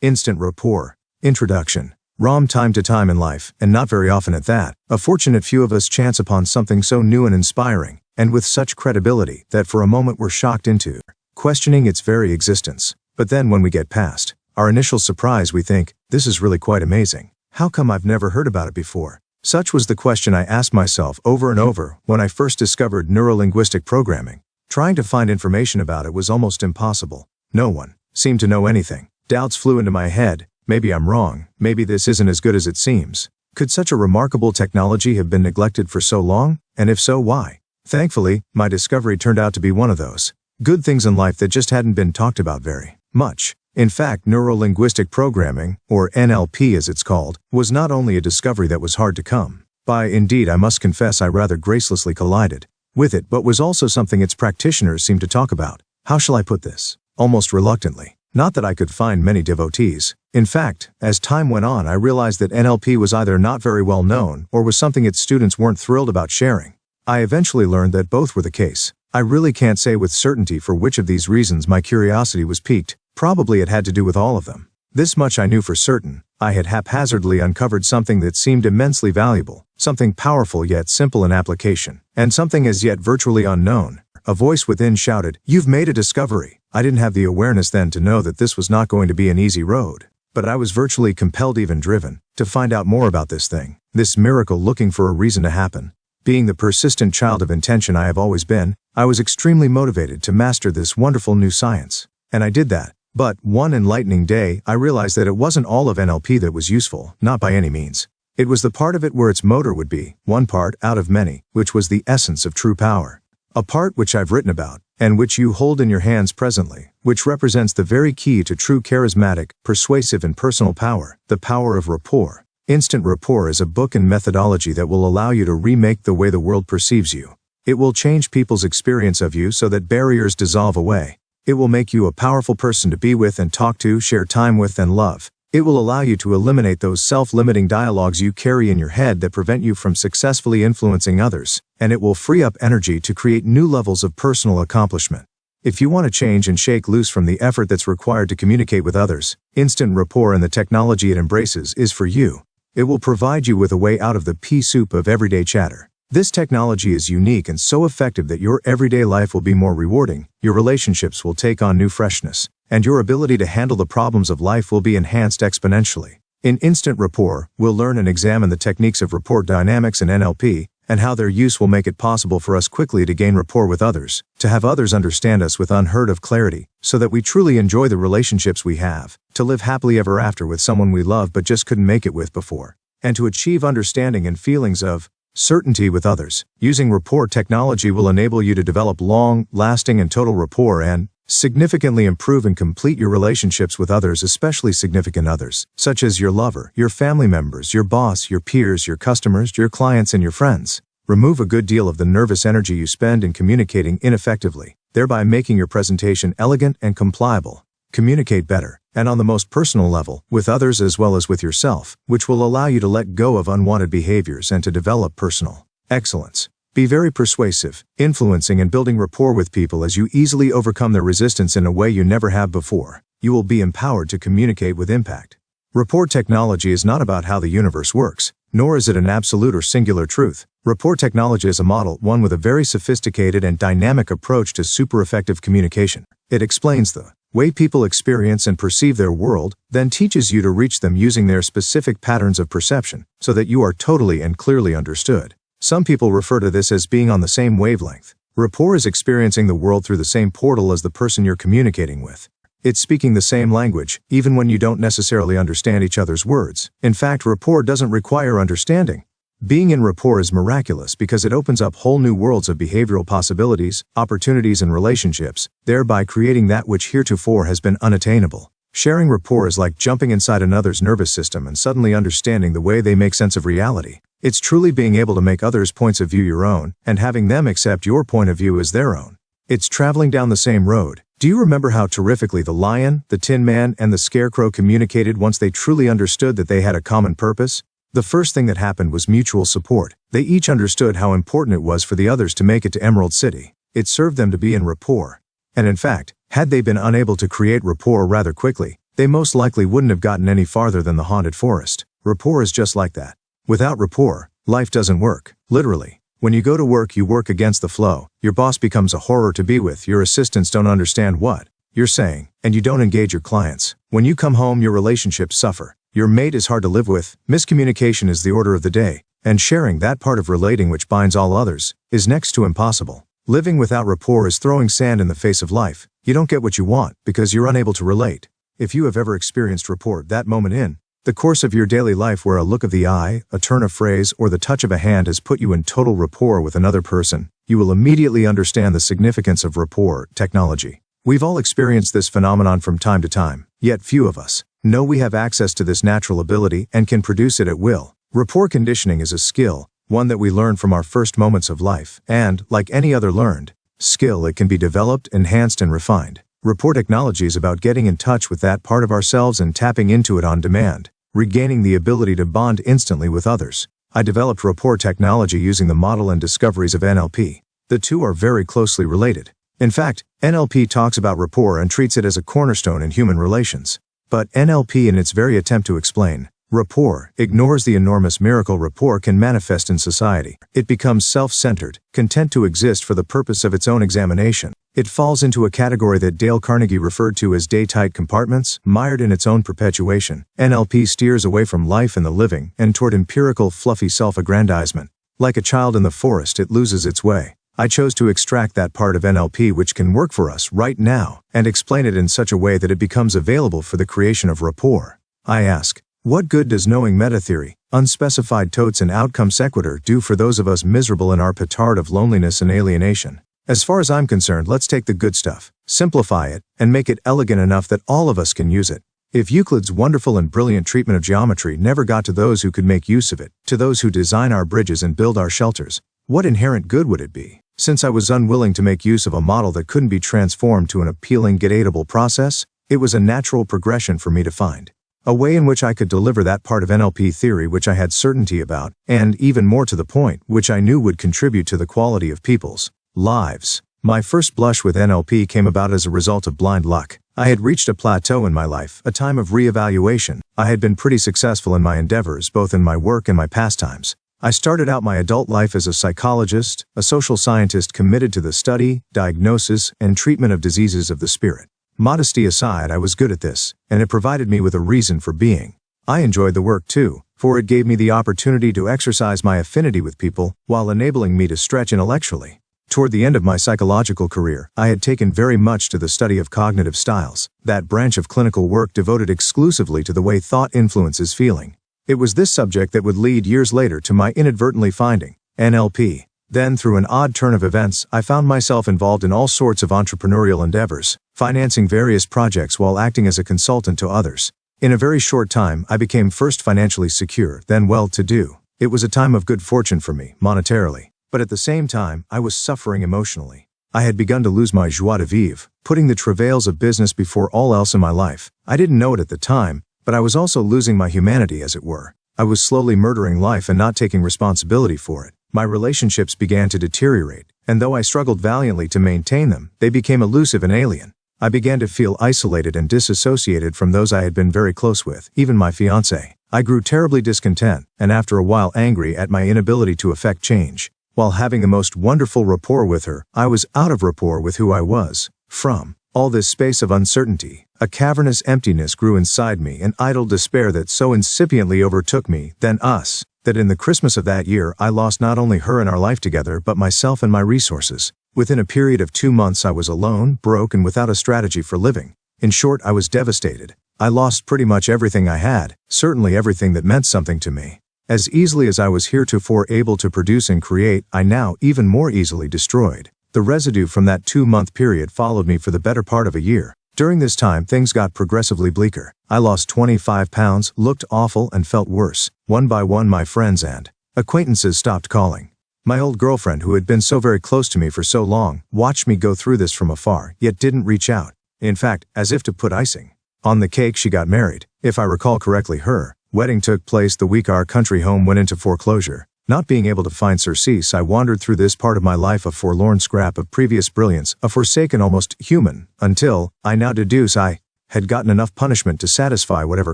Instant rapport. Introduction. From time to time in life, and not very often at that, a fortunate few of us chance upon something so new and inspiring, and with such credibility, that for a moment we're shocked into questioning its very existence. But then when we get past our initial surprise, we think, this is really quite amazing. How come I've never heard about it before? Such was the question I asked myself over and over when I first discovered neurolinguistic programming. Trying to find information about it was almost impossible. No one seemed to know anything. Doubts flew into my head. Maybe I'm wrong. Maybe this isn't as good as it seems. Could such a remarkable technology have been neglected for so long? And if so, why? Thankfully, my discovery turned out to be one of those good things in life that just hadn't been talked about very much. In fact, neurolinguistic programming, or NLP as it's called, was not only a discovery that was hard to come by. Indeed, I must confess I rather gracelessly collided with it, but was also something its practitioners seemed to talk about. How shall I put this? Almost reluctantly. Not that I could find many devotees. In fact, as time went on, I realized that NLP was either not very well known or was something its students weren't thrilled about sharing. I eventually learned that both were the case. I really can't say with certainty for which of these reasons my curiosity was piqued. Probably it had to do with all of them. This much I knew for certain. I had haphazardly uncovered something that seemed immensely valuable, something powerful yet simple in application, and something as yet virtually unknown. A voice within shouted, "You've made a discovery." I didn't have the awareness then to know that this was not going to be an easy road. But I was virtually compelled, even driven, to find out more about this thing, this miracle looking for a reason to happen. Being the persistent child of intention I have always been, I was extremely motivated to master this wonderful new science. And I did that. But, one enlightening day, I realized that it wasn't all of NLP that was useful, not by any means. It was the part of it where its motor would be, one part out of many, which was the essence of true power. A part which I've written about, and which you hold in your hands presently, which represents the very key to true charismatic, persuasive and personal power, the power of rapport. Instant Rapport is a book and methodology that will allow you to remake the way the world perceives you. It will change people's experience of you so that barriers dissolve away. It will make you a powerful person to be with and talk to, share time with and love. It will allow you to eliminate those self-limiting dialogues you carry in your head that prevent you from successfully influencing others, and it will free up energy to create new levels of personal accomplishment. If you want to change and shake loose from the effort that's required to communicate with others, Instant Rapport and the technology it embraces is for you. It will provide you with a way out of the pea soup of everyday chatter. This technology is unique and so effective that your everyday life will be more rewarding, your relationships will take on new freshness, and your ability to handle the problems of life will be enhanced exponentially. In Instant Rapport, we'll learn and examine the techniques of rapport dynamics and NLP, and how their use will make it possible for us quickly to gain rapport with others, to have others understand us with unheard of clarity, so that we truly enjoy the relationships we have, to live happily ever after with someone we love but just couldn't make it with before, and to achieve understanding and feelings of certainty with others. Using rapport technology will enable you to develop long, lasting and total rapport and significantly improve and complete your relationships with others, especially significant others, such as your lover, your family members, your boss, your peers, your customers, your clients and your friends. Remove a good deal of the nervous energy you spend in communicating ineffectively, thereby making your presentation elegant and compliable. Communicate better, and on the most personal level, with others as well as with yourself, which will allow you to let go of unwanted behaviors and to develop personal excellence. Be very persuasive, influencing and building rapport with people as you easily overcome their resistance in a way you never have before. You will be empowered to communicate with impact. Rapport technology is not about how the universe works, nor is it an absolute or singular truth. Rapport technology is a model, one with a very sophisticated and dynamic approach to super effective communication. It explains the way people experience and perceive their world, then teaches you to reach them using their specific patterns of perception, so that you are totally and clearly understood. Some people refer to this as being on the same wavelength. Rapport is experiencing the world through the same portal as the person you're communicating with. It's speaking the same language, even when you don't necessarily understand each other's words. In fact, rapport doesn't require understanding. Being in rapport is miraculous because it opens up whole new worlds of behavioral possibilities, opportunities and relationships, thereby creating that which heretofore has been unattainable. Sharing rapport is like jumping inside another's nervous system and suddenly understanding the way they make sense of reality. It's truly being able to make others' points of view your own, and having them accept your point of view as their own. It's traveling down the same road. Do you remember how terrifically the lion, the tin man, and the scarecrow communicated once they truly understood that they had a common purpose? The first thing that happened was mutual support. They each understood how important it was for the others to make it to Emerald City. It served them to be in rapport. And in fact, had they been unable to create rapport rather quickly, they most likely wouldn't have gotten any farther than the haunted forest. Rapport is just like that. Without rapport, life doesn't work, literally. When you go to work, you work against the flow. Your boss becomes a horror to be with, your assistants don't understand what you're saying, and you don't engage your clients. When you come home, your relationships suffer. Your mate is hard to live with, miscommunication is the order of the day, and sharing that part of relating which binds all others is next to impossible. Living without rapport is throwing sand in the face of life. You don't get what you want because you're unable to relate. If you have ever experienced rapport, that moment in the course of your daily life where a look of the eye, a turn of phrase, or the touch of a hand has put you in total rapport with another person, you will immediately understand the significance of rapport technology. We've all experienced this phenomenon from time to time, yet few of us know we have access to this natural ability and can produce it at will. Rapport conditioning is a skill, one that we learn from our first moments of life, and, like any other learned skill, it can be developed, enhanced, and refined. Rapport technology is about getting in touch with that part of ourselves and tapping into it on demand, regaining the ability to bond instantly with others. I developed rapport technology using the model and discoveries of NLP. The two are very closely related. In fact, NLP talks about rapport and treats it as a cornerstone in human relations. But NLP, in its very attempt to explain rapport, ignores the enormous miracle rapport can manifest in society. It becomes self-centered, content to exist for the purpose of its own examination. It falls into a category that Dale Carnegie referred to as day-tight compartments, mired in its own perpetuation. NLP steers away from life and the living and toward empirical, fluffy self-aggrandizement. Like a child in the forest, it loses its way. I chose to extract that part of NLP which can work for us right now and explain it in such a way that it becomes available for the creation of rapport. I ask, what good does knowing meta-theory, unspecified totes and outcome sequitur do for those of us miserable in our petard of loneliness and alienation? As far as I'm concerned, let's take the good stuff, simplify it, and make it elegant enough that all of us can use it. If Euclid's wonderful and brilliant treatment of geometry never got to those who could make use of it, to those who design our bridges and build our shelters, what inherent good would it be? Since I was unwilling to make use of a model that couldn't be transformed to an appealing, get-atable process, it was a natural progression for me to find a way in which I could deliver that part of NLP theory which I had certainty about, and, even more to the point, which I knew would contribute to the quality of people's lives. My first blush with NLP came about as a result of blind luck. I had reached a plateau in my life, a time of re-evaluation. I had been pretty successful in my endeavors, both in my work and my pastimes. I started out my adult life as a psychologist, a social scientist committed to the study, diagnosis, and treatment of diseases of the spirit. Modesty aside, I was good at this, and it provided me with a reason for being. I enjoyed the work too, for it gave me the opportunity to exercise my affinity with people, while enabling me to stretch intellectually. Toward the end of my psychological career, I had taken very much to the study of cognitive styles, that branch of clinical work devoted exclusively to the way thought influences feeling. It was this subject that would lead years later to my inadvertently finding NLP. Then, through an odd turn of events, I found myself involved in all sorts of entrepreneurial endeavors, financing various projects while acting as a consultant to others. In a very short time, I became first financially secure, then well-to-do. It was a time of good fortune for me, monetarily. But at the same time, I was suffering emotionally. I had begun to lose my joie de vivre, putting the travails of business before all else in my life. I didn't know it at the time, but I was also losing my humanity, as it were. I was slowly murdering life and not taking responsibility for it. My relationships began to deteriorate, and though I struggled valiantly to maintain them, they became elusive and alien. I began to feel isolated and disassociated from those I had been very close with, even my fiancée. I grew terribly discontent, and after a while angry at my inability to effect change. While having the most wonderful rapport with her, I was out of rapport with who I was. From all this space of uncertainty, a cavernous emptiness grew inside me, an idle despair that so incipiently overtook me, then us, that in the Christmas of that year I lost not only her and our life together but myself and my resources. Within a period of 2 months I was alone, broke, and without a strategy for living. In short, I was devastated. I lost pretty much everything I had, certainly everything that meant something to me. As easily as I was heretofore able to produce and create, I now even more easily destroyed. The residue from that 2-month period followed me for the better part of a year. During this time, things got progressively bleaker. I lost 25 pounds, looked awful, and felt worse. One by one, my friends and acquaintances stopped calling. My old girlfriend, who had been so very close to me for so long, watched me go through this from afar, yet didn't reach out. In fact, as if to put icing on the cake, she got married. If I recall correctly, her wedding took place the week our country home went into foreclosure. Not being able to find surcease, I wandered through this part of my life a forlorn scrap of previous brilliance, a forsaken, almost human, until, I now deduce, I had gotten enough punishment to satisfy whatever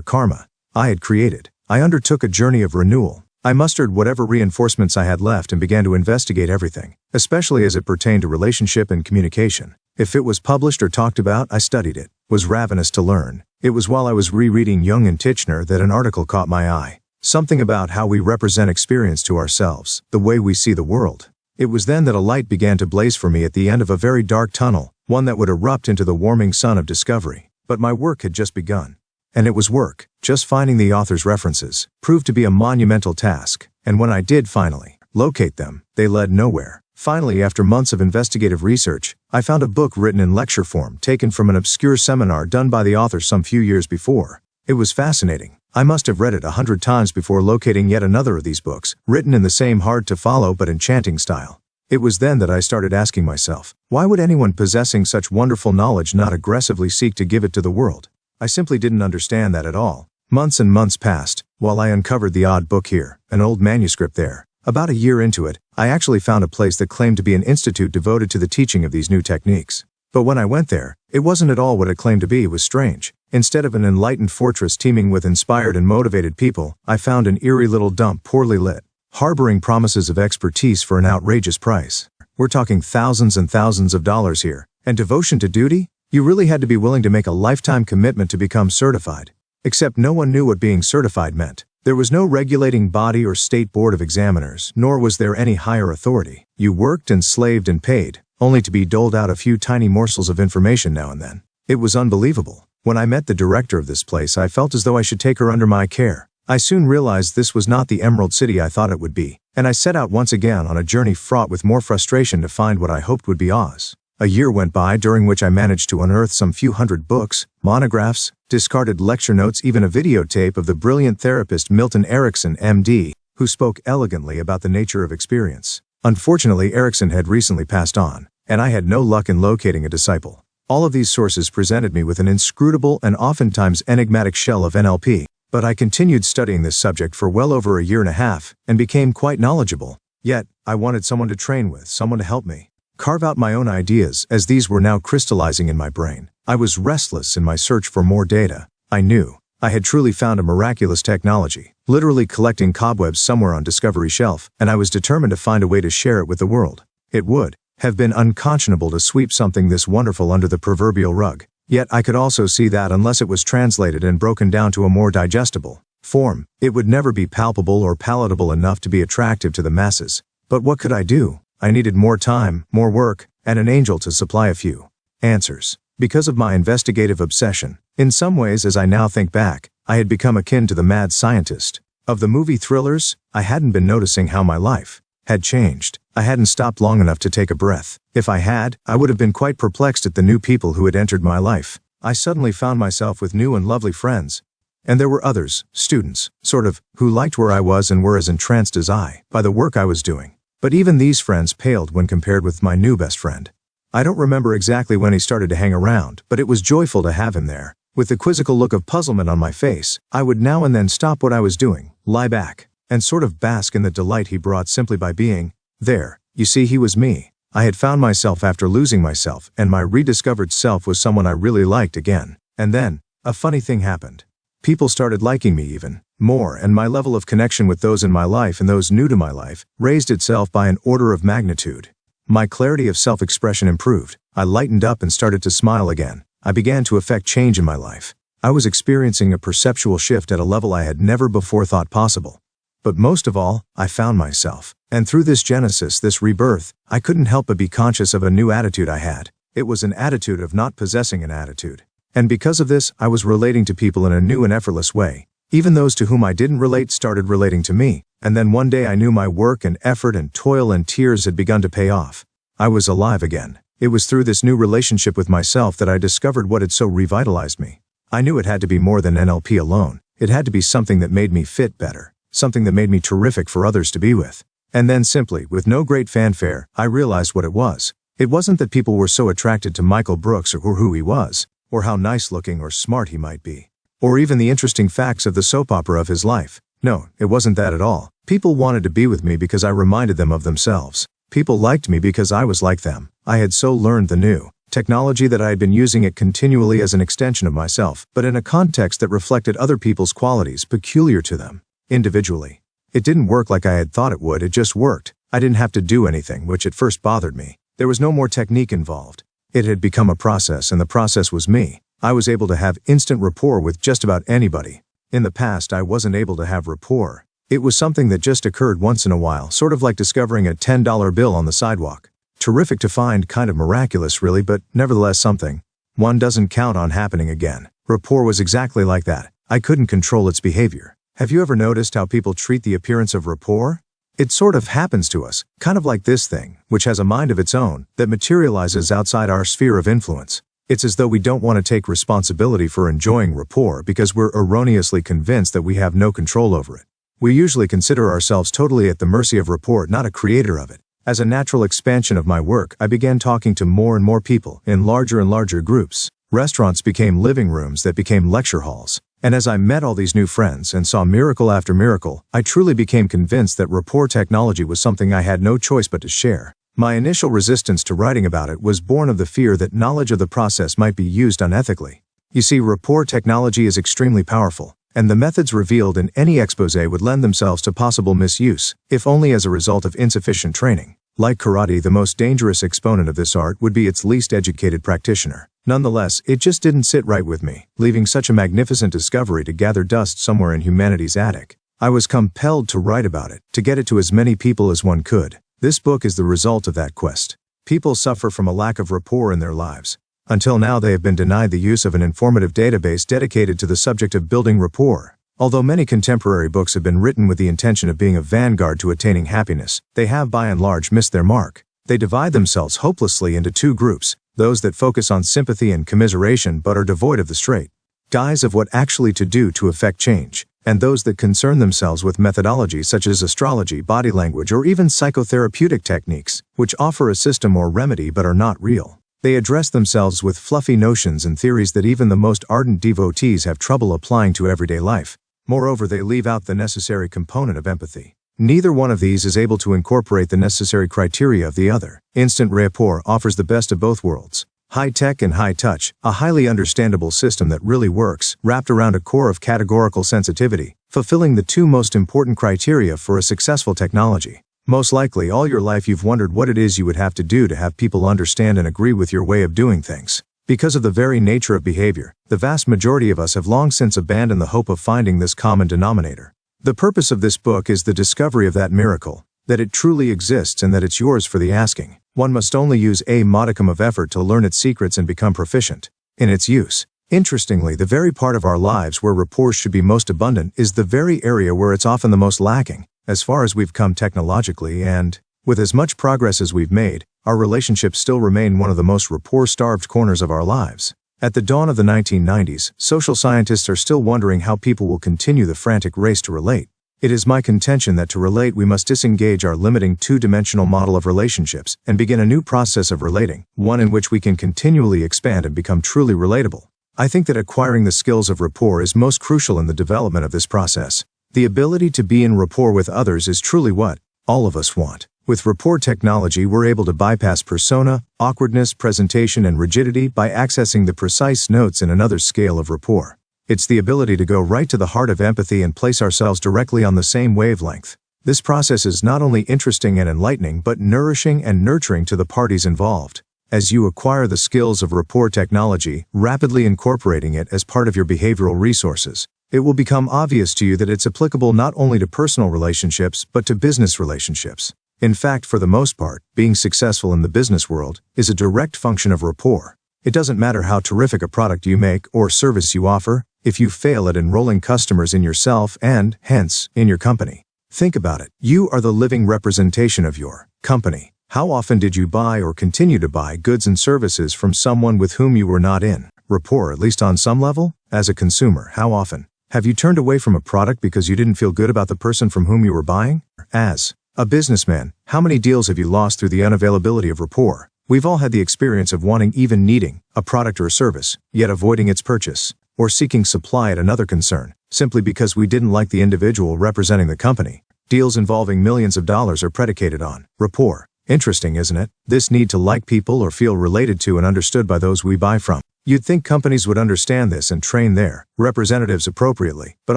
karma I had created. I undertook a journey of renewal. I mustered whatever reinforcements I had left and began to investigate everything, especially as it pertained to relationship and communication. If it was published or talked about, I studied it, was ravenous to learn. It was while I was rereading Jung and Titchener that an article caught my eye. Something about how we represent experience to ourselves, the way we see the world. It was then that a light began to blaze for me at the end of a very dark tunnel, one that would erupt into the warming sun of discovery. But my work had just begun. And it was work. Just finding the author's references proved to be a monumental task, and when I did finally locate them, they led nowhere. Finally, after months of investigative research, I found a book written in lecture form taken from an obscure seminar done by the author some few years before. It was fascinating. I must have read it 100 times before locating yet another of these books, written in the same hard-to-follow but enchanting style. It was then that I started asking myself, why would anyone possessing such wonderful knowledge not aggressively seek to give it to the world? I simply didn't understand that at all. Months and months passed, while I uncovered the odd book here, an old manuscript there. About a year into it, I actually found a place that claimed to be an institute devoted to the teaching of these new techniques. But when I went there, it wasn't at all what it claimed to be. It was strange. Instead of an enlightened fortress teeming with inspired and motivated people, I found an eerie little dump poorly lit, harboring promises of expertise for an outrageous price. We're talking thousands and thousands of dollars here. And devotion to duty? You really had to be willing to make a lifetime commitment to become certified. Except no one knew what being certified meant. There was no regulating body or state board of examiners, nor was there any higher authority. You worked and slaved and paid, only to be doled out a few tiny morsels of information now and then. It was unbelievable. When I met the director of this place, I felt as though I should take her under my care. I soon realized this was not the Emerald City I thought it would be, and I set out once again on a journey fraught with more frustration to find what I hoped would be Oz. A year went by during which I managed to unearth some few hundred books, monographs, discarded lecture notes, even a videotape of the brilliant therapist Milton Erickson, MD, who spoke elegantly about the nature of experience. Unfortunately, Erickson had recently passed on, and I had no luck in locating a disciple. All of these sources presented me with an inscrutable and oftentimes enigmatic shell of NLP, but I continued studying this subject for well over a year and a half, and became quite knowledgeable. Yet, I wanted someone to train with, someone to help me carve out my own ideas, as these were now crystallizing in my brain. I was restless in my search for more data. I knew I had truly found a miraculous technology, literally collecting cobwebs somewhere on Discovery Shelf, and I was determined to find a way to share it with the world. It would have been unconscionable to sweep something this wonderful under the proverbial rug. Yet I could also see that unless it was translated and broken down to a more digestible form, it would never be palpable or palatable enough to be attractive to the masses. But what could I do? I needed more time, more work, and an angel to supply a few answers. Because of my investigative obsession, in some ways, as I now think back, I had become akin to the mad scientist of the movie thrillers. I hadn't been noticing how my life had changed. I hadn't stopped long enough to take a breath. If I had, I would have been quite perplexed at the new people who had entered my life. I suddenly found myself with new and lovely friends. And there were others, students, sort of, who liked where I was and were as entranced as I by the work I was doing. But even these friends paled when compared with my new best friend. I don't remember exactly when he started to hang around, but it was joyful to have him there. With the quizzical look of puzzlement on my face, I would now and then stop what I was doing, lie back, and sort of bask in the delight he brought simply by being there. You see, he was me. I had found myself after losing myself, and my rediscovered self was someone I really liked again. And then, a funny thing happened. People started liking me even more, and my level of connection with those in my life and those new to my life raised itself by an order of magnitude. My clarity of self-expression improved. I lightened up and started to smile again. I began to effect change in my life. I was experiencing a perceptual shift at a level I had never before thought possible. But most of all, I found myself. And through this genesis, this rebirth, I couldn't help but be conscious of a new attitude I had. It was an attitude of not possessing an attitude. And because of this, I was relating to people in a new and effortless way. Even those to whom I didn't relate started relating to me. And then one day I knew my work and effort and toil and tears had begun to pay off. I was alive again. It was through this new relationship with myself that I discovered what had so revitalized me. I knew it had to be more than NLP alone. It had to be something that made me fit better. Something that made me terrific for others to be with. And then simply, with no great fanfare, I realized what it was. It wasn't that people were so attracted to Michael Brooks or who he was, or how nice-looking or smart he might be, or even the interesting facts of the soap opera of his life. No, it wasn't that at all. People wanted to be with me because I reminded them of themselves. People liked me because I was like them. I had so learned the new Technology that I had been using it continually as an extension of myself, but in a context that reflected other people's qualities peculiar to them, individually. It didn't work like I had thought it would, it just worked. I didn't have to do anything, which at first bothered me. There was no more technique involved. It had become a process, and the process was me. I was able to have instant rapport with just about anybody. In the past, I wasn't able to have rapport. It was something that just occurred once in a while, sort of like discovering a $10 bill on the sidewalk. Terrific to find, kind of miraculous really, but nevertheless something. One doesn't count on happening again. Rapport was exactly like that. I couldn't control its behavior. Have you ever noticed how people treat the appearance of rapport? It sort of happens to us, kind of like this thing, which has a mind of its own, that materializes outside our sphere of influence. It's as though we don't want to take responsibility for enjoying rapport because we're erroneously convinced that we have no control over it. We usually consider ourselves totally at the mercy of rapport, not a creator of it. As a natural expansion of my work, I began talking to more and more people, in larger and larger groups. Restaurants became living rooms that became lecture halls. And as I met all these new friends and saw miracle after miracle, I truly became convinced that rapport technology was something I had no choice but to share. My initial resistance to writing about it was born of the fear that knowledge of the process might be used unethically. You see, rapport technology is extremely powerful, and the methods revealed in any exposé would lend themselves to possible misuse, if only as a result of insufficient training. Like karate, the most dangerous exponent of this art would be its least educated practitioner. Nonetheless, it just didn't sit right with me, leaving such a magnificent discovery to gather dust somewhere in humanity's attic. I was compelled to write about it, to get it to as many people as one could. This book is the result of that quest. People suffer from a lack of rapport in their lives. Until now, they have been denied the use of an informative database dedicated to the subject of building rapport. Although many contemporary books have been written with the intention of being a vanguard to attaining happiness, they have by and large missed their mark. They divide themselves hopelessly into two groups, those that focus on sympathy and commiseration but are devoid of the straight guise of what actually to do to effect change, and those that concern themselves with methodologies such as astrology, body language, or even psychotherapeutic techniques, which offer a system or remedy but are not real. They address themselves with fluffy notions and theories that even the most ardent devotees have trouble applying to everyday life. Moreover, they leave out the necessary component of empathy. Neither one of these is able to incorporate the necessary criteria of the other. Instant rapport offers the best of both worlds. High-tech and high-touch, a highly understandable system that really works, wrapped around a core of categorical sensitivity, fulfilling the two most important criteria for a successful technology. Most likely, all your life you've wondered what it is you would have to do to have people understand and agree with your way of doing things. Because of the very nature of behavior, the vast majority of us have long since abandoned the hope of finding this common denominator. The purpose of this book is the discovery of that miracle, that it truly exists and that it's yours for the asking. One must only use a modicum of effort to learn its secrets and become proficient in its use. Interestingly, the very part of our lives where rapport should be most abundant is the very area where it's often the most lacking. As far as we've come technologically and, with as much progress as we've made, our relationships still remain one of the most rapport-starved corners of our lives. At the dawn of the 1990s, social scientists are still wondering how people will continue the frantic race to relate. It is my contention that to relate we must disengage our limiting two-dimensional model of relationships and begin a new process of relating, one in which we can continually expand and become truly relatable. I think that acquiring the skills of rapport is most crucial in the development of this process. The ability to be in rapport with others is truly what all of us want. With rapport technology, we're able to bypass persona, awkwardness, presentation, and rigidity by accessing the precise notes in another's scale of rapport. It's the ability to go right to the heart of empathy and place ourselves directly on the same wavelength. This process is not only interesting and enlightening, but nourishing and nurturing to the parties involved. As you acquire the skills of rapport technology, rapidly incorporating it as part of your behavioral resources, it will become obvious to you that it's applicable not only to personal relationships, but to business relationships. In fact, for the most part, being successful in the business world is a direct function of rapport. It doesn't matter how terrific a product you make or service you offer, if you fail at enrolling customers in yourself and, hence, in your company. Think about it. You are the living representation of your company. How often did you buy or continue to buy goods and services from someone with whom you were not in rapport, at least on some level? As a consumer, how often have you turned away from a product because you didn't feel good about the person from whom you were buying? As a businessman, how many deals have you lost through the unavailability of rapport? We've all had the experience of wanting, even needing, a product or service, yet avoiding its purchase, or seeking supply at another concern, simply because we didn't like the individual representing the company. Deals involving millions of dollars are predicated on rapport. Interesting, isn't it? This need to like people or feel related to and understood by those we buy from. You'd think companies would understand this and train their representatives appropriately, but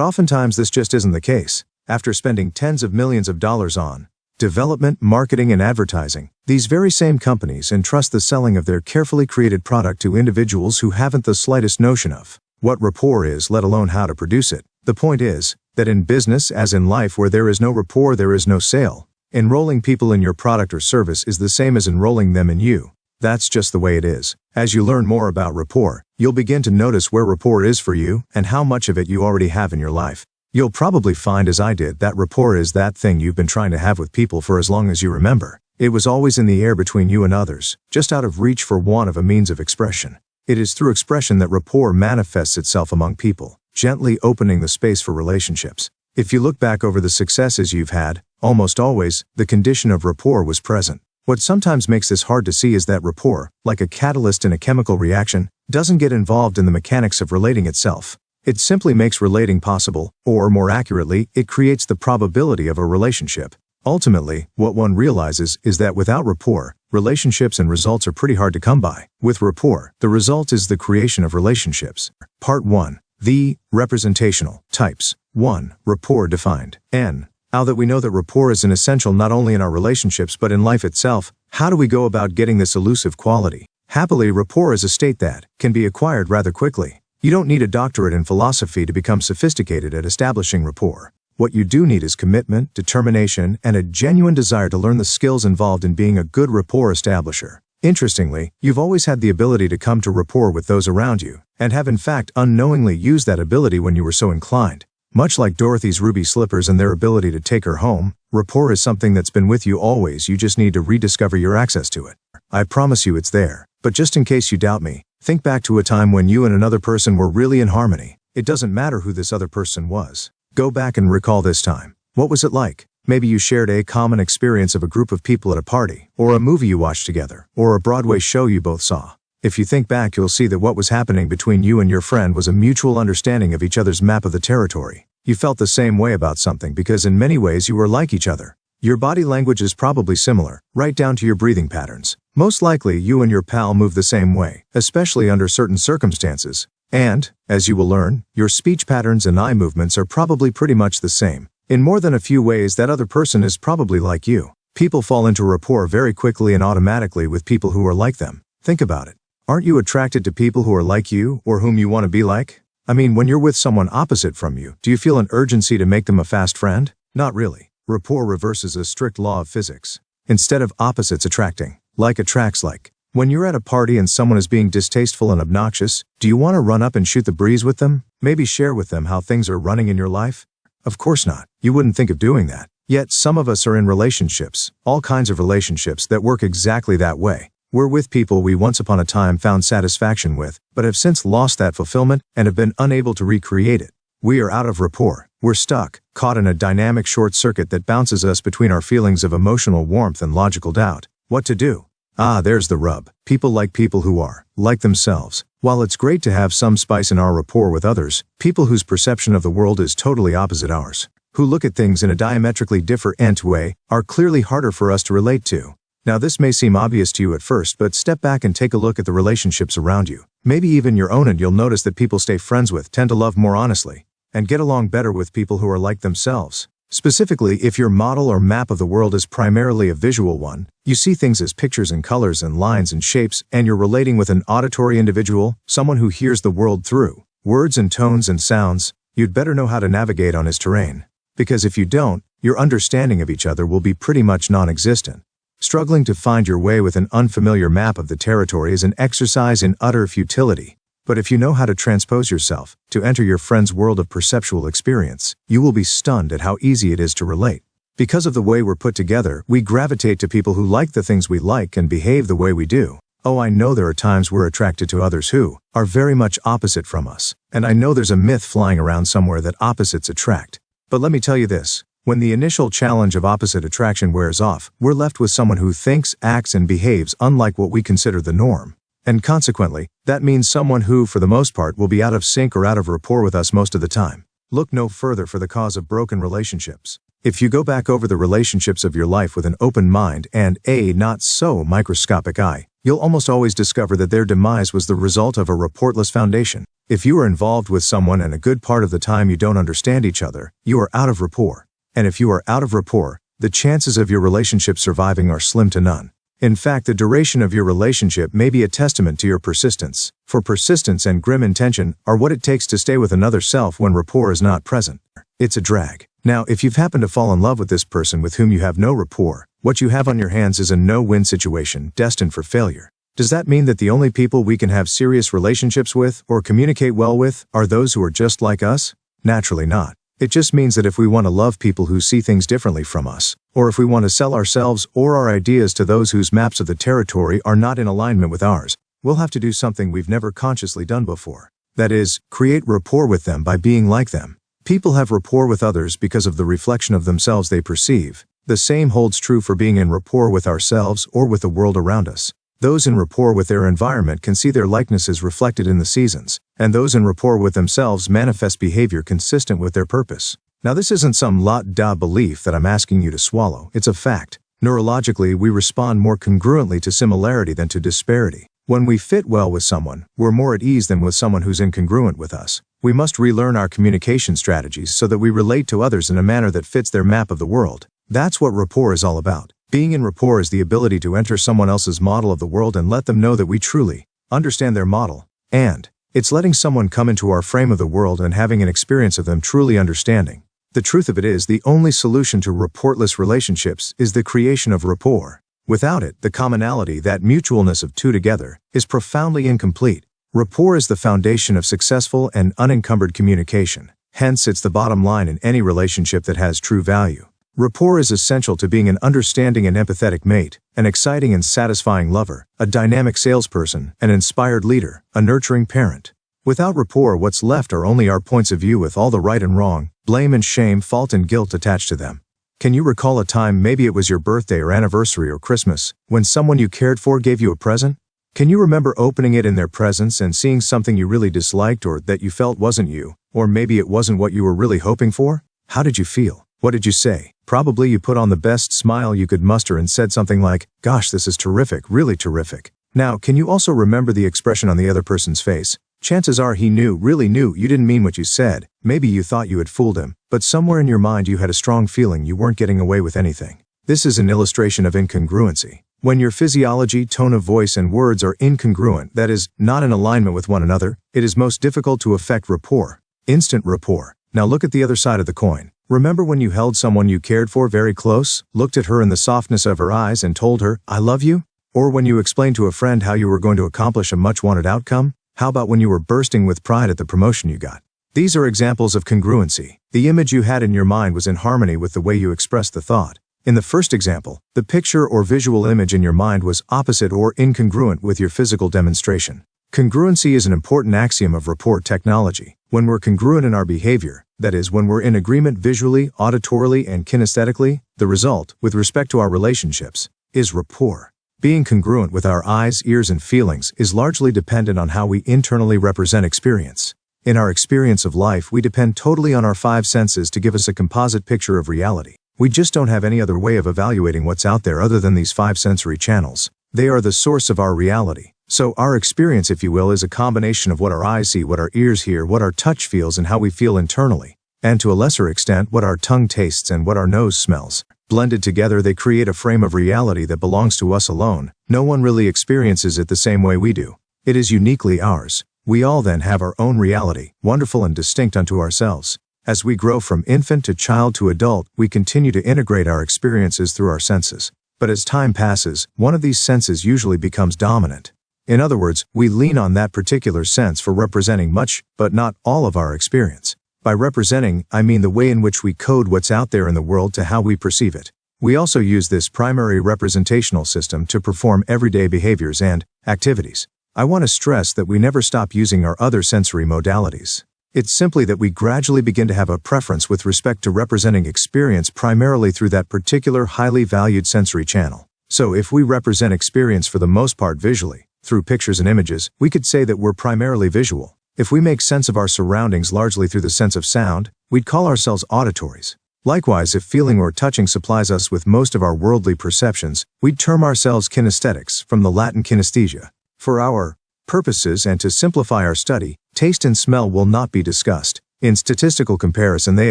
oftentimes this just isn't the case. After spending tens of millions of dollars on development, marketing, and advertising, these very same companies entrust the selling of their carefully created product to individuals who haven't the slightest notion of what rapport is, let alone how to produce it. The point is that in business, as in life, where there is no rapport, there is no sale. Enrolling people in your product or service is the same as enrolling them in you. That's just the way it is. As you learn more about rapport, you'll begin to notice where rapport is for you and how much of it you already have in your life. You'll probably find, as I did, that rapport is that thing you've been trying to have with people for as long as you remember. It was always in the air between you and others, just out of reach for want of a means of expression. It is through expression that rapport manifests itself among people, gently opening the space for relationships. If you look back over the successes you've had, almost always, the condition of rapport was present. What sometimes makes this hard to see is that rapport, like a catalyst in a chemical reaction, doesn't get involved in the mechanics of relating itself. It simply makes relating possible, or more accurately, it creates the probability of a relationship. Ultimately, what one realizes is that without rapport, relationships and results are pretty hard to come by. With rapport, the result is the creation of relationships. Part 1. The representational types. 1. Rapport defined. N. Now that we know that rapport is an essential not only in our relationships but in life itself, how do we go about getting this elusive quality? Happily, rapport is a state that can be acquired rather quickly. You don't need a doctorate in philosophy to become sophisticated at establishing rapport. What you do need is commitment, determination, and a genuine desire to learn the skills involved in being a good rapport establisher. Interestingly, you've always had the ability to come to rapport with those around you, and have in fact unknowingly used that ability when you were so inclined. Much like Dorothy's ruby slippers and their ability to take her home, rapport is something that's been with you always, you just need to rediscover your access to it. I promise you it's there, but just in case you doubt me, think back to a time when you and another person were really in harmony. It doesn't matter who this other person was. Go back and recall this time. What was it like? Maybe you shared a common experience of a group of people at a party, or a movie you watched together, or a Broadway show you both saw. If you think back, you'll see that what was happening between you and your friend was a mutual understanding of each other's map of the territory. You felt the same way about something because in many ways you were like each other. Your body language is probably similar, right down to your breathing patterns. Most likely you and your pal move the same way, especially under certain circumstances. And, as you will learn, your speech patterns and eye movements are probably pretty much the same. In more than a few ways, that other person is probably like you. People fall into rapport very quickly and automatically with people who are like them. Think about it. Aren't you attracted to people who are like you or whom you want to be like? I mean, when you're with someone opposite from you, do you feel an urgency to make them a fast friend? Not really. Rapport reverses a strict law of physics. Instead of opposites attracting, like attracts like. When you're at a party and someone is being distasteful and obnoxious, do you want to run up and shoot the breeze with them? Maybe share with them how things are running in your life? Of course not. You wouldn't think of doing that. Yet some of us are in relationships, all kinds of relationships that work exactly that way. We're with people we once upon a time found satisfaction with, but have since lost that fulfillment and have been unable to recreate it. We are out of rapport. We're stuck, caught in a dynamic short circuit that bounces us between our feelings of emotional warmth and logical doubt. What to do? There's the rub. People like people who are like themselves. While it's great to have some spice in our rapport with others, people whose perception of the world is totally opposite ours, who look at things in a diametrically different way, are clearly harder for us to relate to. Now this may seem obvious to you at first, but step back and take a look at the relationships around you. Maybe even your own, and you'll notice that people stay friends with tend to love more honestly, and get along better with people who are like themselves. Specifically, if your model or map of the world is primarily a visual one, you see things as pictures and colors and lines and shapes, and you're relating with an auditory individual, someone who hears the world through words and tones and sounds, you'd better know how to navigate on his terrain. Because if you don't, your understanding of each other will be pretty much non-existent. Struggling to find your way with an unfamiliar map of the territory is an exercise in utter futility. But if you know how to transpose yourself, to enter your friend's world of perceptual experience, you will be stunned at how easy it is to relate. Because of the way we're put together, we gravitate to people who like the things we like and behave the way we do. Oh, I know there are times we're attracted to others who are very much opposite from us. And I know there's a myth flying around somewhere that opposites attract. But let me tell you this. When the initial challenge of opposite attraction wears off, we're left with someone who thinks, acts, and behaves unlike what we consider the norm. And consequently, that means someone who, for the most part, will be out of sync or out of rapport with us most of the time. Look no further for the cause of broken relationships. If you go back over the relationships of your life with an open mind and a not-so-microscopic eye, you'll almost always discover that their demise was the result of a rapportless foundation. If you are involved with someone and a good part of the time you don't understand each other, you are out of rapport. And if you are out of rapport, the chances of your relationship surviving are slim to none. In fact, the duration of your relationship may be a testament to your persistence, for persistence and grim intention are what it takes to stay with another self when rapport is not present. It's a drag. Now, if you've happened to fall in love with this person with whom you have no rapport, what you have on your hands is a no-win situation destined for failure. Does that mean that the only people we can have serious relationships with or communicate well with are those who are just like us? Naturally not. It just means that if we want to love people who see things differently from us, or if we want to sell ourselves or our ideas to those whose maps of the territory are not in alignment with ours, we'll have to do something we've never consciously done before. That is, create rapport with them by being like them. People have rapport with others because of the reflection of themselves they perceive. The same holds true for being in rapport with ourselves or with the world around us. Those in rapport with their environment can see their likenesses reflected in the seasons, and those in rapport with themselves manifest behavior consistent with their purpose. Now, this isn't some la-da belief that I'm asking you to swallow, it's a fact. Neurologically, we respond more congruently to similarity than to disparity. When we fit well with someone, we're more at ease than with someone who's incongruent with us. We must relearn our communication strategies so that we relate to others in a manner that fits their map of the world. That's what rapport is all about. Being in rapport is the ability to enter someone else's model of the world and let them know that we truly understand their model. And it's letting someone come into our frame of the world and having an experience of them truly understanding. The truth of it is, the only solution to rapportless relationships is the creation of rapport. Without it, the commonality, that mutualness of two together, is profoundly incomplete. Rapport is the foundation of successful and unencumbered communication. Hence, it's the bottom line in any relationship that has true value. Rapport is essential to being an understanding and empathetic mate, an exciting and satisfying lover, a dynamic salesperson, an inspired leader, a nurturing parent. Without rapport, what's left are only our points of view with all the right and wrong, blame and shame, fault and guilt attached to them. Can you recall a time, maybe it was your birthday or anniversary or Christmas, when someone you cared for gave you a present? Can you remember opening it in their presence and seeing something you really disliked or that you felt wasn't you, or maybe it wasn't what you were really hoping for? How did you feel? What did you say? Probably you put on the best smile you could muster and said something like, "Gosh, this is terrific, really terrific." Now, can you also remember the expression on the other person's face? Chances are he really knew you didn't mean what you said. Maybe you thought you had fooled him, but somewhere in your mind you had a strong feeling you weren't getting away with anything. This is an illustration of incongruency. When your physiology, tone of voice, and words are incongruent, that is, not in alignment with one another, it is most difficult to affect rapport. Instant rapport. Now look at the other side of the coin. Remember when you held someone you cared for very close, looked at her in the softness of her eyes and told her, "I love you"? Or when you explained to a friend how you were going to accomplish a much-wanted outcome? How about when you were bursting with pride at the promotion you got? These are examples of congruency. The image you had in your mind was in harmony with the way you expressed the thought. In the first example, the picture or visual image in your mind was opposite or incongruent with your physical demonstration. Congruency is an important axiom of rapport technology. When we're congruent in our behavior, that is, when we're in agreement visually, auditorily, and kinesthetically, the result, with respect to our relationships, is rapport. Being congruent with our eyes, ears, and feelings is largely dependent on how we internally represent experience. In our experience of life, we depend totally on our five senses to give us a composite picture of reality. We just don't have any other way of evaluating what's out there other than these five sensory channels. They are the source of our reality. So our experience, if you will, is a combination of what our eyes see, what our ears hear, what our touch feels, and how we feel internally. And to a lesser extent, what our tongue tastes and what our nose smells. Blended together, they create a frame of reality that belongs to us alone. No one really experiences it the same way we do. It is uniquely ours. We all then have our own reality, wonderful and distinct unto ourselves. As we grow from infant to child to adult, we continue to integrate our experiences through our senses. But as time passes, one of these senses usually becomes dominant. In other words, we lean on that particular sense for representing much, but not all of our experience. By representing, I mean the way in which we code what's out there in the world to how we perceive it. We also use this primary representational system to perform everyday behaviors and activities. I want to stress that we never stop using our other sensory modalities. It's simply that we gradually begin to have a preference with respect to representing experience primarily through that particular highly valued sensory channel. So if we represent experience for the most part visually, through pictures and images, we could say that we're primarily visual. If we make sense of our surroundings largely through the sense of sound, we'd call ourselves auditories. Likewise, if feeling or touching supplies us with most of our worldly perceptions, we'd term ourselves kinesthetics, from the Latin kinesthesia. For our purposes and to simplify our study, taste and smell will not be discussed. In statistical comparison, they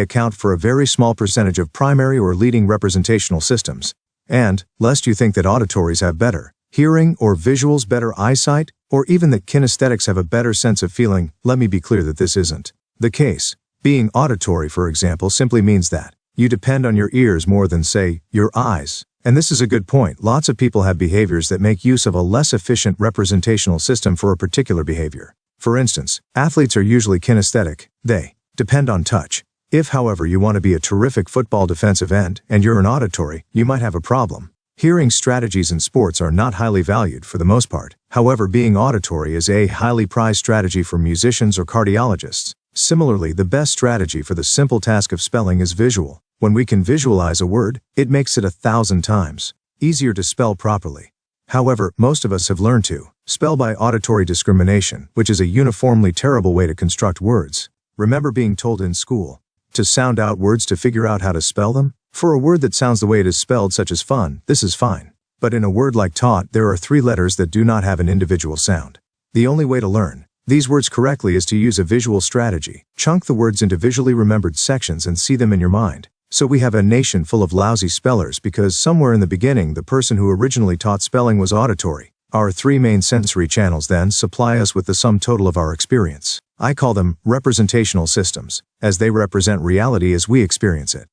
account for a very small percentage of primary or leading representational systems. And, lest you think that auditories have better hearing or visuals better eyesight, or even that kinesthetics have a better sense of feeling, let me be clear that this isn't the case. Being auditory, for example, simply means that you depend on your ears more than, say, your eyes. And this is a good point. Lots of people have behaviors that make use of a less efficient representational system for a particular behavior. For instance, athletes are usually kinesthetic. They depend on touch. If, however, you want to be a terrific football defensive end and you're an auditory, you might have a problem. Hearing strategies in sports are not highly valued for the most part. However, being auditory is a highly prized strategy for musicians or cardiologists. Similarly, the best strategy for the simple task of spelling is visual. When we can visualize a word, it makes it 1,000 times easier to spell properly. However, most of us have learned to spell by auditory discrimination, which is a uniformly terrible way to construct words. Remember being told in school to sound out words to figure out how to spell them? For a word that sounds the way it is spelled, such as fun, this is fine. But in a word like taught, there are 3 letters that do not have an individual sound. The only way to learn these words correctly is to use a visual strategy. Chunk the words into visually remembered sections and see them in your mind. So we have a nation full of lousy spellers because somewhere in the beginning the person who originally taught spelling was auditory. Our 3 main sensory channels then supply us with the sum total of our experience. I call them representational systems, as they represent reality as we experience it.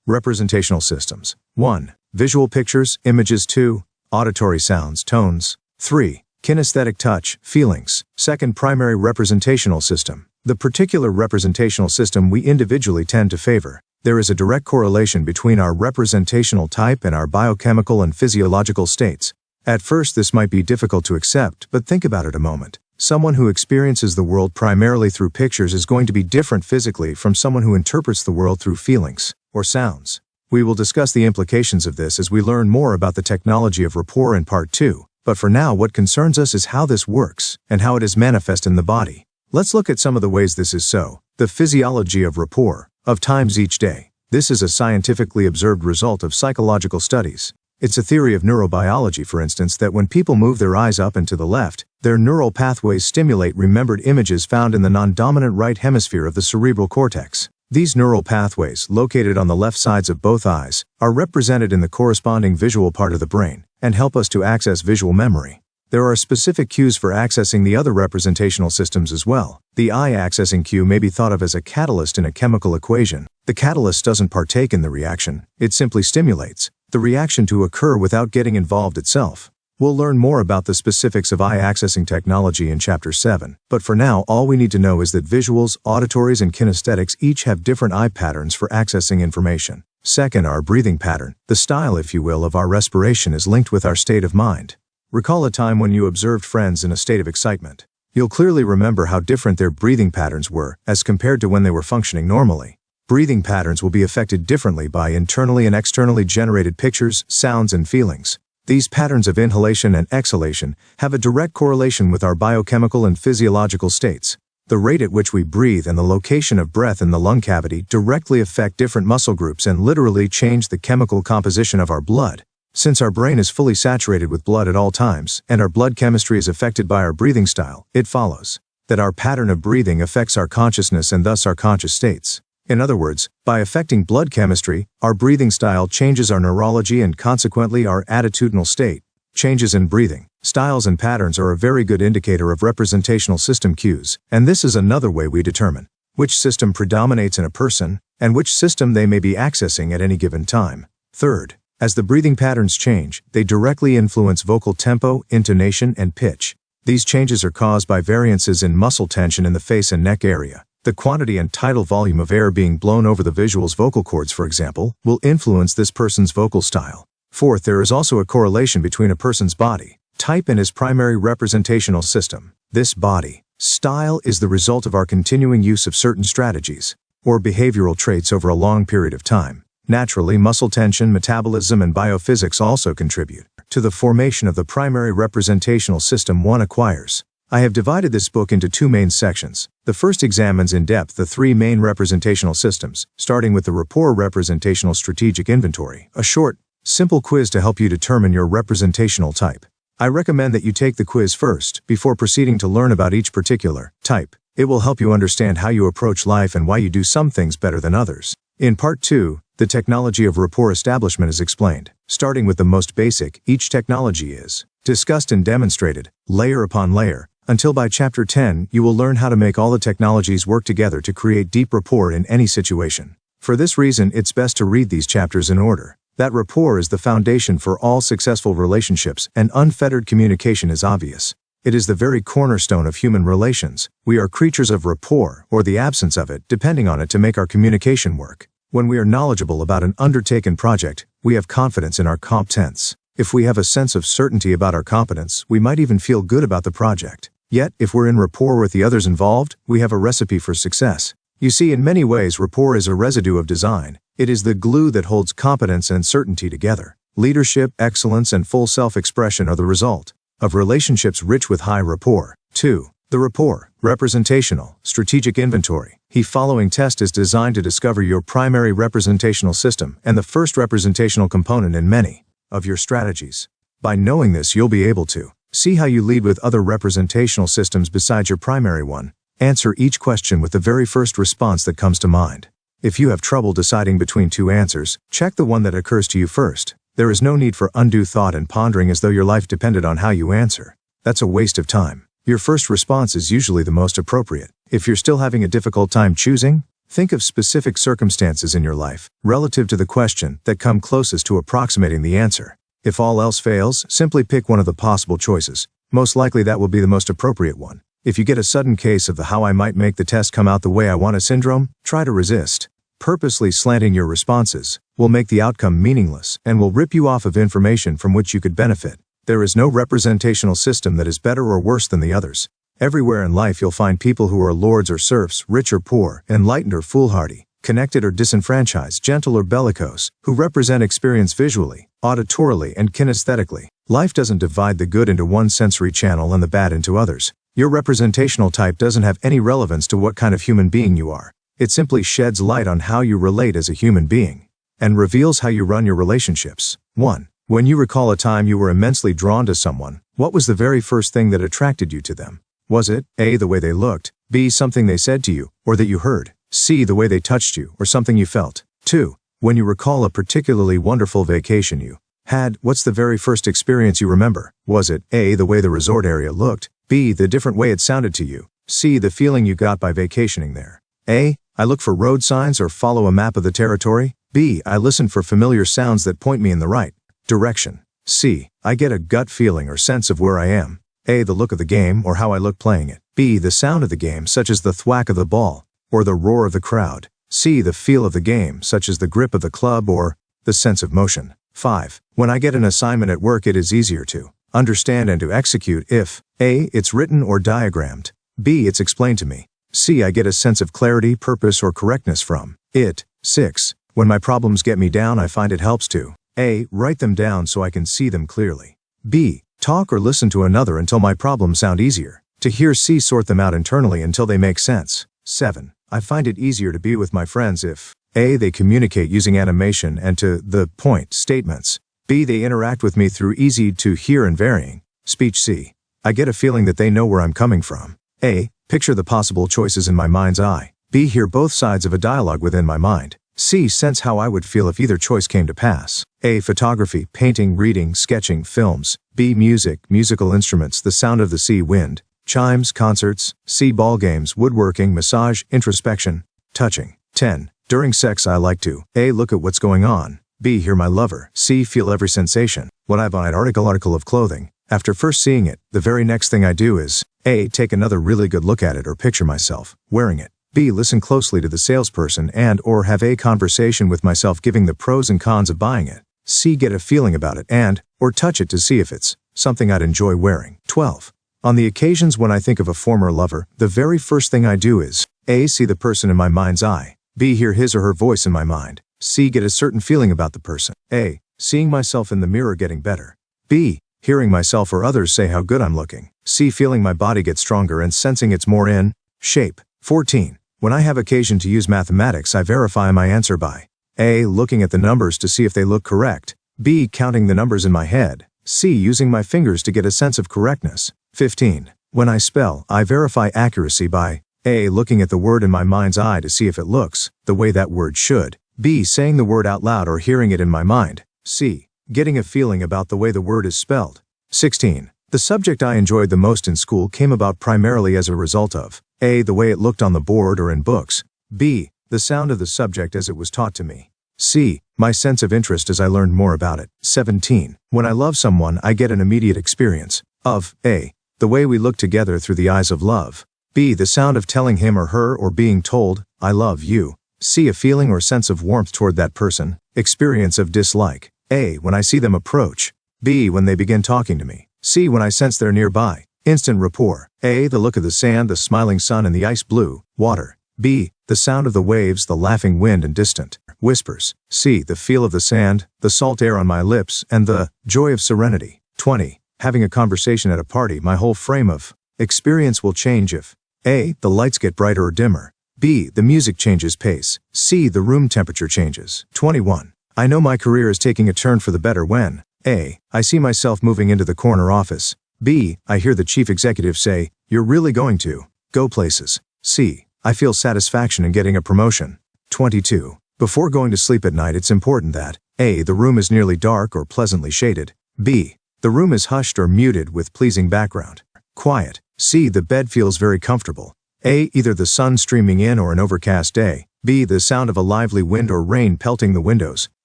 Representational systems. 1. Visual pictures, images. 2. Auditory sounds, tones. 3. Kinesthetic touch, feelings. 2nd primary representational system. The particular representational system we individually tend to favor. There is a direct correlation between our representational type and our biochemical and physiological states. At first this might be difficult to accept, but think about it a moment. Someone who experiences the world primarily through pictures is going to be different physically from someone who interprets the world through feelings or sounds. We will discuss the implications of this as we learn more about the technology of rapport in Part 2, but for now what concerns us is how this works and how it is manifest in the body. Let's look at some of the ways this is so. The physiology of rapport, of times each day. This is a scientifically observed result of psychological studies. It's a theory of neurobiology, for instance, that when people move their eyes up and to the left, their neural pathways stimulate remembered images found in the non-dominant right hemisphere of the cerebral cortex. These neural pathways, located on the left sides of both eyes, are represented in the corresponding visual part of the brain, and help us to access visual memory. There are specific cues for accessing the other representational systems as well. The eye accessing cue may be thought of as a catalyst in a chemical equation. The catalyst doesn't partake in the reaction, it simply stimulates the reaction to occur without getting involved itself. We'll learn more about the specifics of eye accessing technology in Chapter 7, but for now all we need to know is that visuals, auditories, and kinesthetics each have different eye patterns for accessing information. Second, our breathing pattern, the style, if you will, of our respiration is linked with our state of mind. Recall a time when you observed friends in a state of excitement. You'll clearly remember how different their breathing patterns were as compared to when they were functioning normally. Breathing patterns will be affected differently by internally and externally generated pictures, sounds, and feelings. These patterns of inhalation and exhalation have a direct correlation with our biochemical and physiological states. The rate at which we breathe and the location of breath in the lung cavity directly affect different muscle groups and literally change the chemical composition of our blood. Since our brain is fully saturated with blood at all times, and our blood chemistry is affected by our breathing style, it follows that our pattern of breathing affects our consciousness and thus our conscious states. In other words, by affecting blood chemistry, our breathing style changes our neurology and consequently our attitudinal state. Changes in breathing styles and patterns are a very good indicator of representational system cues, and this is another way we determine which system predominates in a person and which system they may be accessing at any given time. Third, as the breathing patterns change, they directly influence vocal tempo, intonation, and pitch. These changes are caused by variances in muscle tension in the face and neck area. The quantity and tidal volume of air being blown over the visual's vocal cords, for example, will influence this person's vocal style. Fourth, there is also a correlation between a person's body type and his primary representational system. This body style is the result of our continuing use of certain strategies or behavioral traits over a long period of time. Naturally, muscle tension, metabolism, and biophysics also contribute to the formation of the primary representational system one acquires. I have divided this book into two main sections. The first examines in depth the three main representational systems, starting with the Rapport Representational Strategic Inventory, a short, simple quiz to help you determine your representational type. I recommend that you take the quiz first, before proceeding to learn about each particular type. It will help you understand how you approach life and why you do some things better than others. In Part 2, the technology of rapport establishment is explained. Starting with the most basic, each technology is discussed and demonstrated, layer upon layer, until by Chapter 10 you will learn how to make all the technologies work together to create deep rapport in any situation. For this reason, it's best to read these chapters in order. That rapport is the foundation for all successful relationships, and unfettered communication is obvious. It is the very cornerstone of human relations. We are creatures of rapport, or the absence of it, depending on it to make our communication work. When we are knowledgeable about an undertaken project, we have confidence in our competence. If we have a sense of certainty about our competence, we might even feel good about the project. Yet, if we're in rapport with the others involved, we have a recipe for success. You see, in many ways, rapport is a residue of design. It is the glue that holds competence and certainty together. Leadership, excellence, and full self-expression are the result of relationships rich with high rapport. 2. The Rapport Representational Strategic Inventory. The following test is designed to discover your primary representational system and the first representational component in many of your strategies. By knowing this, you'll be able to see how you lead with other representational systems besides your primary one. Answer each question with the very first response that comes to mind. If you have trouble deciding between two answers, check the one that occurs to you first. There is no need for undue thought and pondering as though your life depended on how you answer. That's a waste of time. Your first response is usually the most appropriate. If you're still having a difficult time choosing, think of specific circumstances in your life, relative to the question, that come closest to approximating the answer. If all else fails, simply pick one of the possible choices. Most likely that will be the most appropriate one. If you get a sudden case of the how I might make the test come out the way I want syndrome, try to resist. Purposely slanting your responses will make the outcome meaningless and will rip you off of information from which you could benefit. There is no representational system that is better or worse than the others. Everywhere in life you'll find people who are lords or serfs, rich or poor, enlightened or foolhardy, connected or disenfranchised, gentle or bellicose, who represent experience visually, auditorily, and kinesthetically. Life doesn't divide the good into one sensory channel and the bad into others. Your representational type doesn't have any relevance to what kind of human being you are. It simply sheds light on how you relate as a human being and reveals how you run your relationships. 1. When you recall a time you were immensely drawn to someone, what was the very first thing that attracted you to them? Was it A, the way they looked, B, something they said to you, or that you heard, C, the way they touched you, or something you felt? 2. When you recall a particularly wonderful vacation you had, what's the very first experience you remember? Was it A, the way the resort area looked, B, the different way it sounded to you, C, the feeling you got by vacationing there? A, I look for road signs or follow a map of the territory. B, I listen for familiar sounds that point me in the right direction. C, I get a gut feeling or sense of where I am. A, the look of the game or how I look playing it. B, the sound of the game such as the thwack of the ball or the roar of the crowd. C, the feel of the game such as the grip of the club or the sense of motion. 5. When I get an assignment at work, it is easier to understand and to execute if A, it's written or diagrammed, B, it's explained to me, C, I get a sense of clarity, purpose, or correctness from it. 6. When my problems get me down, I find it helps to A, write them down so I can see them clearly, B, talk or listen to another until my problems sound easier to hear, C, sort them out internally until they make sense. 7. I find it easier to be with my friends if A, they communicate using animation and to the point statements, B, they interact with me through easy to hear and varying speech, C, I get a feeling that they know where I'm coming from. A, picture the possible choices in my mind's eye. B, hear both sides of a dialogue within my mind. C, sense how I would feel if either choice came to pass. A, photography, painting, reading, sketching, films. B, music, musical instruments, the sound of the sea, wind, chimes, concerts. C, ball games, woodworking, massage, introspection, touching. 10. During sex I like to A, look at what's going on. B, hear my lover. C, feel every sensation. When I buy an article of clothing, after first seeing it, the very next thing I do is A, take another really good look at it or picture myself wearing it. B, listen closely to the salesperson and or have a conversation with myself giving the pros and cons of buying it. C, get a feeling about it and or touch it to see if it's something I'd enjoy wearing. 12. On the occasions when I think of a former lover, the very first thing I do is A, see the person in my mind's eye. B, hear his or her voice in my mind. C, get a certain feeling about the person. A, seeing myself in the mirror getting better. B, hearing myself or others say how good I'm looking. C. Feeling my body get stronger and sensing it's more in shape. 14. When I have occasion to use mathematics, I verify my answer by A. Looking at the numbers to see if they look correct. B. Counting the numbers in my head. C. Using my fingers to get a sense of correctness. 15. When I spell, I verify accuracy by A. Looking at the word in my mind's eye to see if it looks the way that word should. B. Saying the word out loud or hearing it in my mind. C. Getting a feeling about the way the word is spelled. 16. The subject I enjoyed the most in school came about primarily as a result of A. The way it looked on the board or in books. B. The sound of the subject as it was taught to me. C. My sense of interest as I learned more about it. 17. When I love someone, I get an immediate experience of A. The way we look together through the eyes of love. B. The sound of telling him or her or being told, I love you. C. A feeling or sense of warmth toward that person. Experience of dislike. A. When I see them approach. B. When they begin talking to me. C. When I sense they're nearby. Instant rapport. A. The look of the sand, the smiling sun and the ice blue water. B. The sound of the waves, the laughing wind and distant whispers. C. The feel of the sand, the salt air on my lips, and the joy of serenity. 20. Having a conversation at a party, my whole frame of experience will change if A. The lights get brighter or dimmer. B. The music changes pace. C. The room temperature changes. 21. I know my career is taking a turn for the better when A. I see myself moving into the corner office. B. I hear the chief executive say, you're really going to go places. C. I feel satisfaction in getting a promotion. 22. Before going to sleep at night, it's important that A. The room is nearly dark or pleasantly shaded. B. The room is hushed or muted with pleasing background. Quiet. C. The bed feels very comfortable. A. Either the sun streaming in or an overcast day. B. The sound of a lively wind or rain pelting the windows.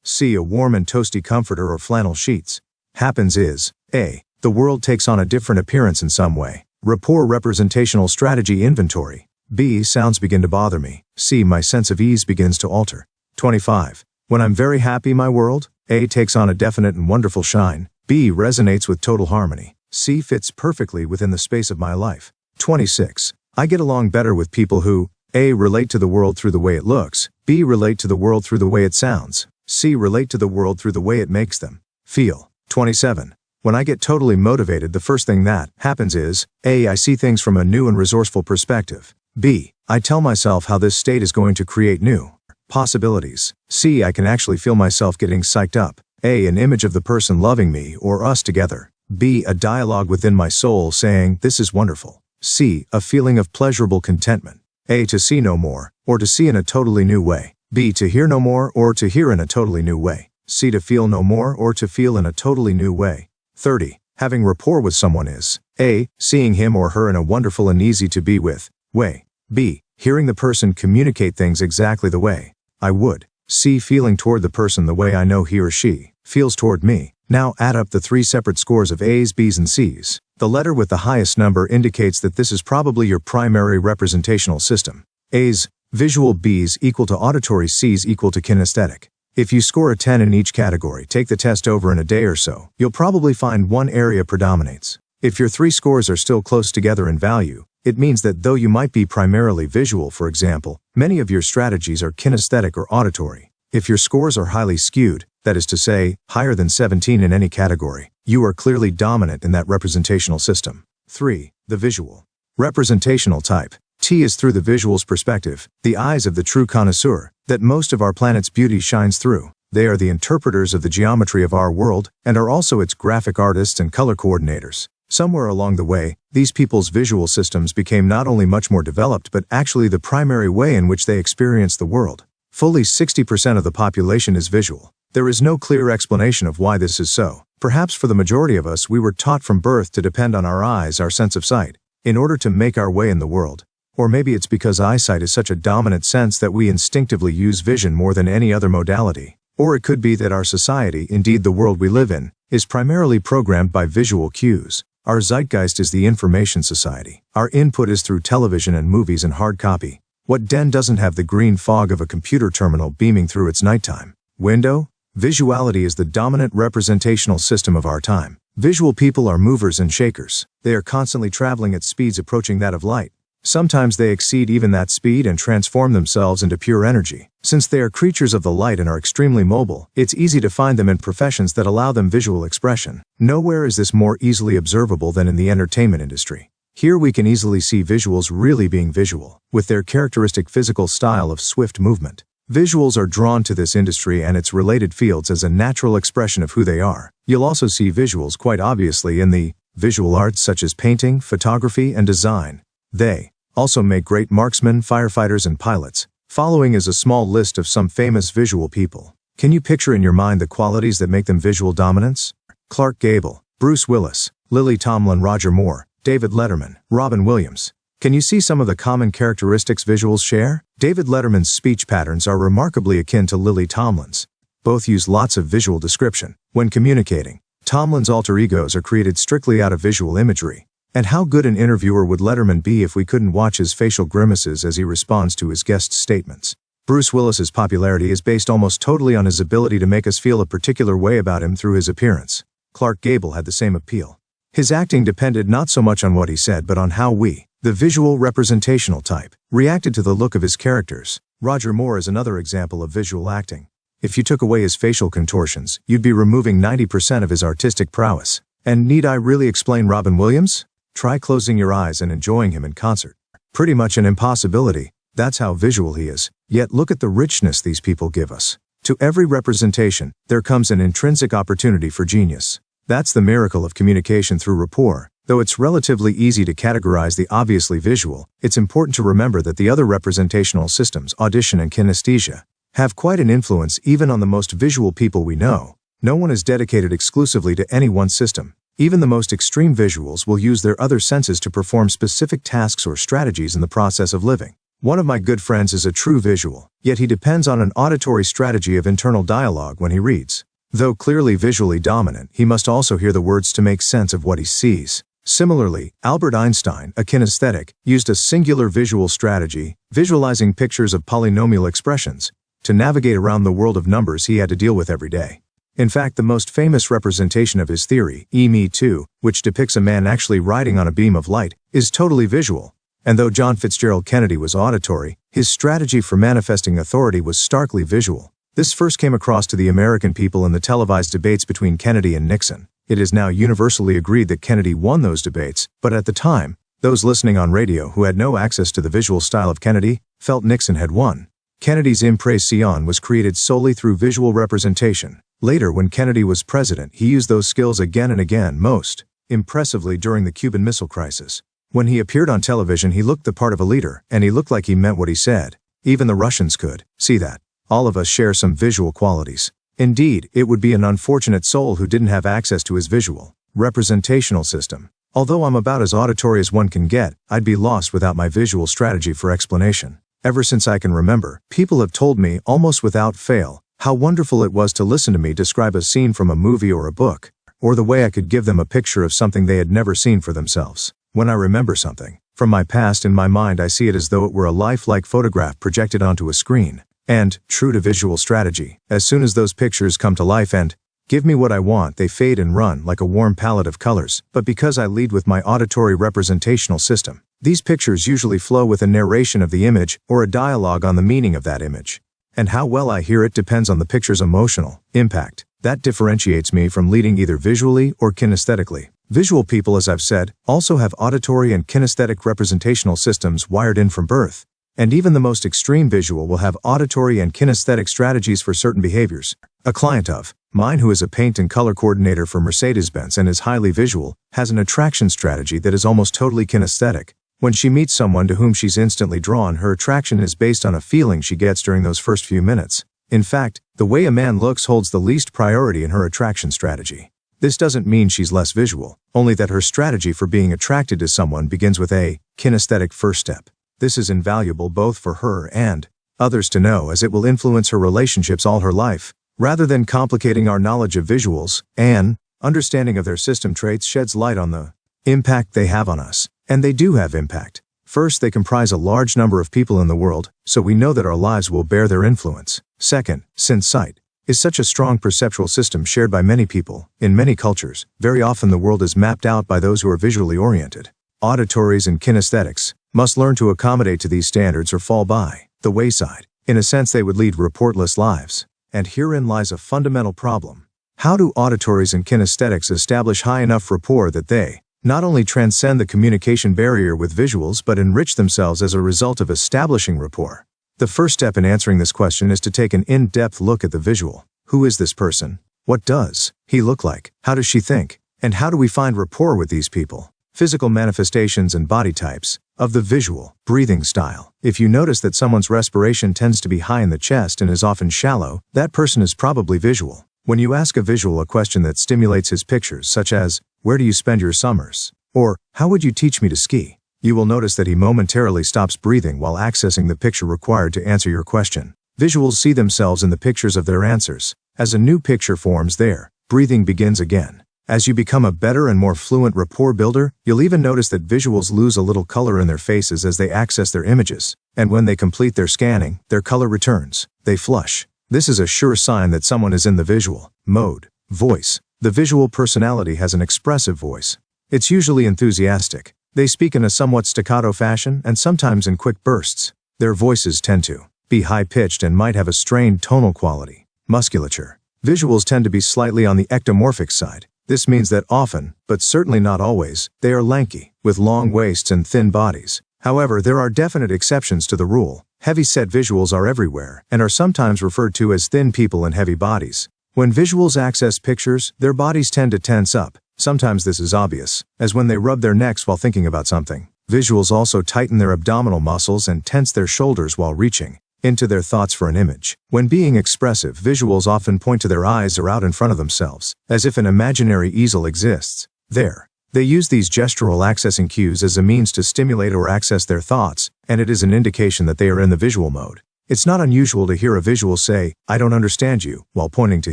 C. A warm and toasty comforter or flannel sheets. Happens is A. The world takes on a different appearance in some way. Rapport representational strategy inventory. B. Sounds begin to bother me. C. My sense of ease begins to alter. 25. When I'm very happy, my world A. takes on a definite and wonderful shine. B. Resonates with total harmony. C. Fits perfectly within the space of my life. 26. I get along better with people who A. relate to the world through the way it looks. B. relate to the world through the way it sounds. C. relate to the world through the way it makes them feel. 27. When I get totally motivated, the first thing that happens is A. I see things from a new and resourceful perspective. B. I tell myself how this state is going to create new possibilities. C. I can actually feel myself getting psyched up. A. An image of the person loving me or us together. B. A dialogue within my soul saying, this is wonderful. C. A feeling of pleasurable contentment. A. To see no more, or to see in a totally new way. B. To hear no more, or to hear in a totally new way. C. To feel no more, or to feel in a totally new way. 30. Having rapport with someone is A. Seeing him or her in a wonderful and easy to be with way. B. Hearing the person communicate things exactly the way I would. C. Feeling toward the person the way I know he or she feels toward me. Now add up the 3 separate scores of A's, B's, and C's. The letter with the highest number indicates that this is probably your primary representational system. A's, visual, B's equal to auditory, C's equal to kinesthetic. If you score a 10 in each category, take the test over in a day or so, you'll probably find one area predominates. If your 3 scores are still close together in value, it means that though you might be primarily visual, for example, many of your strategies are kinesthetic or auditory. If your scores are highly skewed, that is to say, higher than 17 in any category, you are clearly dominant in that representational system. 3. The visual representational type. T is through the visual's perspective, the eyes of the true connoisseur, that most of our planet's beauty shines through. They are the interpreters of the geometry of our world, and are also its graphic artists and color coordinators. Somewhere along the way, these people's visual systems became not only much more developed but actually the primary way in which they experience the world. Fully 60% of the population is visual. There is no clear explanation of why this is so. Perhaps for the majority of us, we were taught from birth to depend on our eyes, our sense of sight, in order to make our way in the world. Or maybe it's because eyesight is such a dominant sense that we instinctively use vision more than any other modality. Or it could be that our society, indeed the world we live in, is primarily programmed by visual cues. Our zeitgeist is the information society. Our input is through television and movies and hard copy. What den doesn't have the green fog of a computer terminal beaming through its nighttime window? Visuality is the dominant representational system of our time. Visual people are movers and shakers. They are constantly traveling at speeds approaching that of light. Sometimes they exceed even that speed and transform themselves into pure energy. Since they are creatures of the light and are extremely mobile, it's easy to find them in professions that allow them visual expression. Nowhere is this more easily observable than in the entertainment industry. Here we can easily see visuals really being visual, with their characteristic physical style of swift movement. Visuals are drawn to this industry and its related fields as a natural expression of who they are. You'll also see visuals quite obviously in the visual arts such as painting, photography, and design. They also make great marksmen, firefighters, and pilots. Following is a small list of some famous visual people. Can you picture in your mind the qualities that make them visual dominants? Clark Gable, Bruce Willis, Lily Tomlin, Roger Moore, David Letterman, Robin Williams. Can you see some of the common characteristics visuals share? David Letterman's speech patterns are remarkably akin to Lily Tomlin's. Both use lots of visual description. When communicating, Tomlin's alter egos are created strictly out of visual imagery. And how good an interviewer would Letterman be if we couldn't watch his facial grimaces as he responds to his guests' statements? Bruce Willis's popularity is based almost totally on his ability to make us feel a particular way about him through his appearance. Clark Gable had the same appeal. His acting depended not so much on what he said but on how we, the visual representational type, reacted to the look of his characters. Roger Moore is another example of visual acting. If you took away his facial contortions, you'd be removing 90% of his artistic prowess. And need I really explain Robin Williams? Try closing your eyes and enjoying him in concert. Pretty much an impossibility. That's how visual he is. Yet look at the richness these people give us. To every representation, there comes an intrinsic opportunity for genius. That's the miracle of communication through rapport. Though it's relatively easy to categorize the obviously visual, it's important to remember that the other representational systems, audition and kinesthesia, have quite an influence even on the most visual people we know. No one is dedicated exclusively to any one system. Even the most extreme visuals will use their other senses to perform specific tasks or strategies in the process of living. One of my good friends is a true visual, yet he depends on an auditory strategy of internal dialogue when he reads. Though clearly visually dominant, he must also hear the words to make sense of what he sees. Similarly, Albert Einstein, a kinesthetic, used a singular visual strategy, visualizing pictures of polynomial expressions, to navigate around the world of numbers he had to deal with every day. In fact, the most famous representation of his theory, Me Too, which depicts a man actually riding on a beam of light, is totally visual. And though John Fitzgerald Kennedy was auditory, his strategy for manifesting authority was starkly visual. This first came across to the American people in the televised debates between Kennedy and Nixon. It is now universally agreed that Kennedy won those debates, but at the time, those listening on radio who had no access to the visual style of Kennedy felt Nixon had won. Kennedy's impression was created solely through visual representation. Later, when Kennedy was president, he used those skills again and again, most impressively during the Cuban Missile Crisis. When he appeared on television, he looked the part of a leader, and he looked like he meant what he said. Even the Russians could see that. All of us share some visual qualities. Indeed, it would be an unfortunate soul who didn't have access to his visual representational system. Although I'm about as auditory as one can get, I'd be lost without my visual strategy for explanation. Ever since I can remember, people have told me, almost without fail, how wonderful it was to listen to me describe a scene from a movie or a book, or the way I could give them a picture of something they had never seen for themselves. When I remember something from my past in my mind, I see it as though it were a lifelike photograph projected onto a screen. And, true to visual strategy, as soon as those pictures come to life and give me what I want, they fade and run like a warm palette of colors. But because I lead with my auditory representational system, these pictures usually flow with a narration of the image or a dialogue on the meaning of that image. And how well I hear it depends on the picture's emotional impact. That differentiates me from leading either visually or kinesthetically. Visual people, as I've said, also have auditory and kinesthetic representational systems wired in from birth. And even the most extreme visual will have auditory and kinesthetic strategies for certain behaviors. A client of mine who is a paint and color coordinator for Mercedes-Benz and is highly visual, has an attraction strategy that is almost totally kinesthetic. When she meets someone to whom she's instantly drawn, her attraction is based on a feeling she gets during those first few minutes. In fact, the way a man looks holds the least priority in her attraction strategy. This doesn't mean she's less visual, only that her strategy for being attracted to someone begins with a kinesthetic first step. This is invaluable both for her and others to know, as it will influence her relationships all her life. Rather than complicating our knowledge of visuals, an understanding of their system traits sheds light on the impact they have on us. And they do have impact. First, they comprise a large number of people in the world, so we know that our lives will bear their influence. Second, since sight is such a strong perceptual system shared by many people, in many cultures, very often the world is mapped out by those who are visually oriented. Auditories and kinesthetics must learn to accommodate to these standards or fall by the wayside. In a sense, they would lead reportless lives. And herein lies a fundamental problem. How do auditories and kinesthetics establish high enough rapport that they not only transcend the communication barrier with visuals but enrich themselves as a result of establishing rapport? The first step in answering this question is to take an in-depth look at the visual. Who is this person? What does he look like? How does she think? And how do we find rapport with these people? Physical manifestations and body types of the visual. Breathing style. If you notice that someone's respiration tends to be high in the chest and is often shallow, that person is probably visual. When you ask a visual a question that stimulates his pictures, such as, "Where do you spend your summers?" or "How would you teach me to ski?" you will notice that he momentarily stops breathing while accessing the picture required to answer your question. Visuals see themselves in the pictures of their answers. As a new picture forms there, breathing begins again. As you become a better and more fluent rapport builder, you'll even notice that visuals lose a little color in their faces as they access their images. And when they complete their scanning, their color returns. They flush. This is a sure sign that someone is in the visual mode. Voice. The visual personality has an expressive voice. It's usually enthusiastic. They speak in a somewhat staccato fashion and sometimes in quick bursts. Their voices tend to be high-pitched and might have a strained tonal quality. Musculature. Visuals tend to be slightly on the ectomorphic side. This means that often, but certainly not always, they are lanky, with long waists and thin bodies. However, there are definite exceptions to the rule. Heavy-set visuals are everywhere, and are sometimes referred to as thin people in heavy bodies. When visuals access pictures, their bodies tend to tense up. Sometimes this is obvious, as when they rub their necks while thinking about something. Visuals also tighten their abdominal muscles and tense their shoulders while reaching into their thoughts for an image. When being expressive, visuals often point to their eyes or out in front of themselves, as if an imaginary easel exists there. They use these gestural accessing cues as a means to stimulate or access their thoughts, and it is an indication that they are in the visual mode. It's not unusual to hear a visual say, "I don't understand you," while pointing to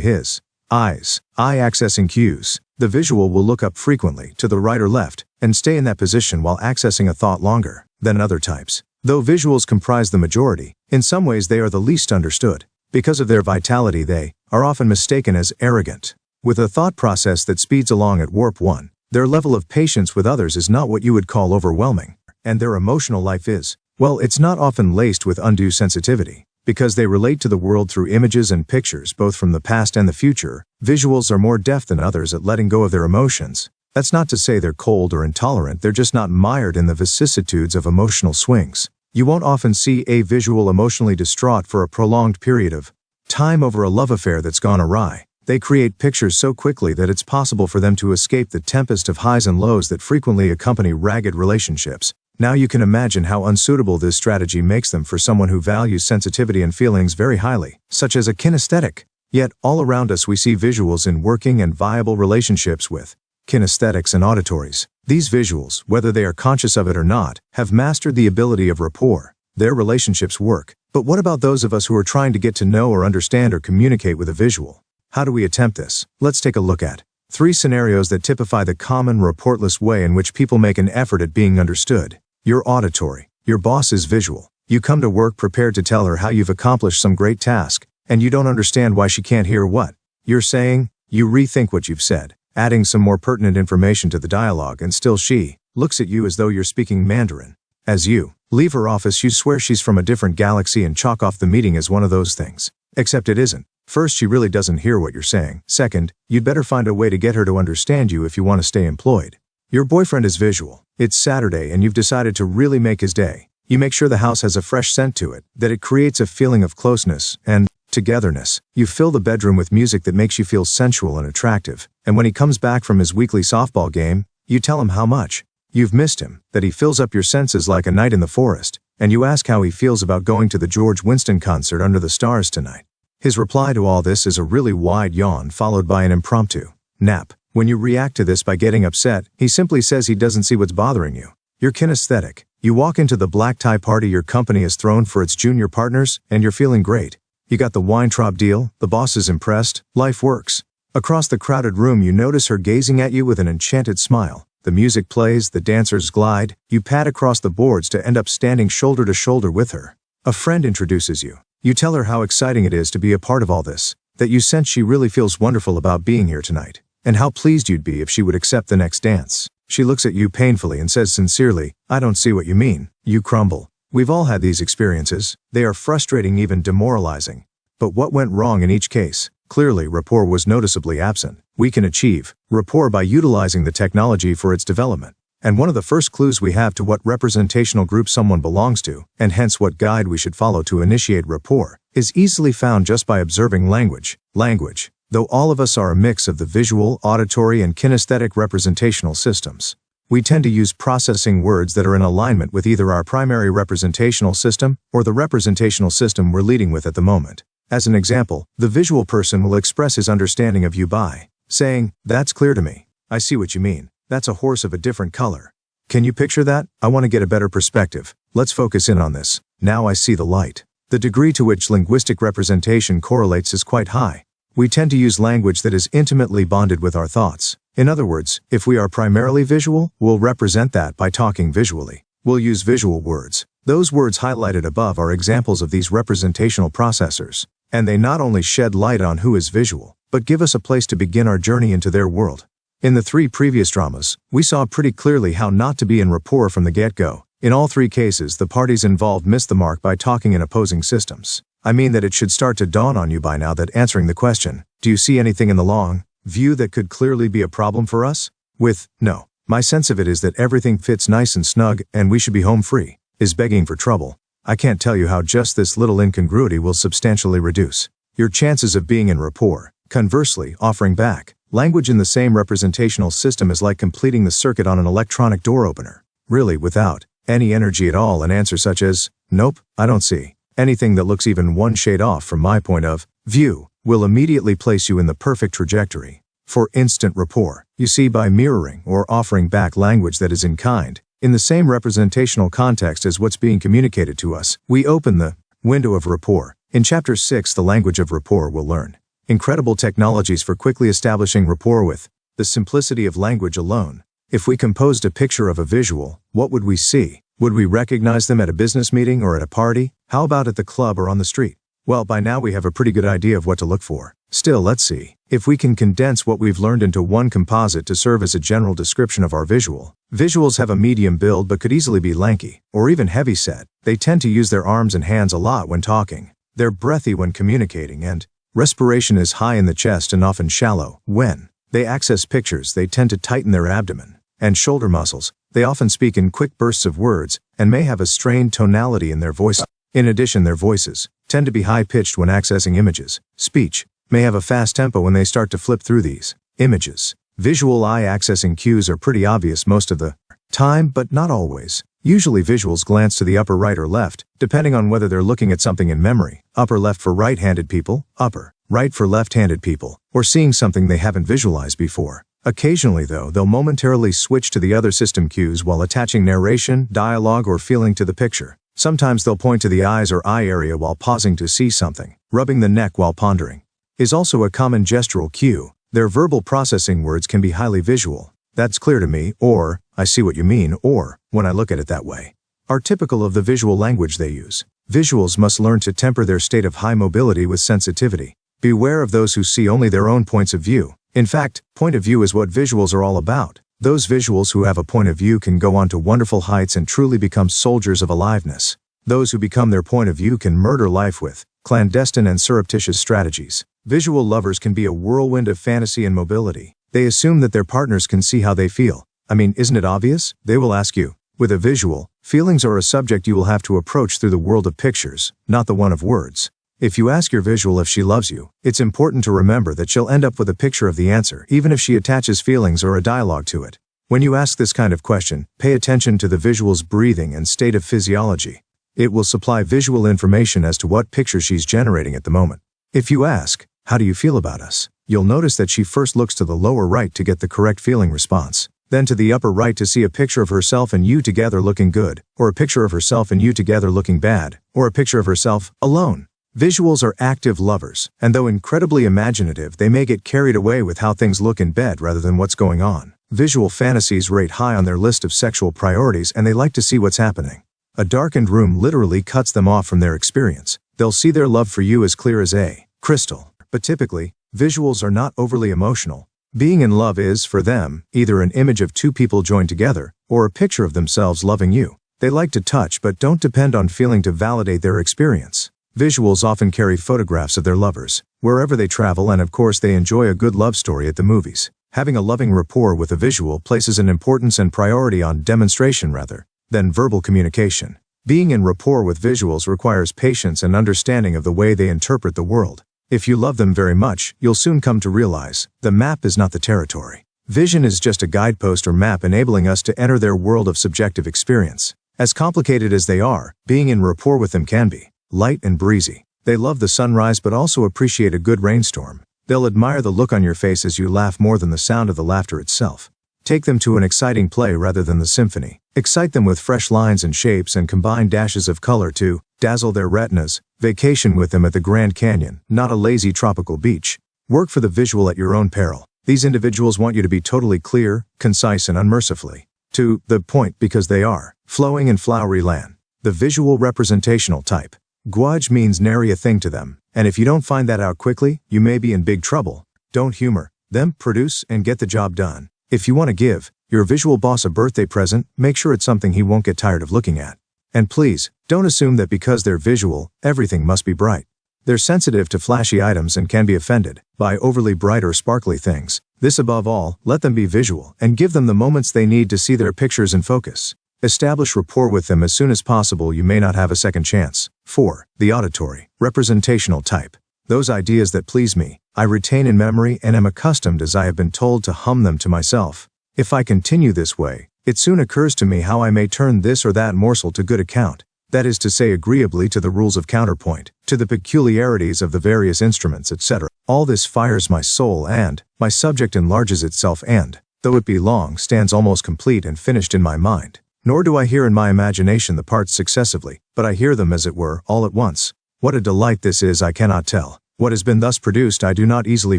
his eyes. Eye accessing cues. The visual will look up frequently, to the right or left, and stay in that position while accessing a thought longer than other types. Though visuals comprise the majority, in some ways they are the least understood. Because of their vitality, they are often mistaken as arrogant. With a thought process that speeds along at warp 1, their level of patience with others is not what you would call overwhelming, and their emotional life is, well, it's not often laced with undue sensitivity. Because they relate to the world through images and pictures both from the past and the future, visuals are more deft than others at letting go of their emotions. That's not to say they're cold or intolerant, they're just not mired in the vicissitudes of emotional swings. You won't often see a visual emotionally distraught for a prolonged period of time over a love affair that's gone awry. They create pictures so quickly that it's possible for them to escape the tempest of highs and lows that frequently accompany ragged relationships. Now you can imagine how unsuitable this strategy makes them for someone who values sensitivity and feelings very highly, such as a kinesthetic. Yet, all around us we see visuals in working and viable relationships with kinesthetics and auditories. These visuals, whether they are conscious of it or not, have mastered the ability of rapport. Their relationships work. But what about those of us who are trying to get to know or understand or communicate with a visual? How do we attempt this? Let's take a look at 3 scenarios that typify the common reportless way in which people make an effort at being understood. You're auditory. Your boss is visual. You come to work prepared to tell her how you've accomplished some great task, and you don't understand why she can't hear what you're saying. You rethink what you've said, adding some more pertinent information to the dialogue, and still she looks at you as though you're speaking Mandarin. As you leave her office, you swear she's from a different galaxy and chalk off the meeting as one of those things. Except it isn't. First, she really doesn't hear what you're saying. Second, you'd better find a way to get her to understand you if you want to stay employed. Your boyfriend is visual. It's Saturday and you've decided to really make his day. You make sure the house has a fresh scent to it, that it creates a feeling of closeness and togetherness. You fill the bedroom with music that makes you feel sensual and attractive. And when he comes back from his weekly softball game, you tell him how much you've missed him, that he fills up your senses like a night in the forest, and you ask how he feels about going to the George Winston concert under the stars tonight. His reply to all this is a really wide yawn followed by an impromptu nap. When you react to this by getting upset, he simply says he doesn't see what's bothering you. You're kinesthetic. You walk into the black tie party your company has thrown for its junior partners, and you're feeling great. You got the Weintraub deal, the boss is impressed, life works. Across the crowded room you notice her gazing at you with an enchanted smile. The music plays, the dancers glide, you pad across the boards to end up standing shoulder to shoulder with her. A friend introduces you. You tell her how exciting it is to be a part of all this, that you sense she really feels wonderful about being here tonight, and how pleased you'd be if she would accept the next dance. She looks at you painfully and says sincerely, "I don't see what you mean." You crumble. We've all had these experiences. They are frustrating, even demoralizing. But what went wrong in each case? Clearly, rapport was noticeably absent. We can achieve rapport by utilizing the technology for its development. And one of the first clues we have to what representational group someone belongs to, and hence what guide we should follow to initiate rapport, is easily found just by observing language. Language. Though all of us are a mix of the visual, auditory, and kinesthetic representational systems, we tend to use processing words that are in alignment with either our primary representational system or the representational system we're leading with at the moment. As an example, the visual person will express his understanding of you by saying, "That's clear to me. I see what you mean. That's a horse of a different color. Can you picture that? I want to get a better perspective. Let's focus in on this. Now I see the light." The degree to which linguistic representation correlates is quite high. We tend to use language that is intimately bonded with our thoughts. In other words, if we are primarily visual, we'll represent that by talking visually. We'll use visual words. Those words highlighted above are examples of these representational processors, and they not only shed light on who is visual, but give us a place to begin our journey into their world. In the 3 previous dramas, we saw pretty clearly how not to be in rapport from the get-go. In all 3 cases, the parties involved missed the mark by talking in opposing systems. I mean that it should start to dawn on you by now that answering the question, "Do you see anything in the long view that could clearly be a problem for us?" with, "No, my sense of it is that everything fits nice and snug and we should be home free," is begging for trouble. I can't tell you how just this little incongruity will substantially reduce your chances of being in rapport. Conversely, offering back language in the same representational system is like completing the circuit on an electronic door opener. Really, without any energy at all, an answer such as, "Nope, I don't see anything that looks even one shade off from my point of view," will immediately place you in the perfect trajectory for instant rapport. You see, by mirroring or offering back language that is in kind, in the same representational context as what's being communicated to us, we open the window of rapport. In Chapter 6, The Language of Rapport, we'll learn incredible technologies for quickly establishing rapport with the simplicity of language alone. If we composed a picture of a visual, what would we see? Would we recognize them at a business meeting or at a party? How about at the club or on the street? Well, by now we have a pretty good idea of what to look for. Still, let's see if we can condense what we've learned into one composite to serve as a general description of our visual. Visuals have a medium build but could easily be lanky, or even heavy-set. They tend to use their arms and hands a lot when talking. They're breathy when communicating, and respiration is high in the chest and often shallow. When they access pictures, they tend to tighten their abdomen and shoulder muscles. They often speak in quick bursts of words, and may have a strained tonality in their voice. In addition, their voices tend to be high-pitched when accessing images. Speech may have a fast tempo when they start to flip through these images. Visual eye accessing cues are pretty obvious most of the time, but not always. Usually visuals glance to the upper right or left, depending on whether they're looking at something in memory. Upper left for right-handed people, upper right for left-handed people, or seeing something they haven't visualized before. Occasionally, though, they'll momentarily switch to the other system cues while attaching narration, dialogue, or feeling to the picture. Sometimes they'll point to the eyes or eye area while pausing to see something. Rubbing the neck while pondering is also a common gestural cue. Their verbal processing words can be highly visual. "That's clear to me," or "I see what you mean," or "when I look at it that way," are typical of the visual language they use. Visuals must learn to temper their state of high mobility with sensitivity. Beware of those who see only their own points of view. In fact, point of view is what visuals are all about. Those visuals who have a point of view can go on to wonderful heights and truly become soldiers of aliveness. Those who become their point of view can murder life with clandestine and surreptitious strategies. Visual lovers can be a whirlwind of fantasy and mobility. They assume that their partners can see how they feel. I mean, isn't it obvious? They will ask you. With a visual, feelings are a subject you will have to approach through the world of pictures, not the one of words. If you ask your visual if she loves you, it's important to remember that she'll end up with a picture of the answer, even if she attaches feelings or a dialogue to it. When you ask this kind of question, pay attention to the visual's breathing and state of physiology. It will supply visual information as to what picture she's generating at the moment. If you ask, "How do you feel about us?" you'll notice that she first looks to the lower right to get the correct feeling response, then to the upper right to see a picture of herself and you together looking good, or a picture of herself and you together looking bad, or a picture of herself alone. Visuals are active lovers, and though incredibly imaginative, they may get carried away with how things look in bed rather than what's going on. Visual fantasies rate high on their list of sexual priorities, and they like to see what's happening. A darkened room literally cuts them off from their experience. They'll see their love for you as clear as a crystal. But typically, visuals are not overly emotional. Being in love is, for them, either an image of two people joined together, or a picture of themselves loving you. They like to touch but don't depend on feeling to validate their experience. Visuals often carry photographs of their lovers, wherever they travel, and of course they enjoy a good love story at the movies. Having a loving rapport with a visual places an importance and priority on demonstration rather than verbal communication. Being in rapport with visuals requires patience and understanding of the way they interpret the world. If you love them very much, you'll soon come to realize the map is not the territory. Vision is just a guidepost or map enabling us to enter their world of subjective experience. As complicated as they are, being in rapport with them can be light and breezy. They love the sunrise but also appreciate a good rainstorm. They'll admire the look on your face as you laugh more than the sound of the laughter itself. Take them to an exciting play rather than the symphony. Excite them with fresh lines and shapes and combine dashes of color to dazzle their retinas. Vacation with them at the Grand Canyon, not a lazy tropical beach. Work for the visual at your own peril. These individuals want you to be totally clear, concise and unmercifully to the point because they are flowing and flowery land. The visual representational type. Gouache means nary a thing to them, and if you don't find that out quickly, you may be in big trouble. Don't humor them, produce and get the job done. If you want to give your visual boss a birthday present, make sure it's something he won't get tired of looking at. And please, don't assume that because they're visual, everything must be bright. They're sensitive to flashy items and can be offended by overly bright or sparkly things. This above all, let them be visual and give them the moments they need to see their pictures in focus. Establish rapport with them as soon as possible. You may not have a second chance. 4. The auditory, representational type. Those ideas that please me, I retain in memory and am accustomed as I have been told to hum them to myself. If I continue this way, it soon occurs to me how I may turn this or that morsel to good account. That is to say, agreeably to the rules of counterpoint, to the peculiarities of the various instruments, etc. All this fires my soul and my subject enlarges itself and, though it be long, stands almost complete and finished in my mind. Nor do I hear in my imagination the parts successively, but I hear them as it were, all at once. What a delight this is I cannot tell. What has been thus produced I do not easily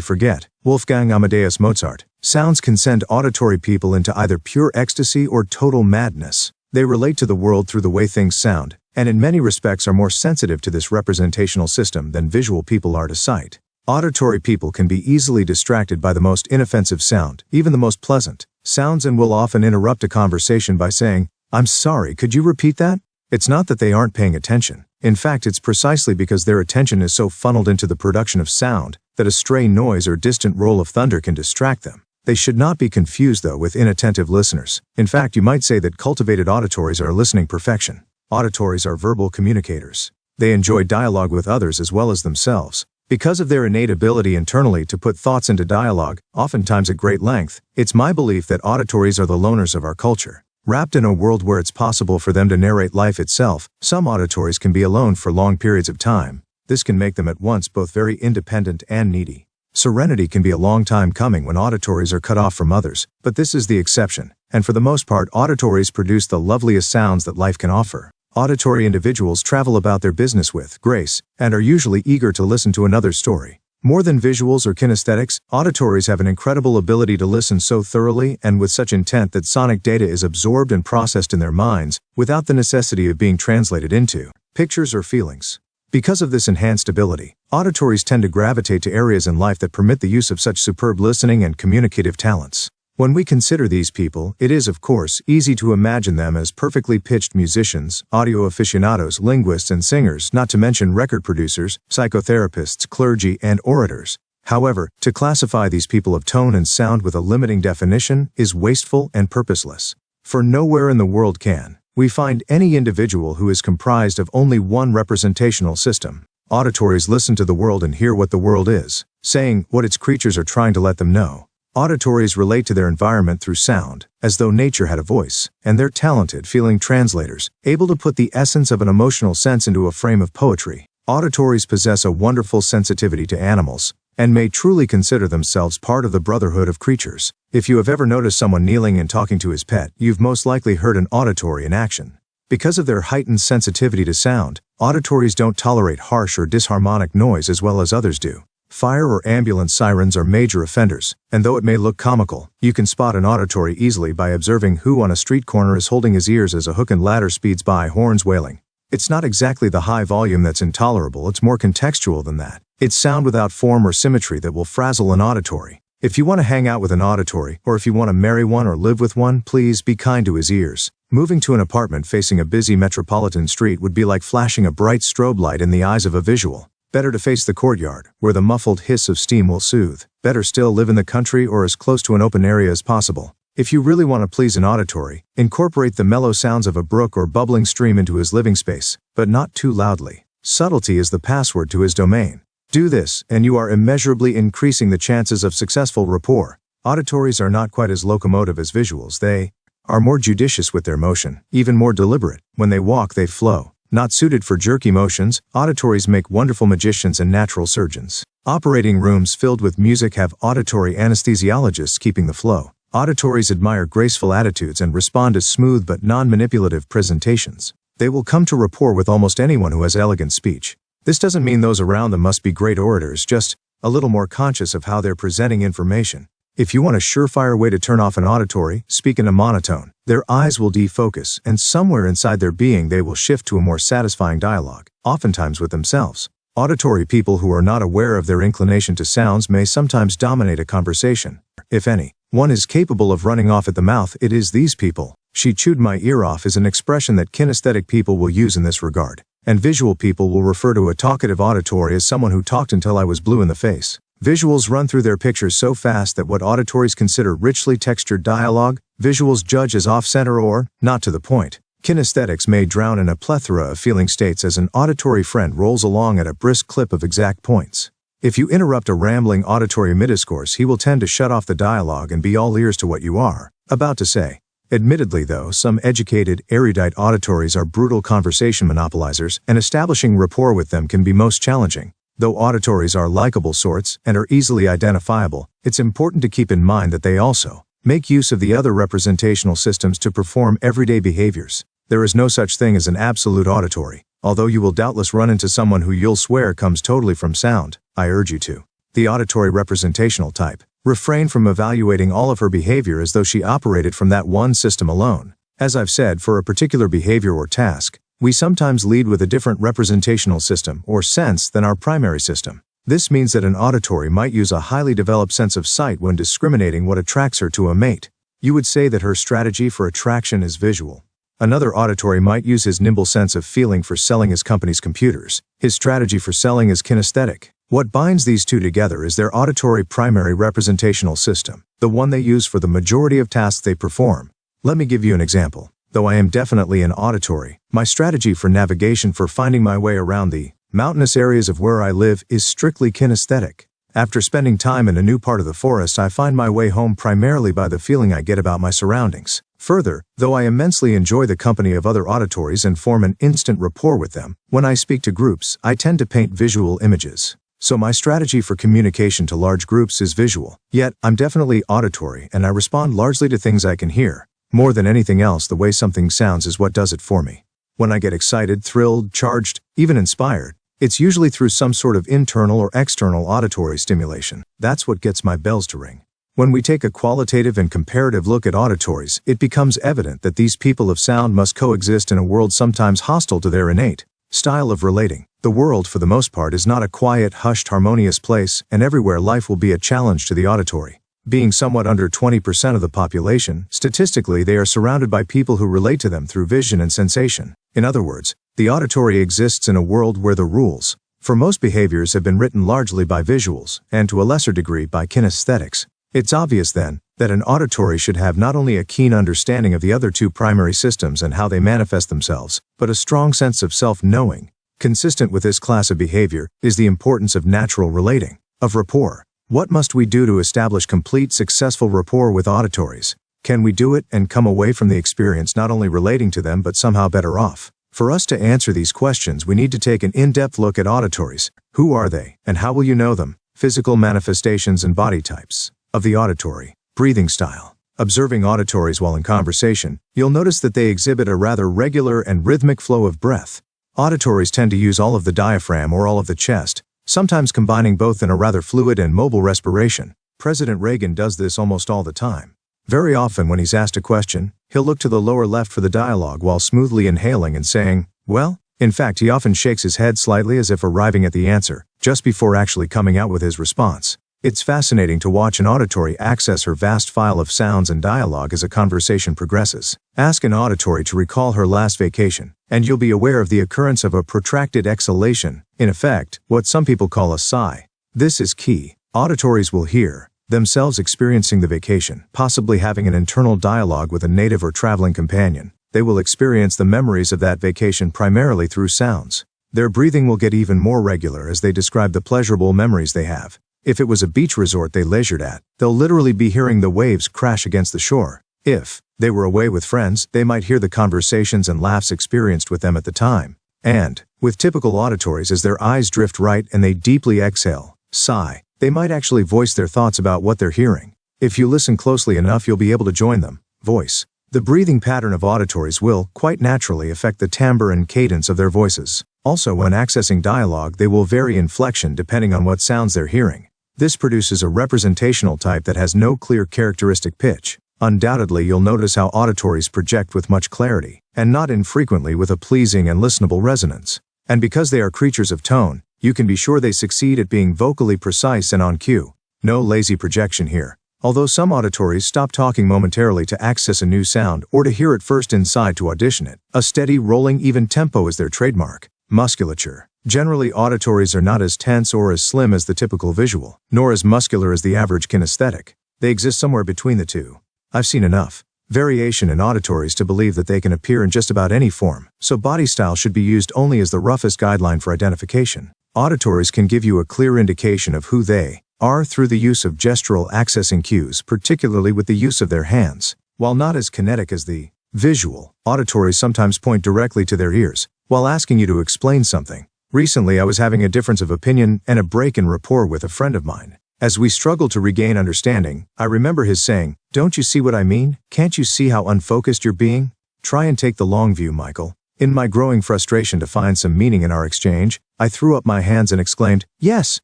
forget. Wolfgang Amadeus Mozart. Sounds can send auditory people into either pure ecstasy or total madness. They relate to the world through the way things sound, and in many respects are more sensitive to this representational system than visual people are to sight. Auditory people can be easily distracted by the most inoffensive sound, even the most pleasant sounds, and will often interrupt a conversation by saying, "I'm sorry, could you repeat that?" It's not that they aren't paying attention. In fact, it's precisely because their attention is so funneled into the production of sound that a stray noise or distant roll of thunder can distract them. They should not be confused, though, with inattentive listeners. In fact, you might say that cultivated auditories are listening perfection. Auditories are verbal communicators. They enjoy dialogue with others as well as themselves. Because of their innate ability internally to put thoughts into dialogue, oftentimes at great length, it's my belief that auditories are the loners of our culture. Wrapped in a world where it's possible for them to narrate life itself, some auditories can be alone for long periods of time. This can make them at once both very independent and needy. Serenity can be a long time coming when auditories are cut off from others, but this is the exception, and for the most part auditories produce the loveliest sounds that life can offer. Auditory individuals travel about their business with grace, and are usually eager to listen to another's story. More than visuals or kinesthetics, auditories have an incredible ability to listen so thoroughly and with such intent that sonic data is absorbed and processed in their minds, without the necessity of being translated into pictures or feelings. Because of this enhanced ability, auditories tend to gravitate to areas in life that permit the use of such superb listening and communicative talents. When we consider these people, it is, of course, easy to imagine them as perfectly pitched musicians, audio aficionados, linguists and singers, not to mention record producers, psychotherapists, clergy, and orators. However, to classify these people of tone and sound with a limiting definition is wasteful and purposeless. For nowhere in the world can we find any individual who is comprised of only one representational system. Auditories listen to the world and hear what the world is saying, what its creatures are trying to let them know. Auditories relate to their environment through sound, as though nature had a voice, and they're talented feeling translators, able to put the essence of an emotional sense into a frame of poetry. Auditories possess a wonderful sensitivity to animals, and may truly consider themselves part of the brotherhood of creatures. If you have ever noticed someone kneeling and talking to his pet, you've most likely heard an auditory in action. Because of their heightened sensitivity to sound, auditories don't tolerate harsh or disharmonic noise as well as others do. Fire or ambulance sirens are major offenders, and though it may look comical, you can spot an auditory easily by observing who on a street corner is holding his ears as a hook and ladder speeds by, horns wailing. It's not exactly the high volume that's intolerable, it's more contextual than that. It's sound without form or symmetry that will frazzle an auditory. If you want to hang out with an auditory, or if you want to marry one or live with one, please be kind to his ears. Moving to an apartment facing a busy metropolitan street would be like flashing a bright strobe light in the eyes of a visual. Better to face the courtyard, where the muffled hiss of steam will soothe. Better still live in the country or as close to an open area as possible. If you really want to please an auditory, incorporate the mellow sounds of a brook or bubbling stream into his living space, but not too loudly. Subtlety is the password to his domain. Do this, and you are immeasurably increasing the chances of successful rapport. Auditories are not quite as locomotive as visuals. They are more judicious with their motion, even more deliberate. When they walk, they flow. Not suited for jerky motions, auditories make wonderful magicians and natural surgeons. Operating rooms filled with music have auditory anesthesiologists keeping the flow. Auditories admire graceful attitudes and respond to smooth but non-manipulative presentations. They will come to rapport with almost anyone who has elegant speech. This doesn't mean those around them must be great orators, just a little more conscious of how they're presenting information. If you want a surefire way to turn off an auditory, speak in a monotone. Their eyes will defocus, and somewhere inside their being they will shift to a more satisfying dialogue, oftentimes with themselves. Auditory people who are not aware of their inclination to sounds may sometimes dominate a conversation. If any one is capable of running off at the mouth, it is these people. "She chewed my ear off" is an expression that kinesthetic people will use in this regard. And visual people will refer to a talkative auditory as someone who talked until I was blue in the face. Visuals run through their pictures so fast that what auditories consider richly textured dialogue, visuals judge as off-center or not to the point. Kinesthetics may drown in a plethora of feeling states as an auditory friend rolls along at a brisk clip of exact points. If you interrupt a rambling auditory mid-discourse, he will tend to shut off the dialogue and be all ears to what you are about to say. Admittedly though, some educated, erudite auditories are brutal conversation monopolizers, and establishing rapport with them can be most challenging. Though auditories are likable sorts and are easily identifiable, it's important to keep in mind that they also make use of the other representational systems to perform everyday behaviors. There is no such thing as an absolute auditory, although you will doubtless run into someone who you'll swear comes totally from sound. I urge you to. The auditory representational type. Refrain from evaluating all of her behavior as though she operated from that one system alone. As I've said, for a particular behavior or task, we sometimes lead with a different representational system or sense than our primary system. This means that an auditory might use a highly developed sense of sight when discriminating what attracts her to a mate. You would say that her strategy for attraction is visual. Another auditory might use his nimble sense of feeling for selling his company's computers. His strategy for selling is kinesthetic. What binds these two together is their auditory primary representational system, the one they use for the majority of tasks they perform. Let me give you an example. Though I am definitely an auditory, my strategy for navigation for finding my way around the mountainous areas of where I live is strictly kinesthetic. After spending time in a new part of the forest, I find my way home primarily by the feeling I get about my surroundings. Further, though I immensely enjoy the company of other auditories and form an instant rapport with them, when I speak to groups, I tend to paint visual images. So my strategy for communication to large groups is visual. Yet, I'm definitely auditory, and I respond largely to things I can hear. More than anything else, the way something sounds is what does it for me. When I get excited, thrilled, charged, even inspired, it's usually through some sort of internal or external auditory stimulation. That's what gets my bells to ring. When we take a qualitative and comparative look at auditories, it becomes evident that these people of sound must coexist in a world sometimes hostile to their innate style of relating. The world, for the most part, is not a quiet, hushed, harmonious place, and everywhere life will be a challenge to the auditory. Being somewhat under 20% of the population, statistically they are surrounded by people who relate to them through vision and sensation. In other words, the auditory exists in a world where the rules for most behaviors have been written largely by visuals, and to a lesser degree by kinesthetics. It's obvious then, that an auditory should have not only a keen understanding of the other two primary systems and how they manifest themselves, but a strong sense of self-knowing. Consistent with this class of behavior is the importance of natural relating, of rapport. What must we do to establish complete, successful rapport with auditories? Can we do it and come away from the experience not only relating to them but somehow better off? For us to answer these questions, we need to take an in-depth look at auditories. Who are they, and how will you know them? Physical manifestations and body types of the auditory. Breathing style. Observing auditories while in conversation, you'll notice that they exhibit a rather regular and rhythmic flow of breath. Auditories tend to use all of the diaphragm or all of the chest, sometimes combining both in a rather fluid and mobile respiration. President Reagan does this almost all the time. Very often when he's asked a question, he'll look to the lower left for the dialogue while smoothly inhaling and saying, "Well?" In fact, he often shakes his head slightly as if arriving at the answer, just before actually coming out with his response. It's fascinating to watch an auditory access her vast file of sounds and dialogue as a conversation progresses. Ask an auditory to recall her last vacation, and you'll be aware of the occurrence of a protracted exhalation, in effect, what some people call a sigh. This is key. Auditories will hear themselves experiencing the vacation, possibly having an internal dialogue with a native or traveling companion. They will experience the memories of that vacation primarily through sounds. Their breathing will get even more regular as they describe the pleasurable memories they have. If it was a beach resort they leisured at, they'll literally be hearing the waves crash against the shore. If they were away with friends, they might hear the conversations and laughs experienced with them at the time. And, with typical auditories, as their eyes drift right and they deeply exhale, sigh, they might actually voice their thoughts about what they're hearing. If you listen closely enough, you'll be able to join them. Voice. The breathing pattern of auditories will, quite naturally, affect the timbre and cadence of their voices. Also, when accessing dialogue, they will vary inflection depending on what sounds they're hearing. This produces a representational type that has no clear characteristic pitch. Undoubtedly, you'll notice how auditories project with much clarity, and not infrequently with a pleasing and listenable resonance. And because they are creatures of tone, you can be sure they succeed at being vocally precise and on cue. No lazy projection here. Although some auditories stop talking momentarily to access a new sound or to hear it first inside to audition it, a steady, rolling, even tempo is their trademark. Musculature. Generally, auditories are not as tense or as slim as the typical visual, nor as muscular as the average kinesthetic. They exist somewhere between the two. I've seen enough variation in auditories to believe that they can appear in just about any form, so body style should be used only as the roughest guideline for identification. Auditories can give you a clear indication of who they are through the use of gestural accessing cues, particularly with the use of their hands. While not as kinetic as the visual, auditories sometimes point directly to their ears, while asking you to explain something. Recently, I was having a difference of opinion and a break in rapport with a friend of mine. As we struggled to regain understanding, I remember his saying, "Don't you see what I mean? Can't you see how unfocused you're being? Try and take the long view, Michael." In my growing frustration to find some meaning in our exchange, I threw up my hands and exclaimed, "Yes,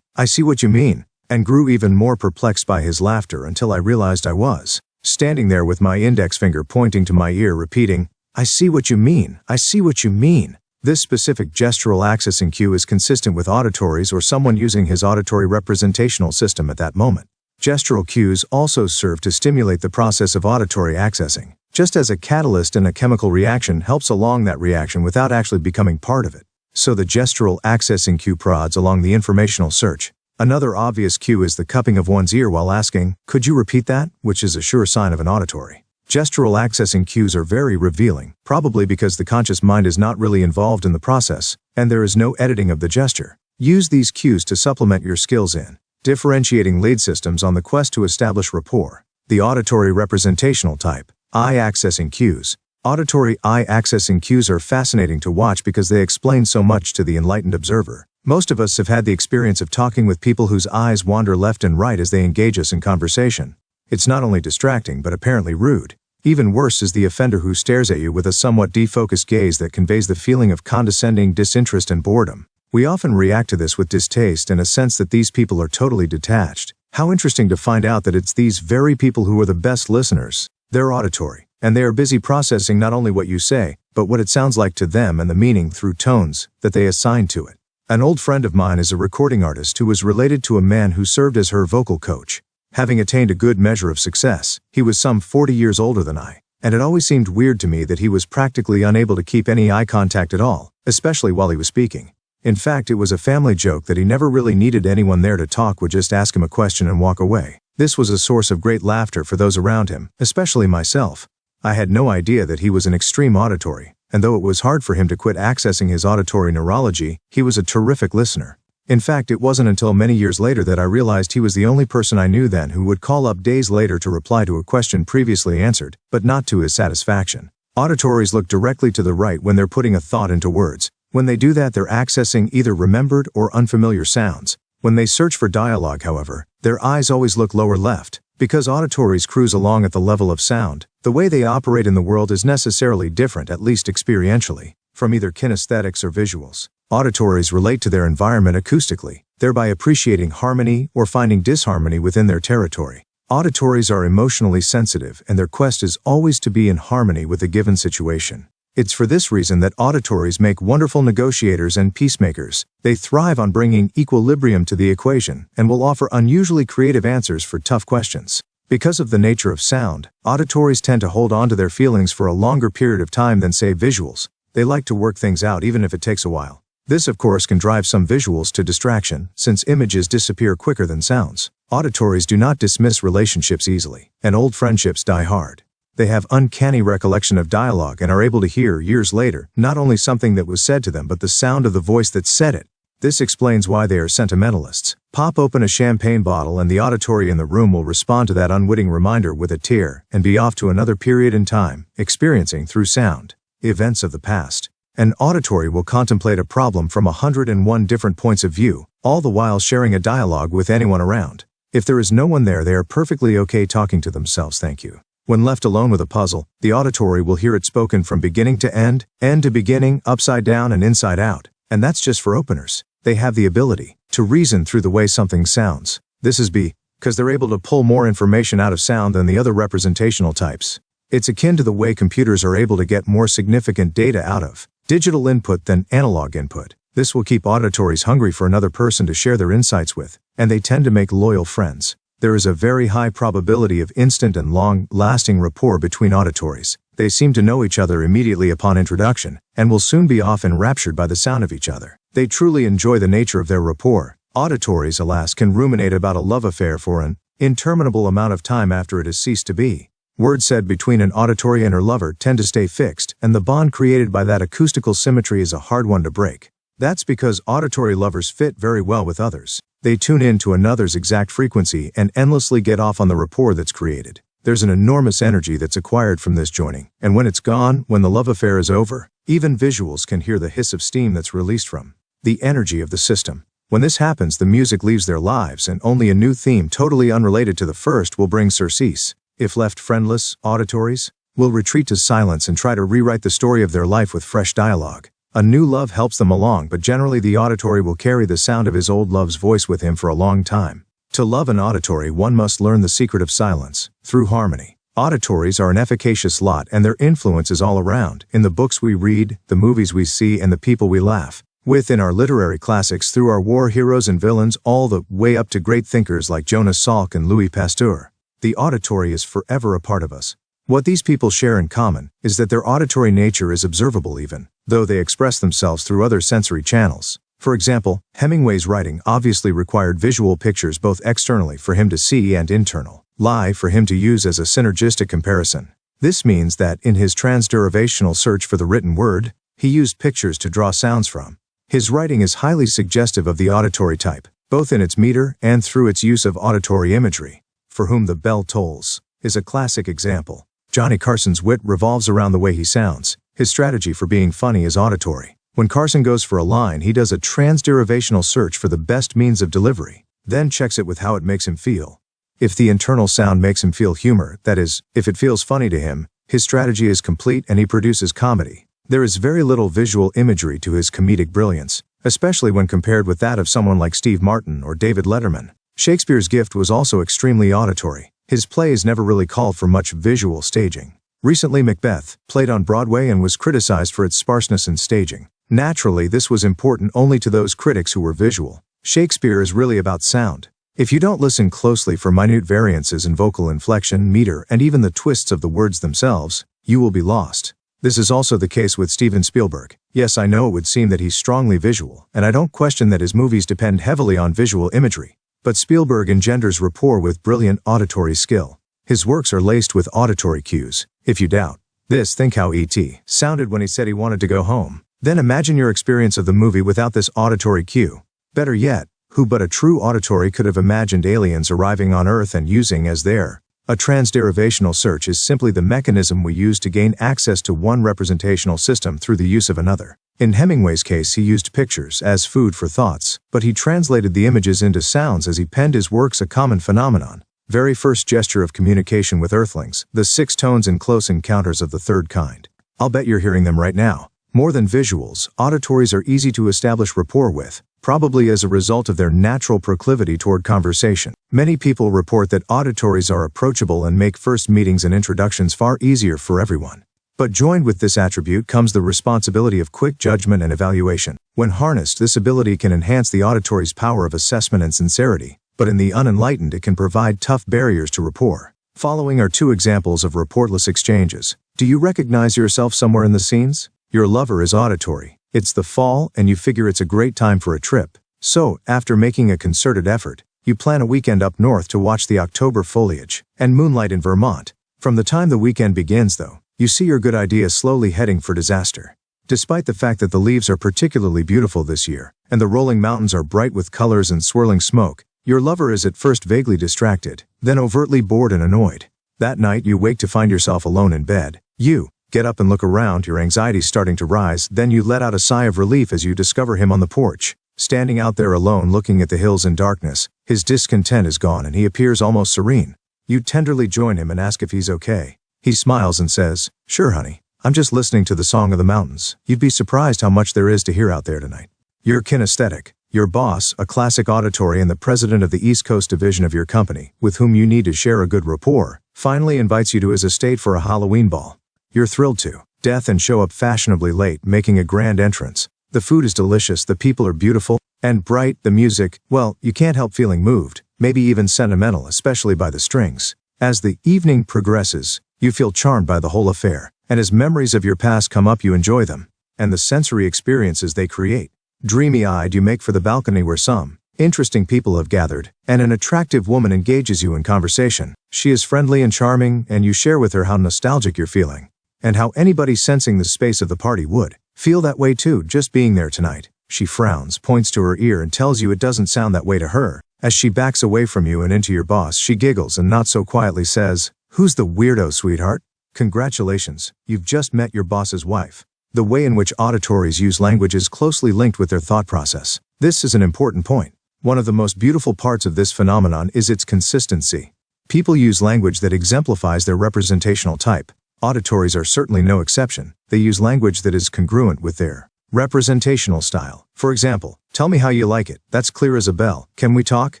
I see what you mean," and grew even more perplexed by his laughter until I realized I was standing there with my index finger pointing to my ear, repeating, "I see what you mean, I see what you mean." This specific gestural accessing cue is consistent with auditories or someone using his auditory representational system at that moment. Gestural cues also serve to stimulate the process of auditory accessing, just as a catalyst in a chemical reaction helps along that reaction without actually becoming part of it. So the gestural accessing cue prods along the informational search. Another obvious cue is the cupping of one's ear while asking, "Could you repeat that?" which is a sure sign of an auditory. Gestural accessing cues are very revealing, probably because the conscious mind is not really involved in the process, and there is no editing of the gesture. Use these cues to supplement your skills in differentiating lead systems on the quest to establish rapport. The auditory representational type. Eye accessing cues. Auditory eye accessing cues are fascinating to watch because they explain so much to the enlightened observer. Most of us have had the experience of talking with people whose eyes wander left and right as they engage us in conversation. It's not only distracting but apparently rude. Even worse is the offender who stares at you with a somewhat defocused gaze that conveys the feeling of condescending disinterest and boredom. We often react to this with distaste and a sense that these people are totally detached. How interesting to find out that it's these very people who are the best listeners. They're auditory, and they are busy processing not only what you say, but what it sounds like to them and the meaning through tones that they assign to it. An old friend of mine is a recording artist who was related to a man who served as her vocal coach. Having attained a good measure of success, he was some 40 years older than I, and it always seemed weird to me that he was practically unable to keep any eye contact at all, especially while he was speaking. In fact, it was a family joke that he never really needed anyone there to talk, would just ask him a question and walk away. This was a source of great laughter for those around him, especially myself. I had no idea that he was an extreme auditory, and though it was hard for him to quit accessing his auditory neurology, he was a terrific listener. In fact, it wasn't until many years later that I realized he was the only person I knew then who would call up days later to reply to a question previously answered, but not to his satisfaction. Auditories look directly to the right when they're putting a thought into words. When they do that, they're accessing either remembered or unfamiliar sounds. When they search for dialogue, however, their eyes always look lower left. Because auditories cruise along at the level of sound, the way they operate in the world is necessarily different, at least experientially, from either kinesthetics or visuals. Auditories relate to their environment acoustically, thereby appreciating harmony or finding disharmony within their territory. Auditories are emotionally sensitive, and their quest is always to be in harmony with a given situation. It's for this reason that auditories make wonderful negotiators and peacemakers. They thrive on bringing equilibrium to the equation and will offer unusually creative answers for tough questions. Because of the nature of sound, auditories tend to hold on to their feelings for a longer period of time than, say, visuals. They like to work things out even if it takes a while. This, of course, can drive some visuals to distraction, since images disappear quicker than sounds. Auditories do not dismiss relationships easily, and old friendships die hard. They have uncanny recollection of dialogue and are able to hear, years later, not only something that was said to them but the sound of the voice that said it. This explains why they are sentimentalists. Pop open a champagne bottle and the auditory in the room will respond to that unwitting reminder with a tear and be off to another period in time, experiencing through sound events of the past. An auditory will contemplate a problem from 101 different points of view, all the while sharing a dialogue with anyone around. If there is no one there, they are perfectly okay talking to themselves, thank you. When left alone with a puzzle, the auditory will hear it spoken from beginning to end to beginning, upside down and inside out. And that's just for openers. They have the ability to reason through the way something sounds. This is because they're able to pull more information out of sound than the other representational types. It's akin to the way computers are able to get more significant data out of digital input than analog input. This will keep auditories hungry for another person to share their insights with, and they tend to make loyal friends. There is a very high probability of instant and long-lasting rapport between auditories. They seem to know each other immediately upon introduction, and will soon be off enraptured by the sound of each other. They truly enjoy the nature of their rapport. Auditories, alas, can ruminate about a love affair for an interminable amount of time after it has ceased to be. Words said between an auditory and her lover tend to stay fixed, and the bond created by that acoustical symmetry is a hard one to break. That's because auditory lovers fit very well with others. They tune in to another's exact frequency and endlessly get off on the rapport that's created. There's an enormous energy that's acquired from this joining, and when it's gone, when the love affair is over, even visuals can hear the hiss of steam that's released from the energy of the system. When this happens, the music leaves their lives, and only a new theme totally unrelated to the first will bring surcease. If left friendless, auditories will retreat to silence and try to rewrite the story of their life with fresh dialogue. A new love helps them along, but generally the auditory will carry the sound of his old love's voice with him for a long time. To love an auditory, one must learn the secret of silence, through harmony. Auditories are an efficacious lot, and their influence is all around, in the books we read, the movies we see, and the people we laugh with in our literary classics, through our war heroes and villains, all the way up to great thinkers like Jonas Salk and Louis Pasteur. The auditory is forever a part of us. What these people share in common is that their auditory nature is observable even though they express themselves through other sensory channels. For example, Hemingway's writing obviously required visual pictures both externally for him to see and internally for him to use as a synergistic comparison. This means that in his transderivational search for the written word, he used pictures to draw sounds from. His writing is highly suggestive of the auditory type, both in its meter and through its use of auditory imagery. For Whom the Bell Tolls is a classic example. Johnny Carson's wit revolves around the way he sounds. His strategy for being funny is auditory. When Carson goes for a line, he does a transderivational search for the best means of delivery, then checks it with how it makes him feel. If the internal sound makes him feel humor, that is, if it feels funny to him, his strategy is complete and he produces comedy. There is very little visual imagery to his comedic brilliance, especially when compared with that of someone like Steve Martin or David Letterman. Shakespeare's gift was also extremely auditory. His plays never really called for much visual staging. Recently, Macbeth played on Broadway and was criticized for its sparseness in staging. Naturally, this was important only to those critics who were visual. Shakespeare is really about sound. If you don't listen closely for minute variances in vocal inflection, meter, and even the twists of the words themselves, you will be lost. This is also the case with Steven Spielberg. Yes, I know it would seem that he's strongly visual, and I don't question that his movies depend heavily on visual imagery. But Spielberg engenders rapport with brilliant auditory skill. His works are laced with auditory cues. If you doubt this, think how E.T. sounded when he said he wanted to go home. Then imagine your experience of the movie without this auditory cue. Better yet, who but a true auditory could have imagined aliens arriving on Earth and using as their a transderivational search is simply the mechanism we use to gain access to one representational system through the use of another. In Hemingway's case, he used pictures as food for thoughts, but he translated the images into sounds as he penned his works, a common phenomenon. Very first gesture of communication with Earthlings, the 6 tones in Close Encounters of the Third Kind. I'll bet you're hearing them right now. More than visuals, auditories are easy to establish rapport with, probably as a result of their natural proclivity toward conversation. Many people report that auditories are approachable and make first meetings and introductions far easier for everyone. But joined with this attribute comes the responsibility of quick judgment and evaluation. When harnessed, this ability can enhance the auditory's power of assessment and sincerity, but in the unenlightened it can provide tough barriers to rapport. Following are 2 examples of reportless exchanges. Do you recognize yourself somewhere in the scenes? Your lover is auditory. It's the fall, and you figure it's a great time for a trip. So, after making a concerted effort, you plan a weekend up north to watch the October foliage and moonlight in Vermont. From the time the weekend begins, though, you see your good idea slowly heading for disaster. Despite the fact that the leaves are particularly beautiful this year, and the rolling mountains are bright with colors and swirling smoke, your lover is at first vaguely distracted, then overtly bored and annoyed. That night you wake to find yourself alone in bed. You get up and look around, your anxiety starting to rise, then you let out a sigh of relief as you discover him on the porch. Standing out there alone looking at the hills in darkness, his discontent is gone and he appears almost serene. You tenderly join him and ask if he's okay. He smiles and says, "Sure, honey. I'm just listening to the song of the mountains. You'd be surprised how much there is to hear out there tonight." Your kinesthetic, your boss, a classic auditory and the president of the East Coast division of your company, with whom you need to share a good rapport, finally invites you to his estate for a Halloween ball. You're thrilled to death and show up fashionably late, making a grand entrance. The food is delicious, the people are beautiful and bright, the music, well, you can't help feeling moved, maybe even sentimental, especially by the strings. As the evening progresses, you feel charmed by the whole affair, and as memories of your past come up you enjoy them, and the sensory experiences they create. Dreamy-eyed you make for the balcony where some interesting people have gathered, and an attractive woman engages you in conversation. She is friendly and charming, and you share with her how nostalgic you're feeling, and how anybody sensing the space of the party would feel that way too, just being there tonight. She frowns, points to her ear and tells you it doesn't sound that way to her. As she backs away from you and into your boss, she giggles and not so quietly says, "Who's the weirdo, sweetheart? Congratulations, you've just met your boss's wife." The way in which auditories use language is closely linked with their thought process. This is an important point. One of the most beautiful parts of this phenomenon is its consistency. People use language that exemplifies their representational type. Auditories are certainly no exception. They use language that is congruent with their representational style. For example, "Tell me how you like it. That's clear as a bell. Can we talk?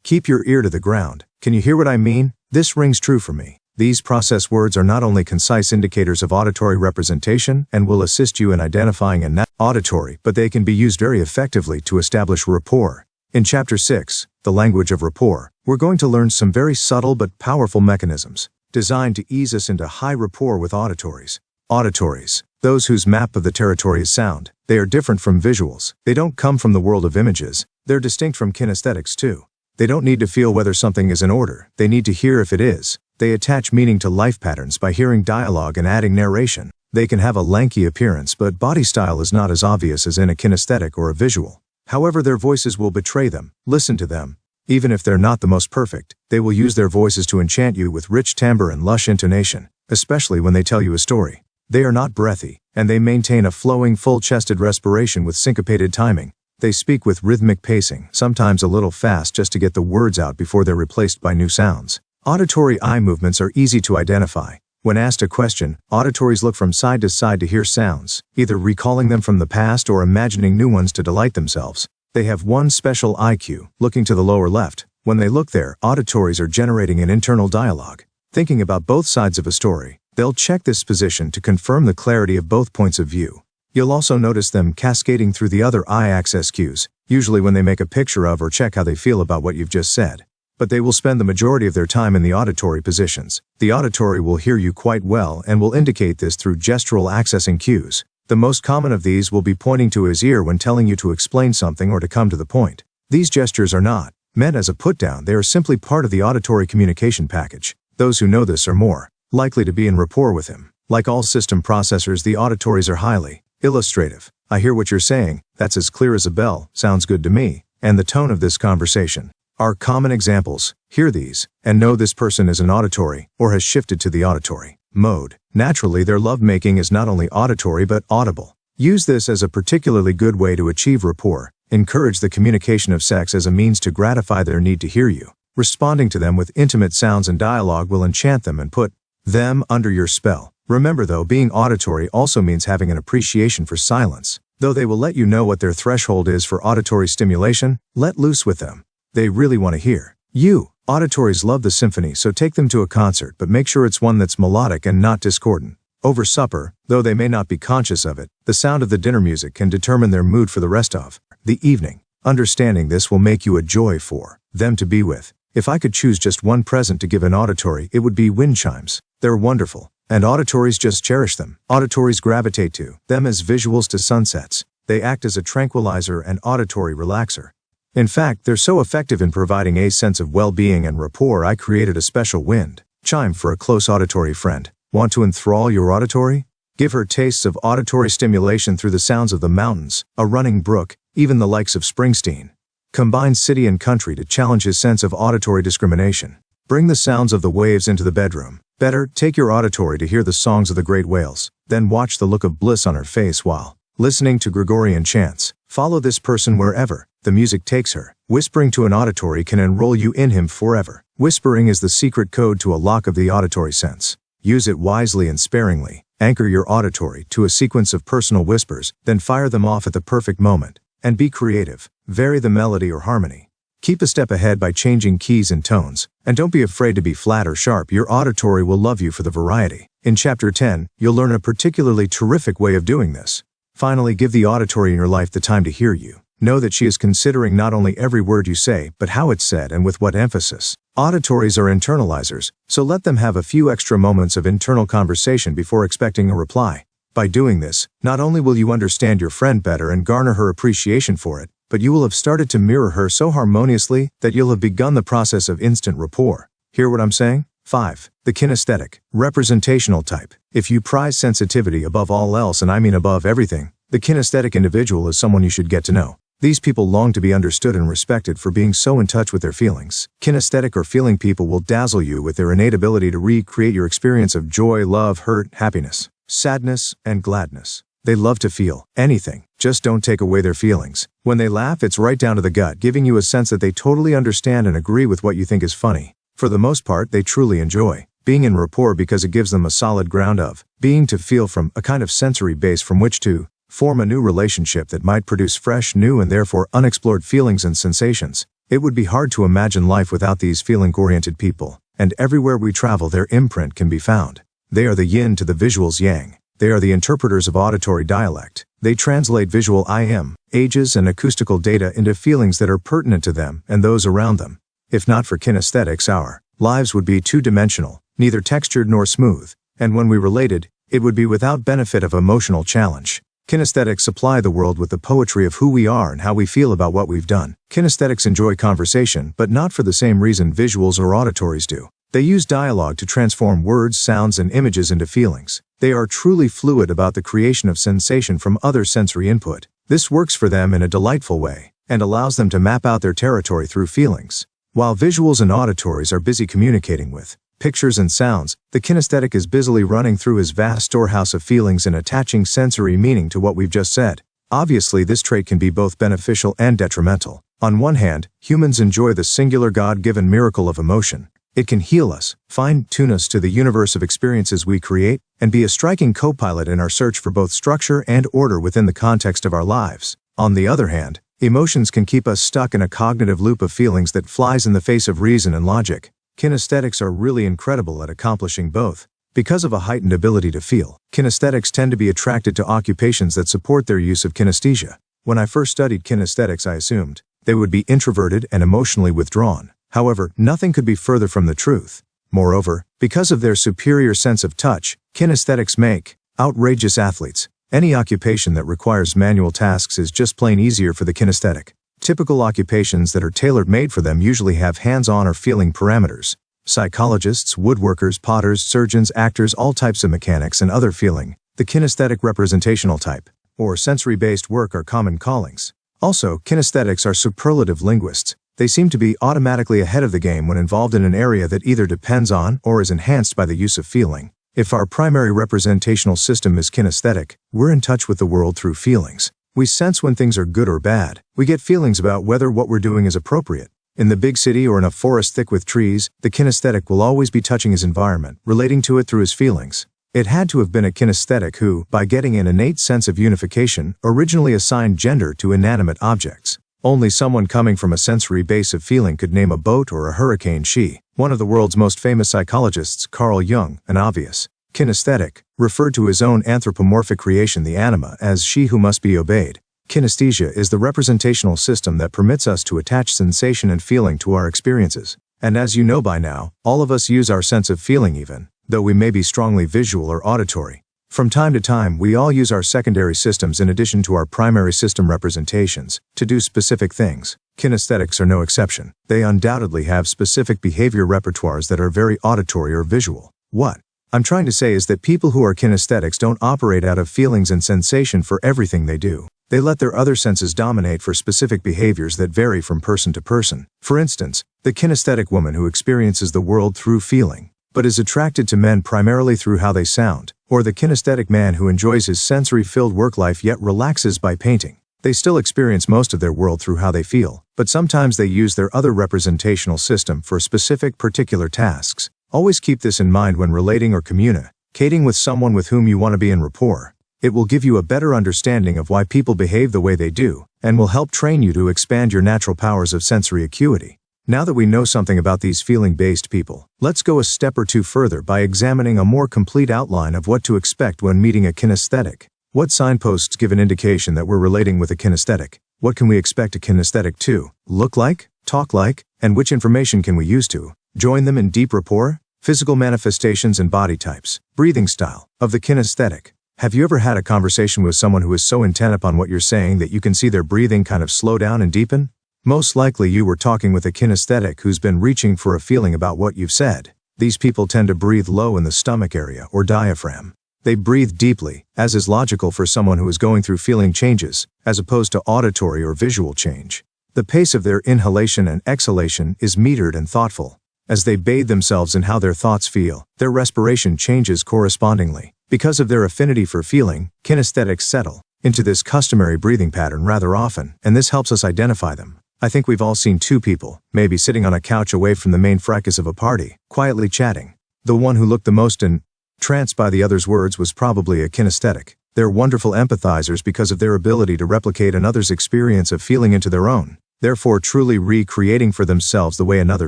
Keep your ear to the ground. Can you hear what I mean? This rings true for me." These process words are not only concise indicators of auditory representation and will assist you in identifying an auditory, but they can be used very effectively to establish rapport. In Chapter 6, The Language of Rapport, we're going to learn some very subtle but powerful mechanisms designed to ease us into high rapport with auditories. Auditories, those whose map of the territory is sound. They are different from visuals. They don't come from the world of images. They're distinct from kinesthetics too. They don't need to feel whether something is in order. They need to hear if it is. They attach meaning to life patterns by hearing dialogue and adding narration. They can have a lanky appearance, but body style is not as obvious as in a kinesthetic or a visual. However, their voices will betray them. Listen to them. Even if they're not the most perfect, they will use their voices to enchant you with rich timbre and lush intonation, especially when they tell you a story. They are not breathy, and they maintain a flowing, full-chested respiration with syncopated timing. They speak with rhythmic pacing, sometimes a little fast just to get the words out before they're replaced by new sounds. Auditory eye movements are easy to identify. When asked a question, auditories look from side to side to hear sounds, either recalling them from the past or imagining new ones to delight themselves. They have one special eye cue, looking to the lower left. When they look there, auditories are generating an internal dialogue, thinking about both sides of a story. They'll check this position to confirm the clarity of both points of view. You'll also notice them cascading through the other eye access cues, usually when they make a picture of or check how they feel about what you've just said. But they will spend the majority of their time in the auditory positions. The auditory will hear you quite well and will indicate this through gestural accessing cues. The most common of these will be pointing to his ear when telling you to explain something or to come to the point. These gestures are not meant as a put-down, they are simply part of the auditory communication package. Those who know this are more likely to be in rapport with him. Like all system processors, the auditories are highly illustrative. I hear what you're saying, that's as clear as a bell, sounds good to me, and the tone of this conversation are common examples. Hear these, and know this person is an auditory, or has shifted to the auditory mode. Naturally, their lovemaking is not only auditory but audible. Use this as a particularly good way to achieve rapport. Encourage the communication of sex as a means to gratify their need to hear you. Responding to them with intimate sounds and dialogue will enchant them and put them under your spell. Remember though, being auditory also means having an appreciation for silence. Though they will let you know what their threshold is for auditory stimulation, let loose with them. They really want to hear you. Auditories love the symphony, so take them to a concert, but make sure it's one that's melodic and not discordant. Over supper, though they may not be conscious of it, the sound of the dinner music can determine their mood for the rest of the evening. Understanding this will make you a joy for them to be with. If I could choose just one present to give an auditory, it would be wind chimes. They're wonderful, and auditories just cherish them. Auditories gravitate to them as visuals to sunsets. They act as a tranquilizer and auditory relaxer. In fact, they're so effective in providing a sense of well-being and rapport, I created a special wind chime for a close auditory friend. Want to enthrall your auditory? Give her tastes of auditory stimulation through the sounds of the mountains, a running brook, even the likes of Springsteen. Combine city and country to challenge his sense of auditory discrimination. Bring the sounds of the waves into the bedroom. Better, take your auditory to hear the songs of the great whales. Then watch the look of bliss on her face while listening to Gregorian chants. Follow this person wherever the music takes her. Whispering to an auditory can enroll you in him forever. Whispering is the secret code to a lock of the auditory sense. Use it wisely and sparingly. Anchor your auditory to a sequence of personal whispers, then fire them off at the perfect moment. And be creative. Vary the melody or harmony. Keep a step ahead by changing keys and tones. And don't be afraid to be flat or sharp. Your auditory will love you for the variety. In Chapter 10, you'll learn a particularly terrific way of doing this. Finally, give the auditory in your life the time to hear you. Know that she is considering not only every word you say, but how it's said and with what emphasis. Auditories are internalizers, so let them have a few extra moments of internal conversation before expecting a reply. By doing this, not only will you understand your friend better and garner her appreciation for it, but you will have started to mirror her so harmoniously that you'll have begun the process of instant rapport. Hear what I'm saying? 5. The kinesthetic, representational type. If you prize sensitivity above all else, and I mean above everything, the kinesthetic individual is someone you should get to know. These people long to be understood and respected for being so in touch with their feelings. Kinesthetic or feeling people will dazzle you with their innate ability to recreate your experience of joy, love, hurt, happiness, sadness, and gladness. They love to feel anything. Just don't take away their feelings. When they laugh, it's right down to the gut, giving you a sense that they totally understand and agree with what you think is funny. For the most part, they truly enjoy being in rapport because it gives them a solid ground of being to feel from, a kind of sensory base from which to form a new relationship that might produce fresh, new, and therefore unexplored feelings and sensations. It would be hard to imagine life without these feeling-oriented people, and everywhere we travel their imprint can be found. They are the yin to the visual's yang. They are the interpreters of auditory dialect. They translate visual images and acoustical data into feelings that are pertinent to them and those around them. If not for kinesthetics, our lives would be two-dimensional, neither textured nor smooth, and when we related, it would be without benefit of emotional challenge. Kinesthetics supply the world with the poetry of who we are and how we feel about what we've done. Kinesthetics enjoy conversation, but not for the same reason visuals or auditories do. They use dialogue to transform words, sounds, and images into feelings. They are truly fluid about the creation of sensation from other sensory input. This works for them in a delightful way, and allows them to map out their territory through feelings. While visuals and auditories are busy communicating with pictures and sounds, the kinesthetic is busily running through his vast storehouse of feelings and attaching sensory meaning to what we've just said. Obviously, this trait can be both beneficial and detrimental. On one hand, humans enjoy the singular God-given miracle of emotion. It can heal us, fine-tune us to the universe of experiences we create, and be a striking co-pilot in our search for both structure and order within the context of our lives. On the other hand, emotions can keep us stuck in a cognitive loop of feelings that flies in the face of reason and logic. Kinesthetics are really incredible at accomplishing both. Because of a heightened ability to feel, kinesthetics tend to be attracted to occupations that support their use of kinesthesia. When I first studied kinesthetics, I assumed they would be introverted and emotionally withdrawn. However, nothing could be further from the truth. Moreover, because of their superior sense of touch, kinesthetics make outrageous athletes. Any occupation that requires manual tasks is just plain easier for the kinesthetic. Typical occupations that are tailor-made for them usually have hands-on or feeling parameters. Psychologists, woodworkers, potters, surgeons, actors, all types of mechanics and other feeling, the kinesthetic representational type, or sensory-based work are common callings. Also, kinesthetics are superlative linguists. They seem to be automatically ahead of the game when involved in an area that either depends on or is enhanced by the use of feeling. If our primary representational system is kinesthetic, we're in touch with the world through feelings. We sense when things are good or bad. We get feelings about whether what we're doing is appropriate. In the big city or in a forest thick with trees, the kinesthetic will always be touching his environment, relating to it through his feelings. It had to have been a kinesthetic who, by getting an innate sense of unification, originally assigned gender to inanimate objects. Only someone coming from a sensory base of feeling could name a boat or a hurricane she. One of the world's most famous psychologists, Carl Jung, an obvious kinesthetic, referred to his own anthropomorphic creation the anima as she who must be obeyed. Kinesthesia is the representational system that permits us to attach sensation and feeling to our experiences. And as you know by now, all of us use our sense of feeling even, though we may be strongly visual or auditory. From time to time, we all use our secondary systems in addition to our primary system representations to do specific things. Kinesthetics are no exception. They undoubtedly have specific behavior repertoires that are very auditory or visual. What I'm trying to say is that people who are kinesthetics don't operate out of feelings and sensation for everything they do. They let their other senses dominate for specific behaviors that vary from person to person. For instance, the kinesthetic woman who experiences the world through feeling, but is attracted to men primarily through how they sound, or the kinesthetic man who enjoys his sensory-filled work life yet relaxes by painting. They still experience most of their world through how they feel, but sometimes they use their other representational system for specific particular tasks. Always keep this in mind when relating or communicating with someone with whom you want to be in rapport. It will give you a better understanding of why people behave the way they do, and will help train you to expand your natural powers of sensory acuity. Now that we know something about these feeling-based people, let's go a step or two further by examining a more complete outline of what to expect when meeting a kinesthetic. What signposts give an indication that we're relating with a kinesthetic? What can we expect a kinesthetic to look like, talk like, and which information can we use to join them in deep rapport? Physical manifestations and body types. Breathing style of the kinesthetic. Have you ever had a conversation with someone who is so intent upon what you're saying that you can see their breathing kind of slow down and deepen? Most likely you were talking with a kinesthetic who's been reaching for a feeling about what you've said. These people tend to breathe low in the stomach area or diaphragm. They breathe deeply, as is logical for someone who is going through feeling changes, as opposed to auditory or visual change. The pace of their inhalation and exhalation is metered and thoughtful. As they bathe themselves in how their thoughts feel, their respiration changes correspondingly. Because of their affinity for feeling, kinesthetics settle into this customary breathing pattern rather often, and this helps us identify them. I think we've all seen two people, maybe sitting on a couch away from the main fracas of a party, quietly chatting. The one who looked the most entranced by the other's words was probably a kinesthetic. They're wonderful empathizers because of their ability to replicate another's experience of feeling into their own, therefore truly recreating for themselves the way another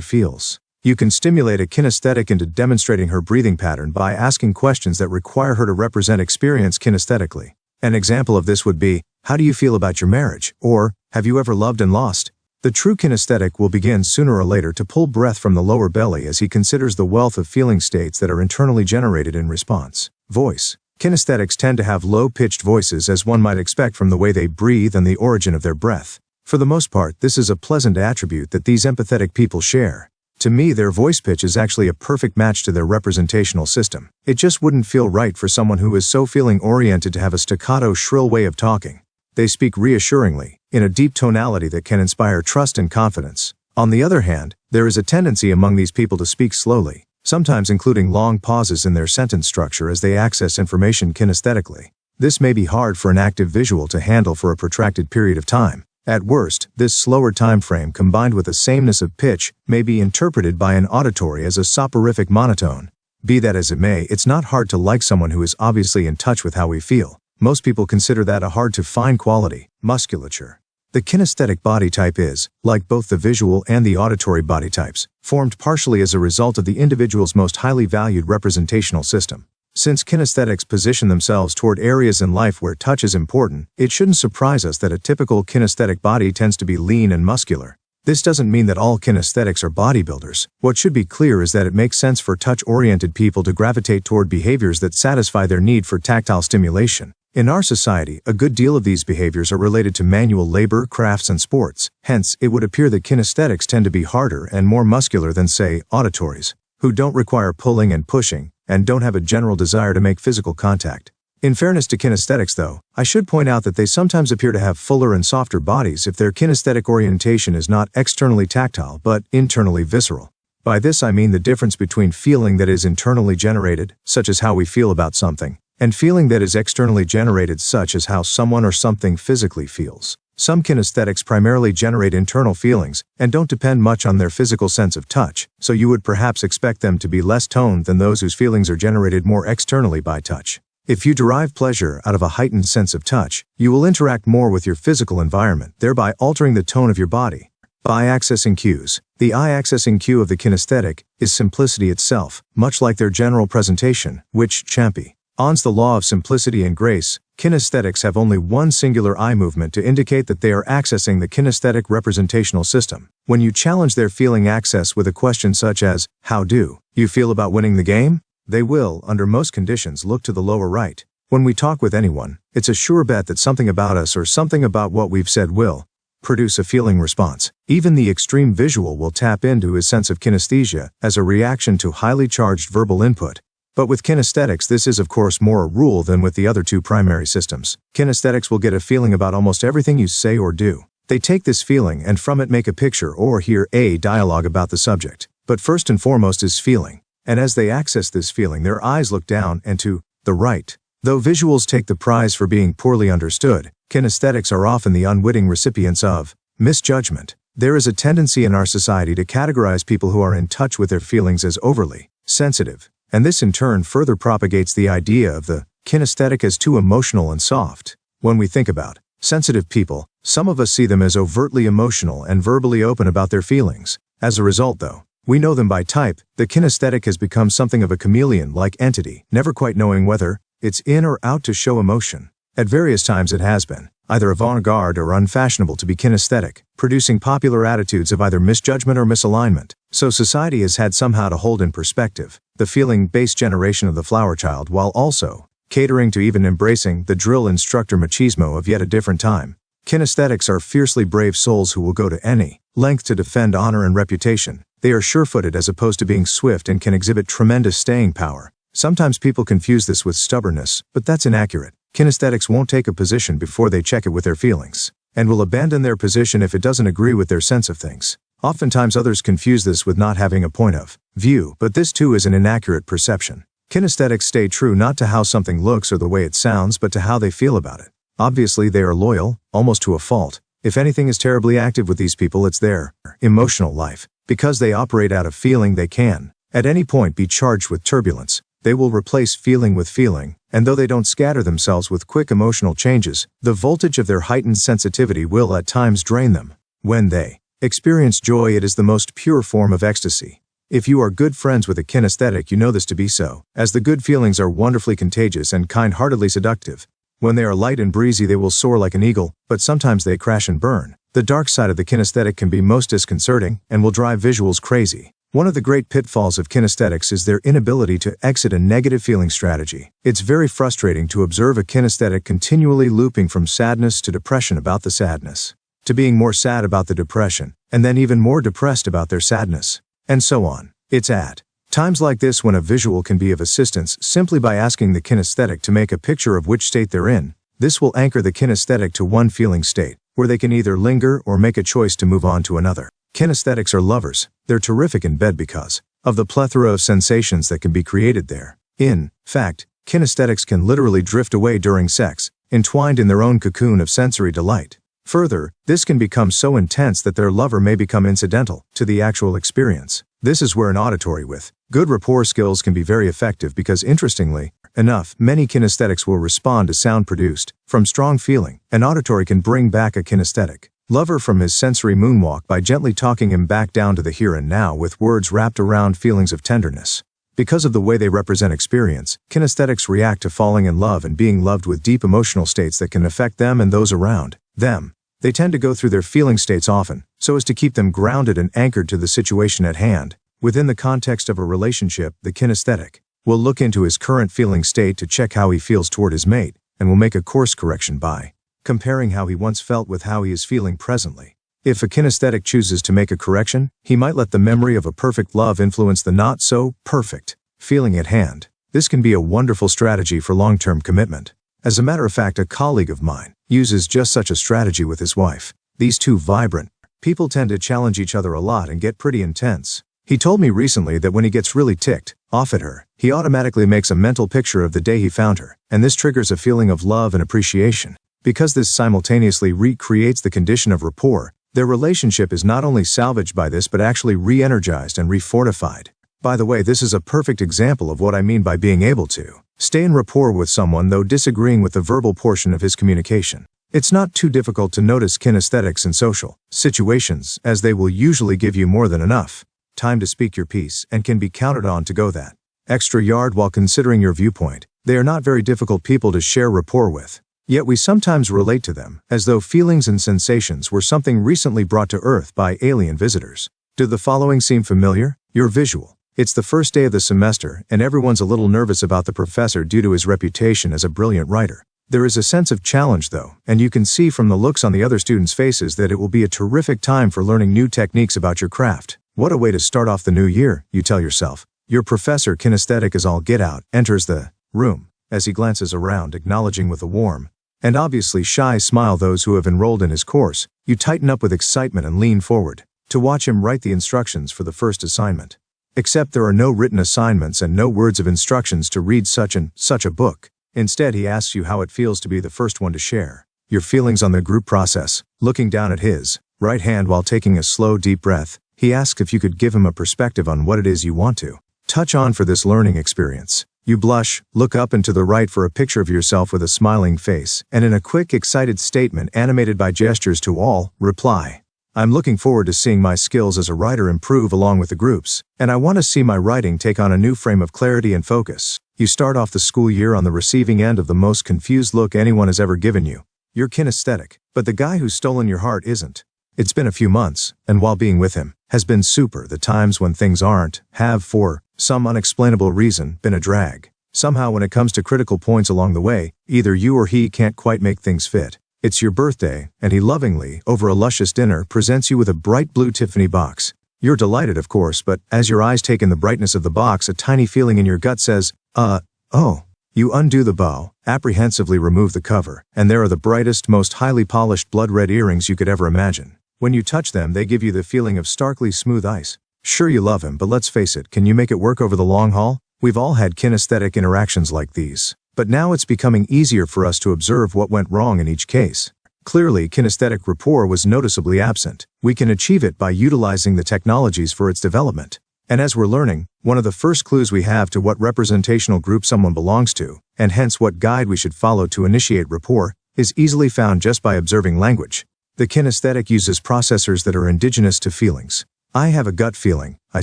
feels. You can stimulate a kinesthetic into demonstrating her breathing pattern by asking questions that require her to represent experience kinesthetically. An example of this would be, how do you feel about your marriage? Or, have you ever loved and lost? The true kinesthetic will begin sooner or later to pull breath from the lower belly as he considers the wealth of feeling states that are internally generated in response. Voice. Kinesthetics tend to have low-pitched voices as one might expect from the way they breathe and the origin of their breath. For the most part, this is a pleasant attribute that these empathetic people share. To me, their voice pitch is actually a perfect match to their representational system. It just wouldn't feel right for someone who is so feeling-oriented to have a staccato, shrill way of talking. They speak reassuringly, in a deep tonality that can inspire trust and confidence. On the other hand, there is a tendency among these people to speak slowly, sometimes including long pauses in their sentence structure as they access information kinesthetically. This may be hard for an active visual to handle for a protracted period of time. At worst, this slower time frame combined with a sameness of pitch may be interpreted by an auditory as a soporific monotone. Be that as it may, it's not hard to like someone who is obviously in touch with how we feel. Most people consider that a hard-to-find quality. Musculature. The kinesthetic body type is, like both the visual and the auditory body types, formed partially as a result of the individual's most highly valued representational system. Since kinesthetics position themselves toward areas in life where touch is important, it shouldn't surprise us that a typical kinesthetic body tends to be lean and muscular. This doesn't mean that all kinesthetics are bodybuilders. What should be clear is that it makes sense for touch-oriented people to gravitate toward behaviors that satisfy their need for tactile stimulation. In our society, a good deal of these behaviors are related to manual labor, crafts, and sports. Hence, it would appear that kinesthetics tend to be harder and more muscular than, say, auditories, who don't require pulling and pushing, and don't have a general desire to make physical contact. In fairness to kinesthetics, though, I should point out that they sometimes appear to have fuller and softer bodies if their kinesthetic orientation is not externally tactile but internally visceral. By this I mean the difference between feeling that is internally generated, such as how we feel about something, and feeling that is externally generated, such as how someone or something physically feels. Some kinesthetics primarily generate internal feelings, and don't depend much on their physical sense of touch, so you would perhaps expect them to be less toned than those whose feelings are generated more externally by touch. If you derive pleasure out of a heightened sense of touch, you will interact more with your physical environment, thereby altering the tone of your body. By accessing cues. The eye-accessing cue of the kinesthetic is simplicity itself, much like their general presentation, which, champy. On's the law of simplicity and grace. Kinesthetics have only one singular eye movement to indicate that they are accessing the kinesthetic representational system. When you challenge their feeling access with a question such as, "How do you feel about winning the game?" they will, under most conditions, look to the lower right. When we talk with anyone, it's a sure bet that something about us or something about what we've said will produce a feeling response. Even the extreme visual will tap into his sense of kinesthesia as a reaction to highly charged verbal input. But with kinesthetics, this is of course more a rule than with the other two primary systems. Kinesthetics will get a feeling about almost everything you say or do. They take this feeling and from it make a picture or hear a dialogue about the subject. But first and foremost is feeling. And as they access this feeling, their eyes look down and to the right. Though visuals take the prize for being poorly understood, kinesthetics are often the unwitting recipients of misjudgment. There is a tendency in our society to categorize people who are in touch with their feelings as overly sensitive. And this in turn further propagates the idea of the kinesthetic as too emotional and soft. When we think about sensitive people, some of us see them as overtly emotional and verbally open about their feelings. As a result, though, we know them by type. The kinesthetic has become something of a chameleon-like entity, never quite knowing whether it's in or out to show emotion. At various times it has been either avant-garde or unfashionable to be kinesthetic, producing popular attitudes of either misjudgment or misalignment. So society has had somehow to hold in perspective the feeling-based generation of the flower child while also catering to even embracing the drill instructor machismo of yet a different time. Kinesthetics are fiercely brave souls who will go to any length to defend honor and reputation. They are sure-footed as opposed to being swift and can exhibit tremendous staying power. Sometimes people confuse this with stubbornness, but that's inaccurate. Kinesthetics won't take a position before they check it with their feelings, and will abandon their position if it doesn't agree with their sense of things. Oftentimes others confuse this with not having a point of view, but this too is an inaccurate perception. Kinesthetics stay true not to how something looks or the way it sounds, but to how they feel about it. Obviously they are loyal, almost to a fault. If anything is terribly active with these people, it's their emotional life. Because they operate out of feeling, they can, at any point, be charged with turbulence. They will replace feeling with feeling, and though they don't scatter themselves with quick emotional changes, the voltage of their heightened sensitivity will at times drain them. When they experience joy, it is the most pure form of ecstasy. If you are good friends with a kinesthetic, you know this to be so, as the good feelings are wonderfully contagious and kind-heartedly seductive. When they are light and breezy, they will soar like an eagle, but sometimes they crash and burn. The dark side of the kinesthetic can be most disconcerting and will drive visuals crazy. One of the great pitfalls of kinesthetics is their inability to exit a negative feeling strategy. It's very frustrating to observe a kinesthetic continually looping from sadness to depression about the sadness, to being more sad about the depression, and then even more depressed about their sadness, and so on. It's at times like this when a visual can be of assistance simply by asking the kinesthetic to make a picture of which state they're in. This will anchor the kinesthetic to one feeling state, where they can either linger or make a choice to move on to another. Kinesthetics are lovers. They're terrific in bed because of the plethora of sensations that can be created there. In fact, kinesthetics can literally drift away during sex, entwined in their own cocoon of sensory delight. Further, this can become so intense that their lover may become incidental to the actual experience. This is where an auditory with good rapport skills can be very effective because, interestingly enough, many kinesthetics will respond to sound produced from strong feeling. An auditory can bring back a kinesthetic lover from his sensory moonwalk by gently talking him back down to the here and now with words wrapped around feelings of tenderness. Because of the way they represent experience, kinesthetics react to falling in love and being loved with deep emotional states that can affect them and those around them. They tend to go through their feeling states often, so as to keep them grounded and anchored to the situation at hand. Within the context of a relationship, the kinesthetic will look into his current feeling state to check how he feels toward his mate, and will make a course correction by comparing how he once felt with how he is feeling presently. If a kinesthetic chooses to make a correction, he might let the memory of a perfect love influence the not-so-perfect feeling at hand. This can be a wonderful strategy for long-term commitment. As a matter of fact, a colleague of mine uses just such a strategy with his wife. These two vibrant people tend to challenge each other a lot and get pretty intense. He told me recently that when he gets really ticked off at her, he automatically makes a mental picture of the day he found her, and this triggers a feeling of love and appreciation. Because this simultaneously recreates the condition of rapport, their relationship is not only salvaged by this but actually re-energized and refortified. By the way, this is a perfect example of what I mean by being able to stay in rapport with someone though disagreeing with the verbal portion of his communication. It's not too difficult to notice kinesthetics in social situations, as they will usually give you more than enough time to speak your piece and can be counted on to go that extra yard while considering your viewpoint. They are not very difficult people to share rapport with. Yet we sometimes relate to them, as though feelings and sensations were something recently brought to Earth by alien visitors. Do the following seem familiar? You're visual. It's the first day of the semester, and everyone's a little nervous about the professor due to his reputation as a brilliant writer. There is a sense of challenge though, and you can see from the looks on the other students' faces that it will be a terrific time for learning new techniques about your craft. What a way to start off the new year, you tell yourself. Your professor, kinesthetic as all get out, enters the room as he glances around, acknowledging with a warm and obviously shy smile those who have enrolled in his course. You tighten up with excitement and lean forward to watch him write the instructions for the first assignment. Except there are no written assignments and no words of instructions to read such and such a book. Instead, he asks you how it feels to be the first one to share your feelings on the group process. Looking down at his right hand while taking a slow, deep breath, he asks if you could give him a perspective on what it is you want to touch on for this learning experience. You blush, look up and to the right for a picture of yourself with a smiling face, and in a quick, excited statement animated by gestures to all, reply, "I'm looking forward to seeing my skills as a writer improve along with the groups, and I want to see my writing take on a new frame of clarity and focus." You start off the school year on the receiving end of the most confused look anyone has ever given you. You're kinesthetic, but the guy who's stolen your heart isn't. It's been a few months, and while being with him has been super, the times when things have, for some unexplainable reason, been a drag. Somehow when it comes to critical points along the way, either you or he can't quite make things fit. It's your birthday, and he lovingly, over a luscious dinner, presents you with a bright blue Tiffany box. You're delighted, of course, but as your eyes take in the brightness of the box, a tiny feeling in your gut says, oh. You undo the bow, apprehensively remove the cover, and there are the brightest, most highly polished blood-red earrings you could ever imagine. When you touch them, they give you the feeling of starkly smooth ice. Sure, you love him, but let's face it, can you make it work over the long haul? We've all had kinesthetic interactions like these, but now it's becoming easier for us to observe what went wrong in each case. Clearly, kinesthetic rapport was noticeably absent. We can achieve it by utilizing the technologies for its development. And as we're learning, one of the first clues we have to what representational group someone belongs to, and hence what guide we should follow to initiate rapport, is easily found just by observing language. The kinesthetic uses processors that are indigenous to feelings. I have a gut feeling, I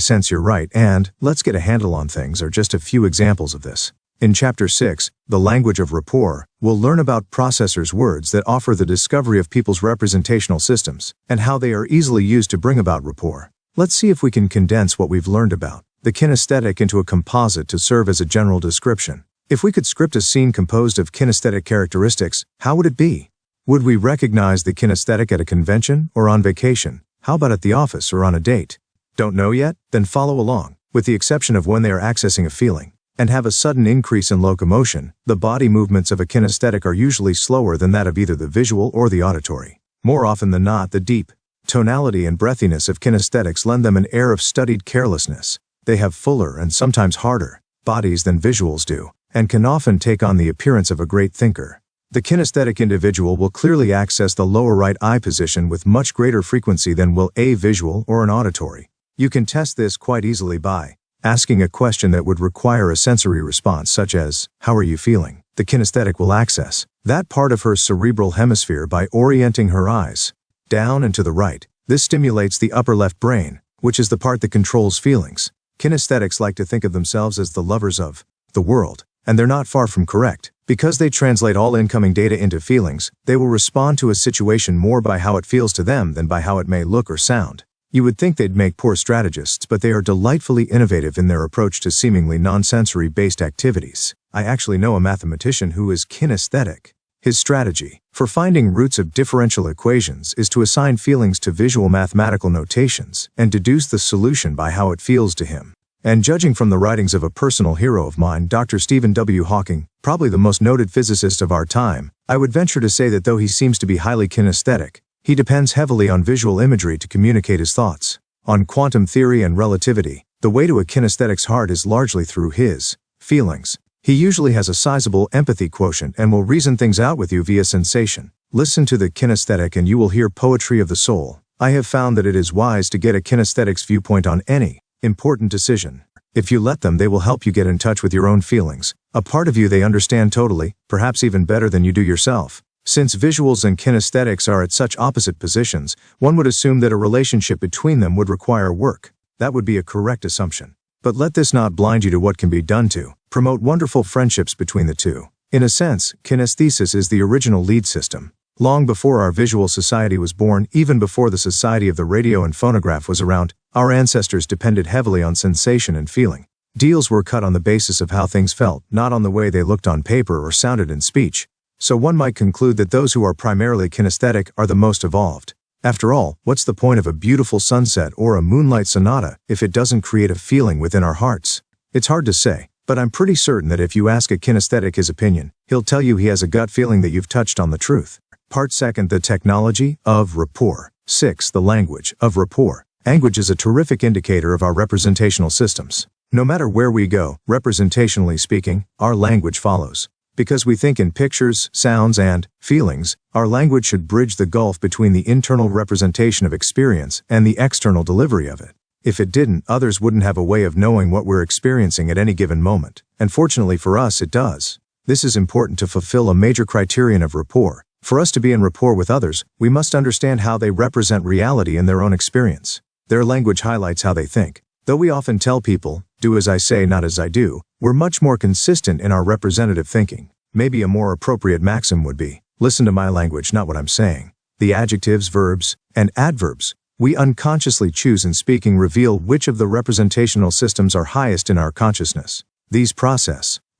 sense you're right, and let's get a handle on things are just a few examples of this. In Chapter 6, The Language of Rapport, we'll learn about processors' words that offer the discovery of people's representational systems, and how they are easily used to bring about rapport. Let's see if we can condense what we've learned about the kinesthetic into a composite to serve as a general description. If we could script a scene composed of kinesthetic characteristics, how would it be? Would we recognize the kinesthetic at a convention or on vacation? How about at the office or on a date? Don't know yet? Then follow along. With the exception of when they are accessing a feeling and have a sudden increase in locomotion, the body movements of a kinesthetic are usually slower than that of either the visual or the auditory. More often than not, the deep tonality and breathiness of kinesthetics lend them an air of studied carelessness. They have fuller and sometimes harder bodies than visuals do, and can often take on the appearance of a great thinker. The kinesthetic individual will clearly access the lower right eye position with much greater frequency than will a visual or an auditory. You can test this quite easily by asking a question that would require a sensory response such as, "How are you feeling?" The kinesthetic will access that part of her cerebral hemisphere by orienting her eyes down and to the right. This stimulates the upper left brain, which is the part that controls feelings. Kinesthetics like to think of themselves as the lovers of the world, and they're not far from correct. Because they translate all incoming data into feelings, they will respond to a situation more by how it feels to them than by how it may look or sound. You would think they'd make poor strategists, but they are delightfully innovative in their approach to seemingly non-sensory-based activities. I actually know a mathematician who is kinesthetic. His strategy for finding roots of differential equations is to assign feelings to visual mathematical notations and deduce the solution by how it feels to him. And judging from the writings of a personal hero of mine, Dr. Stephen W. Hawking, probably the most noted physicist of our time, I would venture to say that though he seems to be highly kinesthetic, he depends heavily on visual imagery to communicate his thoughts. On quantum theory and relativity, the way to a kinesthetic's heart is largely through his feelings. He usually has a sizable empathy quotient and will reason things out with you via sensation. Listen to the kinesthetic and you will hear poetry of the soul. I have found that it is wise to get a kinesthetic's viewpoint on any important decision. If you let them, they will help you get in touch with your own feelings, a part of you they understand totally, perhaps even better than you do yourself. Since visuals and kinesthetics are at such opposite positions, one would assume that a relationship between them would require work. That would be a correct assumption. But let this not blind you to what can be done to promote wonderful friendships between the two. In a sense, kinesthesis is the original lead system. Long before our visual society was born, even before the society of the radio and phonograph was around, our ancestors depended heavily on sensation and feeling. Deals were cut on the basis of how things felt, not on the way they looked on paper or sounded in speech. So one might conclude that those who are primarily kinesthetic are the most evolved. After all, what's the point of a beautiful sunset or a moonlight sonata if it doesn't create a feeling within our hearts? It's hard to say, but I'm pretty certain that if you ask a kinesthetic his opinion, he'll tell you he has a gut feeling that you've touched on the truth. Part 2, the technology of rapport. 6. The language of rapport. Language is a terrific indicator of our representational systems. No matter where we go, representationally speaking, our language follows. Because we think in pictures, sounds, and feelings, our language should bridge the gulf between the internal representation of experience and the external delivery of it. If it didn't, others wouldn't have a way of knowing what we're experiencing at any given moment. And fortunately for us, it does. This is important to fulfill a major criterion of rapport. For us to be in rapport with others, we must understand how they represent reality in their own experience. Their language highlights how they think. Though we often tell people, do as I say, not as I do, we're much more consistent in our representative thinking. Maybe a more appropriate maxim would be, listen to my language, not what I'm saying. The adjectives, verbs, and adverbs we unconsciously choose in speaking reveal which of the representational systems are highest in our consciousness. These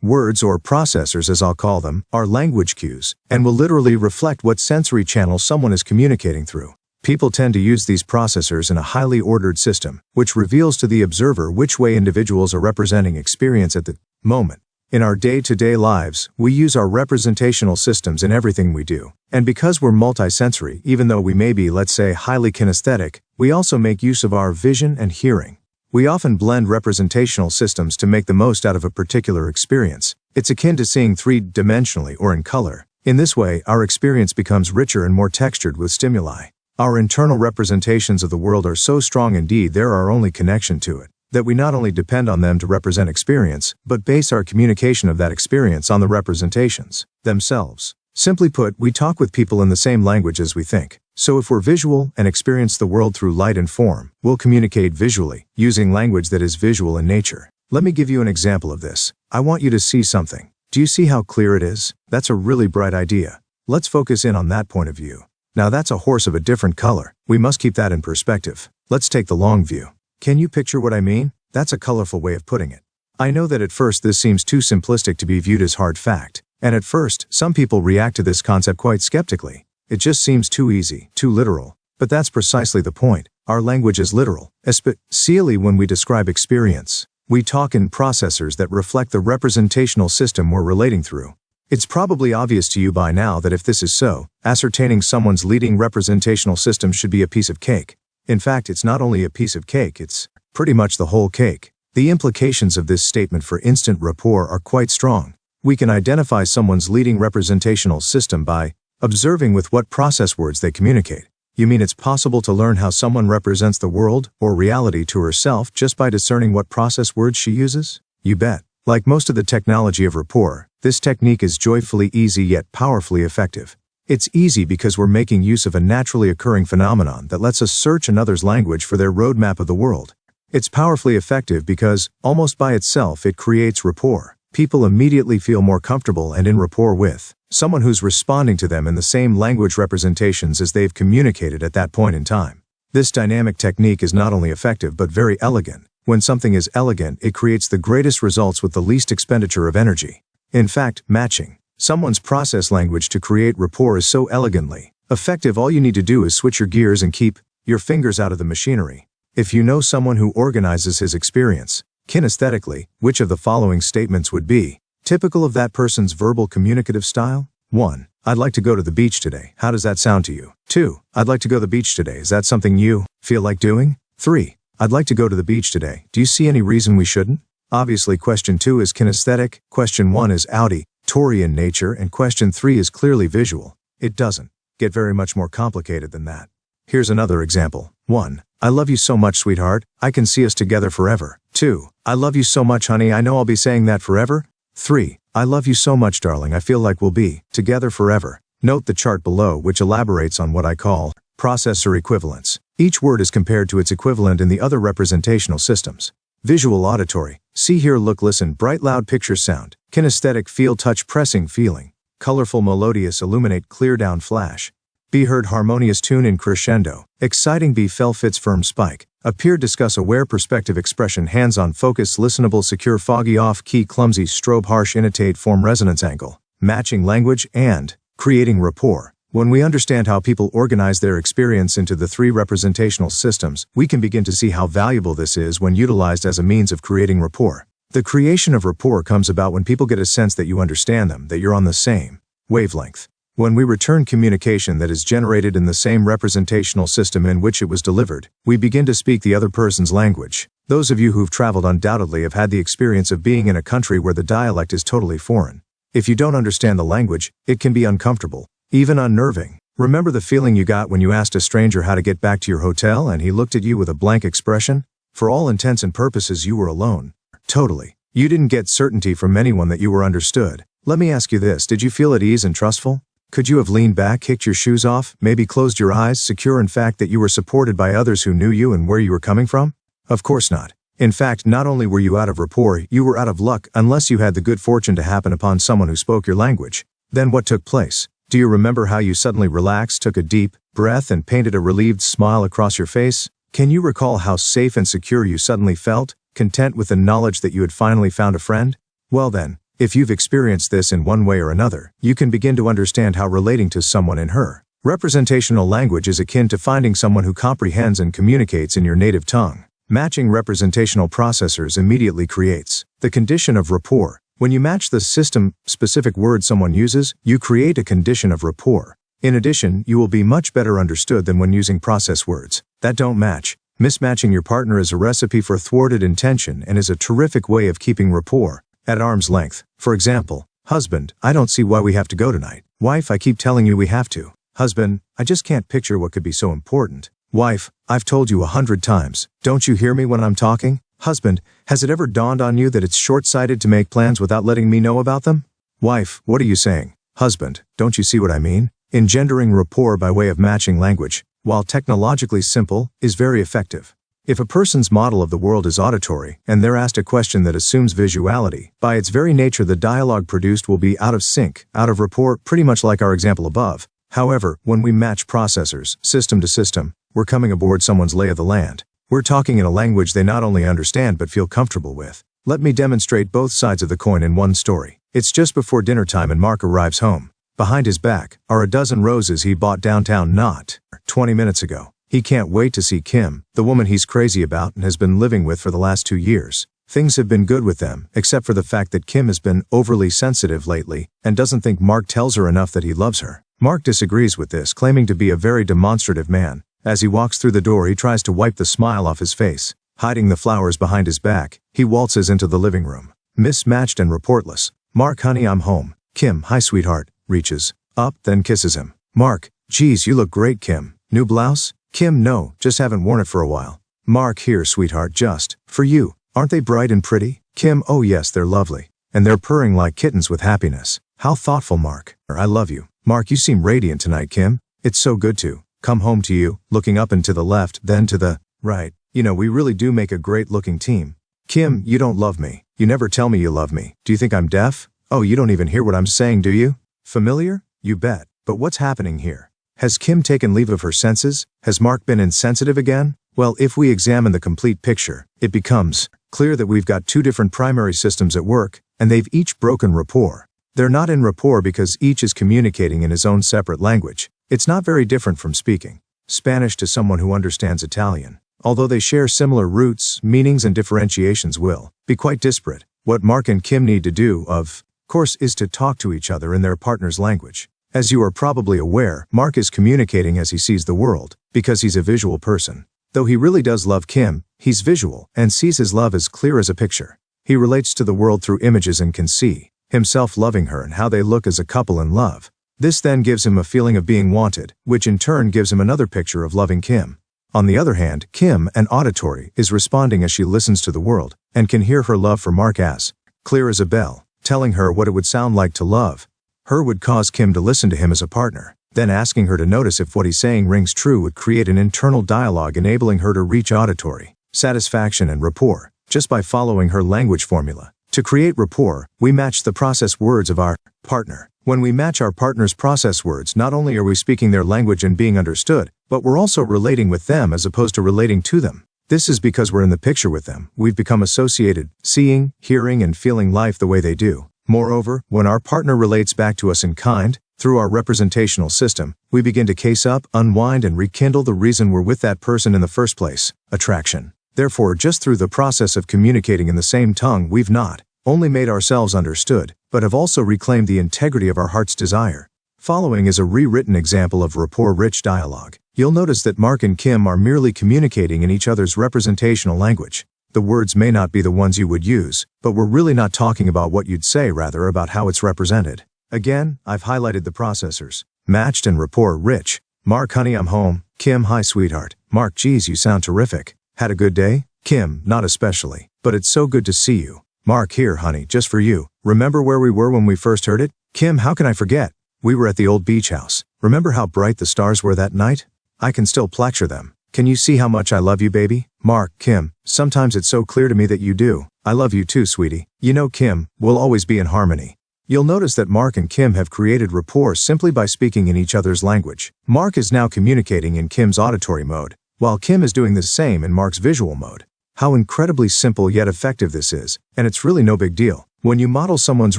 words or processors as I'll call them, are language cues, and will literally reflect what sensory channel someone is communicating through. People tend to use these processors in a highly ordered system, which reveals to the observer which way individuals are representing experience at the moment. In our day-to-day lives, we use our representational systems in everything we do. And because we're multisensory, even though we may be, let's say, highly kinesthetic, we also make use of our vision and hearing. We often blend representational systems to make the most out of a particular experience. It's akin to seeing three-dimensionally or in color. In this way, our experience becomes richer and more textured with stimuli. Our internal representations of the world are so strong indeed they're our only connection to it, that we not only depend on them to represent experience, but base our communication of that experience on the representations themselves. Simply put, we talk with people in the same language as we think. So if we're visual and experience the world through light and form, we'll communicate visually, using language that is visual in nature. Let me give you an example of this. I want you to see something. Do you see how clear it is? That's a really bright idea. Let's focus in on that point of view. Now that's a horse of a different color. We must keep that in perspective. Let's take the long view. Can you picture what I mean? That's a colorful way of putting it. I know that at first this seems too simplistic to be viewed as hard fact. And at first, some people react to this concept quite skeptically. It just seems too easy, too literal. But that's precisely the point. Our language is literal, especially when we describe experience. We talk in processors that reflect the representational system we're relating through. It's probably obvious to you by now that if this is so, ascertaining someone's leading representational system should be a piece of cake. In fact, it's not only a piece of cake, it's pretty much the whole cake. The implications of this statement for instant rapport are quite strong. We can identify someone's leading representational system by observing with what process words they communicate. You mean it's possible to learn how someone represents the world or reality to herself just by discerning what process words she uses? You bet. Like most of the technology of rapport, this technique is joyfully easy yet powerfully effective. It's easy because we're making use of a naturally occurring phenomenon that lets us search another's language for their roadmap of the world. It's powerfully effective because, almost by itself, it creates rapport. People immediately feel more comfortable and in rapport with someone who's responding to them in the same language representations as they've communicated at that point in time. This dynamic technique is not only effective but very elegant. When something is elegant, it creates the greatest results with the least expenditure of energy. In fact, matching someone's process language to create rapport is so elegantly effective, all you need to do is switch your gears and keep your fingers out of the machinery. If you know someone who organizes his experience kinesthetically, which of the following statements would be typical of that person's verbal communicative style? 1. I'd like to go to the beach today. How does that sound to you? 2. I'd like to go to the beach today. Is that something you feel like doing? 3. I'd like to go to the beach today. Do you see any reason we shouldn't? Obviously, question 2 is kinesthetic, question 1 is auditory in nature, and question 3 is clearly visual. It doesn't get very much more complicated than that. Here's another example. 1. I love you so much, sweetheart. I can see us together forever. 2. I love you so much, honey. I know I'll be saying that forever. 3. I love you so much, darling. I feel like we'll be together forever. Note the chart below, which elaborates on what I call processor equivalence. Each word is compared to its equivalent in the other representational systems. Visual, auditory, See, hear, look, listen, bright, loud, picture, sound, kinesthetic, feel, touch, pressing, feeling, colorful, melodious, illuminate, clear, down, flash. Be heard, harmonious, tune in, crescendo, exciting, be, fell, fits, firm, spike, appear, discuss, aware, perspective, expression, hands-on, focus, listenable, secure, foggy, off-key, clumsy, strobe, harsh, intonate, form, resonance, angle, matching, language, and creating rapport. When we understand how people organize their experience into the three representational systems, we can begin to see how valuable this is when utilized as a means of creating rapport. The creation of rapport comes about when people get a sense that you understand them, that you're on the same wavelength. When we return communication that is generated in the same representational system in which it was delivered, we begin to speak the other person's language. Those of you who've traveled undoubtedly have had the experience of being in a country where the dialect is totally foreign. If you don't understand the language, it can be uncomfortable, even unnerving. Remember the feeling you got when you asked a stranger how to get back to your hotel and he looked at you with a blank expression? For all intents and purposes, you were alone. Totally. You didn't get certainty from anyone that you were understood. Let me ask you this, did you feel at ease and trustful? Could you have leaned back, kicked your shoes off, maybe closed your eyes, secure in fact that you were supported by others who knew you and where you were coming from? Of course not. In fact, not only were you out of rapport, you were out of luck unless you had the good fortune to happen upon someone who spoke your language. Then what took place? Do you remember how you suddenly relaxed, took a deep breath, and painted a relieved smile across your face? Can you recall how safe and secure you suddenly felt, content with the knowledge that you had finally found a friend? Well then, if you've experienced this in one way or another, you can begin to understand how relating to someone in her representational language is akin to finding someone who comprehends and communicates in your native tongue. Matching representational processors immediately creates the condition of rapport. When you match the system-specific word someone uses, you create a condition of rapport. In addition, you will be much better understood than when using process words that don't match. Mismatching your partner is a recipe for thwarted intention and is a terrific way of keeping rapport at arm's length. For example, husband, I don't see why we have to go tonight. Wife, I keep telling you we have to. Husband, I just can't picture what could be so important. Wife, I've told you 100 times. Don't you hear me when I'm talking? Husband, has it ever dawned on you that it's short-sighted to make plans without letting me know about them? Wife, what are you saying? Husband, don't you see what I mean? Engendering rapport by way of matching language, while technologically simple, is very effective. If a person's model of the world is auditory, and they're asked a question that assumes visuality, by its very nature the dialogue produced will be out of sync, out of rapport, pretty much like our example above. However, when we match processors, system to system, we're coming aboard someone's lay of the land. We're talking in a language they not only understand but feel comfortable with. Let me demonstrate both sides of the coin in one story. It's just before dinner time and Mark arrives home. Behind his back are a dozen roses he bought downtown not 20 minutes ago. He can't wait to see Kim, the woman he's crazy about and has been living with for the last 2 years. Things have been good with them, except for the fact that Kim has been overly sensitive lately and doesn't think Mark tells her enough that he loves her. Mark disagrees with this, claiming to be a very demonstrative man. As he walks through the door, he tries to wipe the smile off his face. Hiding the flowers behind his back, he waltzes into the living room. Mismatched and reportless. Mark, honey, I'm home. Kim, hi, sweetheart. Reaches up, then kisses him. Mark, geez, you look great, Kim. New blouse? Kim, no, just haven't worn it for a while. Mark, here, sweetheart, just for you. Aren't they bright and pretty? Kim, oh yes, they're lovely. And they're purring like kittens with happiness. How thoughtful, Mark. I love you. Mark, you seem radiant tonight, Kim. It's so good to come home to you, looking up and to the left, then to the right. You know, we really do make a great-looking team. Kim, you don't love me. You never tell me you love me. Do you think I'm deaf? Oh, you don't even hear what I'm saying, do you? Familiar? You bet. But what's happening here? Has Kim taken leave of her senses? Has Mark been insensitive again? Well, if we examine the complete picture, it becomes clear that we've got two different primary systems at work, and they've each broken rapport. They're not in rapport because each is communicating in his own separate language. It's not very different from speaking Spanish to someone who understands Italian. Although they share similar roots, meanings and differentiations will be quite disparate. What Mark and Kim need to do, of course, is to talk to each other in their partner's language. As you are probably aware, Mark is communicating as he sees the world, because he's a visual person. Though he really does love Kim, he's visual and sees his love as clear as a picture. He relates to the world through images and can see himself loving her and how they look as a couple in love. This then gives him a feeling of being wanted, which in turn gives him another picture of loving Kim. On the other hand, Kim, an auditory, is responding as she listens to the world, and can hear her love for Mark as clear as a bell, telling her what it would sound like to love her would cause Kim to listen to him as a partner. Then asking her to notice if what he's saying rings true would create an internal dialogue enabling her to reach auditory satisfaction and rapport. just by following her language formula. To create rapport, we match the process words of our partner. When we match our partner's process words, not only are we speaking their language and being understood, but we're also relating with them as opposed to relating to them. This is because we're in the picture with them. We've become associated, seeing, hearing, and feeling life the way they do. Moreover, when our partner relates back to us in kind, through our representational system, we begin to case up, unwind, and rekindle the reason we're with that person in the first place: attraction. Therefore, just through the process of communicating in the same tongue, we've not only made ourselves understood, but have also reclaimed the integrity of our heart's desire. Following is a rewritten example of rapport-rich dialogue. You'll notice that Mark and Kim are merely communicating in each other's representational language. The words may not be the ones you would use, but we're really not talking about what you'd say, rather about how it's represented. Again, I've highlighted the processors: matched and rapport-rich. Mark, honey, I'm home. Kim, hi, sweetheart. Mark, geez, you sound terrific. Had a good day? Kim, not especially, but it's so good to see you. Mark, here, honey, just for you. Remember where we were when we first heard it? Kim, how can I forget? We were at the old beach house. Remember how bright the stars were that night? I can still picture them. Can you see how much I love you, baby? Mark, Kim, sometimes it's so clear to me that you do. I love you too, sweetie. You know, Kim, we'll always be in harmony. You'll notice that Mark and Kim have created rapport simply by speaking in each other's language. Mark is now communicating in Kim's auditory mode, while Kim is doing the same in Mark's visual mode. How incredibly simple yet effective this is, and it's really no big deal. When you model someone's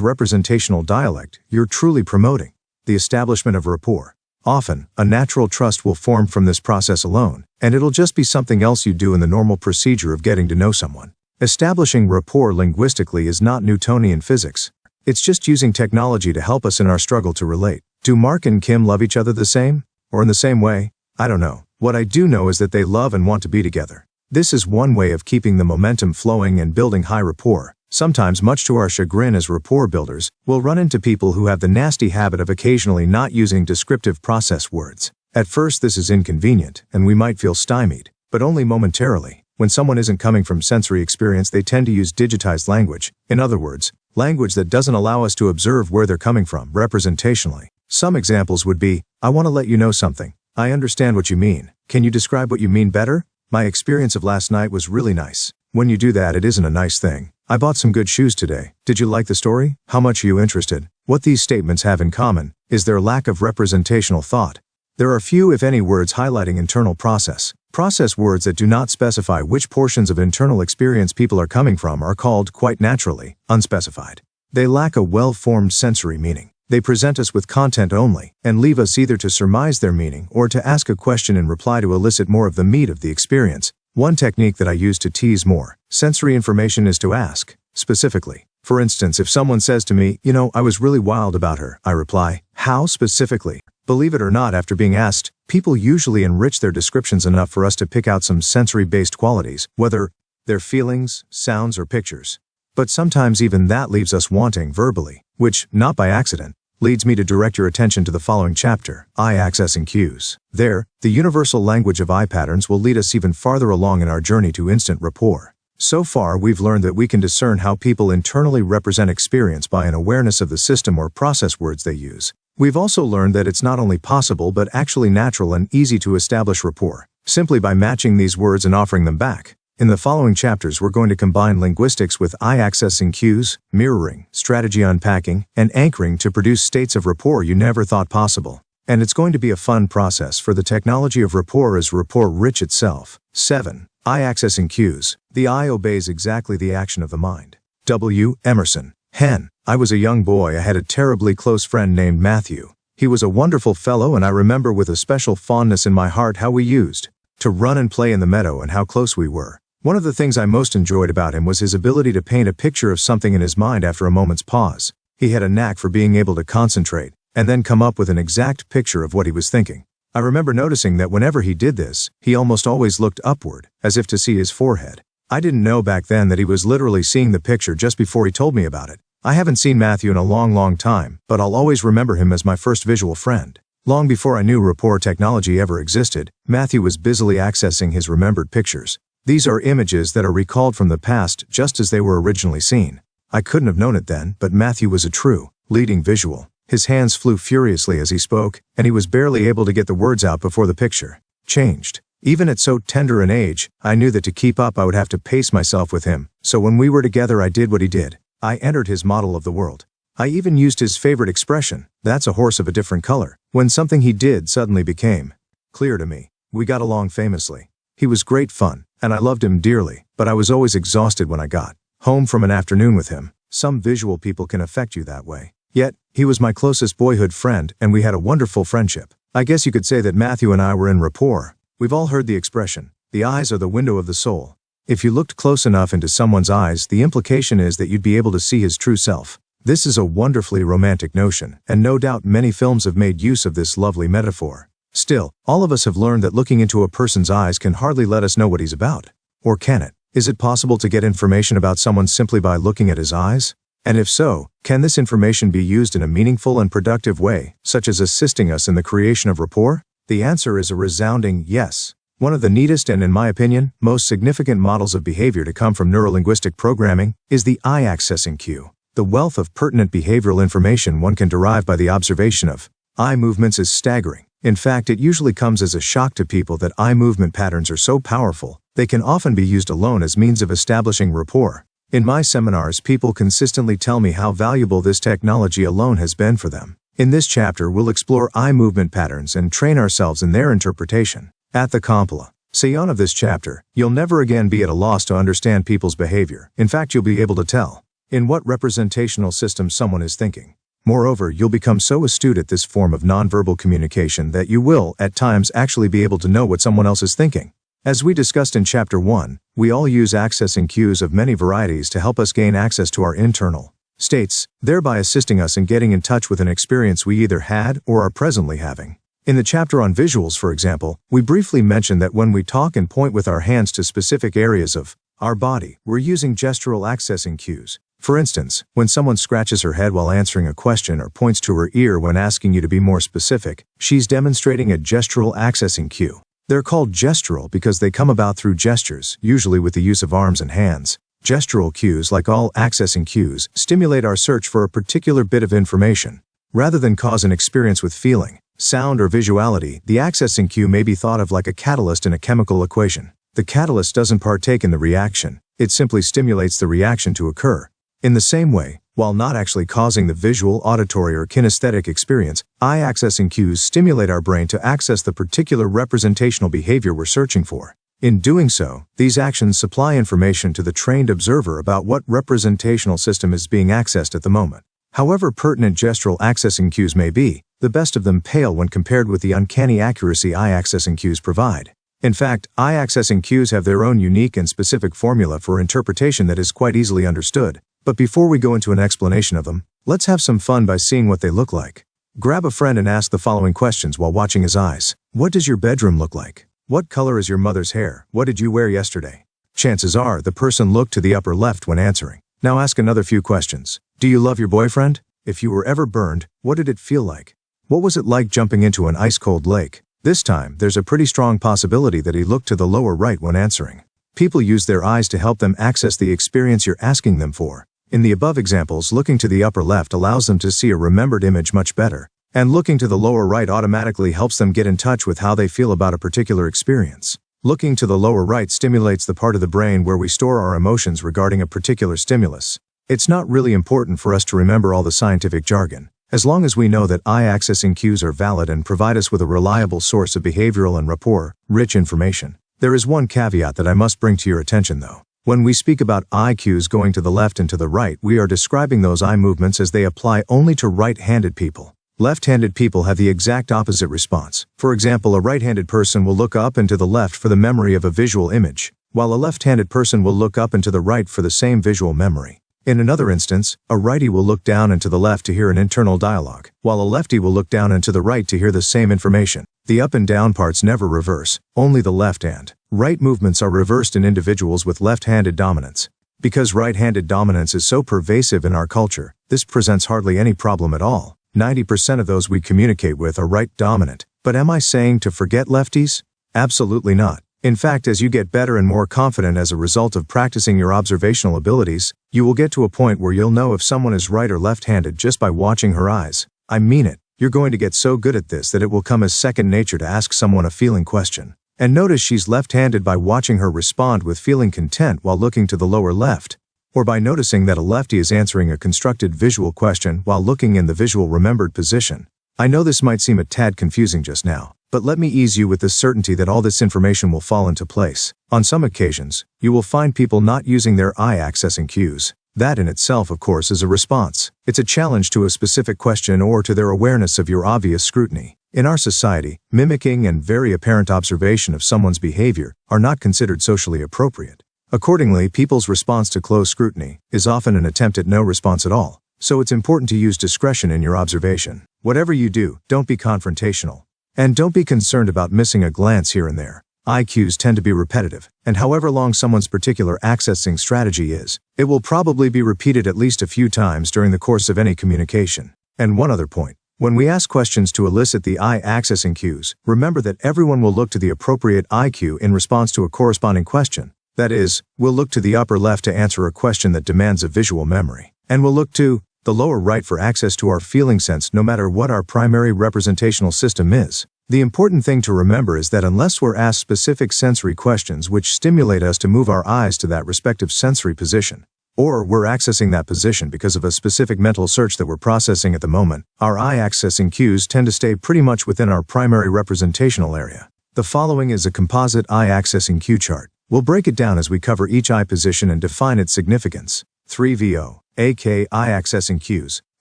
representational dialect, you're truly promoting the establishment of rapport. Often, a natural trust will form from this process alone, and it'll just be something else you do in the normal procedure of getting to know someone. Establishing rapport linguistically is not Newtonian physics. It's just using technology to help us in our struggle to relate. Do Mark and Kim love each other the same? Or in the same way? I don't know. What I do know is that they love and want to be together. This is one way of keeping the momentum flowing and building high rapport. Sometimes, much to our chagrin as rapport builders, we'll run into people who have the nasty habit of occasionally not using descriptive process words. At first, this is inconvenient, and we might feel stymied, but only momentarily. When someone isn't coming from sensory experience, they tend to use digitized language. In other words, language that doesn't allow us to observe where they're coming from representationally. Some examples would be, I want to let you know something. I understand what you mean. Can you describe what you mean better? My experience of last night was really nice. When you do that, it isn't a nice thing. I bought some good shoes today. Did you like the story? How much are you interested? What these statements have in common is their lack of representational thought. There are few, if any, words highlighting internal process. Process words that do not specify which portions of internal experience people are coming from are called, quite naturally, unspecified. They lack a well-formed sensory meaning. They present us with content only, and leave us either to surmise their meaning or to ask a question in reply to elicit more of the meat of the experience. One technique that I use to tease more sensory information is to ask, specifically. For instance, if someone says to me, you know, I was really wild about her, I reply, how specifically? Believe it or not, after being asked, people usually enrich their descriptions enough for us to pick out some sensory-based qualities, whether they're feelings, sounds, or pictures. But sometimes even that leaves us wanting verbally, which, not by accident, leads me to direct your attention to the following chapter, Eye Accessing Cues. There, the universal language of eye patterns will lead us even farther along in our journey to instant rapport. So far, we've learned that we can discern how people internally represent experience by an awareness of the system or process words they use. We've also learned that it's not only possible but actually natural and easy to establish rapport, simply by matching these words and offering them back. In the following chapters, we're going to combine linguistics with eye-accessing cues, mirroring, strategy unpacking, and anchoring to produce states of rapport you never thought possible. And it's going to be a fun process, for the technology of rapport is rapport-rich itself. 7. Eye-accessing cues. The eye obeys exactly the action of the mind. W. Emerson. Hen. I was a young boy. I had a terribly close friend named Matthew. He was a wonderful fellow, and I remember with a special fondness in my heart how we used to run and play in the meadow and how close we were. One of the things I most enjoyed about him was his ability to paint a picture of something in his mind after a moment's pause. He had a knack for being able to concentrate and then come up with an exact picture of what he was thinking. I remember noticing that whenever he did this, he almost always looked upward, as if to see his forehead. I didn't know back then that he was literally seeing the picture just before he told me about it. I haven't seen Matthew in a long time, but I'll always remember him as my first visual friend. Long before I knew rapport technology ever existed, Matthew was busily accessing his remembered pictures. These are images that are recalled from the past just as they were originally seen. I couldn't have known it then, but Matthew was a true, leading visual. His hands flew furiously as he spoke, and he was barely able to get the words out before the picture changed. Even at so tender an age, I knew that to keep up I would have to pace myself with him, so when we were together I did what he did. I entered his model of the world. I even used his favorite expression, "That's a horse of a different color," when something he did suddenly became clear to me. We got along famously. He was great fun, and I loved him dearly, but I was always exhausted when I got home from an afternoon with him. Some visual people can affect you that way. Yet, he was my closest boyhood friend, and we had a wonderful friendship. I guess you could say that Matthew and I were in rapport. We've all heard the expression, "The eyes are the window of the soul." If you looked close enough into someone's eyes, the implication is that you'd be able to see his true self. This is a wonderfully romantic notion, and no doubt many films have made use of this lovely metaphor. Still, all of us have learned that looking into a person's eyes can hardly let us know what he's about. Or can it? Is it possible to get information about someone simply by looking at his eyes? And if so, can this information be used in a meaningful and productive way, such as assisting us in the creation of rapport? The answer is a resounding yes. One of the neatest and, in my opinion, most significant models of behavior to come from neurolinguistic programming is the eye accessing cue. The wealth of pertinent behavioral information one can derive by the observation of eye movements is staggering. In fact, it usually comes as a shock to people that eye movement patterns are so powerful, they can often be used alone as means of establishing rapport. In my seminars, people consistently tell me how valuable this technology alone has been for them. In this chapter, we'll explore eye movement patterns and train ourselves in their interpretation. At the compilation of this chapter, you'll never again be at a loss to understand people's behavior. In fact, you'll be able to tell in what representational system someone is thinking. Moreover, you'll become so astute at this form of nonverbal communication that you will, at times, actually be able to know what someone else is thinking. As we discussed in Chapter 1, we all use accessing cues of many varieties to help us gain access to our internal states, thereby assisting us in getting in touch with an experience we either had or are presently having. In the chapter on visuals, for example, we briefly mentioned that when we talk and point with our hands to specific areas of our body, we're using gestural accessing cues. For instance, when someone scratches her head while answering a question or points to her ear when asking you to be more specific, she's demonstrating a gestural accessing cue. They're called gestural because they come about through gestures, usually with the use of arms and hands. Gestural cues, like all accessing cues, stimulate our search for a particular bit of information. Rather than cause an experience with feeling, sound, or visuality, the accessing cue may be thought of like a catalyst in a chemical equation. The catalyst doesn't partake in the reaction, it simply stimulates the reaction to occur. In the same way, while not actually causing the visual, auditory, or kinesthetic experience, eye accessing cues stimulate our brain to access the particular representational behavior we're searching for. In doing so, these actions supply information to the trained observer about what representational system is being accessed at the moment. However pertinent gestural accessing cues may be, the best of them pale when compared with the uncanny accuracy eye accessing cues provide. In fact, eye accessing cues have their own unique and specific formula for interpretation that is quite easily understood. But before we go into an explanation of them, let's have some fun by seeing what they look like. Grab a friend and ask the following questions while watching his eyes. What does your bedroom look like? What color is your mother's hair? What did you wear yesterday? Chances are the person looked to the upper left when answering. Now ask another few questions. Do you love your boyfriend? If you were ever burned, what did it feel like? What was it like jumping into an ice-cold lake? This time, there's a pretty strong possibility that he looked to the lower right when answering. People use their eyes to help them access the experience you're asking them for. In the above examples, looking to the upper left allows them to see a remembered image much better, and looking to the lower right automatically helps them get in touch with how they feel about a particular experience. Looking to the lower right stimulates the part of the brain where we store our emotions regarding a particular stimulus. It's not really important for us to remember all the scientific jargon, as long as we know that eye accessing cues are valid and provide us with a reliable source of behavioral and rapport-rich information. There is one caveat that I must bring to your attention though. When we speak about eye cues going to the left and to the right, we are describing those eye movements as they apply only to right-handed people. Left-handed people have the exact opposite response. For example, a right-handed person will look up and to the left for the memory of a visual image, while a left-handed person will look up and to the right for the same visual memory. In another instance, a righty will look down and to the left to hear an internal dialogue, while a lefty will look down and to the right to hear the same information. The up and down parts never reverse, only the left and right movements are reversed in individuals with left-handed dominance. Because right-handed dominance is so pervasive in our culture, this presents hardly any problem at all. 90% of those we communicate with are right-dominant. But am I saying to forget lefties? Absolutely not. In fact, as you get better and more confident as a result of practicing your observational abilities, you will get to a point where you'll know if someone is right or left-handed just by watching her eyes. I mean it. You're going to get so good at this that it will come as second nature to ask someone a feeling question. And notice she's left-handed by watching her respond with feeling content while looking to the lower left, or by noticing that a lefty is answering a constructed visual question while looking in the visual remembered position. I know this might seem a tad confusing just now, but let me ease you with the certainty that all this information will fall into place. On some occasions, you will find people not using their eye-accessing cues. That in itself, of course, is a response. It's a challenge to a specific question or to their awareness of your obvious scrutiny. In our society, mimicking and very apparent observation of someone's behavior are not considered socially appropriate. Accordingly, people's response to close scrutiny is often an attempt at no response at all. So it's important to use discretion in your observation. Whatever you do, don't be confrontational. And don't be concerned about missing a glance here and there. Eye cues tend to be repetitive, and however long someone's particular accessing strategy is, it will probably be repeated at least a few times during the course of any communication. And one other point. When we ask questions to elicit the eye accessing cues, remember that everyone will look to the appropriate eye cue in response to a corresponding question. That is, we'll look to the upper left to answer a question that demands a visual memory. And we'll look to the lower right for access to our feeling sense no matter what our primary representational system is. The important thing to remember is that unless we're asked specific sensory questions which stimulate us to move our eyes to that respective sensory position, or we're accessing that position because of a specific mental search that we're processing at the moment, our eye accessing cues tend to stay pretty much within our primary representational area. The following is a composite eye accessing cue chart. We'll break it down as we cover each eye position and define its significance. 3VO, AK eye accessing cues.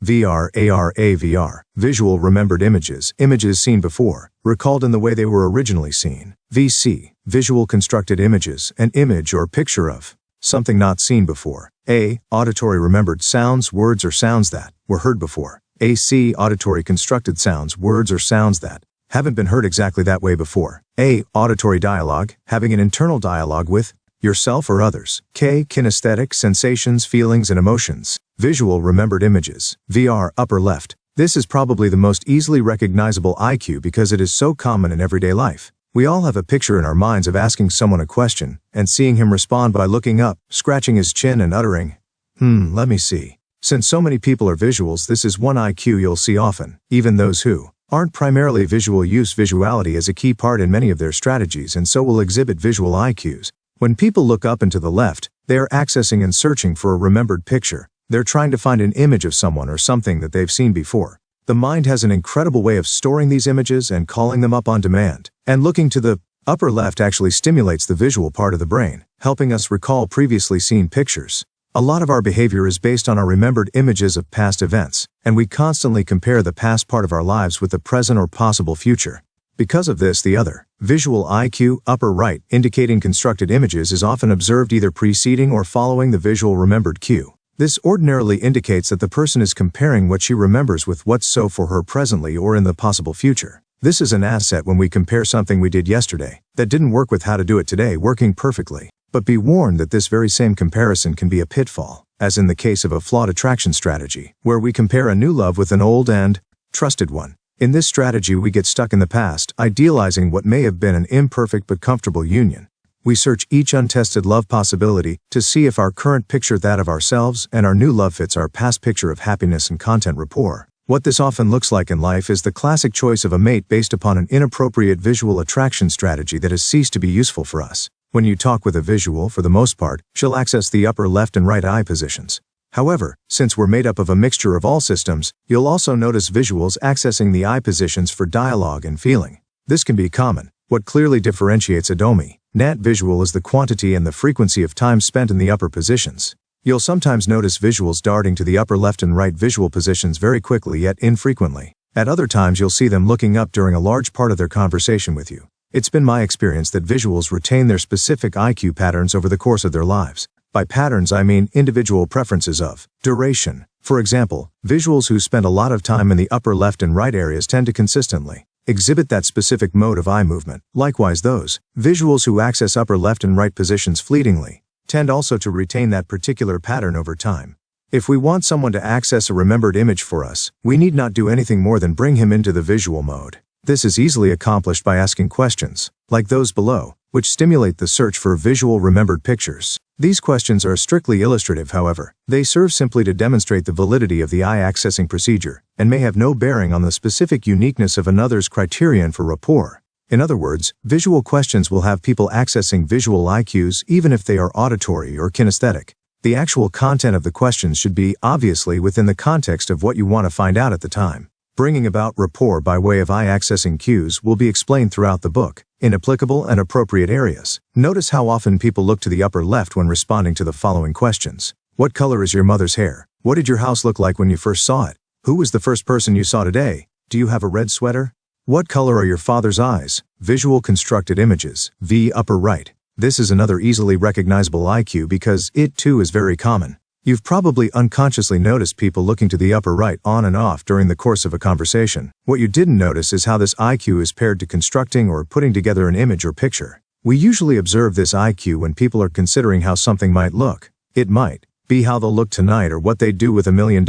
VR, AR, AVR, visual remembered images, images seen before, recalled in the way they were originally seen. VC, visual constructed images, an image or picture of something not seen before. A, auditory remembered sounds, words or sounds that were heard before. AC, auditory constructed sounds, words or sounds that haven't been heard exactly that way before. A, auditory dialogue, having an internal dialogue with yourself or others. K, kinesthetic, sensations, feelings and emotions. Visual remembered images. VR, upper left. This is probably the most easily recognizable eye cue because it is so common in everyday life. We all have a picture in our minds of asking someone a question and seeing him respond by looking up, scratching his chin and uttering, let me see. Since so many people are visuals, this is one eye cue you'll see often. Even those who aren't primarily visual use visuality as a key part in many of their strategies and so will exhibit visual eye cues. When people look up and to the left, they are accessing and searching for a remembered picture. They're trying to find an image of someone or something that they've seen before. The mind has an incredible way of storing these images and calling them up on demand. And looking to the upper left actually stimulates the visual part of the brain, helping us recall previously seen pictures. A lot of our behavior is based on our remembered images of past events, and we constantly compare the past part of our lives with the present or possible future. Because of this, the other visual eye cue, upper right, indicating constructed images is often observed either preceding or following the visual remembered cue. This ordinarily indicates that the person is comparing what she remembers with what's so for her presently or in the possible future. This is an asset when we compare something we did yesterday that didn't work with how to do it today working perfectly. But be warned that this very same comparison can be a pitfall, as in the case of a flawed attraction strategy, where we compare a new love with an old and trusted one. In this strategy we get stuck in the past, idealizing what may have been an imperfect but comfortable union. We search each untested love possibility to see if our current picture that of ourselves and our new love fits our past picture of happiness and content rapport. What this often looks like in life is the classic choice of a mate based upon an inappropriate visual attraction strategy that has ceased to be useful for us. When you talk with a visual, for the most part, she'll access the upper left and right eye positions. However, since we're made up of a mixture of all systems, you'll also notice visuals accessing the eye positions for dialogue and feeling. This can be common. What clearly differentiates a dominant visual is the quantity and the frequency of time spent in the upper positions. You'll sometimes notice visuals darting to the upper left and right visual positions very quickly yet infrequently. At other times you'll see them looking up during a large part of their conversation with you. It's been my experience that visuals retain their specific IQ patterns over the course of their lives. By patterns I mean individual preferences of duration. For example, visuals who spend a lot of time in the upper left and right areas tend to consistently exhibit that specific mode of eye movement. Likewise, those visuals who access upper left and right positions fleetingly tend also to retain that particular pattern over time. If we want someone to access a remembered image for us, we need not do anything more than bring him into the visual mode. This is easily accomplished by asking questions, like those below, which stimulate the search for visual remembered pictures. These questions are strictly illustrative, however. They serve simply to demonstrate the validity of the eye accessing procedure, and may have no bearing on the specific uniqueness of another's criterion for rapport. In other words, visual questions will have people accessing visual IQs even if they are auditory or kinesthetic. The actual content of the questions should be, obviously, within the context of what you want to find out at the time. Bringing about rapport by way of eye-accessing cues will be explained throughout the book, in applicable and appropriate areas. Notice how often people look to the upper left when responding to the following questions. What color is your mother's hair? What did your house look like when you first saw it? Who was the first person you saw today? Do you have a red sweater? What color are your father's eyes? Visual constructed images, V upper right. This is another easily recognizable IQ because it too is very common. You've probably unconsciously noticed people looking to the upper right on and off during the course of a conversation. What you didn't notice is how this IQ is paired to constructing or putting together an image or picture. We usually observe this IQ when people are considering how something might look. It might be how they'll look tonight or what they'd do with $1 million,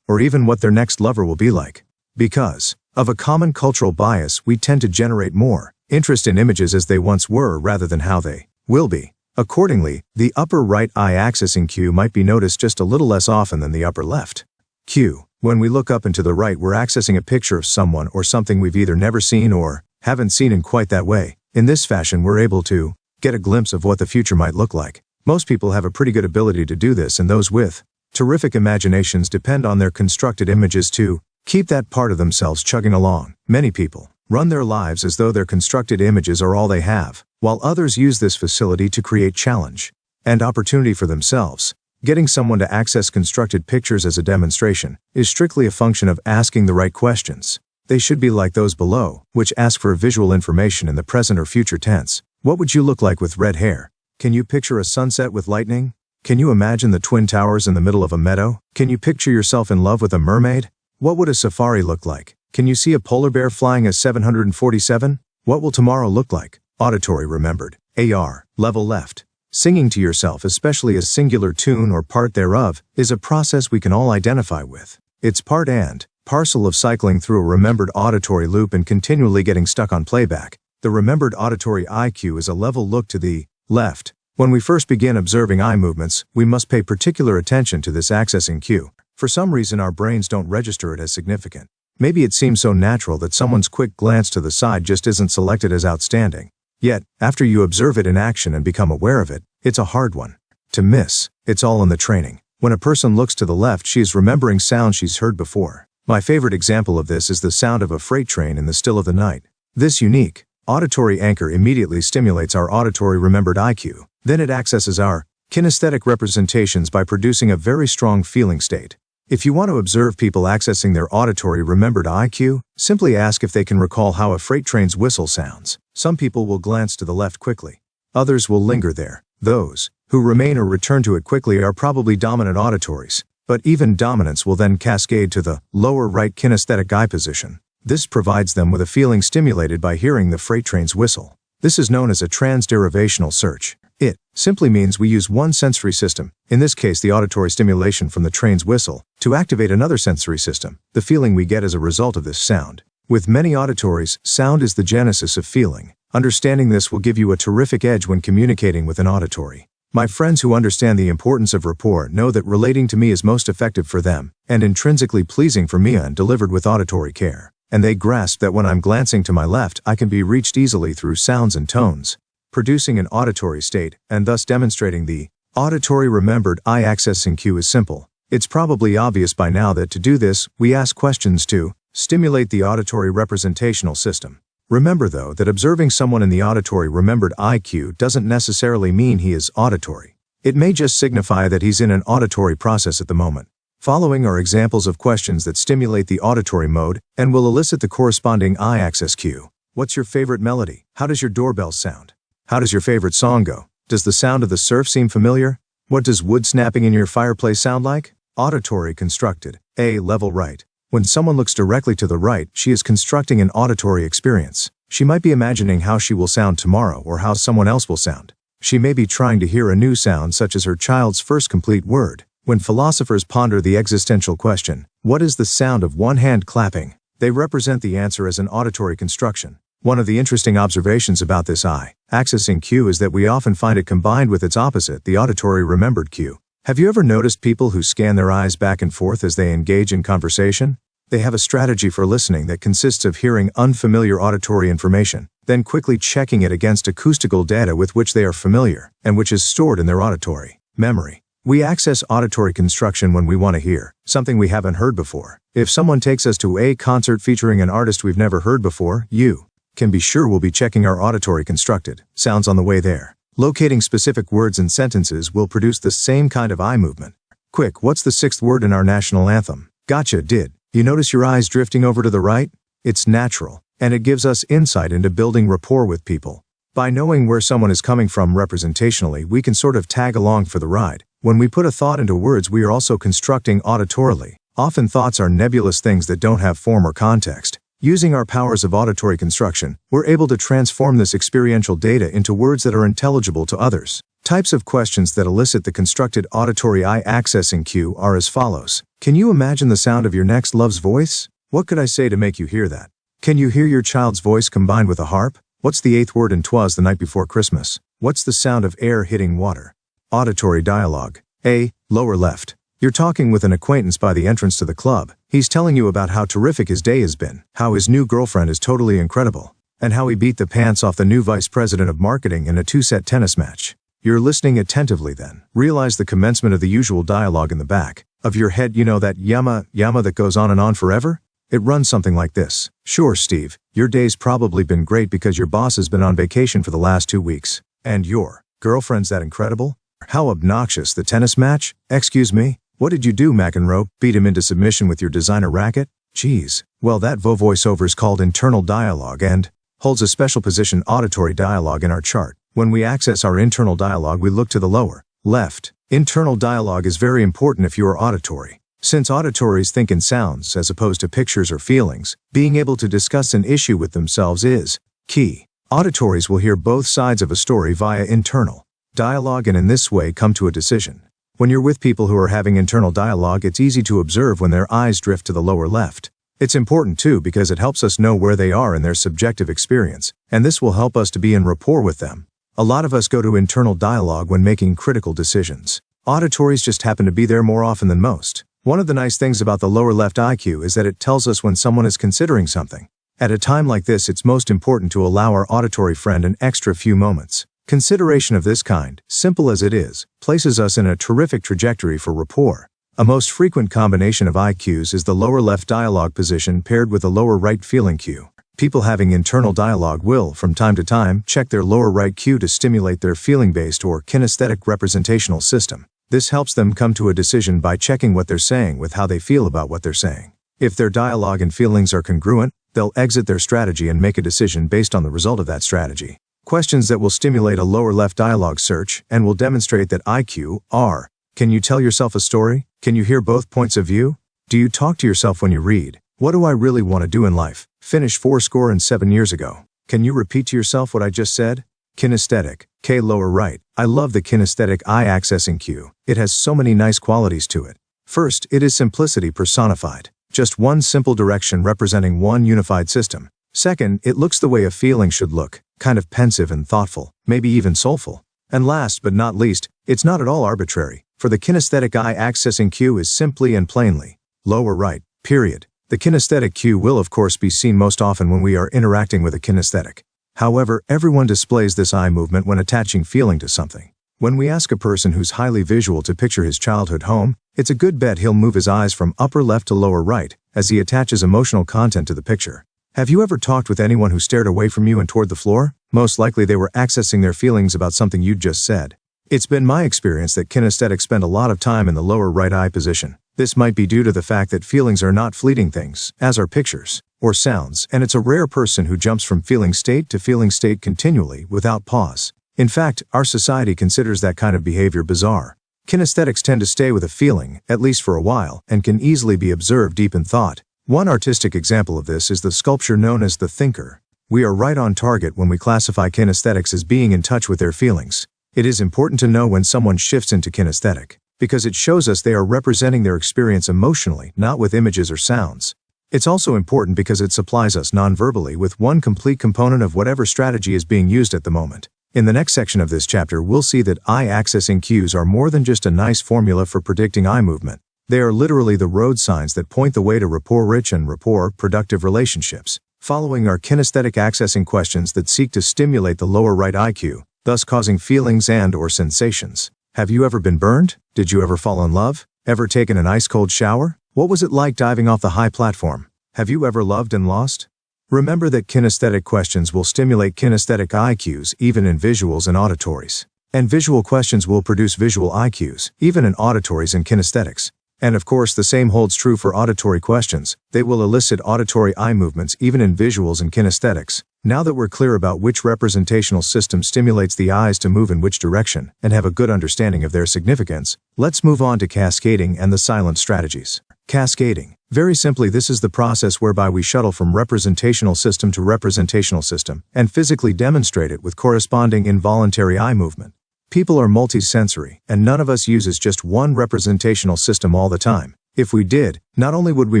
or even what their next lover will be like. Because of a common cultural bias, we tend to generate more interest in images as they once were rather than how they will be. Accordingly, the upper right eye-accessing cue might be noticed just a little less often than the upper left cue. When we look up and to the right, we're accessing a picture of someone or something we've either never seen or haven't seen in quite that way. In this fashion, we're able to get a glimpse of what the future might look like. Most people have a pretty good ability to do this, and those with terrific imaginations depend on their constructed images to keep that part of themselves chugging along. Many people run their lives as though their constructed images are all they have, while others use this facility to create challenge and opportunity for themselves. Getting someone to access constructed pictures as a demonstration is strictly a function of asking the right questions. They should be like those below, which ask for visual information in the present or future tense. What would you look like with red hair? Can you picture a sunset with lightning? Can you imagine the Twin Towers in the middle of a meadow? Can you picture yourself in love with a mermaid? What would a safari look like? Can you see a polar bear flying a 747? What will tomorrow look like? Auditory remembered. AR, level left. Singing to yourself, especially a singular tune or part thereof, is a process we can all identify with. It's part and parcel of cycling through a remembered auditory loop and continually getting stuck on playback. The remembered auditory IQ is a level look to the left. When we first begin observing eye movements, we must pay particular attention to this accessing cue. For some reason, our brains don't register it as significant. Maybe it seems so natural that someone's quick glance to the side just isn't selected as outstanding. Yet, after you observe it in action and become aware of it, it's a hard one to miss. It's all in the training. When a person looks to the left, she is remembering sounds she's heard before. My favorite example of this is the sound of a freight train in the still of the night. This unique auditory anchor immediately stimulates our auditory remembered IQ. Then it accesses our kinesthetic representations by producing a very strong feeling state. If you want to observe people accessing their auditory remembered IQ, simply ask if they can recall how a freight train's whistle sounds. Some people will glance to the left quickly. Others will linger there. Those who remain or return to it quickly are probably dominant auditories, but even dominance will then cascade to the lower right kinesthetic eye position. This provides them with a feeling stimulated by hearing the freight train's whistle. This is known as a transderivational search. It simply means we use one sensory system, in this case the auditory stimulation from the train's whistle, to activate another sensory system, the feeling we get as a result of this sound. With many auditories, sound is the genesis of feeling. Understanding this will give you a terrific edge when communicating with an auditory. My friends who understand the importance of rapport know that relating to me is most effective for them, and intrinsically pleasing for me and delivered with auditory care. And they grasp that when I'm glancing to my left, I can be reached easily through sounds and tones, producing an auditory state, and thus demonstrating the auditory remembered eye accessing cue is simple. It's probably obvious by now that to do this, we ask questions to stimulate the auditory representational system. Remember though that observing someone in the auditory remembered IQ doesn't necessarily mean he is auditory. It may just signify that he's in an auditory process at the moment. Following are examples of questions that stimulate the auditory mode and will elicit the corresponding eye access cue. What's your favorite melody? How does your doorbell sound? How does your favorite song go? Does the sound of the surf seem familiar? What does wood snapping in your fireplace sound like? Auditory constructed. A level right. When someone looks directly to the right, she is constructing an auditory experience. She might be imagining how she will sound tomorrow or how someone else will sound. She may be trying to hear a new sound such as her child's first complete word. When philosophers ponder the existential question, what is the sound of one hand clapping? They represent the answer as an auditory construction. One of the interesting observations about this eye accessing cue is that we often find it combined with its opposite, the auditory remembered cue. Have you ever noticed people who scan their eyes back and forth as they engage in conversation? They have a strategy for listening that consists of hearing unfamiliar auditory information, then quickly checking it against acoustical data with which they are familiar, and which is stored in their auditory memory. We access auditory construction when we want to hear something we haven't heard before. If someone takes us to a concert featuring an artist we've never heard before, you can be sure we'll be checking our auditory constructed sounds on the way there. Locating specific words and sentences will produce the same kind of eye movement. Quick, what's the 6th word in our national anthem? Gotcha, did you notice your eyes drifting over to the right? It's natural, and it gives us insight into building rapport with people. By knowing where someone is coming from representationally, we can sort of tag along for the ride. When we put a thought into words, we are also constructing auditorily. Often thoughts are nebulous things that don't have form or context. Using our powers of auditory construction, we're able to transform this experiential data into words that are intelligible to others. Types of questions that elicit the constructed auditory eye accessing cue are as follows. Can you imagine the sound of your next love's voice? What could I say to make you hear that? Can you hear your child's voice combined with a harp? What's the 8th word in 'Twas the Night Before Christmas? What's the sound of air hitting water? Auditory dialogue. A. Lower left. You're talking with an acquaintance by the entrance to the club. He's telling you about how terrific his day has been, how his new girlfriend is totally incredible, and how he beat the pants off the new vice president of marketing in a 2-set tennis match. You're listening attentively then. Realize the commencement of the usual dialogue in the back of your head, you know that yama that goes on and on forever? It runs something like this. Sure, Steve, your day's probably been great because your boss has been on vacation for the last 2 weeks. And your girlfriend's that incredible? How obnoxious, the tennis match? Excuse me? What did you do, McEnroe? Beat him into submission with your designer racket? Geez. Well, that voiceover is called internal dialogue and holds a special position auditory dialogue in our chart. When we access our internal dialogue, we look to the lower left. Internal dialogue is very important if you are auditory. Since auditories think in sounds as opposed to pictures or feelings, being able to discuss an issue with themselves is key. Auditories will hear both sides of a story via internal dialogue and in this way come to a decision. When you're with people who are having internal dialogue, it's easy to observe when their eyes drift to the lower left. It's important too because it helps us know where they are in their subjective experience, and this will help us to be in rapport with them. A lot of us go to internal dialogue when making critical decisions. Auditories just happen to be there more often than most. One of the nice things about the lower left IQ is that it tells us when someone is considering something. At a time like this, it's most important to allow our auditory friend an extra few moments. Consideration of this kind, simple as it is, places us in a terrific trajectory for rapport. A most frequent combination of IQs is the lower left dialogue position paired with the lower right feeling cue. People having internal dialogue will, from time to time, check their lower right cue to stimulate their feeling-based or kinesthetic representational system. This helps them come to a decision by checking what they're saying with how they feel about what they're saying. If their dialogue and feelings are congruent, they'll exit their strategy and make a decision based on the result of that strategy. Questions that will stimulate a lower left dialogue search and will demonstrate that IQ are: can you tell yourself a story? Can you hear both points of view? Do you talk to yourself when you read? What do I really want to do in life? Finish 47 years ago. Can you repeat to yourself what I just said? Kinesthetic. K lower right. I love the kinesthetic eye accessing cue. It has so many nice qualities to it. First, it is simplicity personified. Just one simple direction representing one unified system. Second, it looks the way a feeling should look, kind of pensive and thoughtful, maybe even soulful. And last but not least, it's not at all arbitrary, for the kinesthetic eye accessing cue is simply and plainly lower right, period. The kinesthetic cue will of course be seen most often when we are interacting with a kinesthetic. However, everyone displays this eye movement when attaching feeling to something. When we ask a person who's highly visual to picture his childhood home, it's a good bet he'll move his eyes from upper left to lower right, as he attaches emotional content to the picture. Have you ever talked with anyone who stared away from you and toward the floor? Most likely they were accessing their feelings about something you'd just said. It's been my experience that kinesthetics spend a lot of time in the lower right eye position. This might be due to the fact that feelings are not fleeting things, as are pictures or sounds, and it's a rare person who jumps from feeling state to feeling state continually without pause. In fact, our society considers that kind of behavior bizarre. Kinesthetics tend to stay with a feeling, at least for a while, and can easily be observed deep in thought. One artistic example of this is the sculpture known as the thinker. We are right on target when we classify kinesthetics as being in touch with their feelings. It is important to know when someone shifts into kinesthetic, because it shows us they are representing their experience emotionally, not with images or sounds. It's also important because it supplies us non-verbally with one complete component of whatever strategy is being used at the moment. In the next section of this chapter, we'll see that eye accessing cues are more than just a nice formula for predicting eye movement. They are literally the road signs that point the way to rapport-rich and rapport-productive relationships. Following are kinesthetic accessing questions that seek to stimulate the lower right IQ, thus causing feelings and/or sensations. Have you ever been burned? Did you ever fall in love? Ever taken an ice-cold shower? What was it like diving off the high platform? Have you ever loved and lost? Remember that kinesthetic questions will stimulate kinesthetic IQs even in visuals and auditories. And visual questions will produce visual IQs, even in auditories and kinesthetics. And of course the same holds true for auditory questions. They will elicit auditory eye movements even in visuals and kinesthetics. Now that we're clear about which representational system stimulates the eyes to move in which direction, and have a good understanding of their significance, let's move on to cascading and the silent strategies. Cascading. Very simply, this is the process whereby we shuttle from representational system to representational system, and physically demonstrate it with corresponding involuntary eye movement. People are multisensory, and none of us uses just one representational system all the time. If we did, not only would we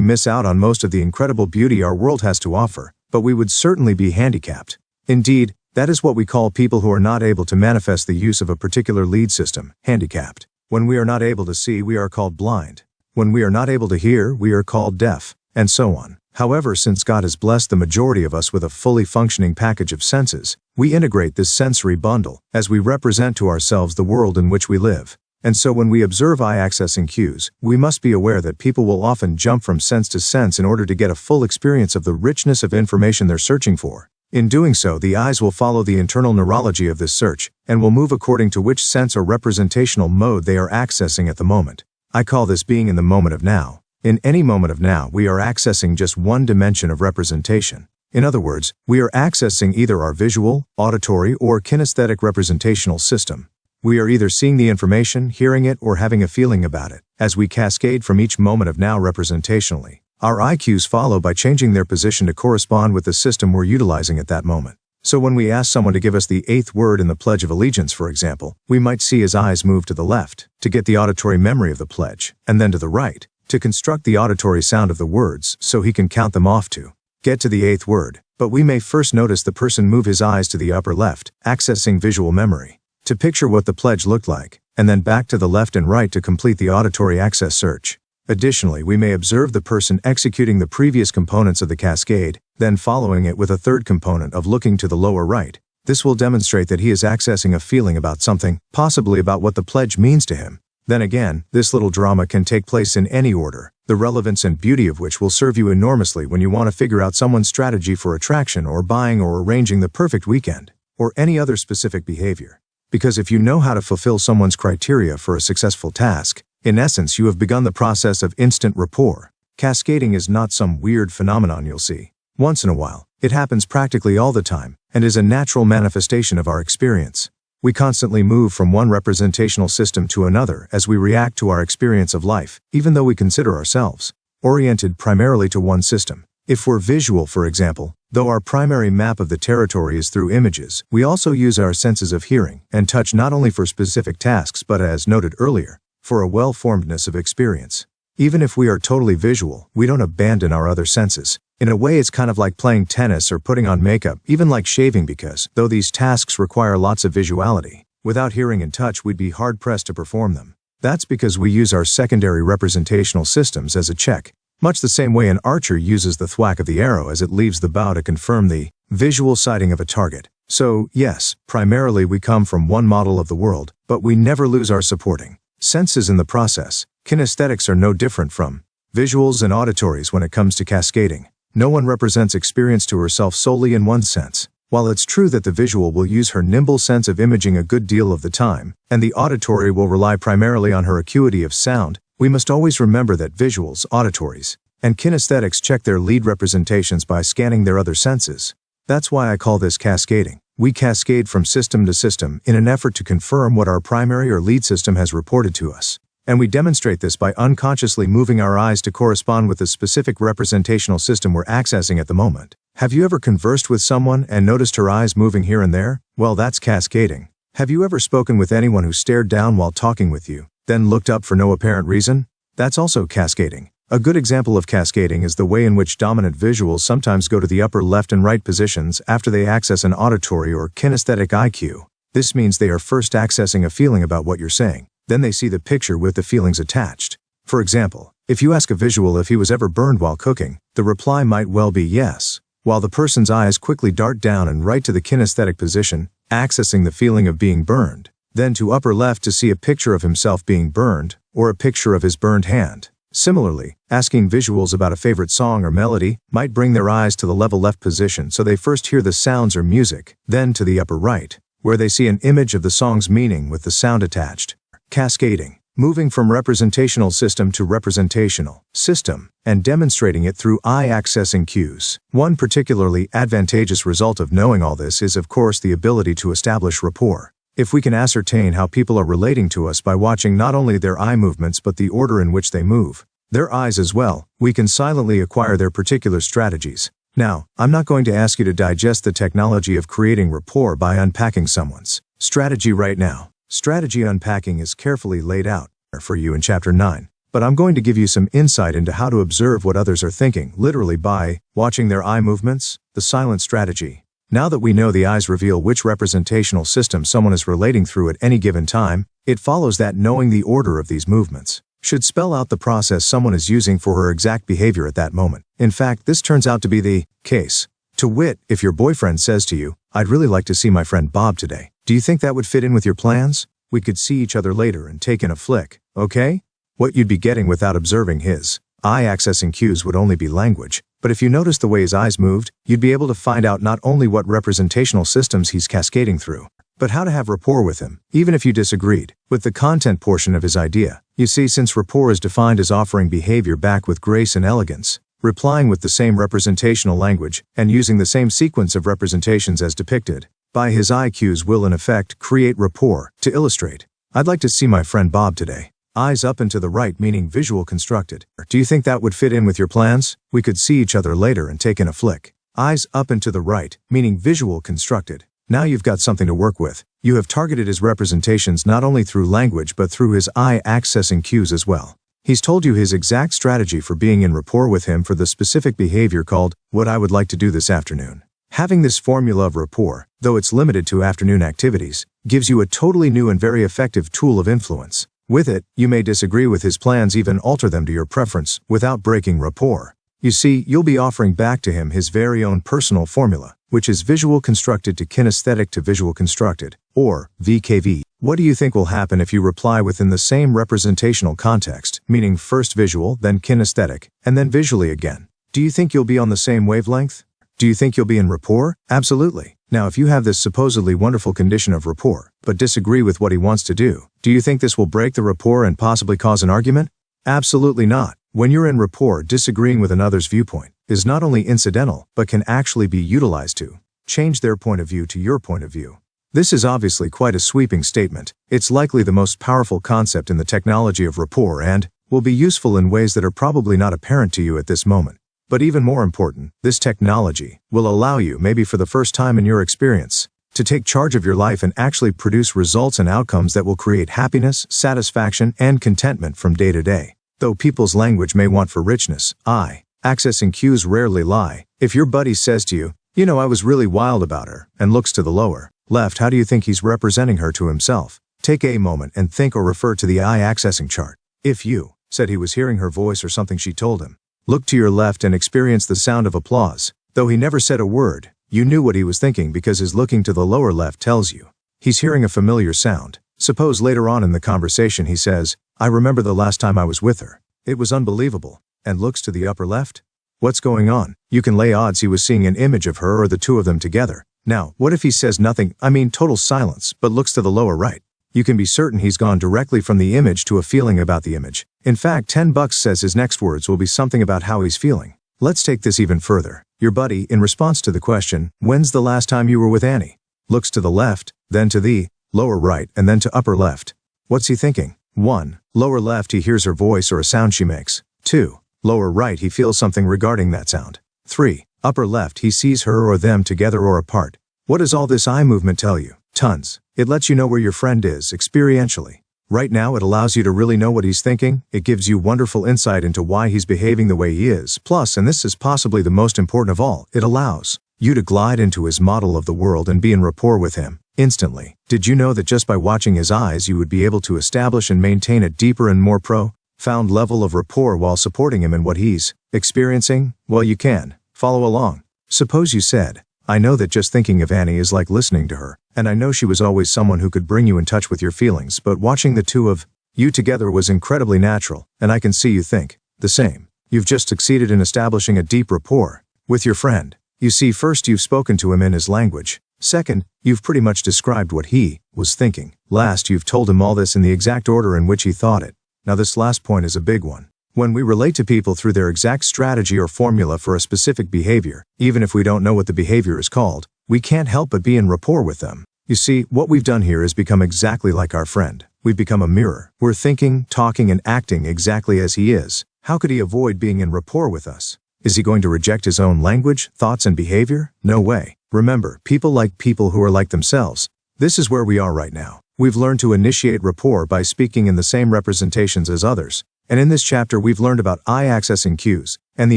miss out on most of the incredible beauty our world has to offer, but we would certainly be handicapped. Indeed, that is what we call people who are not able to manifest the use of a particular lead system, handicapped. When we are not able to see, we are called blind. When we are not able to hear, we are called deaf, and so on. However, since God has blessed the majority of us with a fully functioning package of senses, we integrate this sensory bundle as we represent to ourselves the world in which we live. And so when we observe eye-accessing cues, we must be aware that people will often jump from sense to sense in order to get a full experience of the richness of information they're searching for. In doing so, the eyes will follow the internal neurology of this search, and will move according to which sense or representational mode they are accessing at the moment. I call this being in the moment of now. In any moment of now, we are accessing just one dimension of representation. In other words, we are accessing either our visual, auditory, or kinesthetic representational system. We are either seeing the information, hearing it, or having a feeling about it. As we cascade from each moment of now representationally, our IQs follow by changing their position to correspond with the system we're utilizing at that moment. So when we ask someone to give us the 8th word in the Pledge of Allegiance, for example, we might see his eyes move to the left, to get the auditory memory of the pledge, and then to the right, to construct the auditory sound of the words so he can count them off to get to the 8th word. But we may first notice the person move his eyes to the upper left, accessing visual memory, to picture what the pledge looked like, and then back to the left and right to complete the auditory access search. Additionally, we may observe the person executing the previous components of the cascade, then following it with a third component of looking to the lower right. This will demonstrate that he is accessing a feeling about something, possibly about what the pledge means to him. Then again, this little drama can take place in any order, the relevance and beauty of which will serve you enormously when you want to figure out someone's strategy for attraction or buying or arranging the perfect weekend, or any other specific behavior. Because if you know how to fulfill someone's criteria for a successful task, in essence you have begun the process of instant rapport. Cascading is not some weird phenomenon you'll see once in a while. It happens practically all the time, and is a natural manifestation of our experience. We constantly move from one representational system to another as we react to our experience of life, even though we consider ourselves oriented primarily to one system. If we're visual, for example, though our primary map of the territory is through images, we also use our senses of hearing and touch not only for specific tasks but, as noted earlier, for a well-formedness of experience. Even if we are totally visual, we don't abandon our other senses. In a way, it's kind of like playing tennis or putting on makeup, even like shaving, because, though these tasks require lots of visuality, without hearing and touch we'd be hard-pressed to perform them. That's because we use our secondary representational systems as a check, much the same way an archer uses the thwack of the arrow as it leaves the bow to confirm the visual sighting of a target. So, yes, primarily we come from one model of the world, but we never lose our supporting senses in the process. Kinesthetics are no different from visuals and auditories when it comes to cascading. No one represents experience to herself solely in one sense. While it's true that the visual will use her nimble sense of imaging a good deal of the time, and the auditory will rely primarily on her acuity of sound, we must always remember that visuals, auditories, and kinesthetics check their lead representations by scanning their other senses. That's why I call this cascading. We cascade from system to system in an effort to confirm what our primary or lead system has reported to us. And we demonstrate this by unconsciously moving our eyes to correspond with the specific representational system we're accessing at the moment. Have you ever conversed with someone and noticed her eyes moving here and there? Well, that's cascading. Have you ever spoken with anyone who stared down while talking with you, then looked up for no apparent reason? That's also cascading. A good example of cascading is the way in which dominant visuals sometimes go to the upper left and right positions after they access an auditory or kinesthetic IQ. This means they are first accessing a feeling about what you're saying. Then they see the picture with the feelings attached. For example, if you ask a visual if he was ever burned while cooking, the reply might well be yes. while the person's eyes quickly dart down and right to the kinesthetic position, accessing the feeling of being burned. Then to upper left to see a picture of himself being burned, or a picture of his burned hand. Similarly, asking visuals about a favorite song or melody might bring their eyes to the level left position so they first hear the sounds or music, then to the upper right, where they see an image of the song's meaning with the sound attached. Cascading, moving from representational system to representational system, and demonstrating it through eye-accessing cues. One particularly advantageous result of knowing all this is, of course, the ability to establish rapport. If we can ascertain how people are relating to us by watching not only their eye movements but the order in which they move, their eyes as well, we can silently acquire their particular strategies. Now, I'm not going to ask you to digest the technology of creating rapport by unpacking someone's strategy right now. Strategy unpacking is carefully laid out for you in Chapter 9, but I'm going to give you some insight into how to observe what others are thinking, literally by watching their eye movements, the silent strategy. Now that we know the eyes reveal which representational system someone is relating through at any given time, it follows that knowing the order of these movements should spell out the process someone is using for her exact behavior at that moment. In fact, this turns out to be the case. To wit, if your boyfriend says to you, "I'd really like to see my friend Bob today. Do you think that would fit in with your plans? We could see each other later and take in a flick, okay?" What you'd be getting without observing his eye-accessing cues would only be language. But if you noticed the way his eyes moved, you'd be able to find out not only what representational systems he's cascading through, but how to have rapport with him, even if you disagreed with the content portion of his idea. You see, since rapport is defined as offering behavior back with grace and elegance, replying with the same representational language, and using the same sequence of representations as depicted by his eye cues will in effect create rapport. To illustrate, "I'd like to see my friend Bob today." Eyes up and to the right meaning visual constructed. "Do you think that would fit in with your plans? We could see each other later and take in a flick." Eyes up and to the right meaning visual constructed. Now you've got something to work with. You have targeted his representations not only through language but through his eye-accessing cues as well. He's told you his exact strategy for being in rapport with him for the specific behavior called, "What I would like to do this afternoon." Having this formula of rapport, though it's limited to afternoon activities, gives you a totally new and very effective tool of influence. With it, you may disagree with his plans, even alter them to your preference, without breaking rapport. You see, you'll be offering back to him his very own personal formula, which is visual constructed to kinesthetic to visual constructed, or VKV. What do you think will happen if you reply within the same representational context, meaning first visual, then kinesthetic, and then visually again? Do you think you'll be on the same wavelength? Do you think you'll be in rapport? Absolutely. Now, if you have this supposedly wonderful condition of rapport, but disagree with what he wants to do you think this will break the rapport and possibly cause an argument? Absolutely not. When you're in rapport, disagreeing with another's viewpoint is not only incidental, but can actually be utilized to change their point of view to your point of view. This is obviously quite a sweeping statement. It's likely the most powerful concept in the technology of rapport and will be useful in ways that are probably not apparent to you at this moment. But even more important, this technology will allow you, maybe for the first time in your experience, to take charge of your life and actually produce results and outcomes that will create happiness, satisfaction, and contentment from day to day. Though people's language may want for richness, eye-accessing cues rarely lie. If your buddy says to you, "You know, I was really wild about her," and looks to the lower left, how do you think he's representing her to himself? Take a moment and think or refer to the eye-accessing chart. If you said he was hearing her voice or something she told him, look to your left and experience the sound of applause. Though he never said a word, you knew what he was thinking because his looking to the lower left tells you he's hearing a familiar sound. Suppose later on in the conversation he says, "I remember the last time I was with her. It was unbelievable," and looks to the upper left. What's going on? You can lay odds he was seeing an image of her or the two of them together. Now, what if he says nothing, total silence, but looks to the lower right? You can be certain he's gone directly from the image to a feeling about the image. In fact, $10 says his next words will be something about how he's feeling. Let's take this even further. Your buddy, in response to the question, "When's the last time you were with Annie?" looks to the left, then to the lower right, and then to upper left. What's he thinking? 1. Lower left, he hears her voice or a sound she makes. 2. Lower right, he feels something regarding that sound. 3. Upper left, he sees her or them together or apart. What does all this eye movement tell you? Tons. It lets you know where your friend is, experientially. Right now, it allows you to really know what he's thinking. It gives you wonderful insight into why he's behaving the way he is. Plus, and this is possibly the most important of all, it allows you to glide into his model of the world and be in rapport with him instantly. Did you know that just by watching his eyes, you would be able to establish and maintain a deeper and more profound level of rapport while supporting him in what he's experiencing? Well, you can follow along. Suppose you said, I know that just thinking of Annie is like listening to her, and I know she was always someone who could bring you in touch with your feelings, but watching the two of you together was incredibly natural, and I can see you think the same. You've just succeeded in establishing a deep rapport with your friend. You see, first you've spoken to him in his language. Second, you've pretty much described what he was thinking. Last, you've told him all this in the exact order in which he thought it. Now this last point is a big one. When we relate to people through their exact strategy or formula for a specific behavior, even if we don't know what the behavior is called, we can't help but be in rapport with them. You see, what we've done here is become exactly like our friend. We've become a mirror. We're thinking, talking, and acting exactly as he is. How could he avoid being in rapport with us? Is he going to reject his own language, thoughts, and behavior? No way. Remember, people like people who are like themselves. This is where we are right now. We've learned to initiate rapport by speaking in the same representations as others. And in this chapter we've learned about eye-accessing cues, and the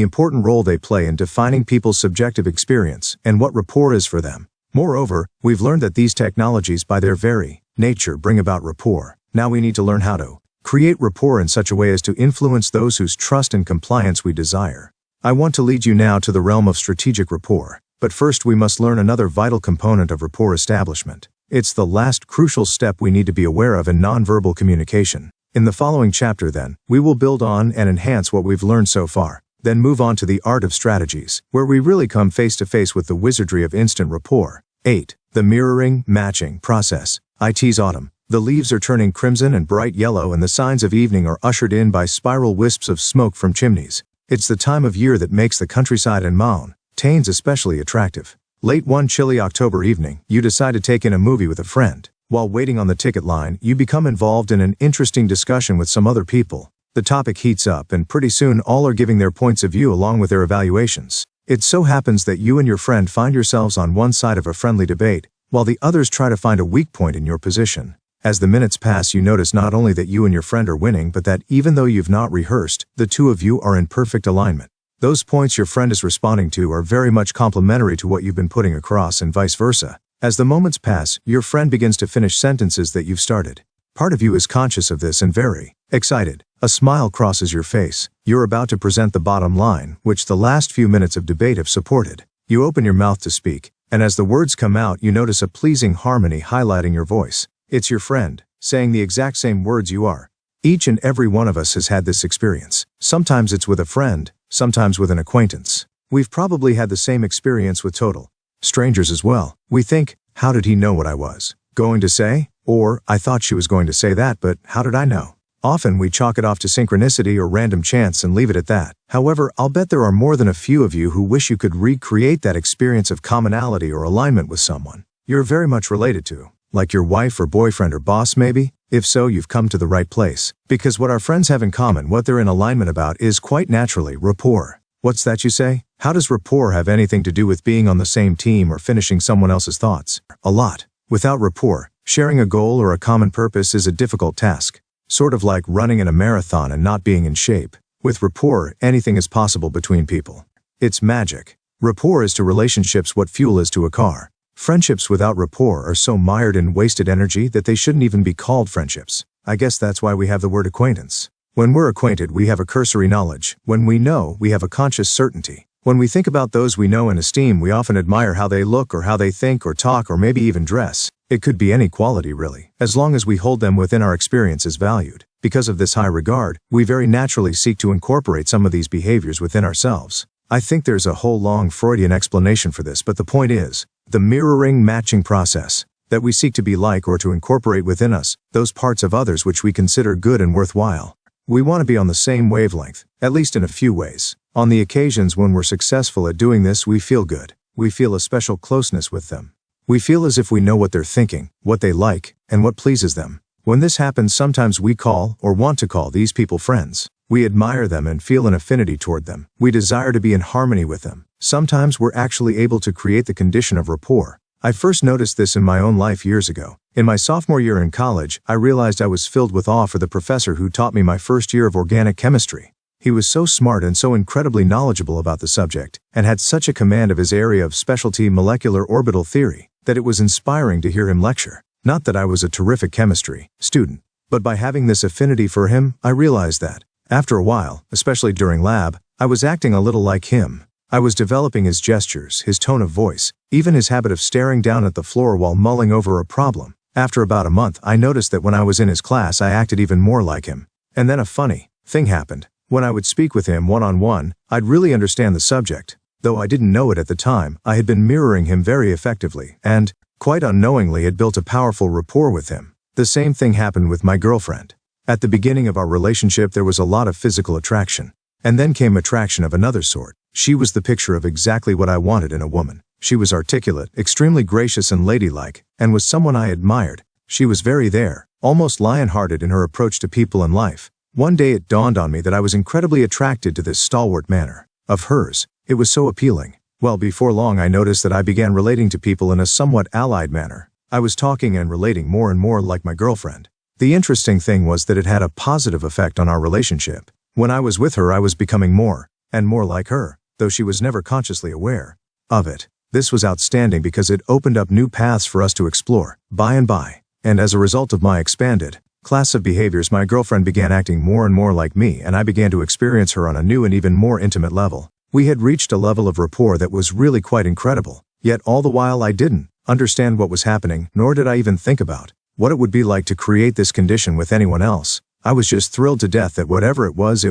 important role they play in defining people's subjective experience, and what rapport is for them. Moreover, we've learned that these technologies by their very nature bring about rapport. Now we need to learn how to create rapport in such a way as to influence those whose trust and compliance we desire. I want to lead you now to the realm of strategic rapport, but first we must learn another vital component of rapport establishment. It's the last crucial step we need to be aware of in nonverbal communication. In the following chapter then, we will build on and enhance what we've learned so far, then move on to the art of strategies, where we really come face to face with the wizardry of instant rapport. 8. The mirroring, matching process. It's autumn. The leaves are turning crimson and bright yellow, and the signs of evening are ushered in by spiral wisps of smoke from chimneys. It's the time of year that makes the countryside and mountains especially attractive. Late one chilly October evening, you decide to take in a movie with a friend. While waiting on the ticket line, you become involved in an interesting discussion with some other people. The topic heats up, and pretty soon all are giving their points of view along with their evaluations. It so happens that you and your friend find yourselves on one side of a friendly debate, while the others try to find a weak point in your position. As the minutes pass, you notice not only that you and your friend are winning, but that even though you've not rehearsed, the two of you are in perfect alignment. Those points your friend is responding to are very much complementary to what you've been putting across, and vice versa. As the moments pass, your friend begins to finish sentences that you've started. Part of you is conscious of this and very excited. A smile crosses your face. You're about to present the bottom line, which the last few minutes of debate have supported. You open your mouth to speak, and as the words come out, you notice a pleasing harmony highlighting your voice. It's your friend, saying the exact same words you are. Each and every one of us has had this experience. Sometimes it's with a friend, sometimes with an acquaintance. We've probably had the same experience with total strangers as well. We think, how did he know what I was going to say? Or, I thought she was going to say that, but how did I know? Often we chalk it off to synchronicity or random chance and leave it at that. However, I'll bet there are more than a few of you who wish you could recreate that experience of commonality or alignment with someone you're very much related to. Like your wife or boyfriend or boss maybe? If so, you've come to the right place. Because what our friends have in common, what they're in alignment about, is quite naturally rapport. What's that you say? How does rapport have anything to do with being on the same team or finishing someone else's thoughts? A lot. Without rapport, sharing a goal or a common purpose is a difficult task. Sort of like running in a marathon and not being in shape. With rapport, anything is possible between people. It's magic. Rapport is to relationships what fuel is to a car. Friendships without rapport are so mired in wasted energy that they shouldn't even be called friendships. I guess that's why we have the word acquaintance. When we're acquainted, we have a cursory knowledge. When we know, we have a conscious certainty. When we think about those we know and esteem, we often admire how they look or how they think or talk or maybe even dress. It could be any quality really, as long as we hold them within our experience as valued. Because of this high regard, we very naturally seek to incorporate some of these behaviors within ourselves. I think there's a whole long Freudian explanation for this, but the point is, the mirroring matching process, that we seek to be like or to incorporate within us, those parts of others which we consider good and worthwhile. We want to be on the same wavelength, at least in a few ways. On the occasions when we're successful at doing this, we feel good. We feel a special closeness with them. We feel as if we know what they're thinking, what they like, and what pleases them. When this happens, sometimes we call, or want to call, these people friends. We admire them and feel an affinity toward them. We desire to be in harmony with them. Sometimes we're actually able to create the condition of rapport. I first noticed this in my own life years ago. In my sophomore year in college, I realized I was filled with awe for the professor who taught me my first year of organic chemistry. He was so smart and so incredibly knowledgeable about the subject, and had such a command of his area of specialty, molecular orbital theory, that it was inspiring to hear him lecture. Not that I was a terrific chemistry student, but by having this affinity for him, I realized that, after a while, especially during lab, I was acting a little like him. I was developing his gestures, his tone of voice, even his habit of staring down at the floor while mulling over a problem. After about a month, I noticed that when I was in his class I acted even more like him. And then a funny thing happened. When I would speak with him one-on-one, I'd really understand the subject. Though I didn't know it at the time, I had been mirroring him very effectively, and, quite unknowingly, had built a powerful rapport with him. The same thing happened with my girlfriend. At the beginning of our relationship there was a lot of physical attraction. And then came attraction of another sort. She was the picture of exactly what I wanted in a woman. She was articulate, extremely gracious and ladylike, and was someone I admired. She was very there, almost lion-hearted in her approach to people and life. One day it dawned on me that I was incredibly attracted to this stalwart manner of hers. It was so appealing. Well, before long I noticed that I began relating to people in a somewhat allied manner. I was talking and relating more and more like my girlfriend. The interesting thing was that it had a positive effect on our relationship. When I was with her I was becoming more and more like her, though she was never consciously aware of it. This was outstanding because it opened up new paths for us to explore, by and by. And as a result of my expanded class of behaviors, my girlfriend began acting more and more like me, and I began to experience her on a new and even more intimate level. We had reached a level of rapport that was really quite incredible. Yet all the while I didn't understand what was happening, nor did I even think about what it would be like to create this condition with anyone else. I was just thrilled to death that whatever it was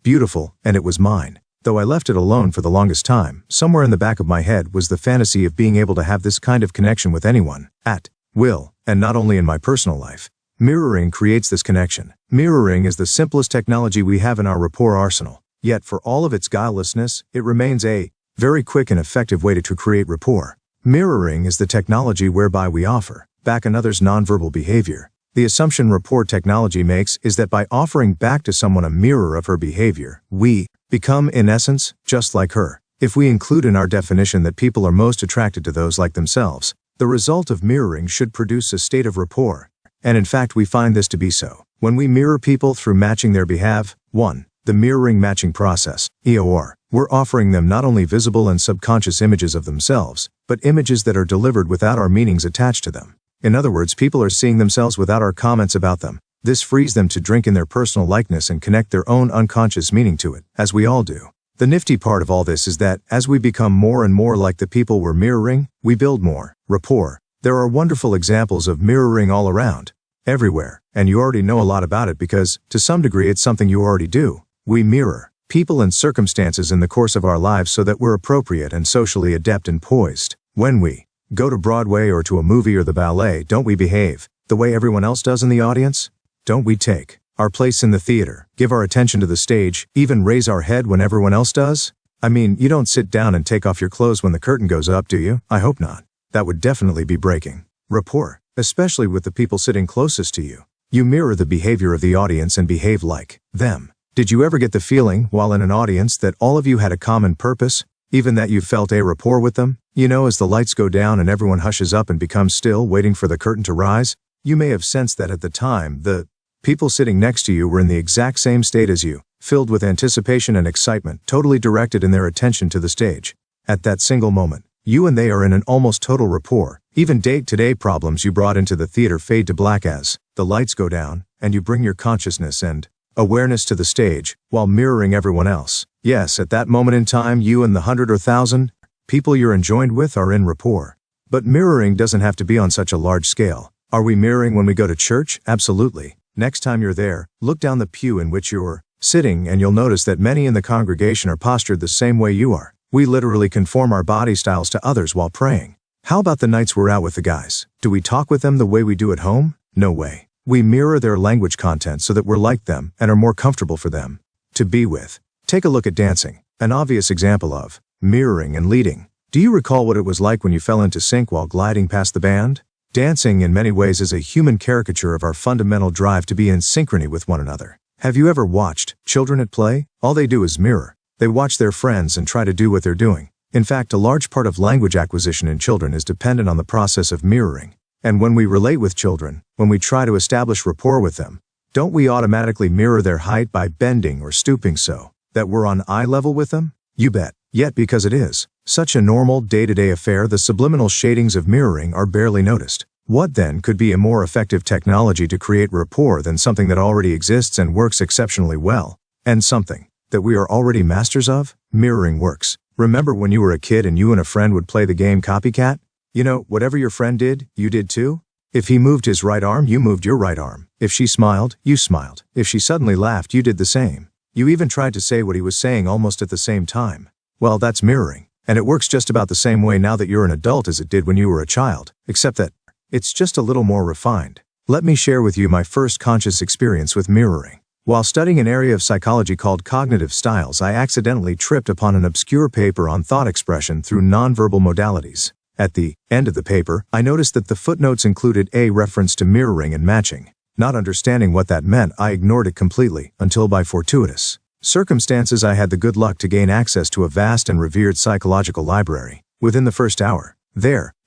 beautiful, and it was mine. Though I left it alone for the longest time, somewhere in the back of my head was the fantasy of being able to have this kind of connection with anyone, at will, and not only in my personal life. Mirroring creates this connection. Mirroring is the simplest technology we have in our rapport arsenal. Yet for all of its guilelessness, it remains a very quick and effective way to create rapport. Mirroring is the technology whereby we offer back another's nonverbal behavior. The assumption rapport technology makes is that by offering back to someone a mirror of her behavior, we become, in essence, just like her. If we include in our definition that people are most attracted to those like themselves, the result of mirroring should produce a state of rapport. And in fact we find this to be so. When we mirror people through matching their behavior, 1. The mirroring matching process, EOR, we're offering them not only visible and subconscious images of themselves, but images that are delivered without our meanings attached to them. In other words, people are seeing themselves without our comments about them. This frees them to drink in their personal likeness and connect their own unconscious meaning to it, as we all do. The nifty part of all this is that, as we become more and more like the people we're mirroring, we build more rapport. There are wonderful examples of mirroring all around, everywhere, and you already know a lot about it because, to some degree, it's something you already do. We mirror people and circumstances in the course of our lives so that we're appropriate and socially adept and poised. When we go to Broadway or to a movie or the ballet, don't we behave the way everyone else does in the audience? Don't we take our place in the theater, give our attention to the stage, even raise our head when everyone else does? I mean, you don't sit down and take off your clothes when the curtain goes up, do you? I hope not. That would definitely be breaking rapport, especially with the people sitting closest to you. You mirror the behavior of the audience and behave like them. Did you ever get the feeling, while in an audience, that all of you had a common purpose? Even that you felt a rapport with them? You know, as the lights go down and everyone hushes up and becomes still, waiting for the curtain to rise? You may have sensed that at the time, the people sitting next to you were in the exact same state as you, filled with anticipation and excitement, totally directed in their attention to the stage. At that single moment, you and they are in an almost total rapport. Even day-to-day problems you brought into the theater fade to black as the lights go down, and you bring your consciousness and awareness to the stage, while mirroring everyone else. Yes, at that moment in time, you and the 100 or 1,000 people you're enjoined with are in rapport. But mirroring doesn't have to be on such a large scale. Are we mirroring when we go to church? Absolutely. Next time you're there, look down the pew in which you're sitting and you'll notice that many in the congregation are postured the same way you are. We literally conform our body styles to others while praying. How about the nights we're out with the guys? Do we talk with them the way we do at home? No way. We mirror their language content so that we're like them and are more comfortable for them to be with. Take a look at dancing, an obvious example of mirroring and leading. Do you recall what it was like when you fell into sync while gliding past the band? Dancing in many ways is a human caricature of our fundamental drive to be in synchrony with one another. Have you ever watched children at play? All they do is mirror. They watch their friends and try to do what they're doing. In fact, a large part of language acquisition in children is dependent on the process of mirroring. And when we relate with children, when we try to establish rapport with them, don't we automatically mirror their height by bending or stooping so that we're on eye level with them? You bet. Yet because it is such a normal day-to-day affair, the subliminal shadings of mirroring are barely noticed. What then could be a more effective technology to create rapport than something that already exists and works exceptionally well, and something that we are already masters of? Mirroring works Remember when you were a kid and you and a friend would play the game Copycat? You know, whatever your friend did, you did too? If he moved his right arm, you moved your right arm. If she smiled, you smiled. If she suddenly laughed, you did the same. You even tried to say what he was saying almost at the same time. Well, that's mirroring. And it works just about the same way now that you're an adult as it did when you were a child, except that it's just a little more refined. Let me share with you my first conscious experience with mirroring. While studying an area of psychology called cognitive styles, I accidentally tripped upon an obscure paper on thought expression through nonverbal modalities. At the end of the paper, I noticed that the footnotes included a reference to mirroring and matching. Not understanding what that meant, I ignored it completely, until by fortuitous circumstances I had the good luck to gain access to a vast and revered psychological library. Within the first hour,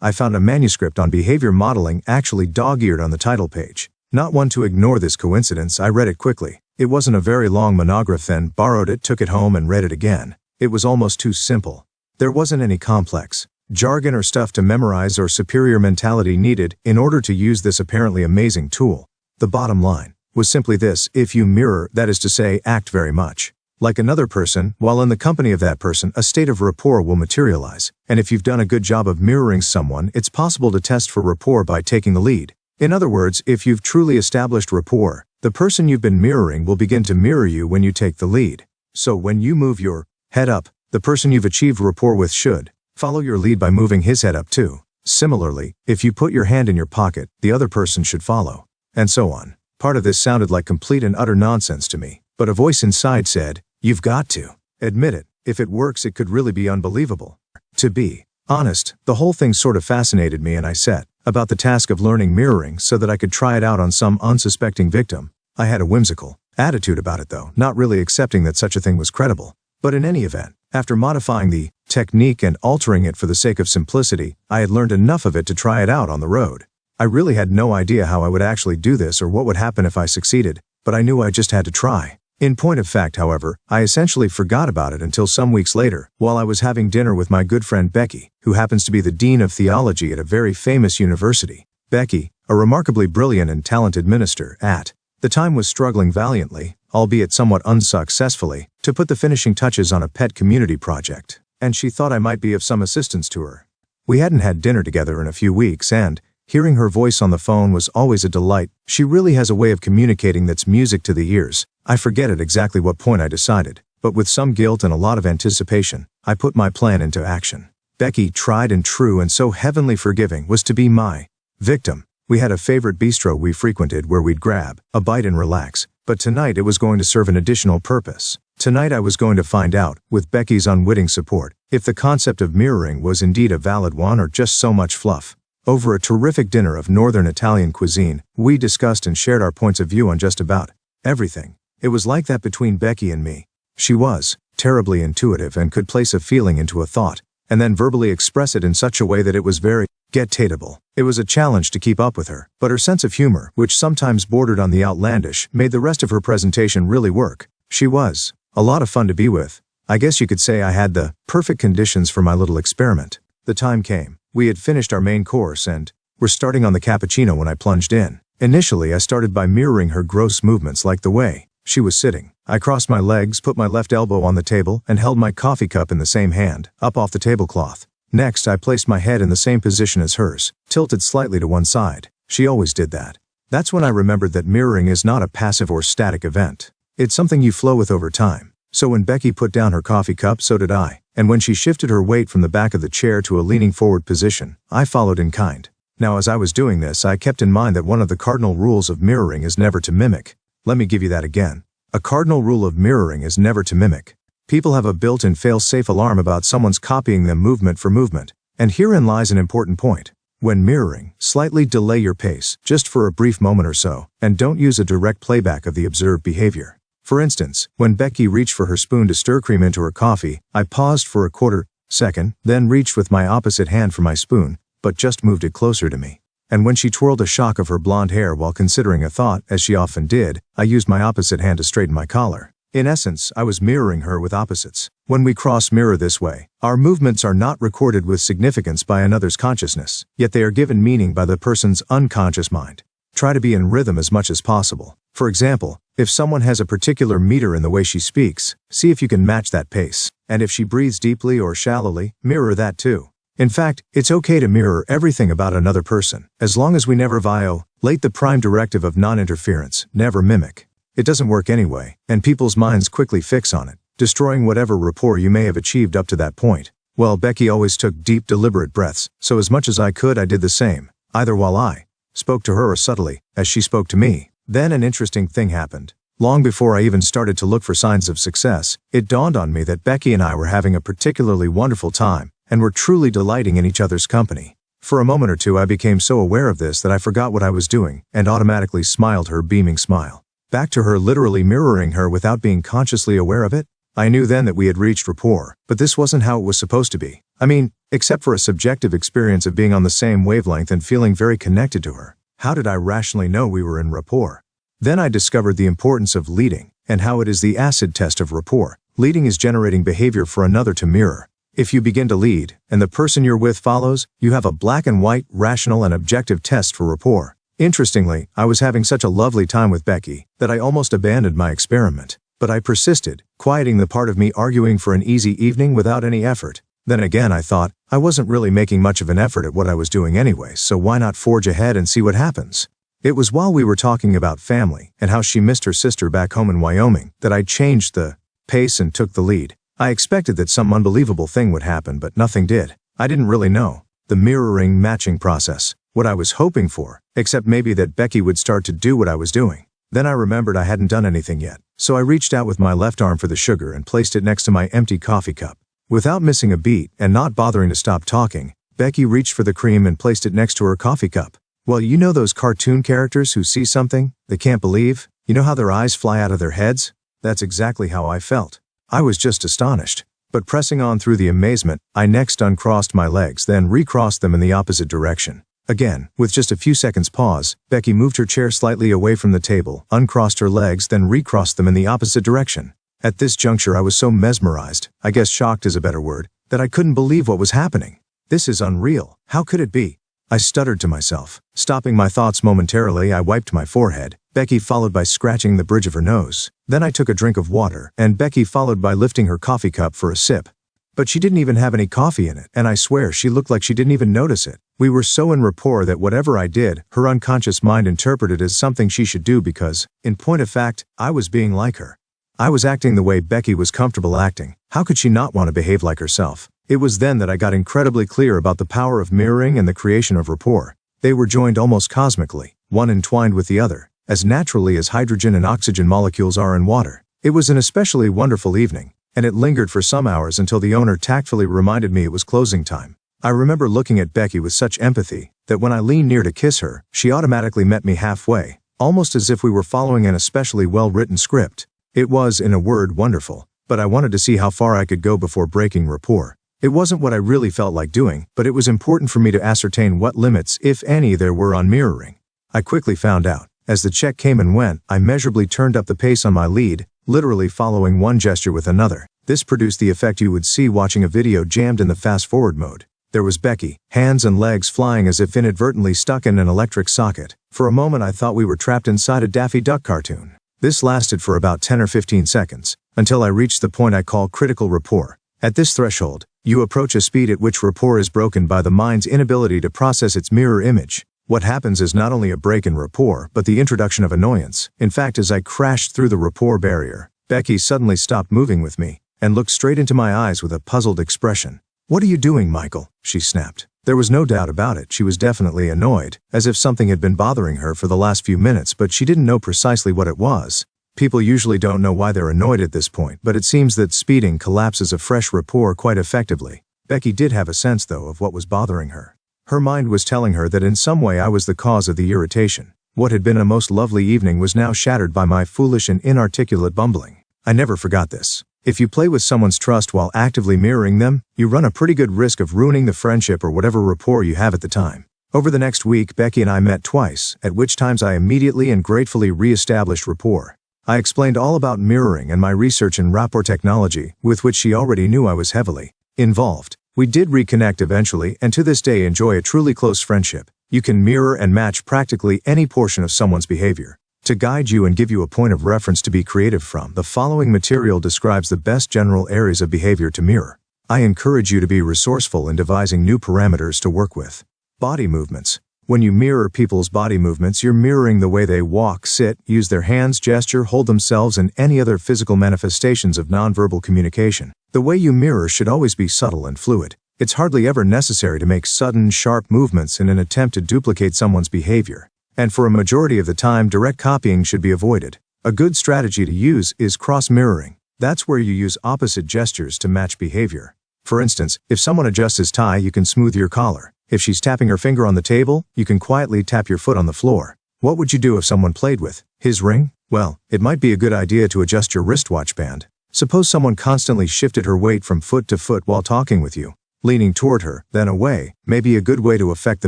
I found a manuscript on behavior modeling actually dog-eared on the title page. Not one to ignore this coincidence, I read it quickly. It wasn't a very long monograph, then borrowed it, took it home and read it again. It was almost too simple. There wasn't any complex jargon or stuff to memorize or superior mentality needed in order to use this apparently amazing tool. The bottom line was simply this: if you mirror, that is to say, act very much like another person, while in the company of that person, a state of rapport will materialize. And if you've done a good job of mirroring someone, it's possible to test for rapport by taking the lead. In other words, if you've truly established rapport, the person you've been mirroring will begin to mirror you when you take the lead. So when you move your head up, the person you've achieved rapport with should follow your lead by moving his head up too. Similarly, if you put your hand in your pocket, the other person should follow. And so on. Part of this sounded like complete and utter nonsense to me, but a voice inside said, "You've got to admit it. If it works, it could really be unbelievable." To be honest, the whole thing sort of fascinated me, and I set about the task of learning mirroring so that I could try it out on some unsuspecting victim. I had a whimsical attitude about it though, not really accepting that such a thing was credible. But in any event, after modifying the technique and altering it for the sake of simplicity, I had learned enough of it to try it out on the road. I really had no idea how I would actually do this or what would happen if I succeeded, but I knew I just had to try. In point of fact, however, I essentially forgot about it until some weeks later, while I was having dinner with my good friend Becky, who happens to be the dean of theology at a very famous university. Becky, a remarkably brilliant and talented minister, at the time was struggling valiantly, albeit somewhat unsuccessfully, to put the finishing touches on a pet community project, and she thought I might be of some assistance to her. We hadn't had dinner together in a few weeks, and hearing her voice on the phone was always a delight. She really has a way of communicating that's music to the ears. I forget at exactly what point I decided, but with some guilt and a lot of anticipation, I put my plan into action. Becky, tried and true and so heavenly forgiving, was to be my victim. We had a favorite bistro we frequented where we'd grab a bite and relax, but tonight it was going to serve an additional purpose. Tonight I was going to find out, with Becky's unwitting support, if the concept of mirroring was indeed a valid one or just so much fluff. Over a terrific dinner of Northern Italian cuisine, we discussed and shared our points of view on just about everything. It was like that between Becky and me. She was terribly intuitive and could place a feeling into a thought, and then verbally express it in such a way that it was very get-tateable. It was a challenge to keep up with her, but her sense of humor, which sometimes bordered on the outlandish, made the rest of her presentation really work. She was a lot of fun to be with. I guess you could say I had the perfect conditions for my little experiment. The time came. We had finished our main course and were starting on the cappuccino when I plunged in. Initially, I started by mirroring her gross movements, like the way she was sitting. I crossed my legs, put my left elbow on the table, and held my coffee cup in the same hand, up off the tablecloth. Next, I placed my head in the same position as hers, tilted slightly to one side. She always did that. That's when I remembered that mirroring is not a passive or static event. It's something you flow with over time. So when Becky put down her coffee cup, so did I. And when she shifted her weight from the back of the chair to a leaning forward position, I followed in kind. Now, as I was doing this, I kept in mind that one of the cardinal rules of mirroring is never to mimic. Let me give you that again. A cardinal rule of mirroring is never to mimic. People have a built-in fail-safe alarm about someone's copying them movement for movement. And herein lies an important point. When mirroring, slightly delay your pace, just for a brief moment or so, and don't use a direct playback of the observed behavior. For instance, when Becky reached for her spoon to stir cream into her coffee, I paused for a quarter second, then reached with my opposite hand for my spoon, but just moved it closer to me. And when she twirled a shock of her blonde hair while considering a thought, as she often did, I used my opposite hand to straighten my collar. In essence, I was mirroring her with opposites. When we cross-mirror this way, our movements are not recorded with significance by another's consciousness, yet they are given meaning by the person's unconscious mind. Try to be in rhythm as much as possible. For example, if someone has a particular meter in the way she speaks, see if you can match that pace. And if she breathes deeply or shallowly, mirror that too. In fact, it's okay to mirror everything about another person, as long as we never violate the prime directive of non-interference, never mimic. It doesn't work anyway, and people's minds quickly fix on it, destroying whatever rapport you may have achieved up to that point. Well, Becky always took deep, deliberate breaths, so as much as I could I did the same, either while I spoke to her or subtly, as she spoke to me. Then an interesting thing happened. Long before I even started to look for signs of success, it dawned on me that Becky and I were having a particularly wonderful time, and were truly delighting in each other's company. For a moment or two I became so aware of this that I forgot what I was doing, and automatically smiled her beaming smile. Back to her, literally mirroring her without being consciously aware of it. I knew then that we had reached rapport, but this wasn't how it was supposed to be. I mean, except for a subjective experience of being on the same wavelength and feeling very connected to her. How did I rationally know we were in rapport? Then I discovered the importance of leading, and how it is the acid test of rapport. Leading is generating behavior for another to mirror. If you begin to lead, and the person you're with follows, you have a black and white, rational and objective test for rapport. Interestingly, I was having such a lovely time with Becky, that I almost abandoned my experiment. But I persisted, quieting the part of me arguing for an easy evening without any effort. Then again I thought, I wasn't really making much of an effort at what I was doing anyway, so why not forge ahead and see what happens? It was while we were talking about family, and how she missed her sister back home in Wyoming, that I changed the pace and took the lead. I expected that some unbelievable thing would happen, but nothing did. I didn't really know the mirroring matching process, what I was hoping for, except maybe that Becky would start to do what I was doing. Then I remembered I hadn't done anything yet, so I reached out with my left arm for the sugar and placed it next to my empty coffee cup. Without missing a beat and not bothering to stop talking, Becky reached for the cream and placed it next to her coffee cup. Well, you know those cartoon characters who see something they can't believe? You know how their eyes fly out of their heads? That's exactly how I felt. I was just astonished. But pressing on through the amazement, I next uncrossed my legs, then recrossed them in the opposite direction. Again, with just a few seconds pause, Becky moved her chair slightly away from the table, uncrossed her legs, then recrossed them in the opposite direction. At this juncture I was so mesmerized, I guess shocked is a better word, that I couldn't believe what was happening. This is unreal. How could it be? I stuttered to myself. Stopping my thoughts momentarily, I wiped my forehead, Becky followed by scratching the bridge of her nose. Then I took a drink of water, and Becky followed by lifting her coffee cup for a sip. But she didn't even have any coffee in it, and I swear she looked like she didn't even notice it. We were so in rapport that whatever I did, her unconscious mind interpreted as something she should do because, in point of fact, I was being like her. I was acting the way Becky was comfortable acting. How could she not want to behave like herself? It was then that I got incredibly clear about the power of mirroring and the creation of rapport. They were joined almost cosmically, one entwined with the other, as naturally as hydrogen and oxygen molecules are in water. It was an especially wonderful evening, and it lingered for some hours until the owner tactfully reminded me it was closing time. I remember looking at Becky with such empathy that when I leaned near to kiss her, she automatically met me halfway, almost as if we were following an especially well-written script. It was, in a word, wonderful, but I wanted to see how far I could go before breaking rapport. It wasn't what I really felt like doing, but it was important for me to ascertain what limits, if any, there were on mirroring. I quickly found out. As the check came and went, I measurably turned up the pace on my lead, literally following one gesture with another. This produced the effect you would see watching a video jammed in the fast-forward mode. There was Becky, hands and legs flying as if inadvertently stuck in an electric socket. For a moment I thought we were trapped inside a Daffy Duck cartoon. This lasted for about 10 or 15 seconds, until I reached the point I call critical rapport. At this threshold, you approach a speed at which rapport is broken by the mind's inability to process its mirror image. What happens is not only a break in rapport, but the introduction of annoyance. In fact, as I crashed through the rapport barrier, Becky suddenly stopped moving with me, and looked straight into my eyes with a puzzled expression. "What are you doing, Michael?" she snapped. There was no doubt about it, she was definitely annoyed, as if something had been bothering her for the last few minutes, but she didn't know precisely what it was. People usually don't know why they're annoyed at this point, but it seems that speeding collapses a fresh rapport quite effectively. Becky did have a sense, though, of what was bothering her. Her mind was telling her that in some way I was the cause of the irritation. What had been a most lovely evening was now shattered by my foolish and inarticulate bumbling. I never forgot this. If you play with someone's trust while actively mirroring them, you run a pretty good risk of ruining the friendship or whatever rapport you have at the time. Over the next week, Becky and I met twice, at which times I immediately and gratefully re-established rapport. I explained all about mirroring and my research in rapport technology, with which she already knew I was heavily involved. We did reconnect eventually, and to this day enjoy a truly close friendship. You can mirror and match practically any portion of someone's behavior. To guide you and give you a point of reference to be creative from, the following material describes the best general areas of behavior to mirror. I encourage you to be resourceful in devising new parameters to work with. Body movements. When you mirror people's body movements, you're mirroring the way they walk, sit, use their hands, gesture, hold themselves, and any other physical manifestations of nonverbal communication. The way you mirror should always be subtle and fluid. It's hardly ever necessary to make sudden, sharp movements in an attempt to duplicate someone's behavior. And for a majority of the time, direct copying should be avoided. A good strategy to use is cross-mirroring. That's where you use opposite gestures to match behavior. For instance, if someone adjusts his tie, you can smooth your collar. If she's tapping her finger on the table, you can quietly tap your foot on the floor. What would you do if someone played with his ring? Well, it might be a good idea to adjust your wristwatch band. Suppose someone constantly shifted her weight from foot to foot while talking with you. Leaning toward her, then away, may be a good way to affect the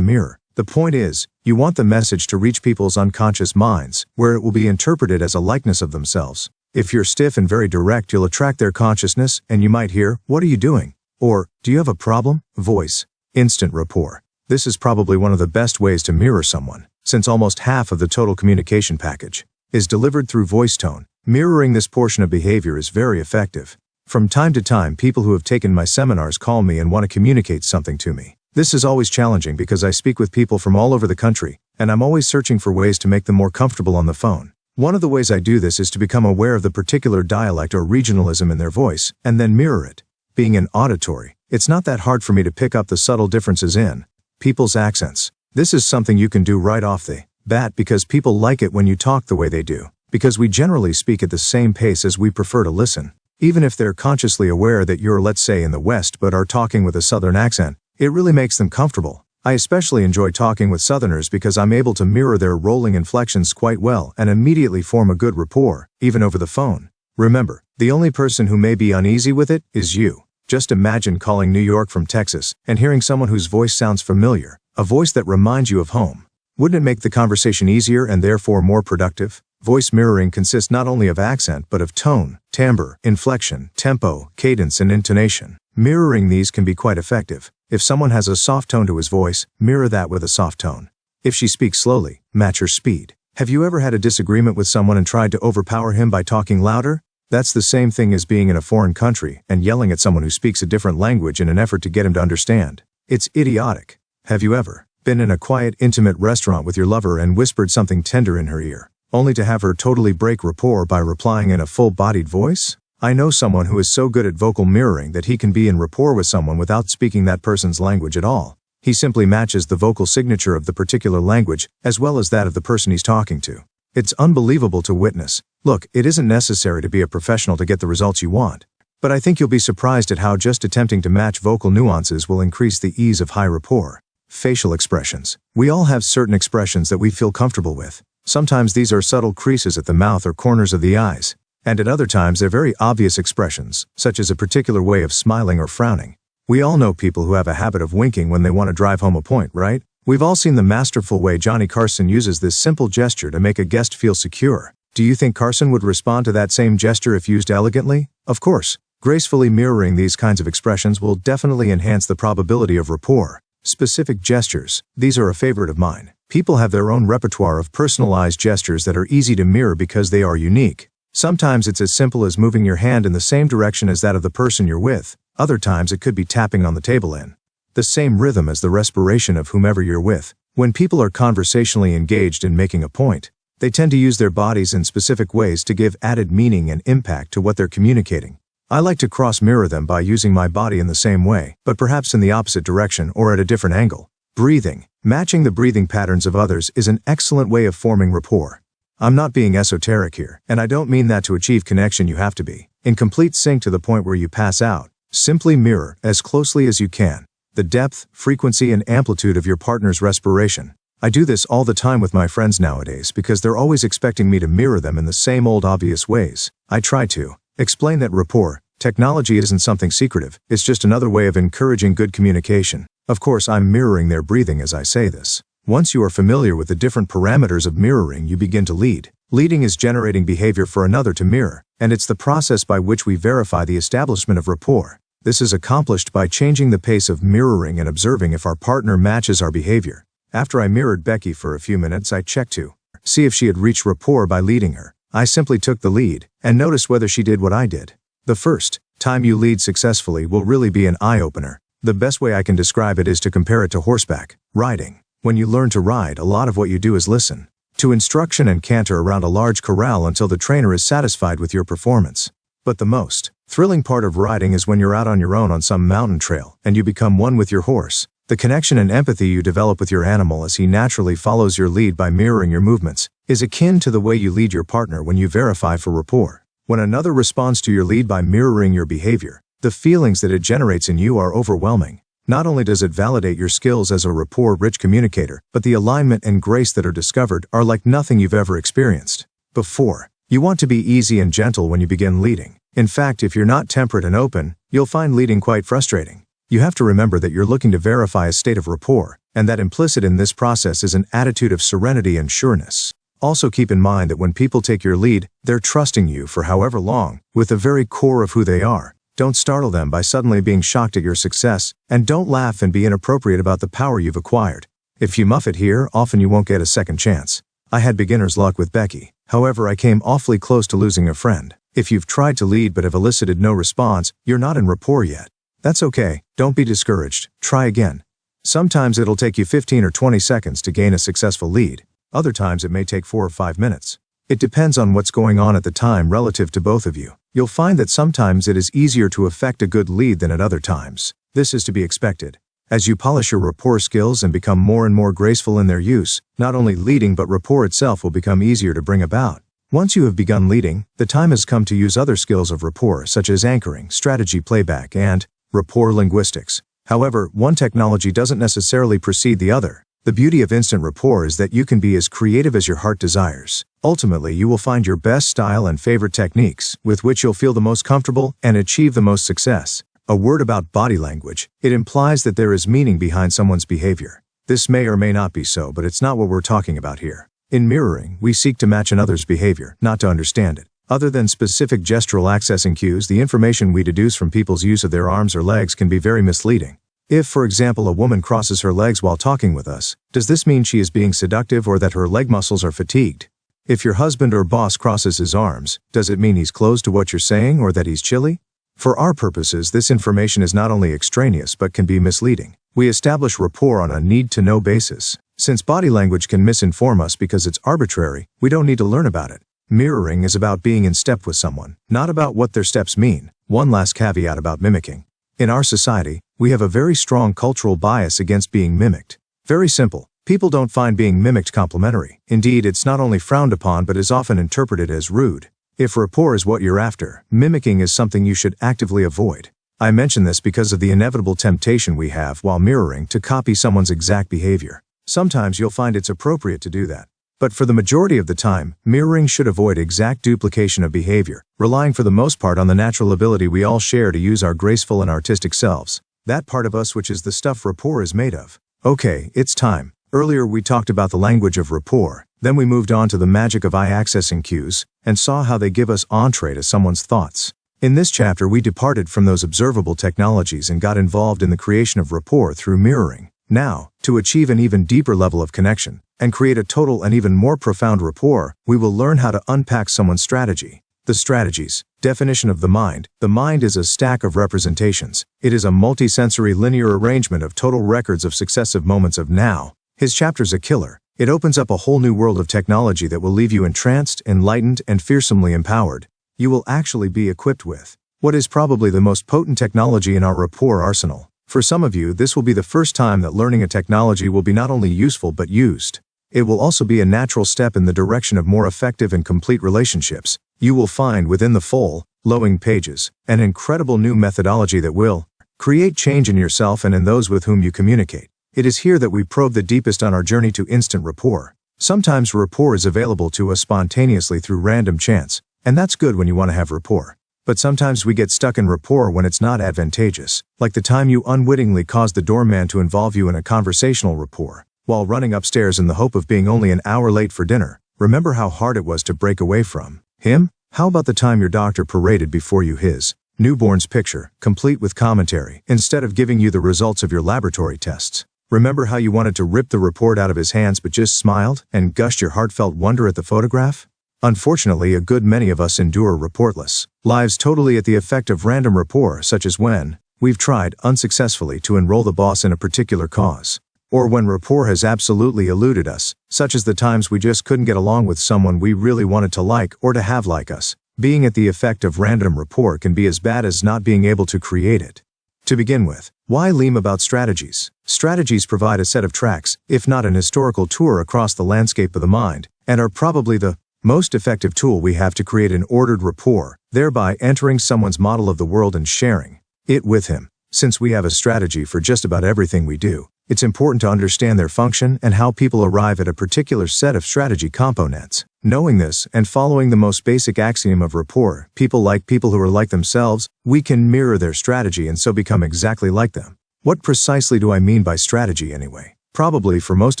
mirror. The point is, you want the message to reach people's unconscious minds, where it will be interpreted as a likeness of themselves. If you're stiff and very direct, you'll attract their consciousness, and you might hear, "What are you doing?" Or, "Do you have a problem?" Voice. Instant rapport. This is probably one of the best ways to mirror someone, since almost half of the total communication package is delivered through voice tone. Mirroring this portion of behavior is very effective. From time to time, people who have taken my seminars call me and want to communicate something to me. This is always challenging because I speak with people from all over the country, and I'm always searching for ways to make them more comfortable on the phone. One of the ways I do this is to become aware of the particular dialect or regionalism in their voice, and then mirror it. Being an auditory, it's not that hard for me to pick up the subtle differences in people's accents. This is something you can do right off the bat because people like it when you talk the way they do, because we generally speak at the same pace as we prefer to listen. Even if they're consciously aware that you're, let's say, in the West but are talking with a Southern accent, it really makes them comfortable. I especially enjoy talking with Southerners because I'm able to mirror their rolling inflections quite well and immediately form a good rapport, even over the phone. Remember, the only person who may be uneasy with it is you. Just imagine calling New York from Texas and hearing someone whose voice sounds familiar, a voice that reminds you of home. Wouldn't it make the conversation easier and therefore more productive? Voice mirroring consists not only of accent but of tone, timbre, inflection, tempo, cadence, and intonation. Mirroring these can be quite effective. If someone has a soft tone to his voice, mirror that with a soft tone. If she speaks slowly, match her speed. Have you ever had a disagreement with someone and tried to overpower him by talking louder? That's the same thing as being in a foreign country and yelling at someone who speaks a different language in an effort to get him to understand. It's idiotic. Have you ever been in a quiet, intimate restaurant with your lover and whispered something tender in her ear, only to have her totally break rapport by replying in a full-bodied voice? I know someone who is so good at vocal mirroring that he can be in rapport with someone without speaking that person's language at all. He simply matches the vocal signature of the particular language as well as that of the person he's talking to. It's unbelievable to witness. Look, it isn't necessary to be a professional to get the results you want. But I think you'll be surprised at how just attempting to match vocal nuances will increase the ease of high rapport. Facial expressions. We all have certain expressions that we feel comfortable with. Sometimes these are subtle creases at the mouth or corners of the eyes. And at other times they're very obvious expressions, such as a particular way of smiling or frowning. We all know people who have a habit of winking when they want to drive home a point, right? We've all seen the masterful way Johnny Carson uses this simple gesture to make a guest feel secure. Do you think Carson would respond to that same gesture if used elegantly? Of course. Gracefully mirroring these kinds of expressions will definitely enhance the probability of rapport. Specific gestures. These are a favorite of mine. People have their own repertoire of personalized gestures that are easy to mirror because they are unique. Sometimes it's as simple as moving your hand in the same direction as that of the person you're with. Other times it could be tapping on the table in the same rhythm as the respiration of whomever you're with. When people are conversationally engaged in making a point, they tend to use their bodies in specific ways to give added meaning and impact to what they're communicating. I like to cross-mirror them by using my body in the same way, but perhaps in the opposite direction or at a different angle. Breathing. Matching the breathing patterns of others is an excellent way of forming rapport. I'm not being esoteric here, and I don't mean that to achieve connection you have to be in complete sync to the point where you pass out. Simply mirror, as closely as you can, the depth, frequency, and amplitude of your partner's respiration. I do this all the time with my friends nowadays because they're always expecting me to mirror them in the same old obvious ways. I try to explain that rapport technology isn't something secretive, it's just another way of encouraging good communication. Of course, I'm mirroring their breathing as I say this. Once you are familiar with the different parameters of mirroring, you begin to lead. Leading is generating behavior for another to mirror, and it's the process by which we verify the establishment of rapport. This is accomplished by changing the pace of mirroring and observing if our partner matches our behavior. After I mirrored Becky for a few minutes, I checked to see if she had reached rapport by leading her. I simply took the lead, and noticed whether she did what I did. The first time you lead successfully will really be an eye-opener. The best way I can describe it is to compare it to horseback riding. When you learn to ride, a lot of what you do is listen to instruction and canter around a large corral until the trainer is satisfied with your performance. But the most thrilling part of riding is when you're out on your own on some mountain trail, and you become one with your horse. The connection and empathy you develop with your animal as he naturally follows your lead by mirroring your movements is akin to the way you lead your partner when you verify for rapport. When another responds to your lead by mirroring your behavior, the feelings that it generates in you are overwhelming. Not only does it validate your skills as a rapport-rich communicator, but the alignment and grace that are discovered are like nothing you've ever experienced before. You want to be easy and gentle when you begin leading. In fact, if you're not temperate and open, you'll find leading quite frustrating. You have to remember that you're looking to verify a state of rapport, and that implicit in this process is an attitude of serenity and sureness. Also keep in mind that when people take your lead, they're trusting you for however long, with the very core of who they are. Don't startle them by suddenly being shocked at your success, and don't laugh and be inappropriate about the power you've acquired. If you muff it here, often you won't get a second chance. I had beginner's luck with Becky. However, I came awfully close to losing a friend. If you've tried to lead but have elicited no response, you're not in rapport yet. That's okay. Don't be discouraged. Try again. Sometimes it'll take you 15 or 20 seconds to gain a successful lead. Other times it may take 4 or 5 minutes. It depends on what's going on at the time relative to both of you. You'll find that sometimes it is easier to effect a good lead than at other times. This is to be expected. As you polish your rapport skills and become more and more graceful in their use, not only leading but rapport itself will become easier to bring about. Once you have begun leading, the time has come to use other skills of rapport such as anchoring, strategy playback, and rapport linguistics. However, one technology doesn't necessarily precede the other. The beauty of instant rapport is that you can be as creative as your heart desires. Ultimately, you will find your best style and favorite techniques, with which you'll feel the most comfortable and achieve the most success. A word about body language. It implies that there is meaning behind someone's behavior. This may or may not be so, but it's not what we're talking about here. In mirroring, we seek to match another's behavior, not to understand it. Other than specific gestural accessing cues, the information we deduce from people's use of their arms or legs can be very misleading. If, for example, a woman crosses her legs while talking with us, does this mean she is being seductive or that her leg muscles are fatigued? If your husband or boss crosses his arms, does it mean he's closed to what you're saying or that he's chilly? For our purposes, this information is not only extraneous but can be misleading. We establish rapport on a need-to-know basis. Since body language can misinform us because it's arbitrary, we don't need to learn about it. Mirroring is about being in step with someone, not about what their steps mean. One last caveat about mimicking. In our society, we have a very strong cultural bias against being mimicked. Very simple. People don't find being mimicked complimentary. Indeed, it's not only frowned upon but is often interpreted as rude. If rapport is what you're after, mimicking is something you should actively avoid. I mention this because of the inevitable temptation we have while mirroring to copy someone's exact behavior. Sometimes you'll find it's appropriate to do that. But for the majority of the time, mirroring should avoid exact duplication of behavior, relying for the most part on the natural ability we all share to use our graceful and artistic selves. That part of us which is the stuff rapport is made of. Okay, it's time. Earlier we talked about the language of rapport, then we moved on to the magic of eye-accessing cues, and saw how they give us entree to someone's thoughts. In this chapter we departed from those observable technologies and got involved in the creation of rapport through mirroring. Now, to achieve an even deeper level of connection, and create a total and even more profound rapport, we will learn how to unpack someone's strategy. The strategies. Definition of the mind. The mind is a stack of representations. It is a multisensory linear arrangement of total records of successive moments of now. His chapter's a killer. It opens up a whole new world of technology that will leave you entranced, enlightened, and fearsomely empowered. You will actually be equipped with what is probably the most potent technology in our rapport arsenal. For some of you, this will be the first time that learning a technology will be not only useful but used. It will also be a natural step in the direction of more effective and complete relationships. You will find within the flowing pages an incredible new methodology that will create change in yourself and in those with whom you communicate. It is here that we probe the deepest on our journey to instant rapport. Sometimes rapport is available to us spontaneously through random chance, and that's good when you want to have rapport. But sometimes we get stuck in rapport when it's not advantageous, like the time you unwittingly caused the doorman to involve you in a conversational rapport, while running upstairs in the hope of being only an hour late for dinner. Remember how hard it was to break away from him? How about the time your doctor paraded before you his newborn's picture, complete with commentary, instead of giving you the results of your laboratory tests? Remember how you wanted to rip the report out of his hands but just smiled and gushed your heartfelt wonder at the photograph? Unfortunately, a good many of us endure reportless lives totally at the effect of random rapport, such as when we've tried unsuccessfully to enroll the boss in a particular cause, or when rapport has absolutely eluded us, such as the times we just couldn't get along with someone we really wanted to like or to have like us. Being at the effect of random rapport can be as bad as not being able to create it. To begin with, why leam about strategies? Strategies provide a set of tracks, if not an historical tour across the landscape of the mind, and are probably the most effective tool we have to create an ordered rapport, thereby entering someone's model of the world and sharing it with him. Since we have a strategy for just about everything we do, it's important to understand their function and how people arrive at a particular set of strategy components. Knowing this and following the most basic axiom of rapport, people like people who are like themselves, we can mirror their strategy and so become exactly like them. What precisely do I mean by strategy anyway? Probably for most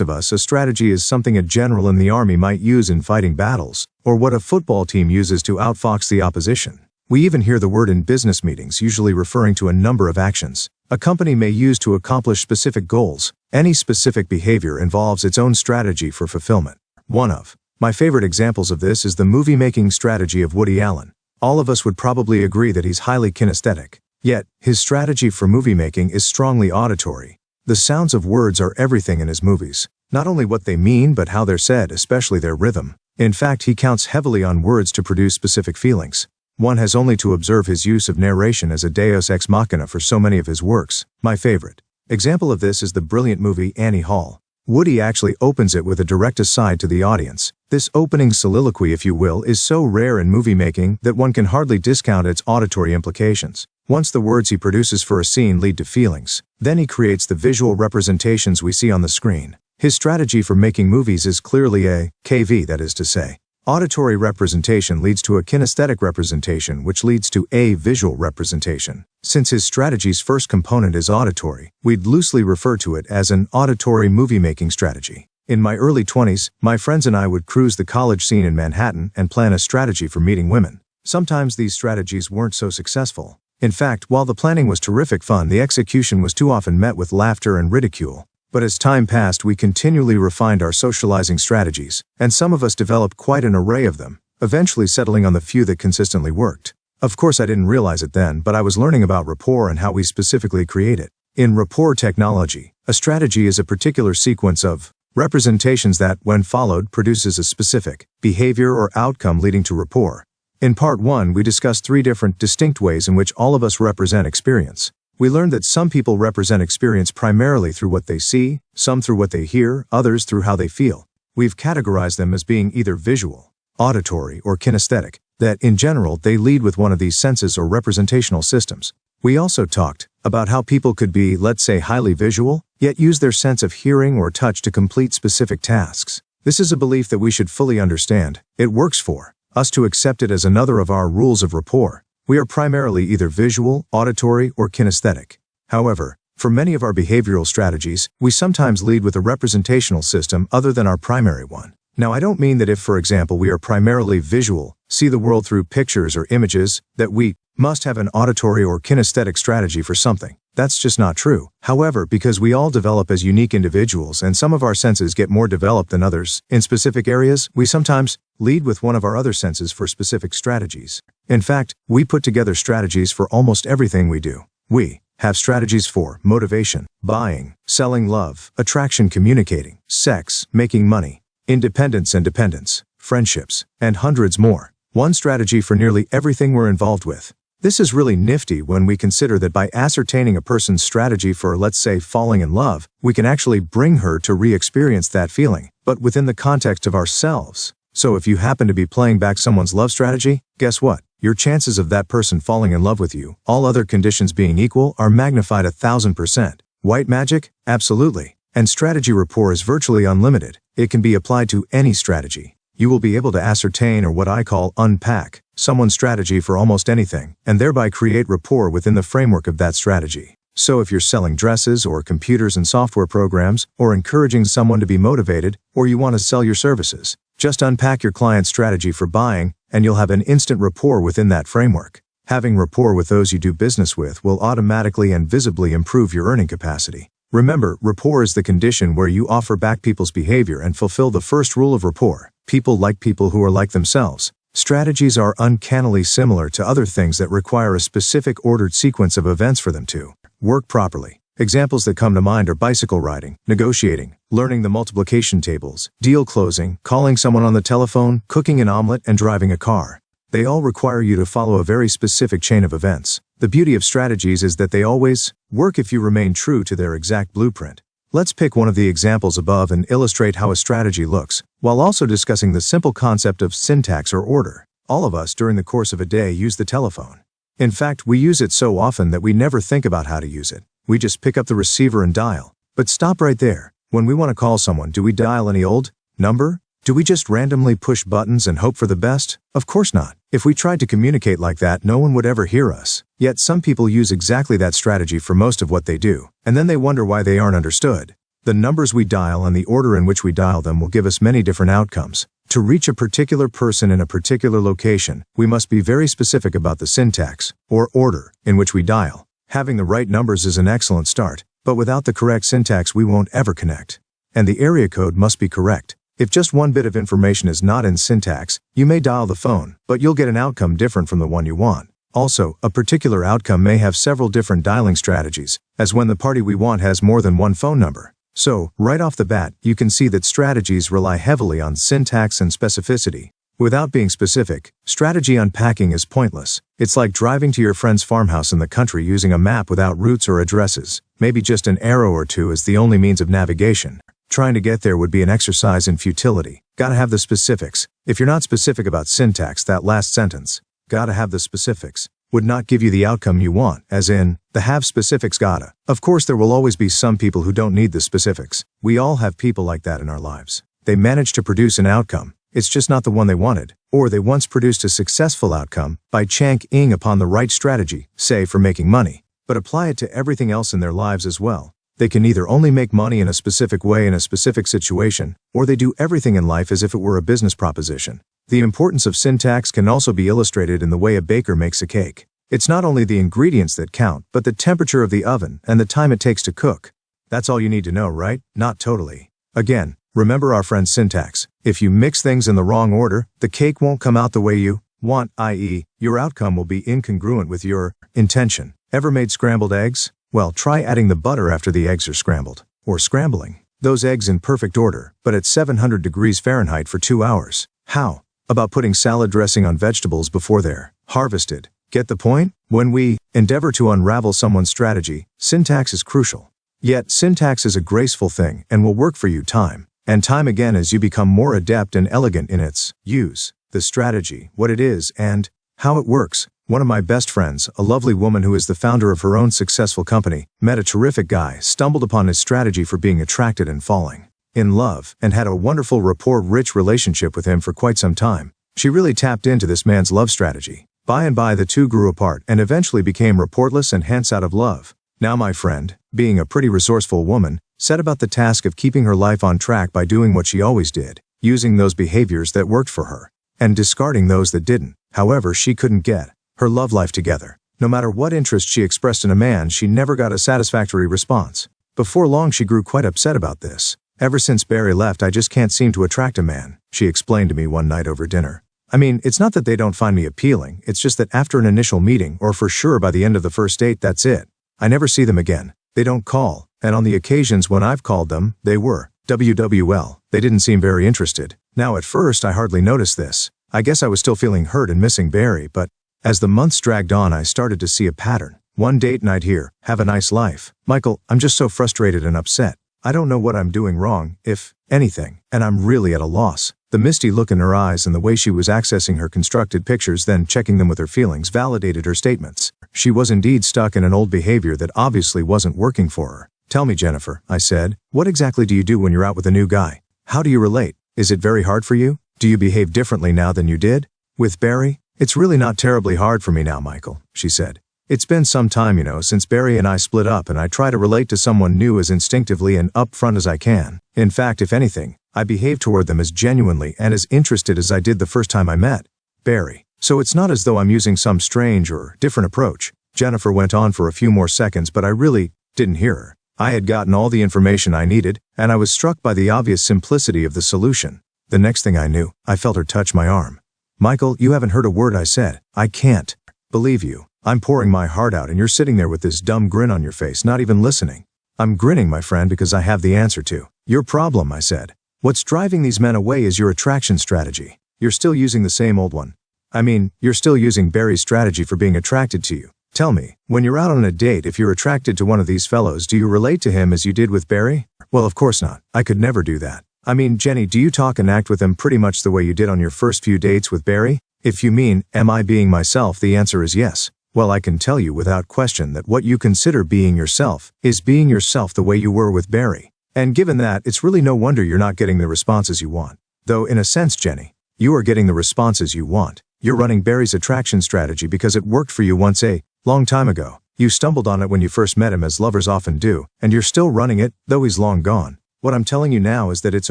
of us, a strategy is something a general in the army might use in fighting battles, or what a football team uses to outfox the opposition. We even hear the word in business meetings, usually referring to a number of actions a company may use to accomplish specific goals. Any specific behavior involves its own strategy for fulfillment. One of my favorite examples of this is the movie-making strategy of Woody Allen. All of us would probably agree that he's highly kinesthetic. Yet, his strategy for movie-making is strongly auditory. The sounds of words are everything in his movies. Not only what they mean, but how they're said, especially their rhythm. In fact, he counts heavily on words to produce specific feelings. One has only to observe his use of narration as a deus ex machina for so many of his works. My favorite example of this is the brilliant movie Annie Hall. Woody actually opens it with a direct aside to the audience. This opening soliloquy, if you will, is so rare in movie making that one can hardly discount its auditory implications. Once the words he produces for a scene lead to feelings, then he creates the visual representations we see on the screen. His strategy for making movies is clearly a KV, that is to say, auditory representation leads to a kinesthetic representation, which leads to a visual representation. Since his strategy's first component is auditory, we'd loosely refer to it as an auditory movie-making strategy. In my early 20s, my friends and I would cruise the college scene in Manhattan and plan a strategy for meeting women. Sometimes these strategies weren't so successful. In fact, while the planning was terrific fun, the execution was too often met with laughter and ridicule. But as time passed, we continually refined our socializing strategies, and some of us developed quite an array of them, eventually settling on the few that consistently worked. Of course, I didn't realize it then, but I was learning about rapport and how we specifically create it. In rapport technology, a strategy is a particular sequence of representations that, when followed, produces a specific behavior or outcome leading to rapport. In Part 1, we discussed 3 different, distinct ways in which all of us represent experience. We learned that some people represent experience primarily through what they see, some through what they hear, others through how they feel. We've categorized them as being either visual, auditory, or kinesthetic, that, in general, they lead with one of these senses or representational systems. We also talked about how people could be, let's say, highly visual, yet use their sense of hearing or touch to complete specific tasks. This is a belief that we should fully understand. It works for us to accept it as another of our rules of rapport. We are primarily either visual, auditory, or kinesthetic. However, for many of our behavioral strategies, we sometimes lead with a representational system other than our primary one. Now, I don't mean that if, for example, we are primarily visual, see the world through pictures or images, that we must have an auditory or kinesthetic strategy for something. That's just not true. However, because we all develop as unique individuals and some of our senses get more developed than others in specific areas, we sometimes lead with one of our other senses for specific strategies. In fact, we put together strategies for almost everything we do. We have strategies for motivation, buying, selling, love, attraction, communicating, sex, making money, independence and dependence, friendships, and hundreds more. One strategy for nearly everything we're involved with. This is really nifty when we consider that by ascertaining a person's strategy for, let's say, falling in love, we can actually bring her to re-experience that feeling, but within the context of ourselves. So if you happen to be playing back someone's love strategy, guess what? Your chances of that person falling in love with you, all other conditions being equal, are magnified 1,000%. White magic? Absolutely. And strategy rapport is virtually unlimited. It can be applied to any strategy. You will be able to ascertain, or what I call unpack, someone's strategy for almost anything, and thereby create rapport within the framework of that strategy. So if you're selling dresses or computers and software programs, or encouraging someone to be motivated, or you want to sell your services, just unpack your client's strategy for buying, and you'll have an instant rapport within that framework. Having rapport with those you do business with will automatically and visibly improve your earning capacity. Remember, rapport is the condition where you offer back people's behavior and fulfill the first rule of rapport. People like people who are like themselves. Strategies are uncannily similar to other things that require a specific ordered sequence of events for them to work properly. Examples that come to mind are bicycle riding, negotiating, learning the multiplication tables, deal closing, calling someone on the telephone, cooking an omelet, and driving a car. They all require you to follow a very specific chain of events. The beauty of strategies is that they always work if you remain true to their exact blueprint. Let's pick one of the examples above and illustrate how a strategy looks, while also discussing the simple concept of syntax or order. All of us during the course of a day use the telephone. In fact, we use it so often that we never think about how to use it. We just pick up the receiver and dial. But stop right there. When we want to call someone, do we dial any old number? Do we just randomly push buttons and hope for the best? Of course not. If we tried to communicate like that, no one would ever hear us. Yet some people use exactly that strategy for most of what they do, and then they wonder why they aren't understood. The numbers we dial and the order in which we dial them will give us many different outcomes. To reach a particular person in a particular location, we must be very specific about the syntax, or order, in which we dial. Having the right numbers is an excellent start, but without the correct syntax we won't ever connect. And the area code must be correct. If just one bit of information is not in syntax, you may dial the phone, but you'll get an outcome different from the one you want. Also, a particular outcome may have several different dialing strategies, as when the party we want has more than one phone number. So, right off the bat, you can see that strategies rely heavily on syntax and specificity. Without being specific, strategy unpacking is pointless. It's like driving to your friend's farmhouse in the country using a map without routes or addresses. Maybe just an arrow or two is the only means of navigation. Trying to get there would be an exercise in futility. Gotta have the specifics. If you're not specific about syntax, that last sentence, gotta have the specifics, would not give you the outcome you want, as in, the have specifics gotta. Of course, there will always be some people who don't need the specifics. We all have people like that in our lives. They manage to produce an outcome. It's just not the one they wanted. Or they once produced a successful outcome by chanking upon the right strategy, say for making money, but apply it to everything else in their lives as well. They can either only make money in a specific way in a specific situation, or they do everything in life as if it were a business proposition. The importance of syntax can also be illustrated in the way a baker makes a cake. It's not only the ingredients that count, but the temperature of the oven and the time it takes to cook. That's all you need to know, right? Not totally. Again, remember our friend's syntax. If you mix things in the wrong order, the cake won't come out the way you want, i.e., your outcome will be incongruent with your intention. Ever made scrambled eggs? Well, try adding the butter after the eggs are scrambled, or scrambling those eggs in perfect order, but at 700 degrees Fahrenheit for 2 hours. How about putting salad dressing on vegetables before they're harvested? Get the point? When we endeavor to unravel someone's strategy, syntax is crucial. Yet, syntax is a graceful thing and will work for you time and time again as you become more adept and elegant in its use. The strategy, what it is, and how it works. One of my best friends, a lovely woman who is the founder of her own successful company, met a terrific guy, stumbled upon his strategy for being attracted and falling in love, and had a wonderful rapport-rich relationship with him for quite some time. She really tapped into this man's love strategy. By and by the two grew apart and eventually became rapportless and hence out of love. Now my friend, being a pretty resourceful woman, set about the task of keeping her life on track by doing what she always did, using those behaviors that worked for her, and discarding those that didn't. However, she couldn't get her love life together. No matter what interest she expressed in a man, she never got a satisfactory response. Before long she grew quite upset about this. Ever since Barry left, I just can't seem to attract a man, she explained to me one night over dinner. I mean, it's not that they don't find me appealing, it's just that after an initial meeting, or for sure by the end of the first date, that's it. I never see them again. They don't call, and on the occasions when I've called them, they were WWL. They didn't seem very interested. Now at first I hardly noticed this. I guess I was still feeling hurt and missing Barry, but as the months dragged on I started to see a pattern. One date and I'd hear, "Have a nice life. Michael, I'm just so frustrated and upset. I don't know what I'm doing wrong, if anything, and I'm really at a loss." The misty look in her eyes and the way she was accessing her constructed pictures then checking them with her feelings validated her statements. She was indeed stuck in an old behavior that obviously wasn't working for her. "Tell me, Jennifer," I said, "what exactly do you do when you're out with a new guy? How do you relate? Is it very hard for you? Do you behave differently now than you did with Barry?" "It's really not terribly hard for me now, Michael," she said. "It's been some time, since Barry and I split up, and I try to relate to someone new as instinctively and upfront as I can. In fact, if anything, I behave toward them as genuinely and as interested as I did the first time I met Barry. So it's not as though I'm using some strange or different approach." Jennifer went on for a few more seconds, but I really didn't hear her. I had gotten all the information I needed, and I was struck by the obvious simplicity of the solution. The next thing I knew, I felt her touch my arm. "Michael, you haven't heard a word I said. I can't believe you. I'm pouring my heart out and you're sitting there with this dumb grin on your face, not even listening." "I'm grinning, my friend, because I have the answer to your problem," I said. "What's driving these men away is your attraction strategy. You're still using the same old one. I mean, you're still using Barry's strategy for being attracted to you. Tell me, when you're out on a date, if you're attracted to one of these fellows, do you relate to him as you did with Barry?" "Well, of course not. I could never do that." "I mean, Jenny, do you talk and act with him pretty much the way you did on your first few dates with Barry?" "If you mean, am I being myself, the answer is yes." "Well, I can tell you without question that what you consider being yourself is being yourself the way you were with Barry. And given that, it's really no wonder you're not getting the responses you want. Though in a sense, Jenny, you are getting the responses you want. You're running Barry's attraction strategy because it worked for you once a long time ago. You stumbled on it when you first met him, as lovers often do, and you're still running it, though he's long gone. What I'm telling you now is that it's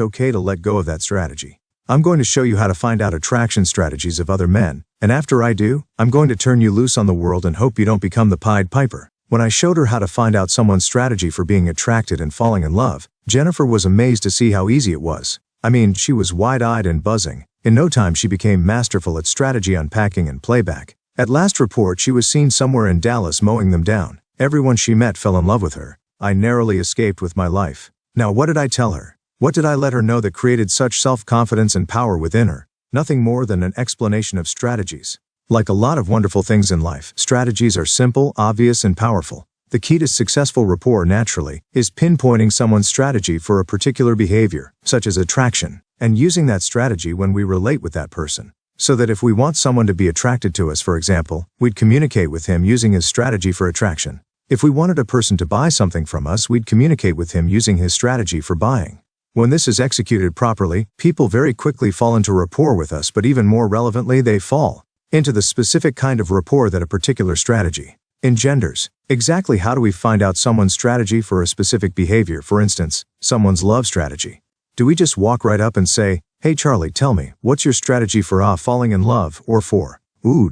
okay to let go of that strategy. I'm going to show you how to find out attraction strategies of other men, and after I do, I'm going to turn you loose on the world and hope you don't become the Pied Piper." When I showed her how to find out someone's strategy for being attracted and falling in love, Jennifer was amazed to see how easy it was. I mean, she was wide-eyed and buzzing. In no time she became masterful at strategy unpacking and playback. At last report, she was seen somewhere in Dallas mowing them down. Everyone she met fell in love with her. I narrowly escaped with my life. Now what did I tell her? What did I let her know that created such self-confidence and power within her? Nothing more than an explanation of strategies. Like a lot of wonderful things in life, strategies are simple, obvious, and powerful. The key to successful rapport, naturally, is pinpointing someone's strategy for a particular behavior, such as attraction, and using that strategy when we relate with that person. So that if we want someone to be attracted to us, for example, we'd communicate with him using his strategy for attraction. If we wanted a person to buy something from us, we'd communicate with him using his strategy for buying. When this is executed properly, people very quickly fall into rapport with us, but even more relevantly, they fall into the specific kind of rapport that a particular strategy engenders. Exactly how do we find out someone's strategy for a specific behavior, for instance, someone's love strategy? Do we just walk right up and say, "Hey Charlie, tell me, what's your strategy for falling in love, or for,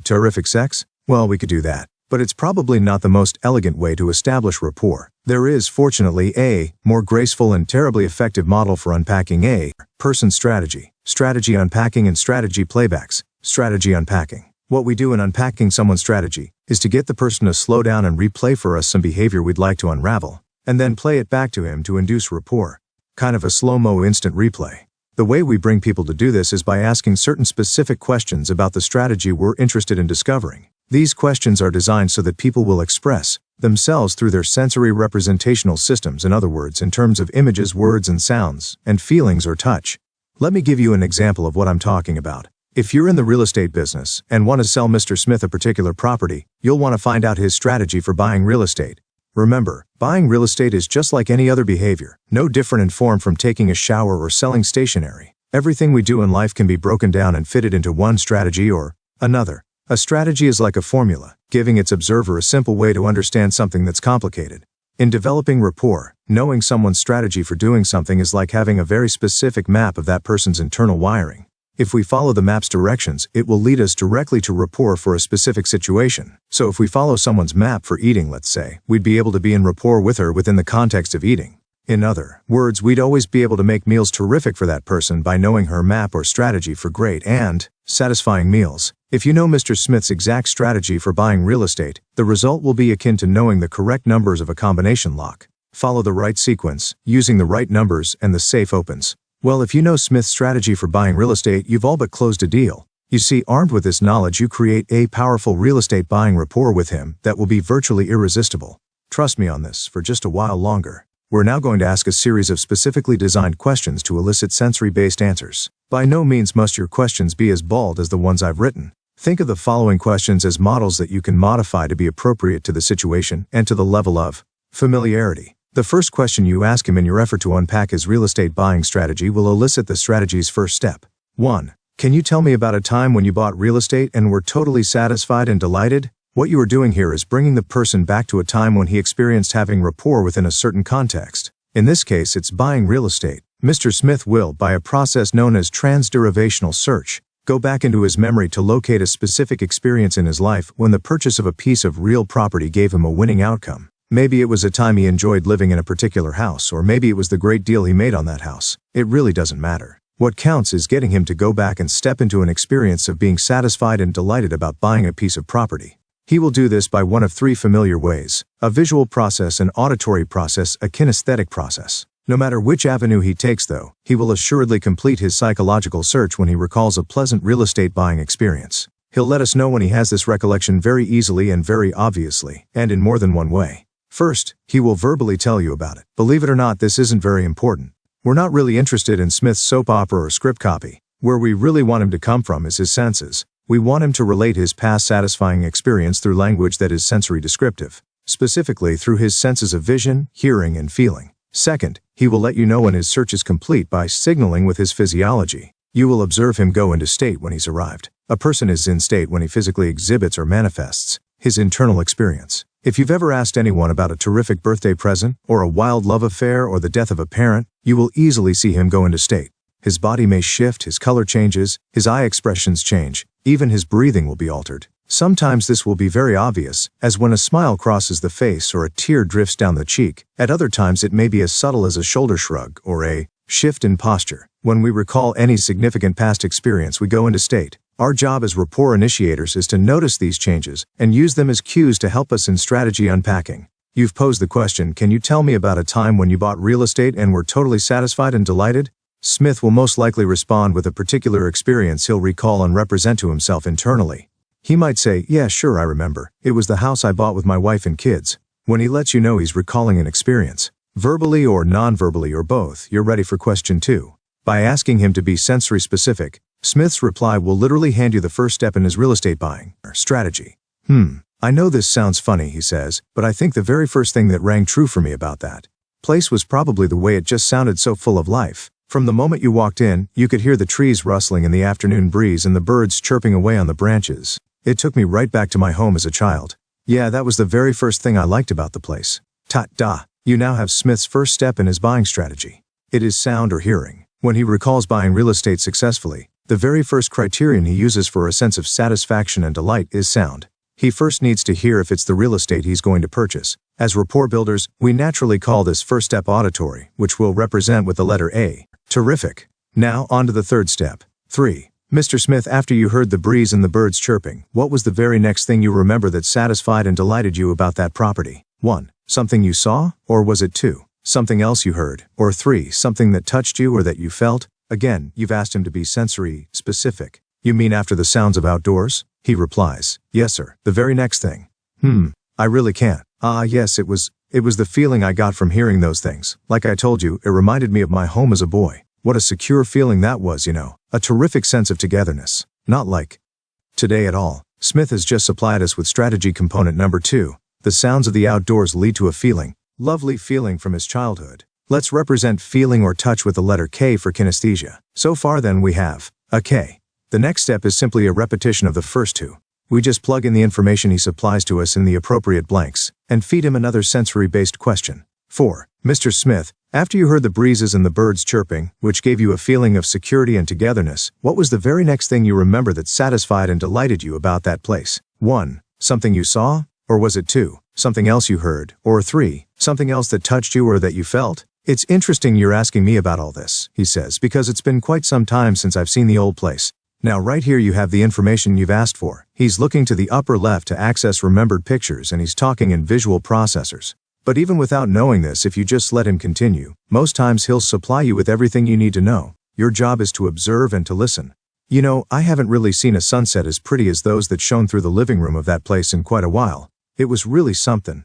terrific sex?" Well, we could do that, but it's probably not the most elegant way to establish rapport. There is, fortunately, a more graceful and terribly effective model for unpacking a person's strategy. Strategy unpacking and strategy playbacks. Strategy unpacking. What we do in unpacking someone's strategy is to get the person to slow down and replay for us some behavior we'd like to unravel, and then play it back to him to induce rapport. Kind of a slow-mo instant replay. The way we bring people to do this is by asking certain specific questions about the strategy we're interested in discovering. These questions are designed so that people will express themselves through their sensory representational systems, in other words, in terms of images, words and sounds, and feelings or touch. Let me give you an example of what I'm talking about. If you're in the real estate business and want to sell Mr. Smith a particular property, you'll want to find out his strategy for buying real estate. Remember, buying real estate is just like any other behavior, no different in form from taking a shower or selling stationery. Everything we do in life can be broken down and fitted into one strategy or another. A strategy is like a formula, giving its observer a simple way to understand something that's complicated. In developing rapport, knowing someone's strategy for doing something is like having a very specific map of that person's internal wiring. If we follow the map's directions, it will lead us directly to rapport for a specific situation. So if we follow someone's map for eating, let's say, we'd be able to be in rapport with her within the context of eating. In other words, we'd always be able to make meals terrific for that person by knowing her map or strategy for great and satisfying meals. If you know Mr. Smith's exact strategy for buying real estate, the result will be akin to knowing the correct numbers of a combination lock. Follow the right sequence, using the right numbers, and the safe opens. Well, if you know Smith's strategy for buying real estate, you've all but closed a deal. You see, armed with this knowledge, you create a powerful real estate buying rapport with him that will be virtually irresistible. Trust me on this for just a while longer. We're now going to ask a series of specifically designed questions to elicit sensory-based answers. By no means must your questions be as bald as the ones I've written. Think of the following questions as models that you can modify to be appropriate to the situation and to the level of familiarity. The first question you ask him in your effort to unpack his real estate buying strategy will elicit the strategy's first step. 1. Can you tell me about a time when you bought real estate and were totally satisfied and delighted? What you are doing here is bringing the person back to a time when he experienced having rapport within a certain context. In this case, it's buying real estate. Mr. Smith will, by a process known as transderivational search, go back into his memory to locate a specific experience in his life when the purchase of a piece of real property gave him a winning outcome. Maybe it was a time he enjoyed living in a particular house, or maybe it was the great deal he made on that house. It really doesn't matter. What counts is getting him to go back and step into an experience of being satisfied and delighted about buying a piece of property. He will do this by one of three familiar ways: a visual process, an auditory process, a kinesthetic process. No matter which avenue he takes, though, he will assuredly complete his psychological search when he recalls a pleasant real estate buying experience. He'll let us know when he has this recollection very easily and very obviously, and in more than one way. First, he will verbally tell you about it. Believe it or not, this isn't very important. We're not really interested in Smith's soap opera or script copy. Where we really want him to come from is his senses. We want him to relate his past satisfying experience through language that is sensory descriptive, specifically through his senses of vision, hearing, and feeling. Second, he will let you know when his search is complete by signaling with his physiology. You will observe him go into state when he's arrived. A person is in state when he physically exhibits or manifests his internal experience. If you've ever asked anyone about a terrific birthday present, or a wild love affair, or the death of a parent, you will easily see him go into state. His body may shift, his color changes, his eye expressions change, even his breathing will be altered. Sometimes this will be very obvious, as when a smile crosses the face or a tear drifts down the cheek. At other times it may be as subtle as a shoulder shrug or a shift in posture. When we recall any significant past experience, we go into state. Our job as rapport initiators is to notice these changes and use them as cues to help us in strategy unpacking. You've posed the question, can you tell me about a time when you bought real estate and were totally satisfied and delighted? Smith will most likely respond with a particular experience he'll recall and represent to himself internally. He might say, yeah, sure, I remember. It was the house I bought with my wife and kids. When he lets you know he's recalling an experience, verbally or non-verbally or both, you're ready for question 2. By asking him to be sensory specific, Smith's reply will literally hand you the first step in his real estate buying strategy. I know this sounds funny, he says, but I think the very first thing that rang true for me about that place was probably the way it just sounded so full of life. From the moment you walked in, you could hear the trees rustling in the afternoon breeze and the birds chirping away on the branches. It took me right back to my home as a child. Yeah, that was the very first thing I liked about the place. Ta-da! You now have Smith's first step in his buying strategy. It is sound or hearing. When he recalls buying real estate successfully, the very first criterion he uses for a sense of satisfaction and delight is sound. He first needs to hear if it's the real estate he's going to purchase. As rapport builders, we naturally call this first step auditory, which we'll represent with the letter A. Terrific. Now, on to the third step. 3. Mr. Smith, after you heard the breeze and the birds chirping, what was the very next thing you remember that satisfied and delighted you about that property? 1. Something you saw? Or was it 2. Something else you heard? Or 3. Something that touched you or that you felt? Again, you've asked him to be sensory specific. You mean after the sounds of outdoors? He replies, yes sir, the very next thing. I really can't. Yes, it was the feeling I got from hearing those things. Like I told you, it reminded me of my home as a boy. What a secure feeling that was, you know. A terrific sense of togetherness. Not like today at all. Smith has just supplied us with strategy component number 2. The sounds of the outdoors lead to a feeling. Lovely feeling from his childhood. Let's represent feeling or touch with the letter K for kinesthesia. So far then we have a K. The next step is simply a repetition of the first 2. We just plug in the information he supplies to us in the appropriate blanks, and feed him another sensory-based question. 4. Mr. Smith, after you heard the breezes and the birds chirping, which gave you a feeling of security and togetherness, what was the very next thing you remember that satisfied and delighted you about that place? 1. Something you saw? Or was it 2. Something else you heard? Or 3. Something else that touched you or that you felt? It's interesting you're asking me about all this, he says, because it's been quite some time since I've seen the old place. Now right here you have the information you've asked for. He's looking to the upper left to access remembered pictures and he's talking in visual processors. But even without knowing this, if you just let him continue, most times he'll supply you with everything you need to know. Your job is to observe and to listen. You know, I haven't really seen a sunset as pretty as those that shone through the living room of that place in quite a while. It was really something.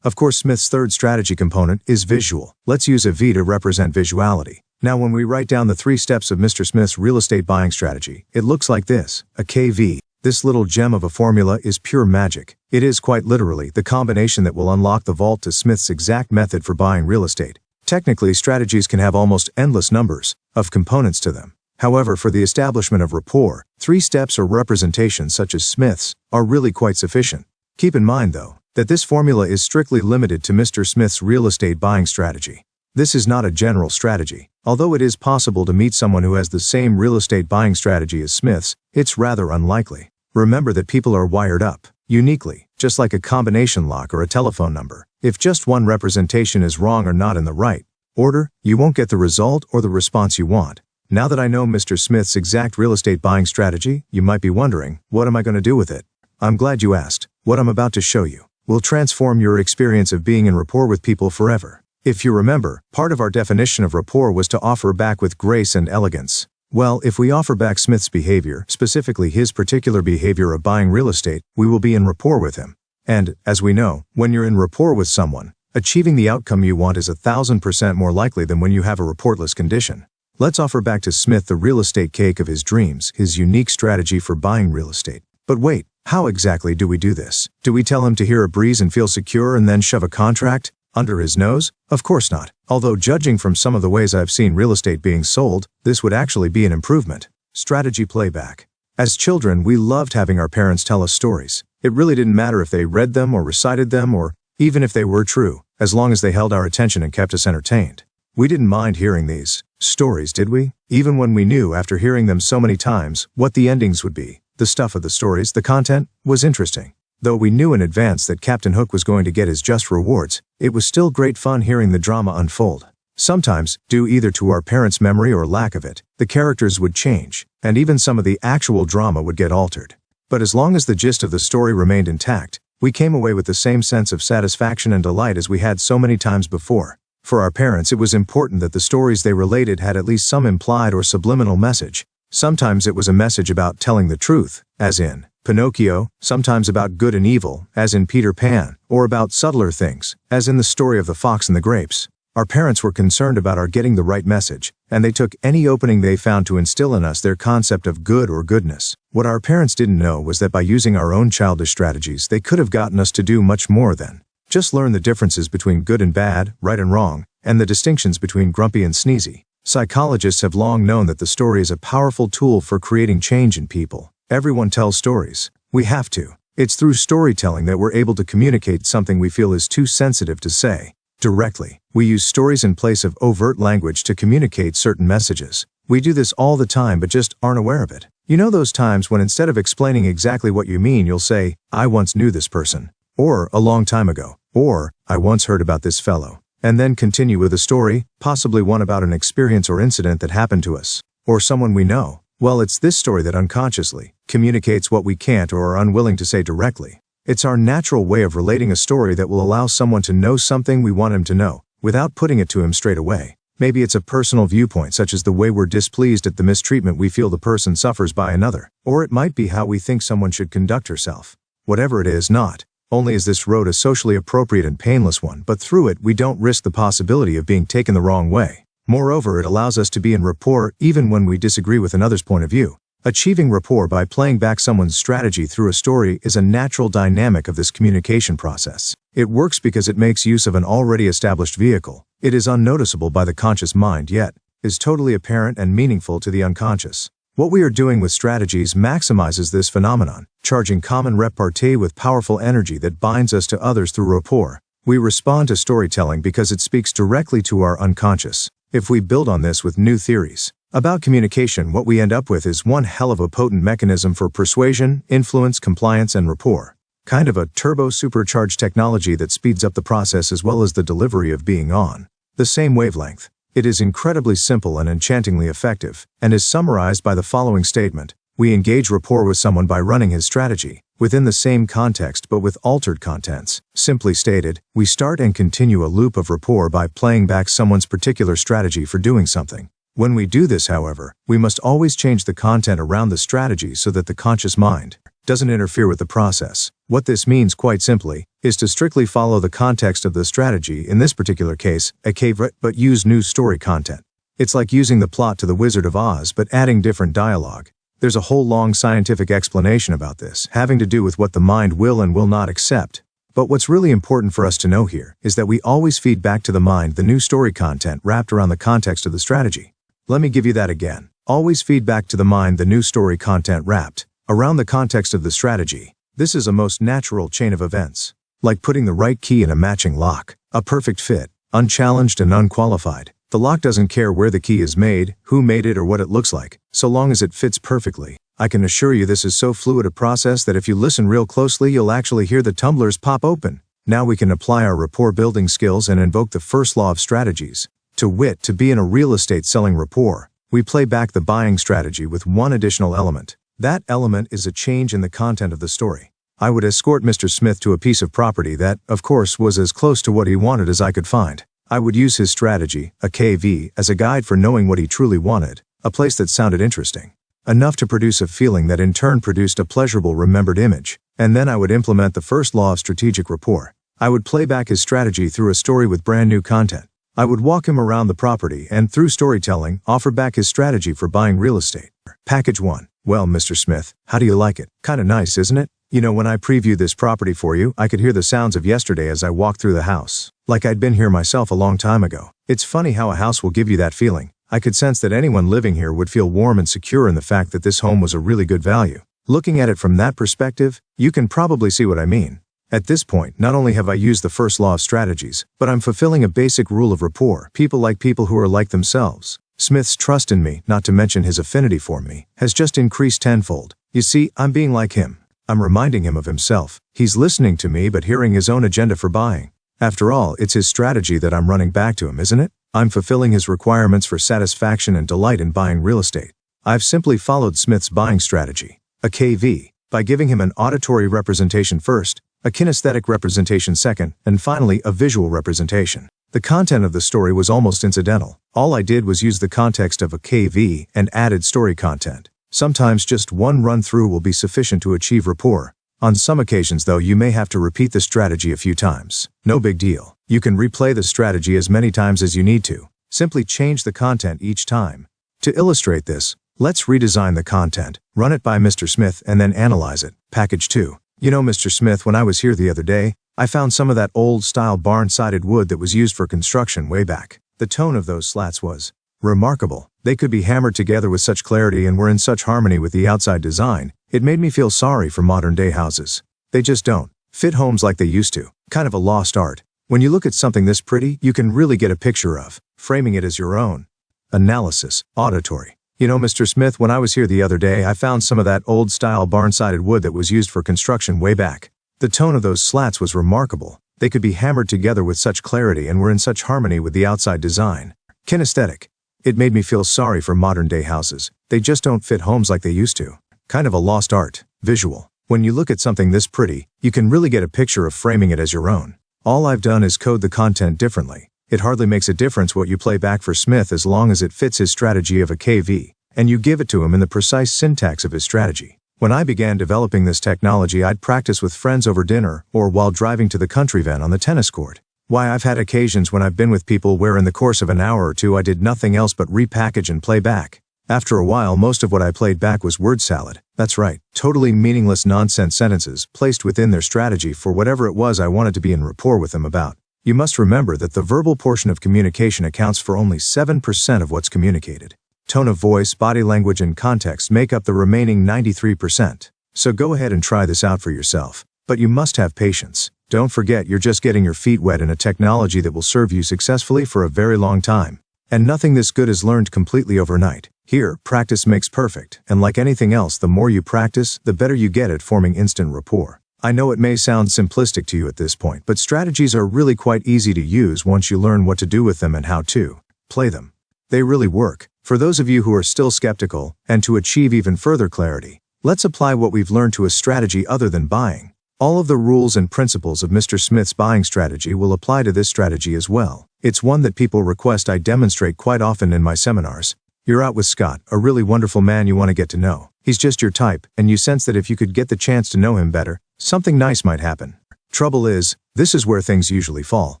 Of course, Smith's third strategy component is visual. Let's use a V to represent visuality. Now when we write down the 3 steps of Mr. Smith's real estate buying strategy, it looks like this, a KV. This little gem of a formula is pure magic. It is quite literally the combination that will unlock the vault to Smith's exact method for buying real estate. Technically, strategies can have almost endless numbers of components to them. However, for the establishment of rapport, 3 steps or representations such as Smith's are really quite sufficient. Keep in mind, though, that this formula is strictly limited to Mr. Smith's real estate buying strategy. This is not a general strategy. Although it is possible to meet someone who has the same real estate buying strategy as Smith's, it's rather unlikely. Remember that people are wired up, uniquely, just like a combination lock or a telephone number. If just one representation is wrong or not in the right order, you won't get the result or the response you want. Now that I know Mr. Smith's exact real estate buying strategy, you might be wondering, what am I going to do with it? I'm glad you asked. What I'm about to show you will transform your experience of being in rapport with people forever. If you remember, part of our definition of rapport was to offer back with grace and elegance. Well, if we offer back Smith's behavior, specifically his particular behavior of buying real estate, we will be in rapport with him. And, as we know, when you're in rapport with someone, achieving the outcome you want is 1,000% more likely than when you have a rapportless condition. Let's offer back to Smith the real estate cake of his dreams, his unique strategy for buying real estate. But wait, how exactly do we do this? Do we tell him to hear a breeze and feel secure and then shove a contract under his nose? Of course not. Although judging from some of the ways I've seen real estate being sold, this would actually be an improvement. Strategy playback. As children, we loved having our parents tell us stories. It really didn't matter if they read them or recited them or even if they were true, as long as they held our attention and kept us entertained. We didn't mind hearing these stories, did we? Even when we knew after hearing them so many times what the endings would be. The stuff of the stories, the content, was interesting. Though we knew in advance that Captain Hook was going to get his just rewards, it was still great fun hearing the drama unfold. Sometimes, due either to our parents' memory or lack of it, the characters would change, and even some of the actual drama would get altered. But as long as the gist of the story remained intact, we came away with the same sense of satisfaction and delight as we had so many times before. For our parents, it was important that the stories they related had at least some implied or subliminal message. Sometimes it was a message about telling the truth, as in Pinocchio, sometimes about good and evil, as in Peter Pan, or about subtler things, as in the story of the fox and the grapes. Our parents were concerned about our getting the right message, and they took any opening they found to instill in us their concept of good or goodness. What our parents didn't know was that by using our own childish strategies, they could have gotten us to do much more than just learn the differences between good and bad, right and wrong, and the distinctions between grumpy and sneezy. Psychologists have long known that the story is a powerful tool for creating change in people. Everyone tells stories. We have to. It's through storytelling that we're able to communicate something we feel is too sensitive to say directly. We use stories in place of overt language to communicate certain messages. We do this all the time but just aren't aware of it. You know those times when instead of explaining exactly what you mean, you'll say, "I once knew this person," or "a long time ago," or "I once heard about this fellow," and then continue with a story, possibly one about an experience or incident that happened to us, or someone we know. Well, it's this story that unconsciously communicates what we can't or are unwilling to say directly. It's our natural way of relating a story that will allow someone to know something we want him to know, without putting it to him straight away. Maybe it's a personal viewpoint, such as the way we're displeased at the mistreatment we feel the person suffers by another, or it might be how we think someone should conduct herself. Whatever it is, not only is this road a socially appropriate and painless one, but through it we don't risk the possibility of being taken the wrong way. Moreover, it allows us to be in rapport even when we disagree with another's point of view. Achieving rapport by playing back someone's strategy through a story is a natural dynamic of this communication process. It works because it makes use of an already established vehicle. It is unnoticeable by the conscious mind, yet is totally apparent and meaningful to the unconscious. What we are doing with strategies maximizes this phenomenon, charging common repartee with powerful energy that binds us to others through rapport. We respond to storytelling because it speaks directly to our unconscious. If we build on this with new theories about communication, what we end up with is one hell of a potent mechanism for persuasion, influence, compliance, and rapport. Kind of a turbo-supercharged technology that speeds up the process as well as the delivery of being on the same wavelength. It is incredibly simple and enchantingly effective, and is summarized by the following statement. We engage rapport with someone by running his strategy, within the same context but with altered contents. Simply stated, we start and continue a loop of rapport by playing back someone's particular strategy for doing something. When we do this, however, we must always change the content around the strategy so that the conscious mind doesn't interfere with the process. What this means, quite simply, is to strictly follow the context of the strategy, in this particular case, a cave, but use new story content. It's like using the plot to The Wizard of Oz but adding different dialogue. There's a whole long scientific explanation about this, having to do with what the mind will and will not accept. But what's really important for us to know here is that we always feed back to the mind the new story content wrapped around the context of the strategy. Let me give you that again. Always feed back to the mind the new story content wrapped around the context of the strategy. This is a most natural chain of events. Like putting the right key in a matching lock. A perfect fit, unchallenged and unqualified. The lock doesn't care where the key is made, who made it, or what it looks like, so long as it fits perfectly. I can assure you this is so fluid a process that if you listen real closely you'll actually hear the tumblers pop open. Now we can apply our rapport building skills and invoke the first law of strategies. To wit, to be in a real estate selling rapport, we play back the buying strategy with one additional element. That element is a change in the content of the story. I would escort Mr. Smith to a piece of property that, of course, was as close to what he wanted as I could find. I would use his strategy, a KV, as a guide for knowing what he truly wanted, a place that sounded interesting, enough to produce a feeling that in turn produced a pleasurable remembered image, and then I would implement the first law of strategic rapport. I would play back his strategy through a story with brand new content. I would walk him around the property and, through storytelling, offer back his strategy for buying real estate. Package 1. Well, Mr. Smith, how do you like it? Kinda nice, isn't it? You know, when I previewed this property for you, I could hear the sounds of yesterday as I walked through the house. Like I'd been here myself a long time ago. It's funny how a house will give you that feeling. I could sense that anyone living here would feel warm and secure in the fact that this home was a really good value. Looking at it from that perspective, you can probably see what I mean. At this point, not only have I used the first law of strategies, but I'm fulfilling a basic rule of rapport. People like people who are like themselves. Smith's trust in me, not to mention his affinity for me, has just increased tenfold. You see, I'm being like him. I'm reminding him of himself. He's listening to me but hearing his own agenda for buying. After all, it's his strategy that I'm running back to him, isn't it? I'm fulfilling his requirements for satisfaction and delight in buying real estate. I've simply followed Smith's buying strategy, a KV, by giving him an auditory representation first, a kinesthetic representation second, and finally a visual representation. The content of the story was almost incidental. All I did was use the context of a KV and added story content. Sometimes just one run-through will be sufficient to achieve rapport. On some occasions, though, you may have to repeat the strategy a few times. No big deal. You can replay the strategy as many times as you need to. Simply change the content each time. To illustrate this, let's redesign the content, run it by Mr. Smith, and then analyze it. Package 2. You know, Mr. Smith, when I was here the other day, I found some of that old-style barn-sided wood that was used for construction way back. The tone of those slats was remarkable. They could be hammered together with such clarity and were in such harmony with the outside design, it made me feel sorry for modern-day houses. They just don't fit homes like they used to. Kind of a lost art. When you look at something this pretty, you can really get a picture of framing it as your own. Analysis. Auditory. You know, Mr. Smith, when I was here the other day, I found some of that old-style barn-sided wood that was used for construction way back. The tone of those slats was remarkable. They could be hammered together with such clarity and were in such harmony with the outside design. Kinesthetic. It made me feel sorry for modern-day houses. They just don't fit homes like they used to. Kind of a lost art. Visual. When you look at something this pretty, you can really get a picture of framing it as your own. All I've done is code the content differently. It hardly makes a difference what you play back for Smith as long as it fits his strategy of a KV, and you give it to him in the precise syntax of his strategy. When I began developing this technology, I'd practice with friends over dinner or while driving to the country van on the tennis court. Why, I've had occasions when I've been with people where in the course of an hour or two I did nothing else but repackage and play back. After a while, most of what I played back was word salad. That's right, totally meaningless nonsense sentences placed within their strategy for whatever it was I wanted to be in rapport with them about. You must remember that the verbal portion of communication accounts for only 7% of what's communicated. Tone of voice, body language, and context make up the remaining 93%. So go ahead and try this out for yourself. But you must have patience. Don't forget you're just getting your feet wet in a technology that will serve you successfully for a very long time. And nothing this good is learned completely overnight. Here, practice makes perfect, and like anything else, the more you practice, the better you get at forming instant rapport. I know it may sound simplistic to you at this point, but strategies are really quite easy to use once you learn what to do with them and how to play them. They really work. For those of you who are still skeptical, and to achieve even further clarity, let's apply what we've learned to a strategy other than buying. All of the rules and principles of Mr. Smith's buying strategy will apply to this strategy as well. It's one that people request I demonstrate quite often in my seminars. You're out with Scott, a really wonderful man you want to get to know. He's just your type, and you sense that if you could get the chance to know him better, something nice might happen. Trouble is, this is where things usually fall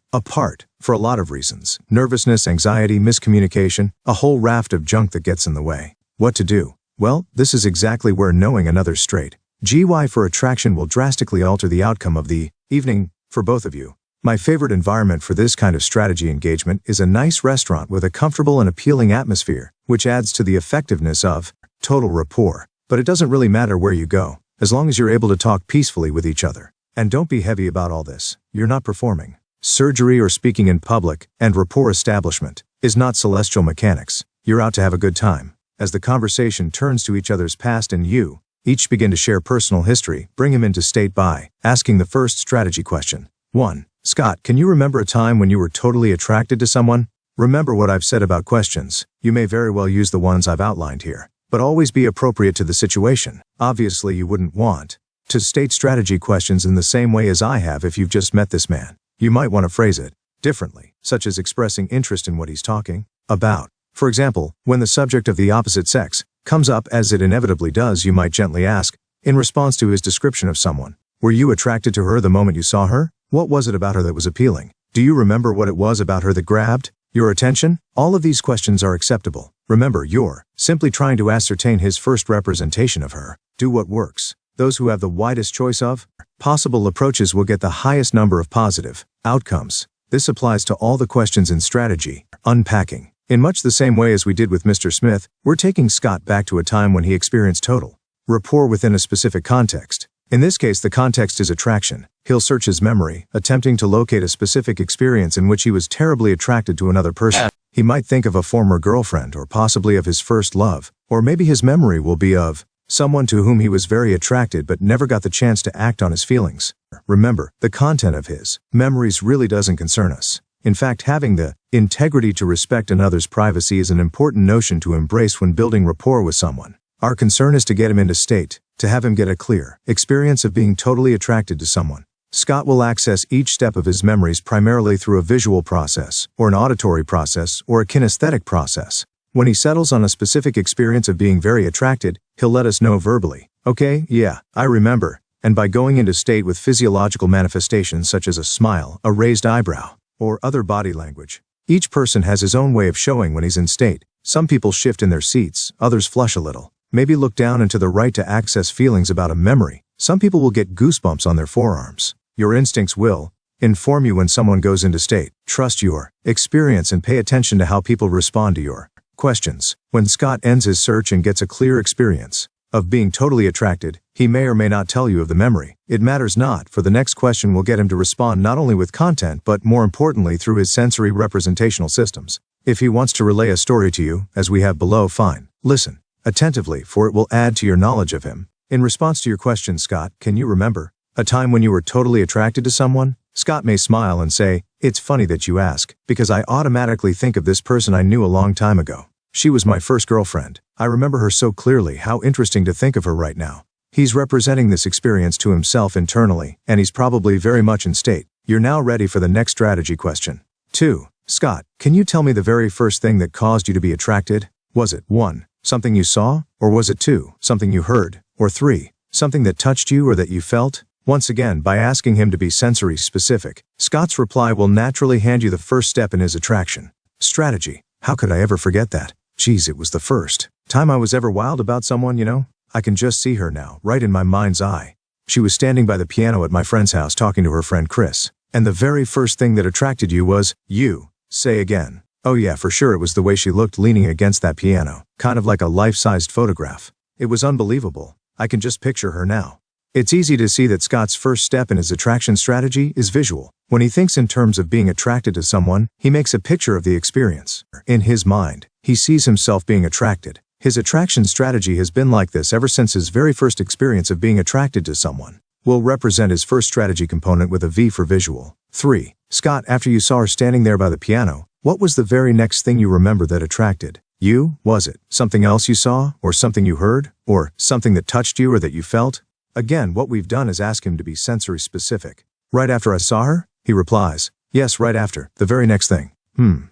apart, for a lot of reasons. Nervousness, anxiety, miscommunication, a whole raft of junk that gets in the way. What to do? Well, this is exactly where knowing another straight GY for attraction will drastically alter the outcome of the evening for both of you. My favorite environment for this kind of strategy engagement is a nice restaurant with a comfortable and appealing atmosphere, which adds to the effectiveness of total rapport. But it doesn't really matter where you go, as long as you're able to talk peacefully with each other. And don't be heavy about all this. You're not performing surgery or speaking in public, and rapport establishment is not celestial mechanics. You're out to have a good time. As the conversation turns to each other's past and you each begin to share personal history, bring him into state by asking the first strategy question. 1. Scott, can you remember a time when you were totally attracted to someone? Remember what I've said about questions. You may very well use the ones I've outlined here, but always be appropriate to the situation. Obviously, you wouldn't want to state strategy questions in the same way as I have if you've just met this man. You might want to phrase it differently, such as expressing interest in what he's talking about. For example, when the subject of the opposite sex comes up, as it inevitably does, you might gently ask, in response to his description of someone, were you attracted to her the moment you saw her? What was it about her that was appealing? Do you remember what it was about her that grabbed your attention? All of these questions are acceptable. Remember, you're simply trying to ascertain his first representation of her. Do what works. Those who have the widest choice of possible approaches will get the highest number of positive outcomes. This applies to all the questions in strategy unpacking. In much the same way as we did with Mr. Smith, we're taking Scott back to a time when he experienced total rapport within a specific context. In this case, the context is attraction. He'll search his memory, attempting to locate a specific experience in which he was terribly attracted to another person. He might think of a former girlfriend, or possibly of his first love, or maybe his memory will be of someone to whom he was very attracted but never got the chance to act on his feelings. Remember, the content of his memories really doesn't concern us. In fact, having the integrity to respect another's privacy is an important notion to embrace when building rapport with someone. Our concern is to get him into state, to have him get a clear experience of being totally attracted to someone. Scott will access each step of his memories primarily through a visual process, or an auditory process, or a kinesthetic process. When he settles on a specific experience of being very attracted, he'll let us know verbally. Okay, yeah, I remember. And by going into state with physiological manifestations such as a smile, a raised eyebrow, or other body language. Each person has his own way of showing when he's in state. Some people shift in their seats, others flush a little, maybe look down and to the right to access feelings about a memory. Some people will get goosebumps on their forearms. Your instincts will inform you when someone goes into state. Trust your experience and pay attention to how people respond to your questions. When Scott ends his search and gets a clear experience of being totally attracted, he may or may not tell you of the memory. It matters not, for the next question will get him to respond not only with content but, more importantly, through his sensory representational systems. If he wants to relay a story to you, as we have below, fine. Listen attentively, for it will add to your knowledge of him. In response to your question, Scott, can you remember a time when you were totally attracted to someone? Scott may smile and say, it's funny that you ask, because I automatically think of this person I knew a long time ago. She was my first girlfriend. I remember her so clearly. How interesting to think of her right now. He's representing this experience to himself internally, and he's probably very much in state. You're now ready for the next strategy question. 2. Scott, can you tell me the very first thing that caused you to be attracted? Was it 1. Something you saw? Or was it 2. Something you heard? Or 3. Something that touched you or that you felt? Once again, by asking him to be sensory specific, Scott's reply will naturally hand you the first step in his attraction strategy. How could I ever forget that? Geez, it was the first time I was ever wild about someone, you know? I can just see her now, right in my mind's eye. She was standing by the piano at my friend's house talking to her friend Chris. And the very first thing that attracted you was, you. Say again. Oh yeah, for sure it was the way she looked leaning against that piano. Kind of like a life-sized photograph. It was unbelievable. I can just picture her now. It's easy to see that Scott's first step in his attraction strategy is visual. When he thinks in terms of being attracted to someone, he makes a picture of the experience. In his mind, he sees himself being attracted. His attraction strategy has been like this ever since his very first experience of being attracted to someone. We'll represent his first strategy component with a V for visual. 3. Scott, after you saw her standing there by the piano, what was the very next thing you remember that attracted you? Was it something else you saw, or something you heard, or something that touched you or that you felt? Again, what we've done is ask him to be sensory specific. Right after I saw her? He replies, yes, right after, the very next thing.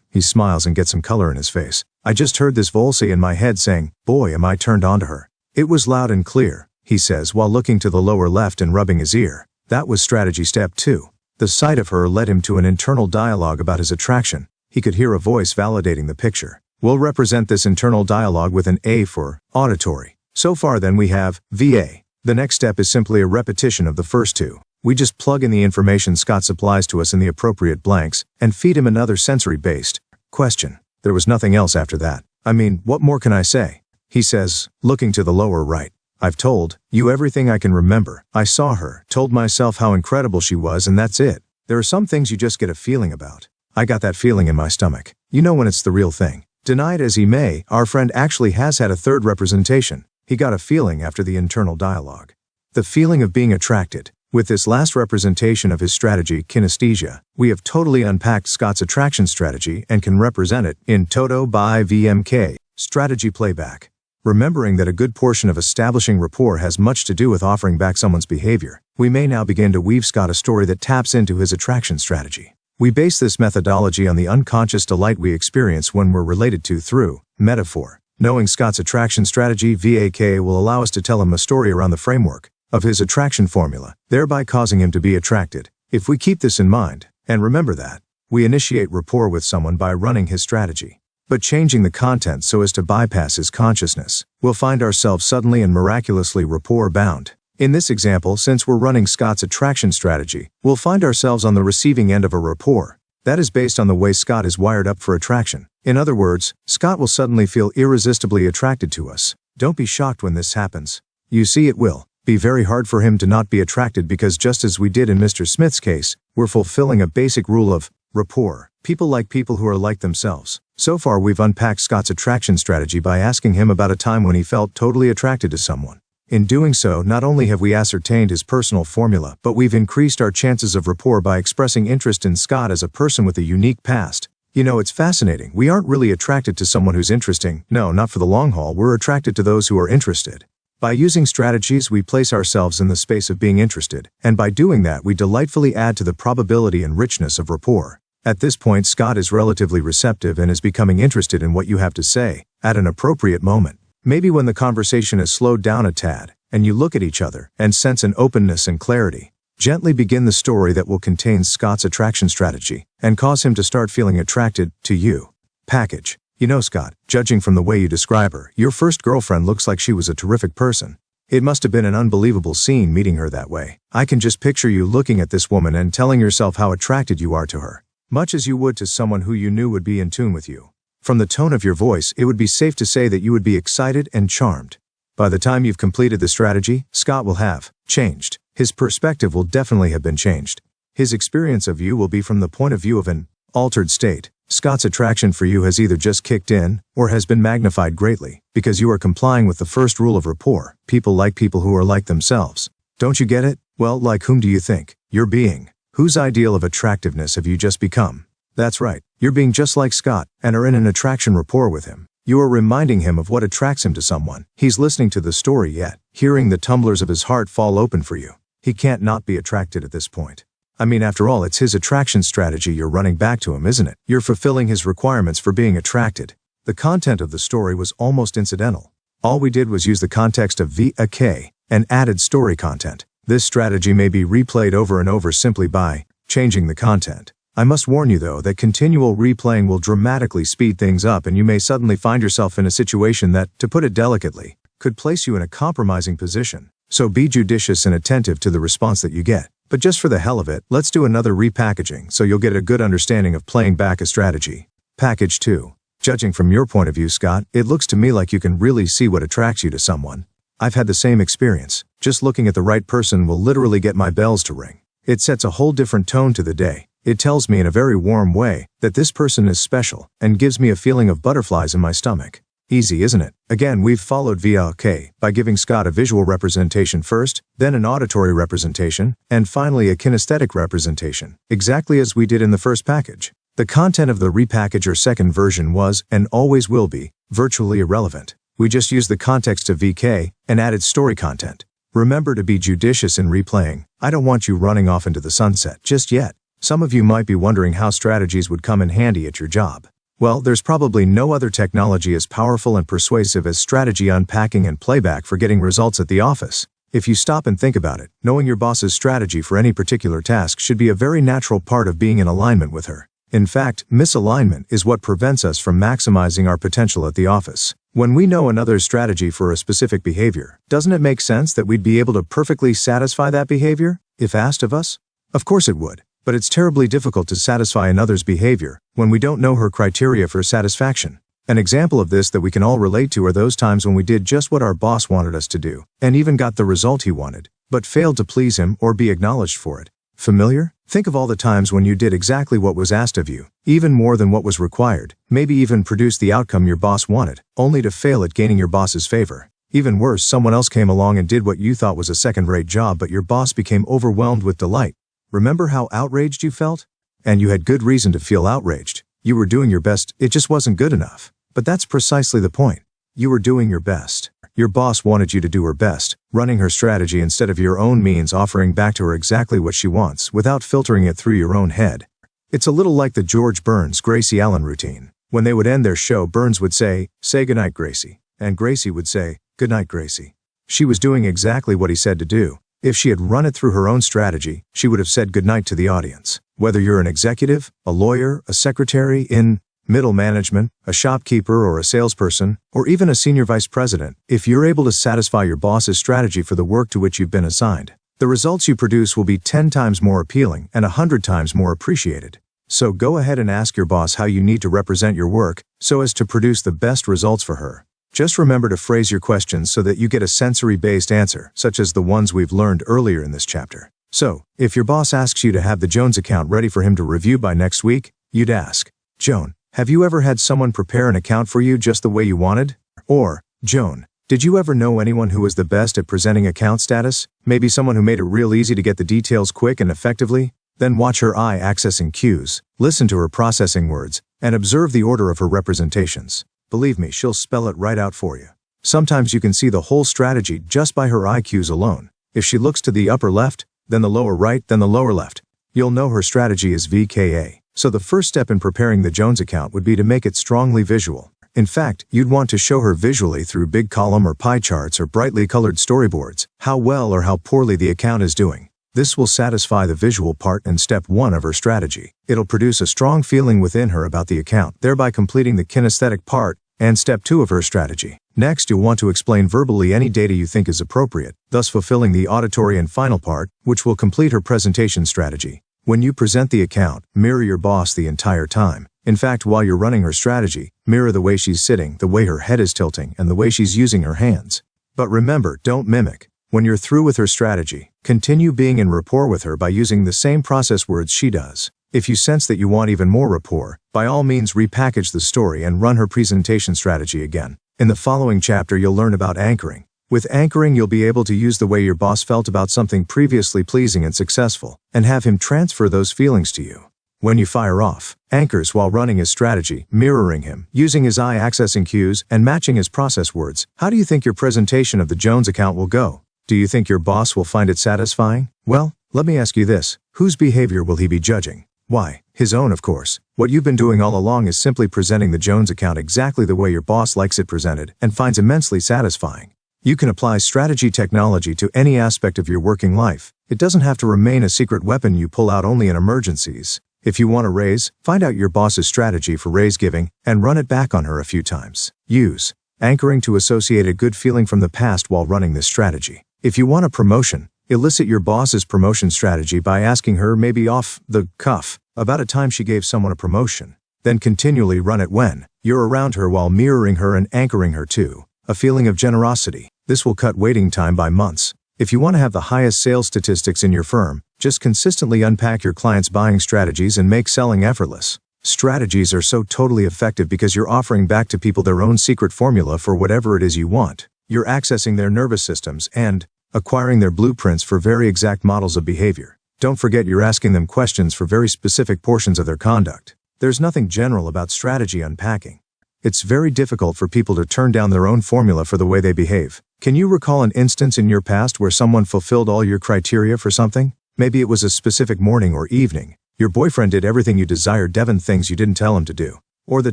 He smiles and gets some color in his face. I just heard this voice in my head saying, boy, am I turned on to her. It was loud and clear, he says while looking to the lower left and rubbing his ear. That was strategy step 2. The sight of her led him to an internal dialogue about his attraction. He could hear a voice validating the picture. We'll represent this internal dialogue with an A for auditory. So far then we have VA. The next step is simply a repetition of the first 2. We just plug in the information Scott supplies to us in the appropriate blanks, and feed him another sensory-based question. There was nothing else after that. I mean, what more can I say? He says, looking to the lower right. I've told you everything I can remember. I saw her, told myself how incredible she was, and that's it. There are some things you just get a feeling about. I got that feeling in my stomach. You know when it's the real thing. Deny it as he may, our friend actually has had a third representation. He got a feeling after the internal dialogue. The feeling of being attracted. With this last representation of his strategy, kinesthesia, we have totally unpacked Scott's attraction strategy and can represent it in toto by VMK, strategy playback. Remembering that a good portion of establishing rapport has much to do with offering back someone's behavior, we may now begin to weave Scott a story that taps into his attraction strategy. We base this methodology on the unconscious delight we experience when we're related to through metaphor. Knowing Scott's attraction strategy, VAK, will allow us to tell him a story around the framework of his attraction formula, thereby causing him to be attracted. If we keep this in mind, and remember that, we initiate rapport with someone by running his strategy, but changing the content so as to bypass his consciousness, we'll find ourselves suddenly and miraculously rapport-bound. In this example, since we're running Scott's attraction strategy, we'll find ourselves on the receiving end of a rapport. That is based on the way Scott is wired up for attraction. In other words, Scott will suddenly feel irresistibly attracted to us. Don't be shocked when this happens. You see, it will be very hard for him to not be attracted because just as we did in Mr. Smith's case, we're fulfilling a basic rule of rapport. People like people who are like themselves. So far we've unpacked Scott's attraction strategy by asking him about a time when he felt totally attracted to someone. In doing so, not only have we ascertained his personal formula, but we've increased our chances of rapport by expressing interest in Scott as a person with a unique past. You know, it's fascinating. We aren't really attracted to someone who's interesting. No, not for the long haul. We're attracted to those who are interested. By using strategies, we place ourselves in the space of being interested, and by doing that, we delightfully add to the probability and richness of rapport. At this point, Scott is relatively receptive and is becoming interested in what you have to say, at an appropriate moment. Maybe when the conversation has slowed down a tad, and you look at each other, and sense an openness and clarity. Gently begin the story that will contain Scott's attraction strategy, and cause him to start feeling attracted to you. Package. You know, Scott, judging from the way you describe her, your first girlfriend looks like she was a terrific person. It must have been an unbelievable scene meeting her that way. I can just picture you looking at this woman and telling yourself how attracted you are to her, much as you would to someone who you knew would be in tune with you. From the tone of your voice, it would be safe to say that you would be excited and charmed. By the time you've completed the strategy, Scott will have changed. His perspective will definitely have been changed. His experience of you will be from the point of view of an altered state. Scott's attraction for you has either just kicked in, or has been magnified greatly, because you are complying with the first rule of rapport. People like people who are like themselves. Don't you get it? Well, like whom do you think you're being? Whose ideal of attractiveness have you just become? That's right, you're being just like Scott, and are in an attraction rapport with him. You are reminding him of what attracts him to someone. He's listening to the story yet, hearing the tumblers of his heart fall open for you. He can't not be attracted at this point. I mean, after all, it's his attraction strategy you're running back to him, isn't it? You're fulfilling his requirements for being attracted. The content of the story was almost incidental. All we did was use the context of VAK and added story content. This strategy may be replayed over and over simply by changing the content. I must warn you though that continual replaying will dramatically speed things up and you may suddenly find yourself in a situation that, to put it delicately, could place you in a compromising position. So be judicious and attentive to the response that you get. But just for the hell of it, let's do another repackaging so you'll get a good understanding of playing back a strategy. Package 2. Judging from your point of view, Scott, it looks to me like you can really see what attracts you to someone. I've had the same experience. Just looking at the right person will literally get my bells to ring. It sets a whole different tone to the day. It tells me in a very warm way that this person is special and gives me a feeling of butterflies in my stomach. Easy, isn't it? Again, we've followed VLK by giving Scott a visual representation first, then an auditory representation, and finally a kinesthetic representation, exactly as we did in the first package. The content of the repackage or second version was, and always will be, virtually irrelevant. We just used the context of VK and added story content. Remember to be judicious in replaying. I don't want you running off into the sunset just yet. Some of you might be wondering how strategies would come in handy at your job. Well, there's probably no other technology as powerful and persuasive as strategy unpacking and playback for getting results at the office. If you stop and think about it, knowing your boss's strategy for any particular task should be a very natural part of being in alignment with her. In fact, misalignment is what prevents us from maximizing our potential at the office. When we know another's strategy for a specific behavior, doesn't it make sense that we'd be able to perfectly satisfy that behavior, if asked of us? Of course it would. But it's terribly difficult to satisfy another's behavior when we don't know her criteria for satisfaction. An example of this that we can all relate to are those times when we did just what our boss wanted us to do, and even got the result he wanted, but failed to please him or be acknowledged for it. Familiar? Think of all the times when you did exactly what was asked of you, even more than what was required, maybe even produced the outcome your boss wanted, only to fail at gaining your boss's favor. Even worse, someone else came along and did what you thought was a second-rate job, but your boss became overwhelmed with delight. Remember how outraged you felt? And you had good reason to feel outraged. You were doing your best, it just wasn't good enough. But that's precisely the point. You were doing your best. Your boss wanted you to do her best, running her strategy instead of your own means, offering back to her exactly what she wants, without filtering it through your own head. It's a little like the George Burns, Gracie Allen routine. When they would end their show, Burns would say goodnight, Gracie. And Gracie would say, good night, Gracie. She was doing exactly what he said to do. If she had run it through her own strategy, she would have said goodnight to the audience. Whether you're an executive, a lawyer, a secretary in middle management, a shopkeeper or a salesperson, or even a senior vice president, if you're able to satisfy your boss's strategy for the work to which you've been assigned, the results you produce will be 10 times more appealing and 100 times more appreciated. So go ahead and ask your boss how you need to represent your work so as to produce the best results for her. Just remember to phrase your questions so that you get a sensory-based answer, such as the ones we've learned earlier in this chapter. So, if your boss asks you to have the Jones account ready for him to review by next week, you'd ask, Joan, have you ever had someone prepare an account for you just the way you wanted? Or, Joan, did you ever know anyone who was the best at presenting account status? Maybe someone who made it real easy to get the details quick and effectively? Then watch her eye accessing cues, listen to her processing words, and observe the order of her representations. Believe me, she'll spell it right out for you. Sometimes you can see the whole strategy just by her eye cues alone. If she looks to the upper left, then the lower right, then the lower left, you'll know her strategy is VKA. So the first step in preparing the Jones account would be to make it strongly visual. In fact, you'd want to show her visually through big column or pie charts or brightly colored storyboards how well or how poorly the account is doing. This will satisfy the visual part in step 1 of her strategy. It'll produce a strong feeling within her about the account, thereby completing the kinesthetic part and step 2 of her strategy. Next, you'll want to explain verbally any data you think is appropriate, thus fulfilling the auditory and final part, which will complete her presentation strategy. When you present the account, mirror your boss the entire time. In fact, while you're running her strategy, mirror the way she's sitting, the way her head is tilting, and the way she's using her hands. But remember, don't mimic. When you're through with her strategy, continue being in rapport with her by using the same process words she does. If you sense that you want even more rapport, by all means repackage the story and run her presentation strategy again. In the following chapter, you'll learn about anchoring. With anchoring, you'll be able to use the way your boss felt about something previously pleasing and successful, and have him transfer those feelings to you. When you fire off anchors while running his strategy, mirroring him, using his eye accessing cues, and matching his process words, how do you think your presentation of the Jones account will go? Do you think your boss will find it satisfying? Well, let me ask you this. Whose behavior will he be judging? Why, his own, of course. What you've been doing all along is simply presenting the Jones account exactly the way your boss likes it presented and finds immensely satisfying. You can apply strategy technology to any aspect of your working life. It doesn't have to remain a secret weapon you pull out only in emergencies. If you want a raise, find out your boss's strategy for raise giving and run it back on her a few times. Use anchoring to associate a good feeling from the past while running this strategy. If you want a promotion, elicit your boss's promotion strategy by asking her, maybe off the cuff, about a time she gave someone a promotion. Then continually run it when you're around her while mirroring her and anchoring her to a feeling of generosity. This will cut waiting time by months. If you want to have the highest sales statistics in your firm, just consistently unpack your clients' buying strategies and make selling effortless. Strategies are so totally effective because you're offering back to people their own secret formula for whatever it is you want. You're accessing their nervous systems and acquiring their blueprints for very exact models of behavior. Don't forget you're asking them questions for very specific portions of their conduct. There's nothing general about strategy unpacking. It's very difficult for people to turn down their own formula for the way they behave. Can you recall an instance in your past where someone fulfilled all your criteria for something? Maybe it was a specific morning or evening. Your boyfriend did everything you desired, Devon things you didn't tell him to do. Or the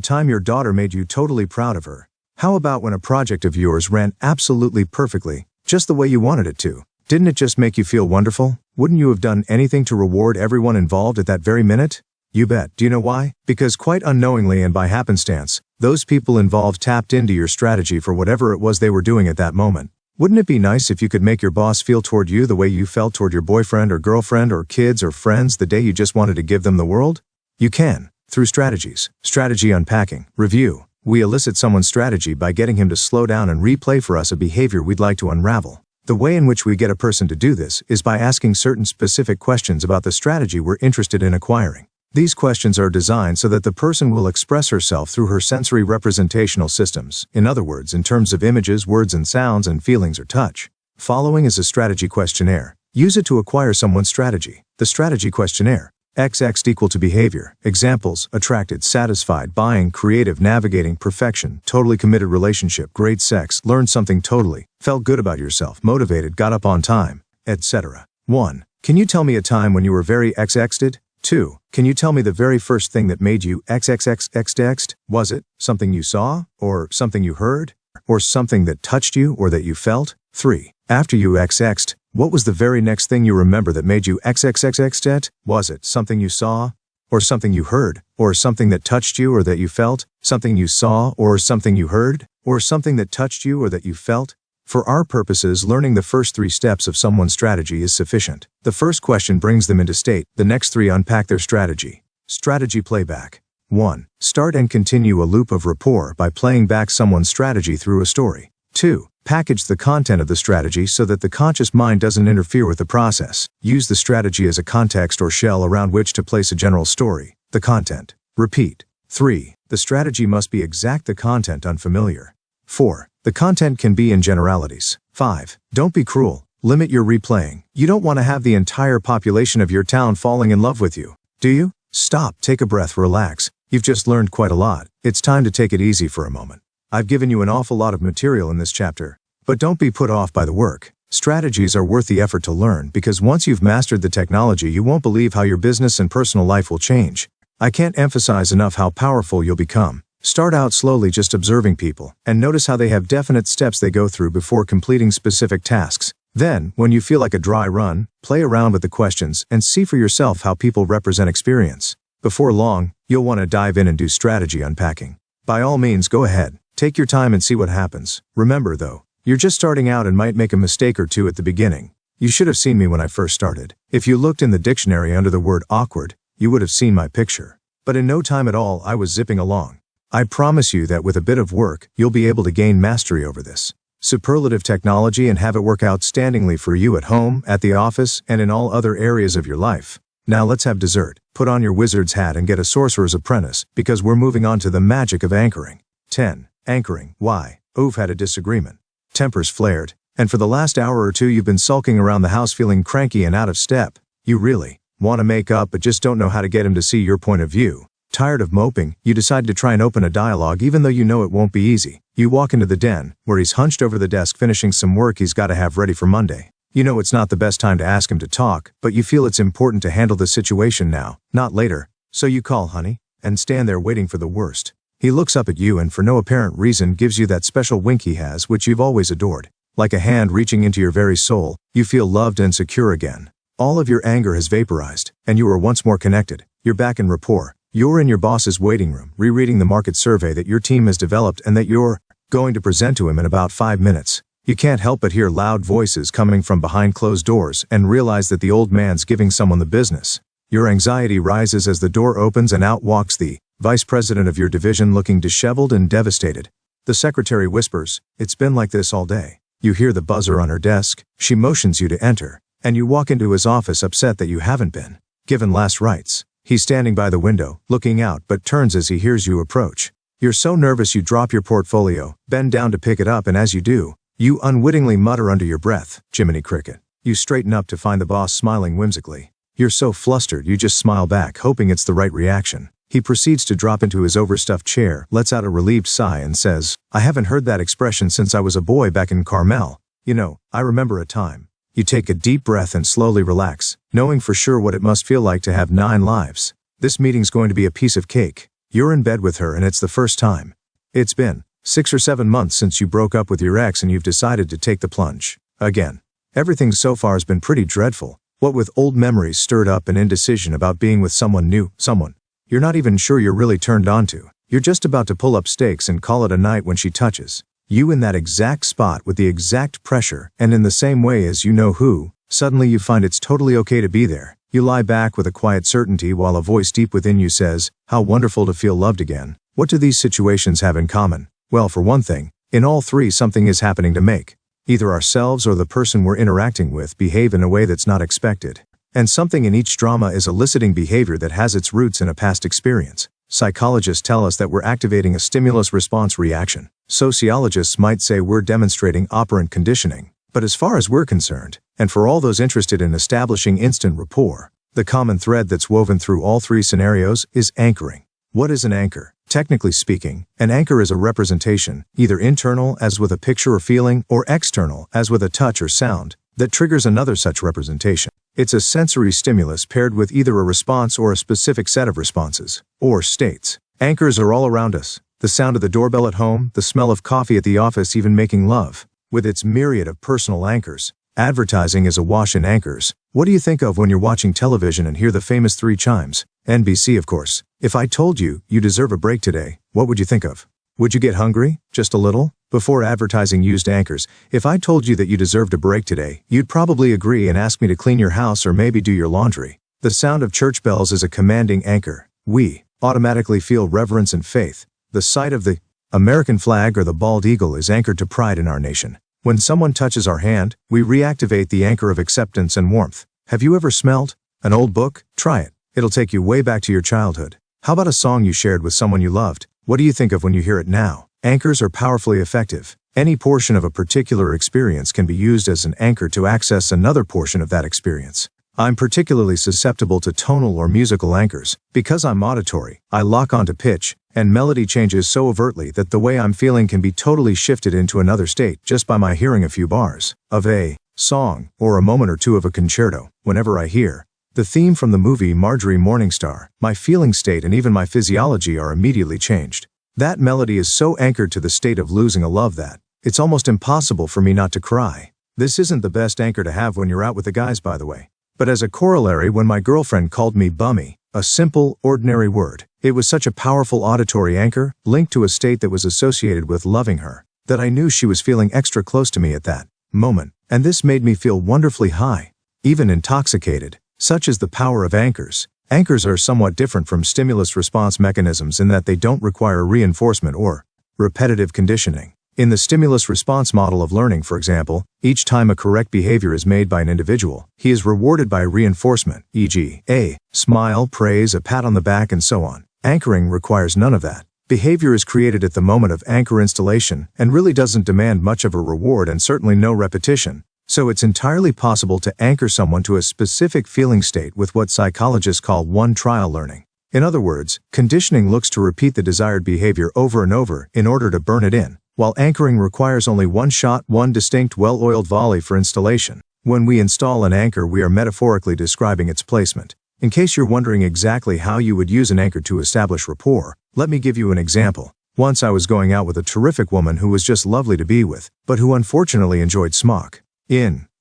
time your daughter made you totally proud of her. How about when a project of yours ran absolutely perfectly, just the way you wanted it to? Didn't it just make you feel wonderful? Wouldn't you have done anything to reward everyone involved at that very minute? You bet. Do you know why? Because quite unknowingly and by happenstance, those people involved tapped into your strategy for whatever it was they were doing at that moment. Wouldn't it be nice if you could make your boss feel toward you the way you felt toward your boyfriend or girlfriend or kids or friends the day you just wanted to give them the world? You can, through strategies. Strategy unpacking. Review. We elicit someone's strategy by getting him to slow down and replay for us a behavior we'd like to unravel. The way in which we get a person to do this is by asking certain specific questions about the strategy we're interested in acquiring. These questions are designed so that the person will express herself through her sensory representational systems, in other words, in terms of images, words and sounds, and feelings or touch. Following is a strategy questionnaire. Use it to acquire someone's strategy. The strategy questionnaire. XX equal to behavior. Examples: attracted, satisfied, buying, creative, navigating, perfection, totally committed relationship, great sex, learned something totally, felt good about yourself, motivated, got up on time, etc. 1. Can you tell me a time when you were very XX'd? 2. Can you tell me the very first thing that made you XXXX'd? Was it something you saw, or something you heard, or something that touched you or that you felt? 3. After you XX'd, what was the very next thing you remember that made you XXXX'd? Was it something you saw, or something you heard, or something that touched you or that you felt? Something you saw, or something you heard, or something that touched you or that you felt? For our purposes, learning the first 3 steps of someone's strategy is sufficient. The first question brings them into state, the next 3 unpack their strategy. Strategy playback. 1. Start and continue a loop of rapport by playing back someone's strategy through a story. 2. Package the content of the strategy so that the conscious mind doesn't interfere with the process. Use the strategy as a context or shell around which to place a general story. The content. Repeat. 3. The strategy must be exact, the content unfamiliar. 4. The content can be in generalities. 5. Don't be cruel. Limit your replaying. You don't want to have the entire population of your town falling in love with you, do you? Stop, take a breath, relax. You've just learned quite a lot. It's time to take it easy for a moment. I've given you an awful lot of material in this chapter, but don't be put off by the work. Strategies are worth the effort to learn because once you've mastered the technology, you won't believe how your business and personal life will change. I can't emphasize enough how powerful you'll become. Start out slowly, just observing people, and notice how they have definite steps they go through before completing specific tasks. Then, when you feel like a dry run, play around with the questions and see for yourself how people represent experience. Before long, you'll want to dive in and do strategy unpacking. By all means, go ahead. Take your time and see what happens. Remember though, you're just starting out and might make a mistake or two at the beginning. You should have seen me when I first started. If you looked in the dictionary under the word awkward, you would have seen my picture. But in no time at all, I was zipping along. I promise you that with a bit of work, you'll be able to gain mastery over this superlative technology and have it work outstandingly for you at home, at the office, and in all other areas of your life. Now let's have dessert. Put on your wizard's hat and get a sorcerer's apprentice, because we're moving on to the magic of anchoring. 10. Anchoring. Why? You've had a disagreement. Tempers flared, and for the last hour or 2 you've been sulking around the house feeling cranky and out of step. You really want to make up but just don't know how to get him to see your point of view. Tired of moping, you decide to try and open a dialogue even though you know it won't be easy. You walk into the den, where he's hunched over the desk finishing some work he's got to have ready for Monday. You know it's not the best time to ask him to talk, but you feel it's important to handle the situation now, not later. So you call honey, and stand there waiting for the worst. He looks up at you and for no apparent reason gives you that special wink he has which you've always adored. Like a hand reaching into your very soul, you feel loved and secure again. All of your anger has vaporized, and you are once more connected. You're back in rapport. You're in your boss's waiting room, rereading the market survey that your team has developed and that you're going to present to him in about 5 minutes. You can't help but hear loud voices coming from behind closed doors and realize that the old man's giving someone the business. Your anxiety rises as the door opens and out walks the vice president of your division looking disheveled and devastated. The secretary whispers, "It's been like this all day." You hear the buzzer on her desk. She motions you to enter, and you walk into his office upset that you haven't been given last rites. He's standing by the window, looking out, but turns as he hears you approach. You're so nervous you drop your portfolio, bend down to pick it up, and as you do, you unwittingly mutter under your breath, "Jiminy Cricket." You straighten up to find the boss smiling whimsically. You're so flustered you just smile back, hoping it's the right reaction. He proceeds to drop into his overstuffed chair, lets out a relieved sigh and says, "I haven't heard that expression since I was a boy back in Carmel. You know, I remember a time." You take a deep breath and slowly relax, knowing for sure what it must feel like to have 9 lives. This meeting's going to be a piece of cake. You're in bed with her and it's the first time. It's been 6 or 7 months since you broke up with your ex and you've decided to take the plunge again. Everything so far has been pretty dreadful, what with old memories stirred up and indecision about being with someone new, someone you're not even sure you're really turned on to. You're just about to pull up stakes and call it a night when she touches you in that exact spot with the exact pressure and in the same way as you know who. Suddenly you find it's totally okay to be there. You lie back with a quiet certainty while a voice deep within you says, "How wonderful to feel loved again." What do these situations have in common? Well, for one thing, in all 3 something is happening to make Either ourselves or the person we're interacting with behave in a way that's not expected. And something in each drama is eliciting behavior that has its roots in a past experience. Psychologists tell us that we're activating a stimulus-response reaction. Sociologists might say we're demonstrating operant conditioning. But as far as we're concerned, and for all those interested in establishing instant rapport, the common thread that's woven through all three scenarios is anchoring. What is an anchor? Technically speaking, an anchor is a representation, either internal as with a picture or feeling, or external as with a touch or sound, that triggers another such representation. It's a sensory stimulus paired with either a response or a specific set of responses, or states. Anchors are all around us. The sound of the doorbell at home, the smell of coffee at the office, even making love. With its myriad of personal anchors, advertising is awash in anchors. What do you think of when you're watching television and hear the famous 3 chimes? NBC, of course. If I told you, you deserve a break today, what would you think of? Would you get hungry? Just a little? Before advertising used anchors, if I told you that you deserved a break today, you'd probably agree and ask me to clean your house or maybe do your laundry. The sound of church bells is a commanding anchor. We automatically feel reverence and faith. The sight of the American flag or the bald eagle is anchored to pride in our nation. When someone touches our hand, we reactivate the anchor of acceptance and warmth. Have you ever smelled an old book? Try it. It'll take you way back to your childhood. How about a song you shared with someone you loved? What do you think of when you hear it now? Anchors are powerfully effective. Any portion of a particular experience can be used as an anchor to access another portion of that experience. I'm particularly susceptible to tonal or musical anchors. Because I'm auditory, I lock onto pitch, and melody changes so overtly that the way I'm feeling can be totally shifted into another state just by my hearing a few bars of a song, or a moment or two of a concerto. Whenever I hear the theme from the movie Marjorie Morningstar, my feeling state and even my physiology are immediately changed. That melody is so anchored to the state of losing a love that it's almost impossible for me not to cry. This isn't the best anchor to have when you're out with the guys, by the way. But as a corollary, when my girlfriend called me bummy, a simple, ordinary word, it was such a powerful auditory anchor, linked to a state that was associated with loving her, that I knew she was feeling extra close to me at that moment. And this made me feel wonderfully high, even intoxicated. Such is the power of anchors. Anchors are somewhat different from stimulus response mechanisms in that they don't require reinforcement or repetitive conditioning. In the stimulus response model of learning, for example, each time a correct behavior is made by an individual, he is rewarded by reinforcement, e.g., a smile, praise, a pat on the back, and so on. Anchoring requires none of that. Behavior is created at the moment of anchor installation and really doesn't demand much of a reward and certainly no repetition. So it's entirely possible to anchor someone to a specific feeling state with what psychologists call one-trial learning. In other words, conditioning looks to repeat the desired behavior over and over in order to burn it in, while anchoring requires only one shot, one distinct, well-oiled volley for installation. When we install an anchor, we are metaphorically describing its placement. In case you're wondering exactly how you would use an anchor to establish rapport, let me give you an example. Once I was going out with a terrific woman who was just lovely to be with, but who unfortunately enjoyed smoke.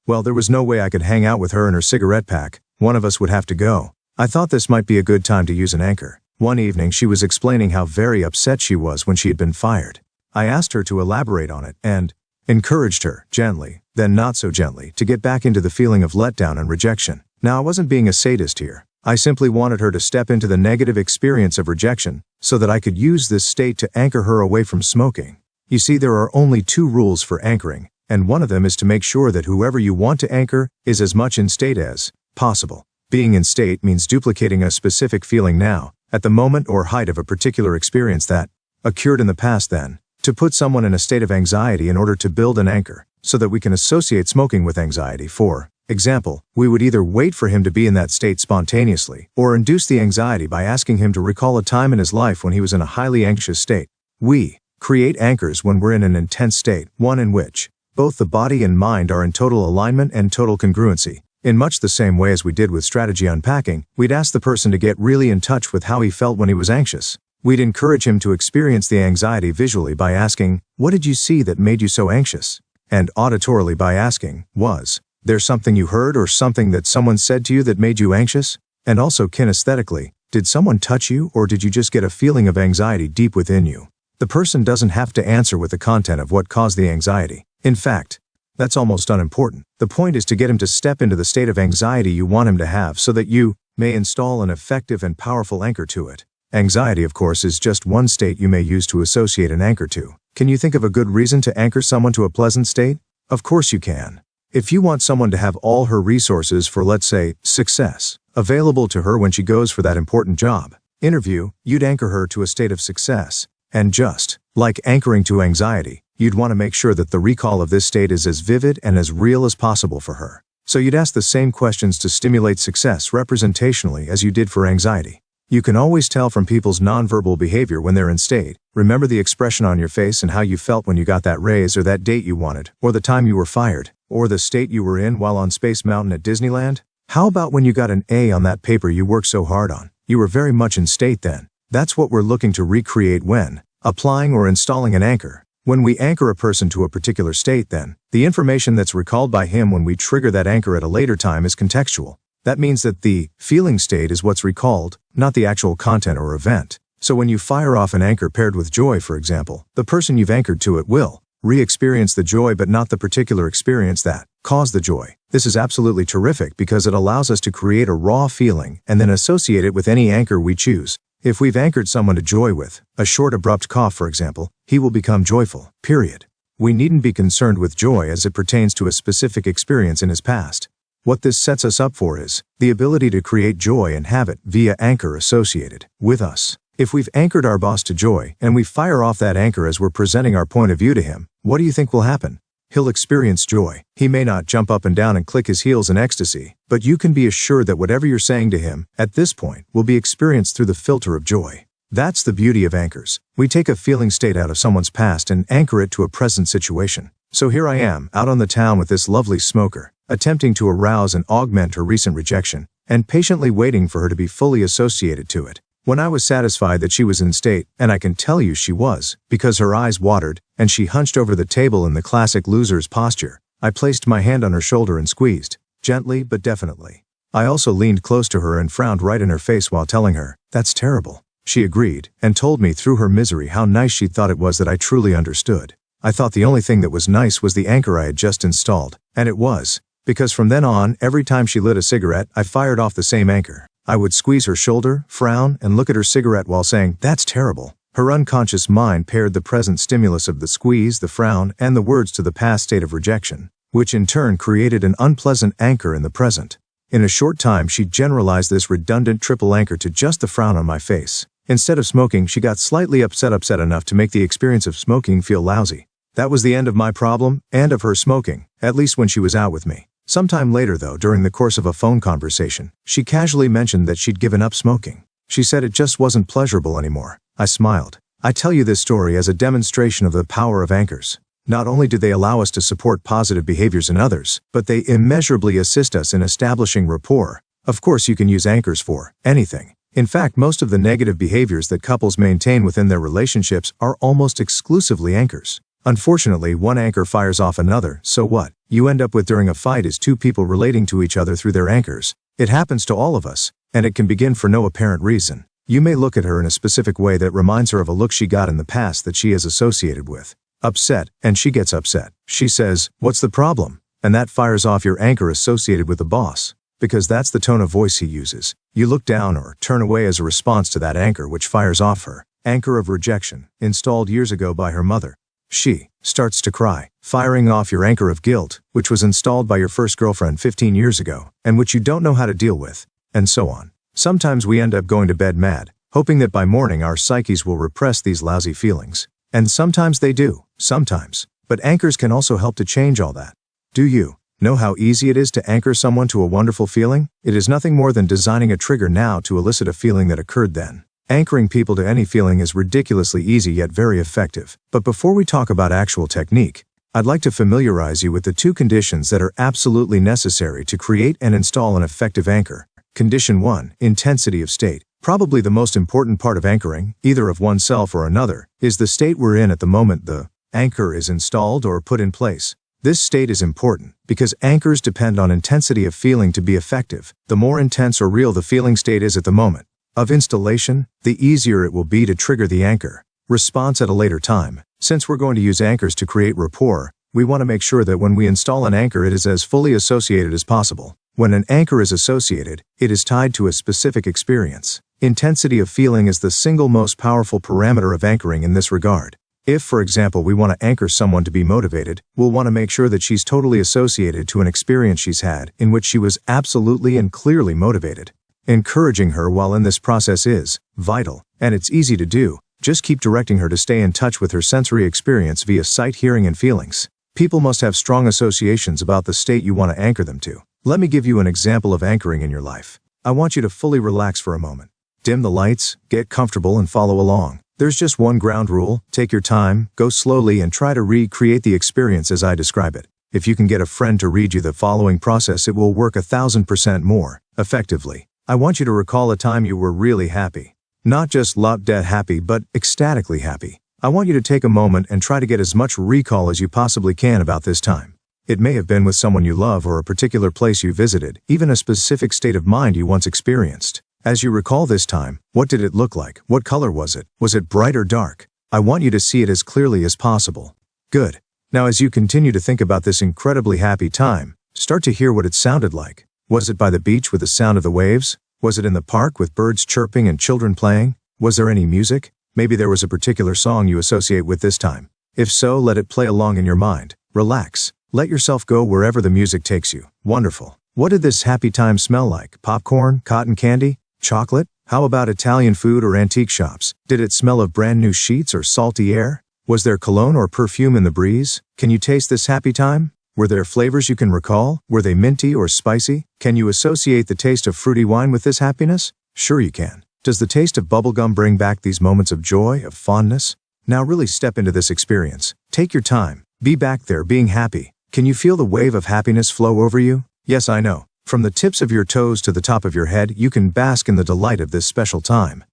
Well, there was no way I could hang out with her and her cigarette pack. One of us would have to go. I thought this might be a good time to use an anchor. One evening she was explaining how very upset she was when she had been fired. I asked her to elaborate on it and encouraged her, gently, then not so gently, to get back into the feeling of letdown and rejection. Now, I wasn't being a sadist here. I simply wanted her to step into the negative experience of rejection so that I could use this state to anchor her away from smoking. You see, there are only 2 rules for anchoring, and one of them is to make sure that whoever you want to anchor is as much in state as possible. Being in state means duplicating a specific feeling now, at the moment or height of a particular experience that occurred in the past. Then, to put someone in a state of anxiety in order to build an anchor, so that we can associate smoking with anxiety. For example, we would either wait for him to be in that state spontaneously, or induce the anxiety by asking him to recall a time in his life when he was in a highly anxious state. We create anchors when we're in an intense state, one in which both the body and mind are in total alignment and total congruency. In much the same way as we did with strategy unpacking, we'd ask the person to get really in touch with how he felt when he was anxious. We'd encourage him to experience the anxiety visually by asking, "What did you see that made you so anxious?" And auditorily by asking, "Was there something you heard or something that someone said to you that made you anxious?" And also kinesthetically, did someone touch you or did you just get a feeling of anxiety deep within you? The person doesn't have to answer with the content of what caused the anxiety. In fact, that's almost unimportant. The point is to get him to step into the state of anxiety you want him to have so that you may install an effective and powerful anchor to it. Anxiety, of course, is just one state you may use to associate an anchor to. Can you think of a good reason to anchor someone to a pleasant state? Of course you can. If you want someone to have all her resources for, let's say, success, available to her when she goes for that important job interview, you'd anchor her to a state of success. And just like anchoring to anxiety, you'd want to make sure that the recall of this state is as vivid and as real as possible for her. So you'd ask the same questions to stimulate success representationally as you did for anxiety. You can always tell from people's nonverbal behavior when they're in state. Remember the expression on your face and how you felt when you got that raise or that date you wanted, or the time you were fired, or the state you were in while on Space Mountain at Disneyland? How about when you got an A on that paper you worked so hard on? You were very much in state then. That's what we're looking to recreate when applying or installing an anchor. When we anchor a person to a particular state, then the information that's recalled by him when we trigger that anchor at a later time is contextual. That means that the feeling state is what's recalled, not the actual content or event. So when you fire off an anchor paired with joy, for example, the person you've anchored to it will re-experience the joy but not the particular experience that caused the joy. This is absolutely terrific because it allows us to create a raw feeling and then associate it with any anchor we choose. If we've anchored someone to joy with a short abrupt cough, for example, he will become joyful, period. We needn't be concerned with joy as it pertains to a specific experience in his past. What this sets us up for is the ability to create joy and have it via anchor associated with us. If we've anchored our boss to joy and we fire off that anchor as we're presenting our point of view to him, what do you think will happen? He'll experience joy. He may not jump up and down and click his heels in ecstasy, but you can be assured that whatever you're saying to him at this point will be experienced through the filter of joy. That's the beauty of anchors. We take a feeling state out of someone's past and anchor it to a present situation. So here I am, out on the town with this lovely smoker, attempting to arouse and augment her recent rejection, and patiently waiting for her to be fully associated to it. When I was satisfied that she was in state, and I can tell you she was, because her eyes watered, and she hunched over the table in the classic loser's posture, I placed my hand on her shoulder and squeezed, gently but definitely. I also leaned close to her and frowned right in her face while telling her, "That's terrible." She agreed, and told me through her misery how nice she thought it was that I truly understood. I thought the only thing that was nice was the anchor I had just installed, and it was, because from then on, every time she lit a cigarette, I fired off the same anchor. I would squeeze her shoulder, frown, and look at her cigarette while saying, "That's terrible." Her unconscious mind paired the present stimulus of the squeeze, the frown, and the words to the past state of rejection, which in turn created an unpleasant anchor in the present. In a short time, she generalized this redundant triple anchor to just the frown on my face. Instead of smoking, she got slightly upset enough to make the experience of smoking feel lousy. That was the end of my problem, and of her smoking, at least when she was out with me. Sometime later, though, during the course of a phone conversation, she casually mentioned that she'd given up smoking. She said it just wasn't pleasurable anymore. I smiled. I tell you this story as a demonstration of the power of anchors. Not only do they allow us to support positive behaviors in others, but they immeasurably assist us in establishing rapport. Of course, you can use anchors for anything. In fact, most of the negative behaviors that couples maintain within their relationships are almost exclusively anchors. Unfortunately, one anchor fires off another, so what you end up with during a fight is two people relating to each other through their anchors. It happens to all of us, and it can begin for no apparent reason. You may look at her in a specific way that reminds her of a look she got in the past that she is associated with. Upset, and she gets upset. She says, "What's the problem?" And that fires off your anchor associated with the boss, because that's the tone of voice he uses. You look down or turn away as a response to that anchor, which fires off her anchor of rejection, installed years ago by her mother. She starts to cry, firing off your anchor of guilt, which was installed by your first girlfriend 15 years ago, and which you don't know how to deal with, and so on. Sometimes we end up going to bed mad, hoping that by morning our psyches will repress these lousy feelings. And sometimes they do, sometimes. But anchors can also help to change all that. Do you know how easy it is to anchor someone to a wonderful feeling? It is nothing more than designing a trigger now to elicit a feeling that occurred then. Anchoring people to any feeling is ridiculously easy yet very effective. But before we talk about actual technique, I'd like to familiarize you with the two conditions that are absolutely necessary to create and install an effective anchor. Condition 1, intensity of state. Probably the most important part of anchoring, either of oneself or another, is the state we're in at the moment the anchor is installed or put in place. This state is important because anchors depend on intensity of feeling to be effective. The more intense or real the feeling state is at the moment of installation, the easier it will be to trigger the anchor response at a later time. Since we're going to use anchors to create rapport, we want to make sure that when we install an anchor it is as fully associated as possible. When an anchor is associated, it is tied to a specific experience. Intensity of feeling is the single most powerful parameter of anchoring in this regard. If, for example, we want to anchor someone to be motivated, we'll want to make sure that she's totally associated to an experience she's had in which she was absolutely and clearly motivated. Encouraging her while in this process is vital, and it's easy to do. Just keep directing her to stay in touch with her sensory experience via sight, hearing, and feelings. People must have strong associations about the state you want to anchor them to. Let me give you an example of anchoring in your life. I want you to fully relax for a moment. Dim the lights, get comfortable, and follow along. There's just one ground rule: take your time, go slowly, and try to recreate the experience as I describe it. If you can get a friend to read you the following process, it will work 1,000% more effectively. I want you to recall a time you were really happy. Not just dead happy, but ecstatically happy. I want you to take a moment and try to get as much recall as you possibly can about this time. It may have been with someone you love, or a particular place you visited, even a specific state of mind you once experienced. As you recall this time, what did it look like? What color was it? Was it bright or dark? I want you to see it as clearly as possible. Good. Now, as you continue to think about this incredibly happy time, start to hear what it sounded like. Was it by the beach with the sound of the waves? Was it in the park with birds chirping and children playing? Was there any music? Maybe there was a particular song you associate with this time. If so, let it play along in your mind. Relax. Let yourself go wherever the music takes you. Wonderful. What did this happy time smell like? Popcorn? Cotton candy? Chocolate? How about Italian food or antique shops? Did it smell of brand new sheets or salty air? Was there cologne or perfume in the breeze? Can you taste this happy time? Were there flavors you can recall? Were they minty or spicy? Can you associate the taste of fruity wine with this happiness? Sure you can. Does the taste of bubblegum bring back these moments of joy, of fondness? Now really step into this experience. Take your time. Be back there being happy. Can you feel the wave of happiness flow over you? Yes, I know. From the tips of your toes to the top of your head, you can bask in the delight of this special time.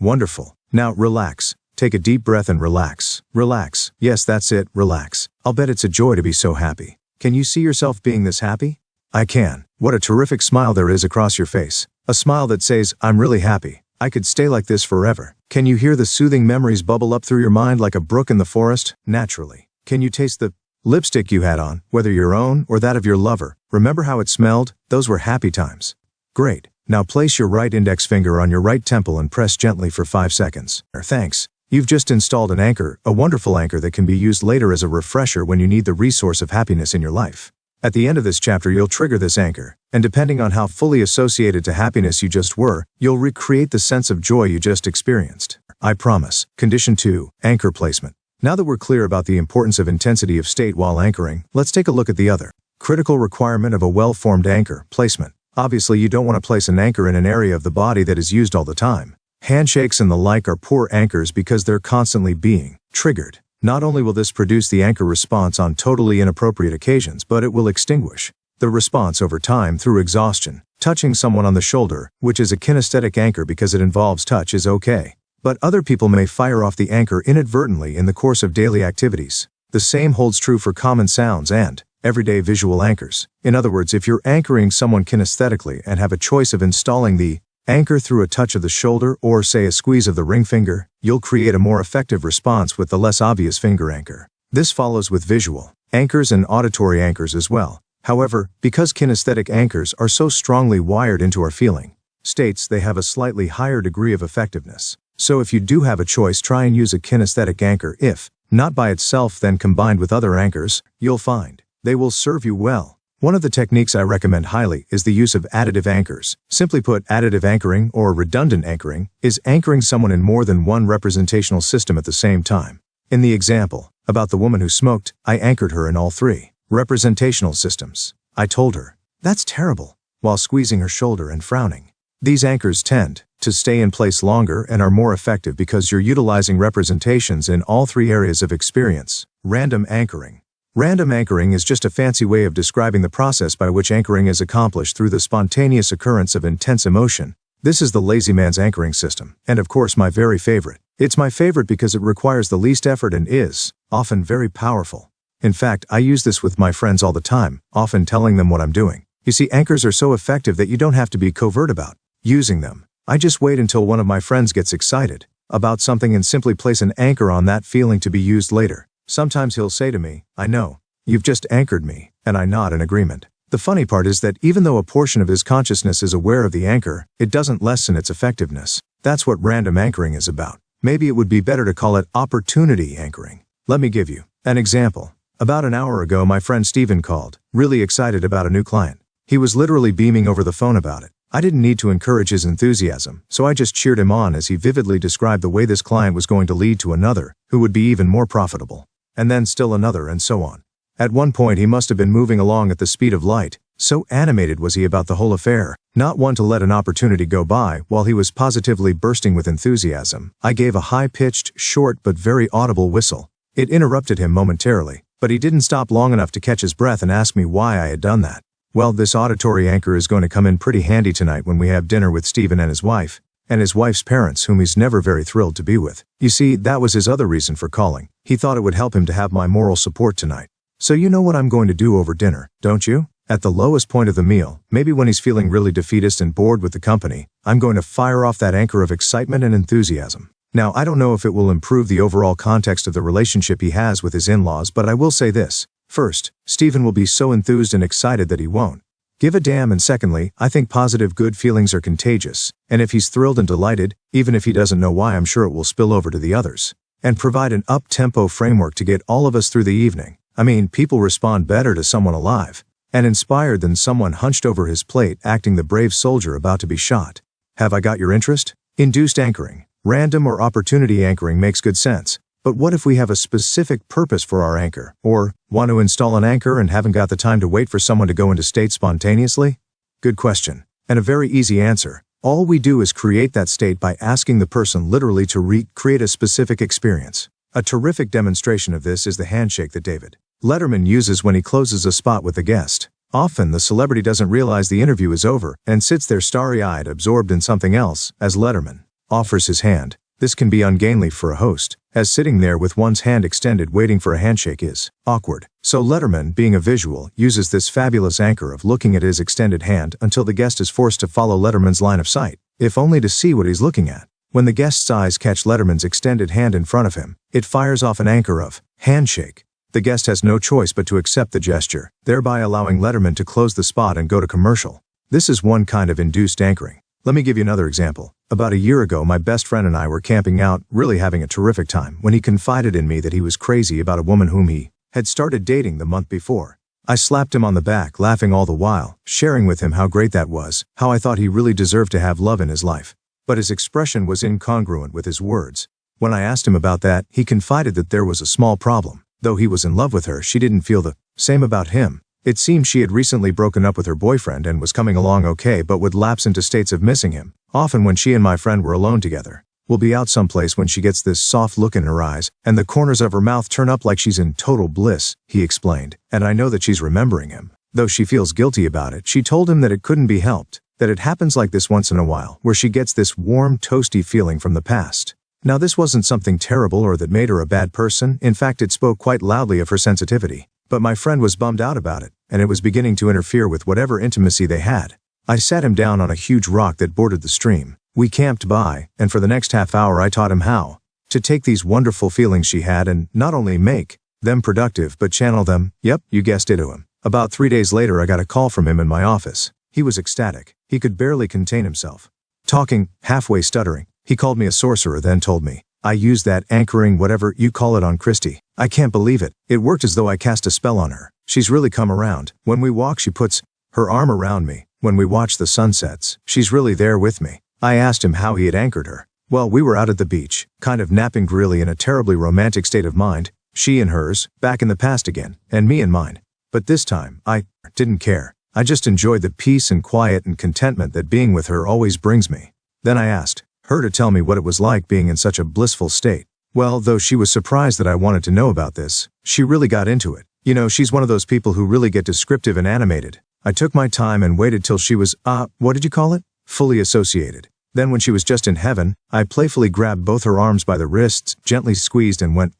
Wonderful. Now relax. Take a deep breath and relax. Relax. Yes, that's it. Relax. I'll bet it's a joy to be so happy. Can you see yourself being this happy? I can. What a terrific smile there is across your face. A smile that says, I'm really happy. I could stay like this forever. Can you hear the soothing memories bubble up through your mind like a brook in the forest? Naturally. Can you taste the lipstick you had on, whether your own or that of your lover? Remember how it smelled? Those were happy times. Great. Now place your right index finger on your right temple and press gently for 5 seconds. Thanks. You've just installed an anchor, a wonderful anchor that can be used later as a refresher when you need the resource of happiness in your life. At the end of this chapter, you'll trigger this anchor, and depending on how fully associated to happiness you just were, you'll recreate the sense of joy you just experienced. I promise. Condition 2, anchor placement. Now that we're clear about the importance of intensity of state while anchoring, let's take a look at the other critical requirement of a well-formed anchor: placement. Obviously, you don't want to place an anchor in an area of the body that is used all the time. Handshakes and the like are poor anchors because they're constantly being triggered. Not only will this produce the anchor response on totally inappropriate occasions, but it will extinguish the response over time through exhaustion. Touching someone on the shoulder, which is a kinesthetic anchor because it involves touch, is okay. But other people may fire off the anchor inadvertently in the course of daily activities. The same holds true for common sounds and everyday visual anchors. In other words, if you're anchoring someone kinesthetically and have a choice of installing the anchor through a touch of the shoulder or, say, a squeeze of the ring finger, you'll create a more effective response with the less obvious finger anchor. This follows with visual anchors and auditory anchors as well. However, because kinesthetic anchors are so strongly wired into our feeling states, they have a slightly higher degree of effectiveness. So if you do have a choice, try and use a kinesthetic anchor. If not by itself, then combined with other anchors, you'll find they will serve you well. One of the techniques I recommend highly is the use of additive anchors. Simply put, additive anchoring, or redundant anchoring, is anchoring someone in more than one representational system at the same time. In the example about the woman who smoked, I anchored her in all 3 representational systems. I told her, "That's terrible," while squeezing her shoulder and frowning. These anchors tend to stay in place longer and are more effective because you're utilizing representations in all 3 areas of experience. Random anchoring. Random anchoring is just a fancy way of describing the process by which anchoring is accomplished through the spontaneous occurrence of intense emotion. This is the lazy man's anchoring system, and of course my very favorite. It's my favorite because it requires the least effort and is often very powerful. In fact, I use this with my friends all the time, often telling them what I'm doing. You see, anchors are so effective that you don't have to be covert about using them. I just wait until one of my friends gets excited about something and simply place an anchor on that feeling to be used later. Sometimes he'll say to me, "I know, you've just anchored me," and I nod in agreement. The funny part is that even though a portion of his consciousness is aware of the anchor, it doesn't lessen its effectiveness. That's what random anchoring is about. Maybe it would be better to call it opportunity anchoring. Let me give you an example. About an hour ago, my friend Steven called, really excited about a new client. He was literally beaming over the phone about it. I didn't need to encourage his enthusiasm, so I just cheered him on as he vividly described the way this client was going to lead to another, who would be even more profitable. And then still another, and so on. At one point he must have been moving along at the speed of light, so animated was he about the whole affair, not one to let an opportunity go by while he was positively bursting with enthusiasm. I gave a high-pitched, short but very audible whistle. It interrupted him momentarily, but he didn't stop long enough to catch his breath and ask me why I had done that. Well, this auditory anchor is going to come in pretty handy tonight when we have dinner with Steven and his wife's parents, whom he's never very thrilled to be with. You see, that was his other reason for calling. He thought it would help him to have my moral support tonight. So you know what I'm going to do over dinner, don't you? At the lowest point of the meal, maybe when he's feeling really defeatist and bored with the company, I'm going to fire off that anchor of excitement and enthusiasm. Now, I don't know if it will improve the overall context of the relationship he has with his in-laws, but I will say this. First, Steven will be so enthused and excited that he won't give a damn, and secondly, I think positive good feelings are contagious, and if he's thrilled and delighted, even if he doesn't know why, I'm sure it will spill over to the others, and provide an up-tempo framework to get all of us through the evening. I mean, people respond better to someone alive and inspired than someone hunched over his plate acting the brave soldier about to be shot. Have I got your interest? Induced anchoring, random or opportunity anchoring makes good sense. But what if we have a specific purpose for our anchor, or want to install an anchor and haven't got the time to wait for someone to go into state spontaneously? Good question. And a very easy answer. All we do is create that state by asking the person literally to recreate a specific experience. A terrific demonstration of this is the handshake that David Letterman uses when he closes a spot with a guest. Often the celebrity doesn't realize the interview is over and sits there starry-eyed, absorbed in something else, as Letterman offers his hand. This can be ungainly for a host, as sitting there with one's hand extended waiting for a handshake is awkward. So Letterman, being a visual, uses this fabulous anchor of looking at his extended hand until the guest is forced to follow Letterman's line of sight, if only to see what he's looking at. When the guest's eyes catch Letterman's extended hand in front of him, it fires off an anchor of handshake. The guest has no choice but to accept the gesture, thereby allowing Letterman to close the spot and go to commercial. This is one kind of induced anchoring. Let me give you another example. About a year ago, my best friend and I were camping out, really having a terrific time, when he confided in me that he was crazy about a woman whom he had started dating the month before. I slapped him on the back, laughing all the while, sharing with him how great that was, how I thought he really deserved to have love in his life. But his expression was incongruent with his words. When I asked him about that, he confided that there was a small problem. Though he was in love with her, she didn't feel the same about him. It seemed she had recently broken up with her boyfriend and was coming along okay, but would lapse into states of missing him, often when she and my friend were alone together. We'll be out someplace when she gets this soft look in her eyes, and the corners of her mouth turn up like she's in total bliss, he explained, and I know that she's remembering him. Though she feels guilty about it, she told him that it couldn't be helped, that it happens like this once in a while, where she gets this warm, toasty feeling from the past. Now, this wasn't something terrible or that made her a bad person. In fact, it spoke quite loudly of her sensitivity. But my friend was bummed out about it, and it was beginning to interfere with whatever intimacy they had. I sat him down on a huge rock that bordered the stream. We camped by, and for the next half hour I taught him how to take these wonderful feelings she had and not only make them productive but channel them, yep, you guessed it, to him. About 3 days later I got a call from him in my office. He was ecstatic. He could barely contain himself. Talking, halfway stuttering. He called me a sorcerer, then told me, I used that anchoring whatever you call it on Christy. I can't believe it. It worked as though I cast a spell on her. She's really come around. When we walk, she puts her arm around me. When we watch the sunsets, she's really there with me. I asked him how he had anchored her. Well, we were out at the beach, kind of napping really in a terribly romantic state of mind, she in hers, back in the past again, and me in mine. But this time, I didn't care. I just enjoyed the peace and quiet and contentment that being with her always brings me. Then I asked her to tell me what it was like being in such a blissful state. Well, though she was surprised that I wanted to know about this, she really got into it. You know, she's one of those people who really get descriptive and animated. I took my time and waited till she was, what did you call it? Fully associated. Then when she was just in heaven, I playfully grabbed both her arms by the wrists, gently squeezed and went,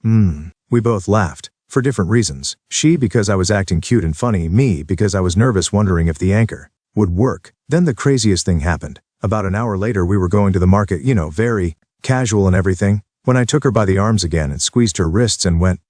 We both laughed. For different reasons. She because I was acting cute and funny, me because I was nervous, wondering if the anchor would work. Then the craziest thing happened. About an hour later we were going to the market, very casual and everything, when I took her by the arms again and squeezed her wrists and went,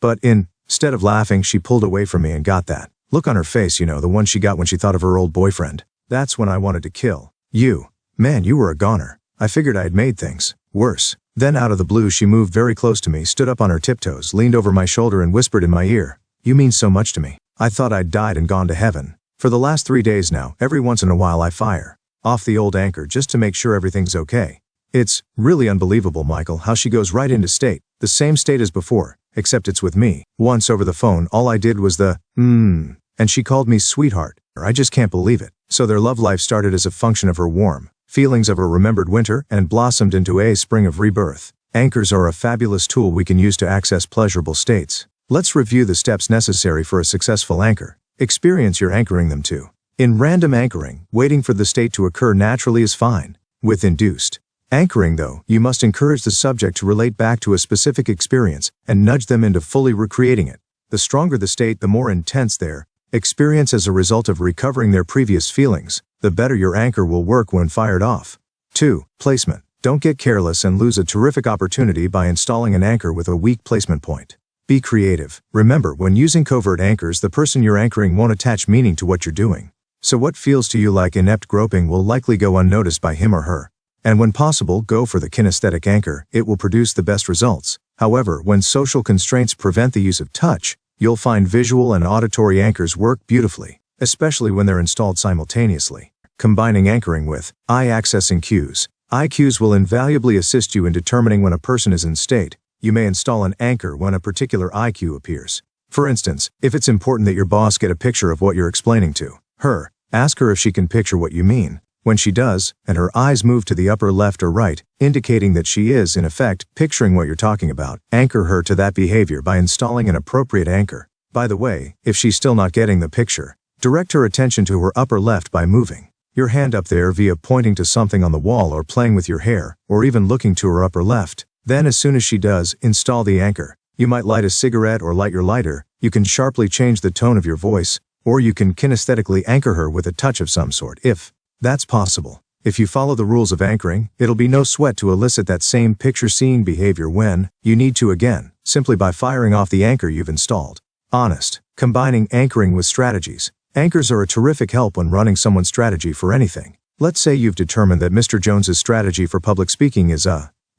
But instead of laughing, she pulled away from me and got that look on her face, the one she got when she thought of her old boyfriend. That's when I wanted to kill you. Man, you were a goner. I figured I had made things worse. Then out of the blue she moved very close to me, stood up on her tiptoes, leaned over my shoulder and whispered in my ear, "You mean so much to me. I thought I'd died and gone to heaven. For the last 3 days now, every once in a while I fire off the old anchor just to make sure everything's okay. It's really unbelievable, Michael, how she goes right into state, the same state as before, except it's with me. Once over the phone all I did was the, and she called me sweetheart. I just can't believe it." So their love life started as a function of her warm feelings of a remembered winter and blossomed into a spring of rebirth. Anchors are a fabulous tool we can use to access pleasurable states. Let's review the steps necessary for a successful anchor. Experience you're anchoring them to. In random anchoring, waiting for the state to occur naturally is fine. With induced anchoring, though, you must encourage the subject to relate back to a specific experience and nudge them into fully recreating it. The stronger the state, the more intense their experience as a result of recovering their previous feelings, the better your anchor will work when fired off. 2. Placement. Don't get careless and lose a terrific opportunity by installing an anchor with a weak placement point. Be creative. Remember, when using covert anchors, the person you're anchoring won't attach meaning to what you're doing. So what feels to you like inept groping will likely go unnoticed by him or her. And when possible, go for the kinesthetic anchor. It will produce the best results. However, when social constraints prevent the use of touch, you'll find visual and auditory anchors work beautifully, especially when they're installed simultaneously. Combining anchoring with eye-accessing cues. Eye cues will invaluably assist you in determining when a person is in state. You may install an anchor when a particular eye cue appears. For instance, if it's important that your boss get a picture of what you're explaining to her, ask her if she can picture what you mean. When she does, and her eyes move to the upper left or right, indicating that she is, in effect, picturing what you're talking about, anchor her to that behavior by installing an appropriate anchor. By the way, if she's still not getting the picture, direct her attention to her upper left by moving your hand up there via pointing to something on the wall or playing with your hair, or even looking to her upper left. Then as soon as she does, install the anchor. You might light a cigarette or light your lighter. You can sharply change the tone of your voice, or you can kinesthetically anchor her with a touch of some sort, if that's possible. If you follow the rules of anchoring, it'll be no sweat to elicit that same picture-seeing behavior when you need to again, simply by firing off the anchor you've installed. Honest. Combining anchoring with strategies. Anchors are a terrific help when running someone's strategy for anything. Let's say you've determined that Mr. Jones's strategy for public speaking is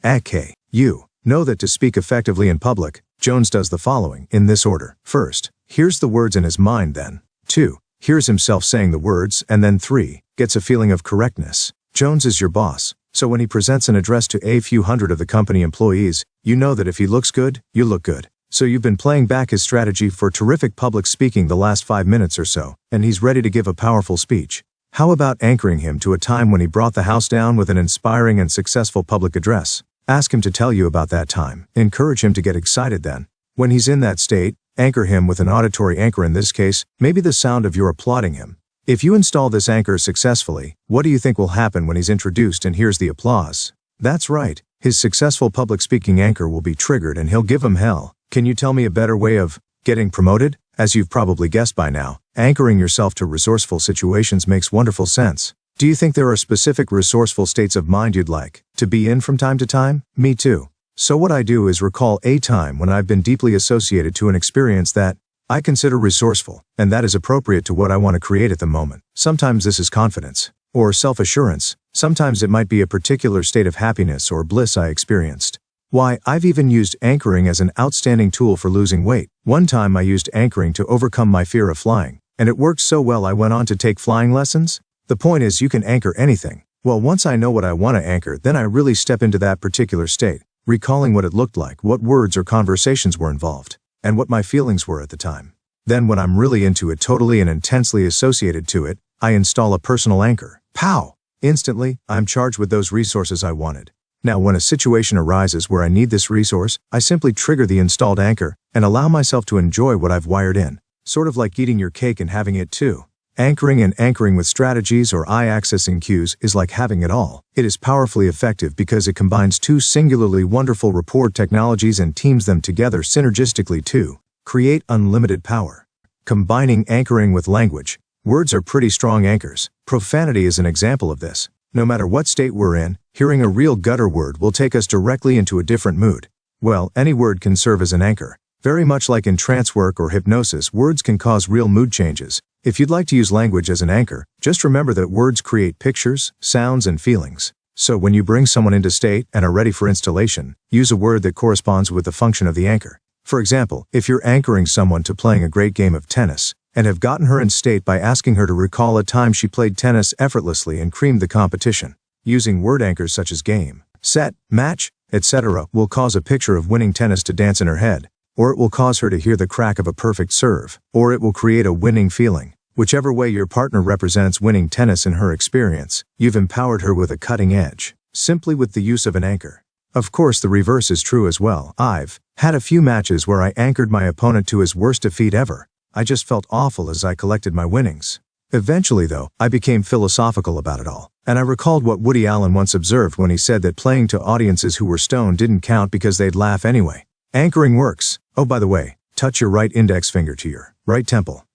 okay. You know that to speak effectively in public, Jones does the following, in this order. First, hears the words in his mind, then 2. Hears himself saying the words, and then 3. Gets a feeling of correctness. Jones is your boss, so when he presents an address to a few hundred of the company employees, you know that if he looks good, you look good. So you've been playing back his strategy for terrific public speaking the last 5 minutes or so, and he's ready to give a powerful speech. How about anchoring him to a time when he brought the house down with an inspiring and successful public address? Ask him to tell you about that time. Encourage him to get excited then. When he's in that state, anchor him with an auditory anchor, in this case, maybe the sound of your applauding him. If you install this anchor successfully, what do you think will happen when he's introduced and hears the applause? That's right, his successful public speaking anchor will be triggered and he'll give him hell. Can you tell me a better way of getting promoted? As you've probably guessed by now, anchoring yourself to resourceful situations makes wonderful sense. Do you think there are specific resourceful states of mind you'd like to be in from time to time? Me too. So what I do is recall a time when I've been deeply associated to an experience that I consider resourceful, and that is appropriate to what I want to create at the moment. Sometimes this is confidence or self-assurance. Sometimes it might be a particular state of happiness or bliss I experienced. Why, I've even used anchoring as an outstanding tool for losing weight. One time I used anchoring to overcome my fear of flying, and it worked so well I went on to take flying lessons. The point is, you can anchor anything. Well, once I know what I want to anchor, then I really step into that particular state, recalling what it looked like, what words or conversations were involved, and what my feelings were at the time. Then when I'm really into it, totally and intensely associated to it, I install a personal anchor. Pow! Instantly, I'm charged with those resources I wanted. Now when a situation arises where I need this resource, I simply trigger the installed anchor and allow myself to enjoy what I've wired in. Sort of like eating your cake and having it too. Anchoring and anchoring with strategies or eye-accessing cues is like having it all. It is powerfully effective because it combines two singularly wonderful rapport technologies and teams them together synergistically to create unlimited power. Combining anchoring with language. Words are pretty strong anchors. Profanity is an example of this. No matter what state we're in, hearing a real gutter word will take us directly into a different mood. Well, any word can serve as an anchor. Very much like in trance work or hypnosis, words can cause real mood changes. If you'd like to use language as an anchor, just remember that words create pictures, sounds, and feelings. So when you bring someone into state and are ready for installation, use a word that corresponds with the function of the anchor. For example, if you're anchoring someone to playing a great game of tennis, and have gotten her in state by asking her to recall a time she played tennis effortlessly and creamed the competition, using word anchors such as game, set, match, etc. will cause a picture of winning tennis to dance in her head, or it will cause her to hear the crack of a perfect serve, or it will create a winning feeling. Whichever way your partner represents winning tennis in her experience, you've empowered her with a cutting edge, simply with the use of an anchor. Of course, the reverse is true as well. I've had a few matches where I anchored my opponent to his worst defeat ever. I just felt awful as I collected my winnings. Eventually, though, I became philosophical about it all, and I recalled what Woody Allen once observed when he said that playing to audiences who were stoned didn't count because they'd laugh anyway. Anchoring works. Oh, by the way, touch your right index finger to your right temple.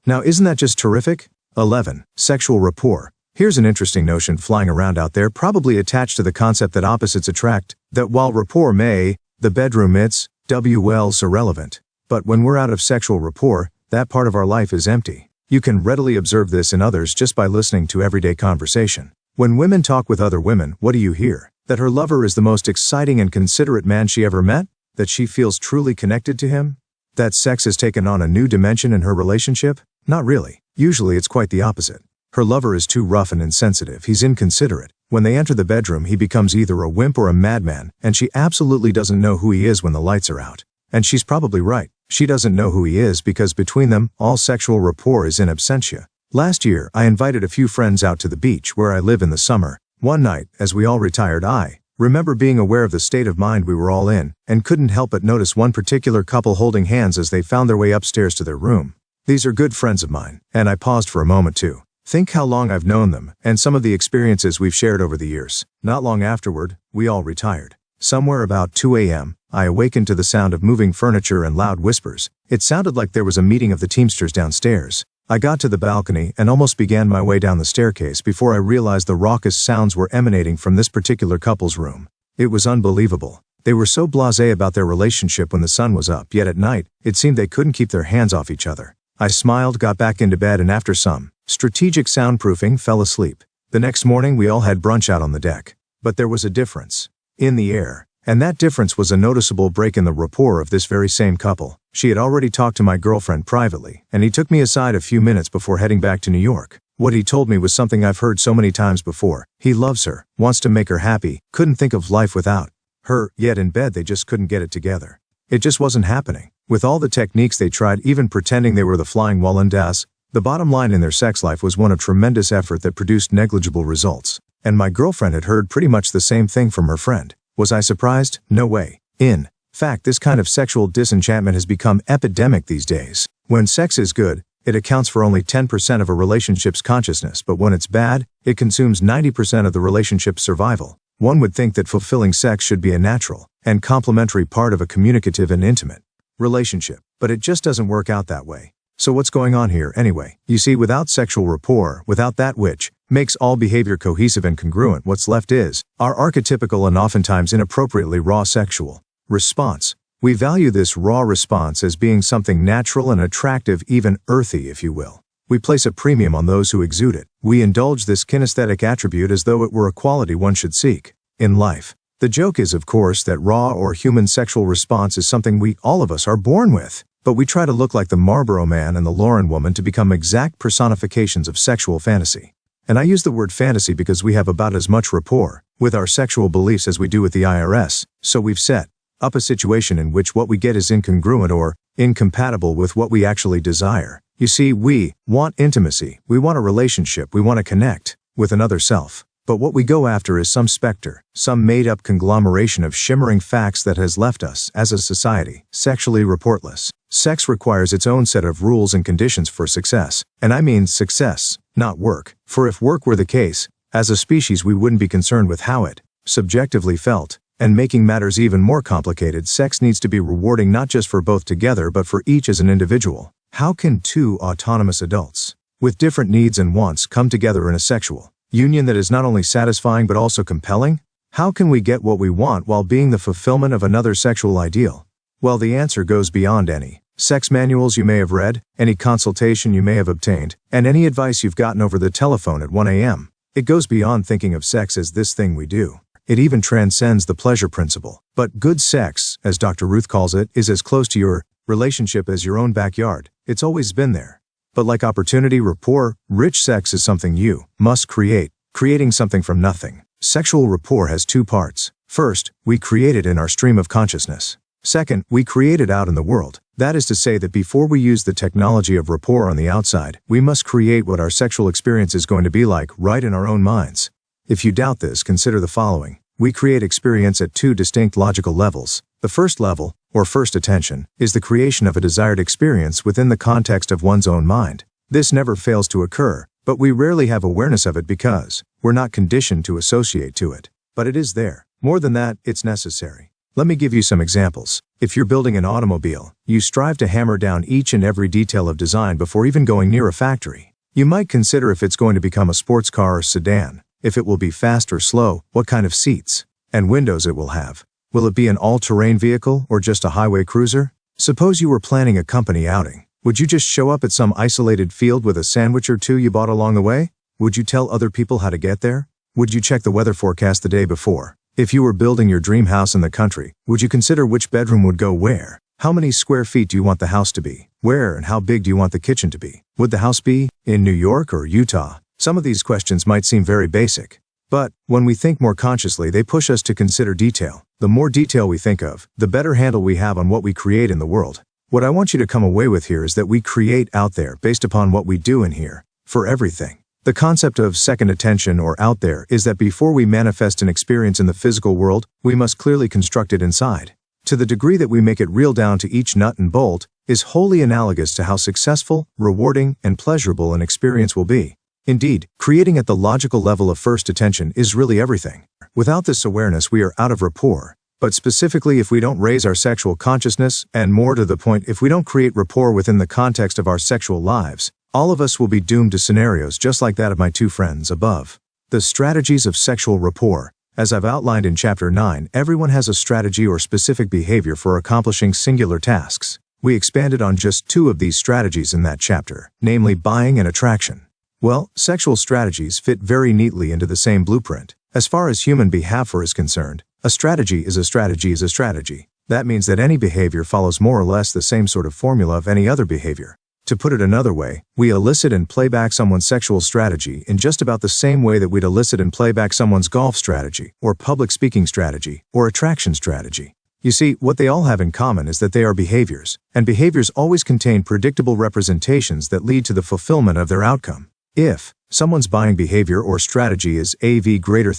Now isn't that just terrific? 11. Sexual rapport. Here's an interesting notion flying around out there, probably attached to the concept that opposites attract, that while rapport may, the bedroom it's, well's irrelevant. But when we're out of sexual rapport, that part of our life is empty. You can readily observe this in others just by listening to everyday conversation. When women talk with other women, what do you hear? That her lover is the most exciting and considerate man she ever met? That she feels truly connected to him? That sex has taken on a new dimension in her relationship? Not really. Usually it's quite the opposite. Her lover is too rough and insensitive, he's inconsiderate. When they enter the bedroom, he becomes either a wimp or a madman, and she absolutely doesn't know who he is when the lights are out. And she's probably right. She doesn't know who he is because between them, all sexual rapport is in absentia. Last year, I invited a few friends out to the beach where I live in the summer. One night, as we all retired, I remember being aware of the state of mind we were all in, and couldn't help but notice one particular couple holding hands as they found their way upstairs to their room. These are good friends of mine, and I paused for a moment to think how long I've known them, and some of the experiences we've shared over the years. Not long afterward, we all retired. Somewhere about 2 a.m., I awakened to the sound of moving furniture and loud whispers. It sounded like there was a meeting of the Teamsters downstairs. I got to the balcony and almost began my way down the staircase before I realized the raucous sounds were emanating from this particular couple's room. It was unbelievable. They were so blasé about their relationship when the sun was up, yet at night, it seemed they couldn't keep their hands off each other. I smiled, got back into bed, and after some strategic soundproofing, fell asleep. The next morning, we all had brunch out on the deck. But there was a difference in the air, and that difference was a noticeable break in the rapport of this very same couple. She had already talked to my girlfriend privately, and he took me aside a few minutes before heading back to New York. What he told me was something I've heard so many times before. He loves her, wants to make her happy, couldn't think of life without her, yet in bed they just couldn't get it together. It just wasn't happening. With all the techniques they tried, even pretending they were the flying Wallendas, the bottom line in their sex life was one of tremendous effort that produced negligible results. And my girlfriend had heard pretty much the same thing from her friend. Was I surprised? No way. In fact, this kind of sexual disenchantment has become epidemic these days. When sex is good, it accounts for only 10% of a relationship's consciousness, but when it's bad, it consumes 90% of the relationship's survival. One would think that fulfilling sex should be a natural and complementary part of a communicative and intimate relationship, but it just doesn't work out that way. So what's going on here anyway? You see, without sexual rapport, without that which makes all behavior cohesive and congruent, what's left is our archetypical and oftentimes inappropriately raw sexual response. We value this raw response as being something natural and attractive, even earthy, if you will. We place a premium on those who exude it. We indulge this kinesthetic attribute as though it were a quality one should seek in life. The joke is, of course, that raw or human sexual response is something all of us are born with. But we try to look like the Marlboro Man and the Lauren Woman to become exact personifications of sexual fantasy. And I use the word fantasy because we have about as much rapport with our sexual beliefs as we do with the IRS, so we've set up a situation in which what we get is incongruent or incompatible with what we actually desire. You see, we want intimacy, we want a relationship, we want to connect with another self. But what we go after is some specter, some made-up conglomeration of shimmering facts that has left us, as a society, sexually reportless. Sex requires its own set of rules and conditions for success. And I mean success, not work. For if work were the case, as a species we wouldn't be concerned with how it subjectively felt. And making matters even more complicated, sex needs to be rewarding not just for both together but for each as an individual. How can two autonomous adults with different needs and wants come together in a sexual union that is not only satisfying but also compelling? How can we get what we want while being the fulfillment of another sexual ideal? Well, the answer goes beyond any sex manuals you may have read, any consultation you may have obtained, and any advice you've gotten over the telephone at 1 a.m. It goes beyond thinking of sex as this thing we do. It even transcends the pleasure principle. But good sex, as Dr. Ruth calls it, is as close to your relationship as your own backyard. It's always been there. But like opportunity, rapport, rich sex is something you must create, creating something from nothing. Sexual rapport has two parts. First, we create it in our stream of consciousness. Second, we create it out in the world. That is to say that before we use the technology of rapport on the outside, we must create what our sexual experience is going to be like right in our own minds. If you doubt this, consider the following. We create experience at two distinct logical levels. The first level, or first attention, is the creation of a desired experience within the context of one's own mind. This never fails to occur, but we rarely have awareness of it because we're not conditioned to associate to it. But it is there. More than that, it's necessary. Let me give you some examples. If you're building an automobile, you strive to hammer down each and every detail of design before even going near a factory. You might consider if it's going to become a sports car or sedan, if it will be fast or slow, what kind of seats and windows it will have. Will it be an all-terrain vehicle or just a highway cruiser? Suppose you were planning a company outing. Would you just show up at some isolated field with a sandwich or two you bought along the way? Would you tell other people how to get there? Would you check the weather forecast the day before? If you were building your dream house in the country, would you consider which bedroom would go where? How many square feet do you want the house to be? Where and how big do you want the kitchen to be? Would the house be in New York or Utah? Some of these questions might seem very basic. But when we think more consciously, they push us to consider detail. The more detail we think of, the better handle we have on what we create in the world. What I want you to come away with here is that we create out there based upon what we do in here, for everything. The concept of second attention or out there is that before we manifest an experience in the physical world, we must clearly construct it inside. To the degree that we make it real down to each nut and bolt, is wholly analogous to how successful, rewarding, and pleasurable an experience will be. Indeed, creating at the logical level of first attention is really everything. Without this awareness, we are out of rapport. But specifically, if we don't raise our sexual consciousness, and more to the point, if we don't create rapport within the context of our sexual lives, all of us will be doomed to scenarios just like that of my two friends above. The strategies of sexual rapport. As I've outlined in Chapter 9, everyone has a strategy or specific behavior for accomplishing singular tasks. We expanded on just two of these strategies in that chapter, namely buying and attraction. Well, sexual strategies fit very neatly into the same blueprint. As far as human behavior is concerned, a strategy is a strategy is a strategy. That means that any behavior follows more or less the same sort of formula of any other behavior. To put it another way, we elicit and play back someone's sexual strategy in just about the same way that we'd elicit and play back someone's golf strategy, or public speaking strategy, or attraction strategy. You see, what they all have in common is that they are behaviors, and behaviors always contain predictable representations that lead to the fulfillment of their outcome. If someone's buying behavior or strategy is AV greater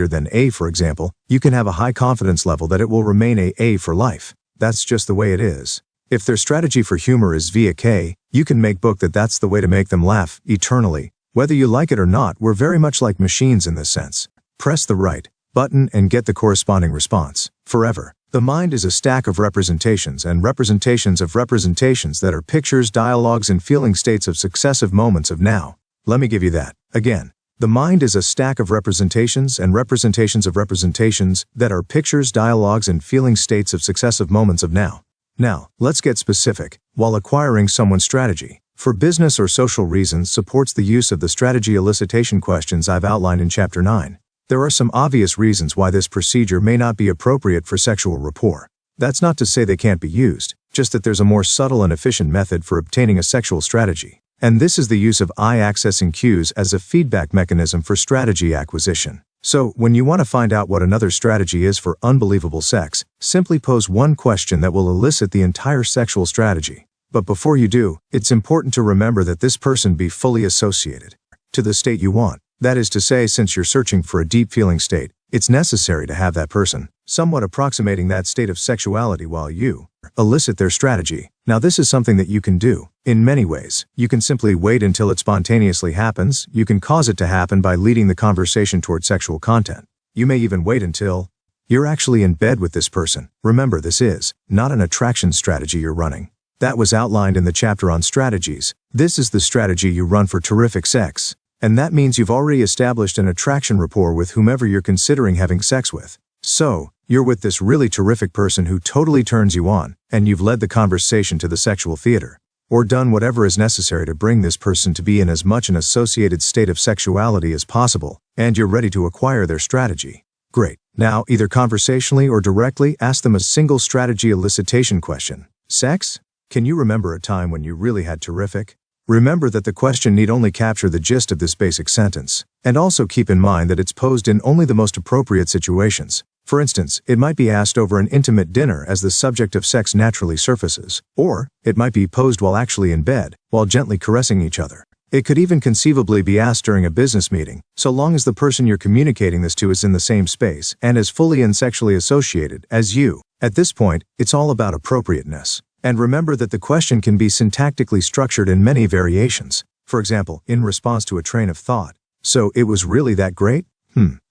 than A, for example, you can have a high confidence level that it will remain A for life. That's just the way it is. If their strategy for humor is via K, you can make book that that's the way to make them laugh eternally. Whether you like it or not, we're very much like machines in this sense. Press the right button and get the corresponding response. Forever. The mind is a stack of representations and representations of representations that are pictures, dialogues, and feeling states of successive moments of now. Let me give you that again. The mind is a stack of representations and representations of representations that are pictures, dialogues, and feeling states of successive moments of now. Now, let's get specific. While acquiring someone's strategy, for business or social reasons, supports the use of the strategy elicitation questions I've outlined in Chapter 9. There are some obvious reasons why this procedure may not be appropriate for sexual rapport. That's not to say they can't be used, just that there's a more subtle and efficient method for obtaining a sexual strategy. And this is the use of eye-accessing cues as a feedback mechanism for strategy acquisition. So, when you want to find out what another strategy is for unbelievable sex, simply pose one question that will elicit the entire sexual strategy. But before you do, it's important to remember that this person be fully associated to the state you want. That is to say, since you're searching for a deep feeling state, it's necessary to have that person somewhat approximating that state of sexuality while you elicit their strategy. Now, this is something that you can do in many ways. You can simply wait until it spontaneously happens. You can cause it to happen by leading the conversation toward sexual content. You may even wait until you're actually in bed with this person. Remember, this is not an attraction strategy you're running. That was outlined in the chapter on strategies. This is the strategy you run for terrific sex. And that means you've already established an attraction rapport with whomever you're considering having sex with. So, you're with this really terrific person who totally turns you on, and you've led the conversation to the sexual theater. or done whatever is necessary to bring this person to be in as much an associated state of sexuality as possible, and you're ready to acquire their strategy. Great. Now, either conversationally or directly, ask them a single strategy elicitation question. Sex? Can you remember a time when you really had terrific? Remember that the question need only capture the gist of this basic sentence, and also keep in mind that it's posed in only the most appropriate situations. For instance, it might be asked over an intimate dinner as the subject of sex naturally surfaces, or it might be posed while actually in bed, while gently caressing each other. It could even conceivably be asked during a business meeting, so long as the person you're communicating this to is in the same space and as fully and sexually associated as you. At this point, it's all about appropriateness. And remember that the question can be syntactically structured in many variations. For example, in response to a train of thought. So, it was really that great?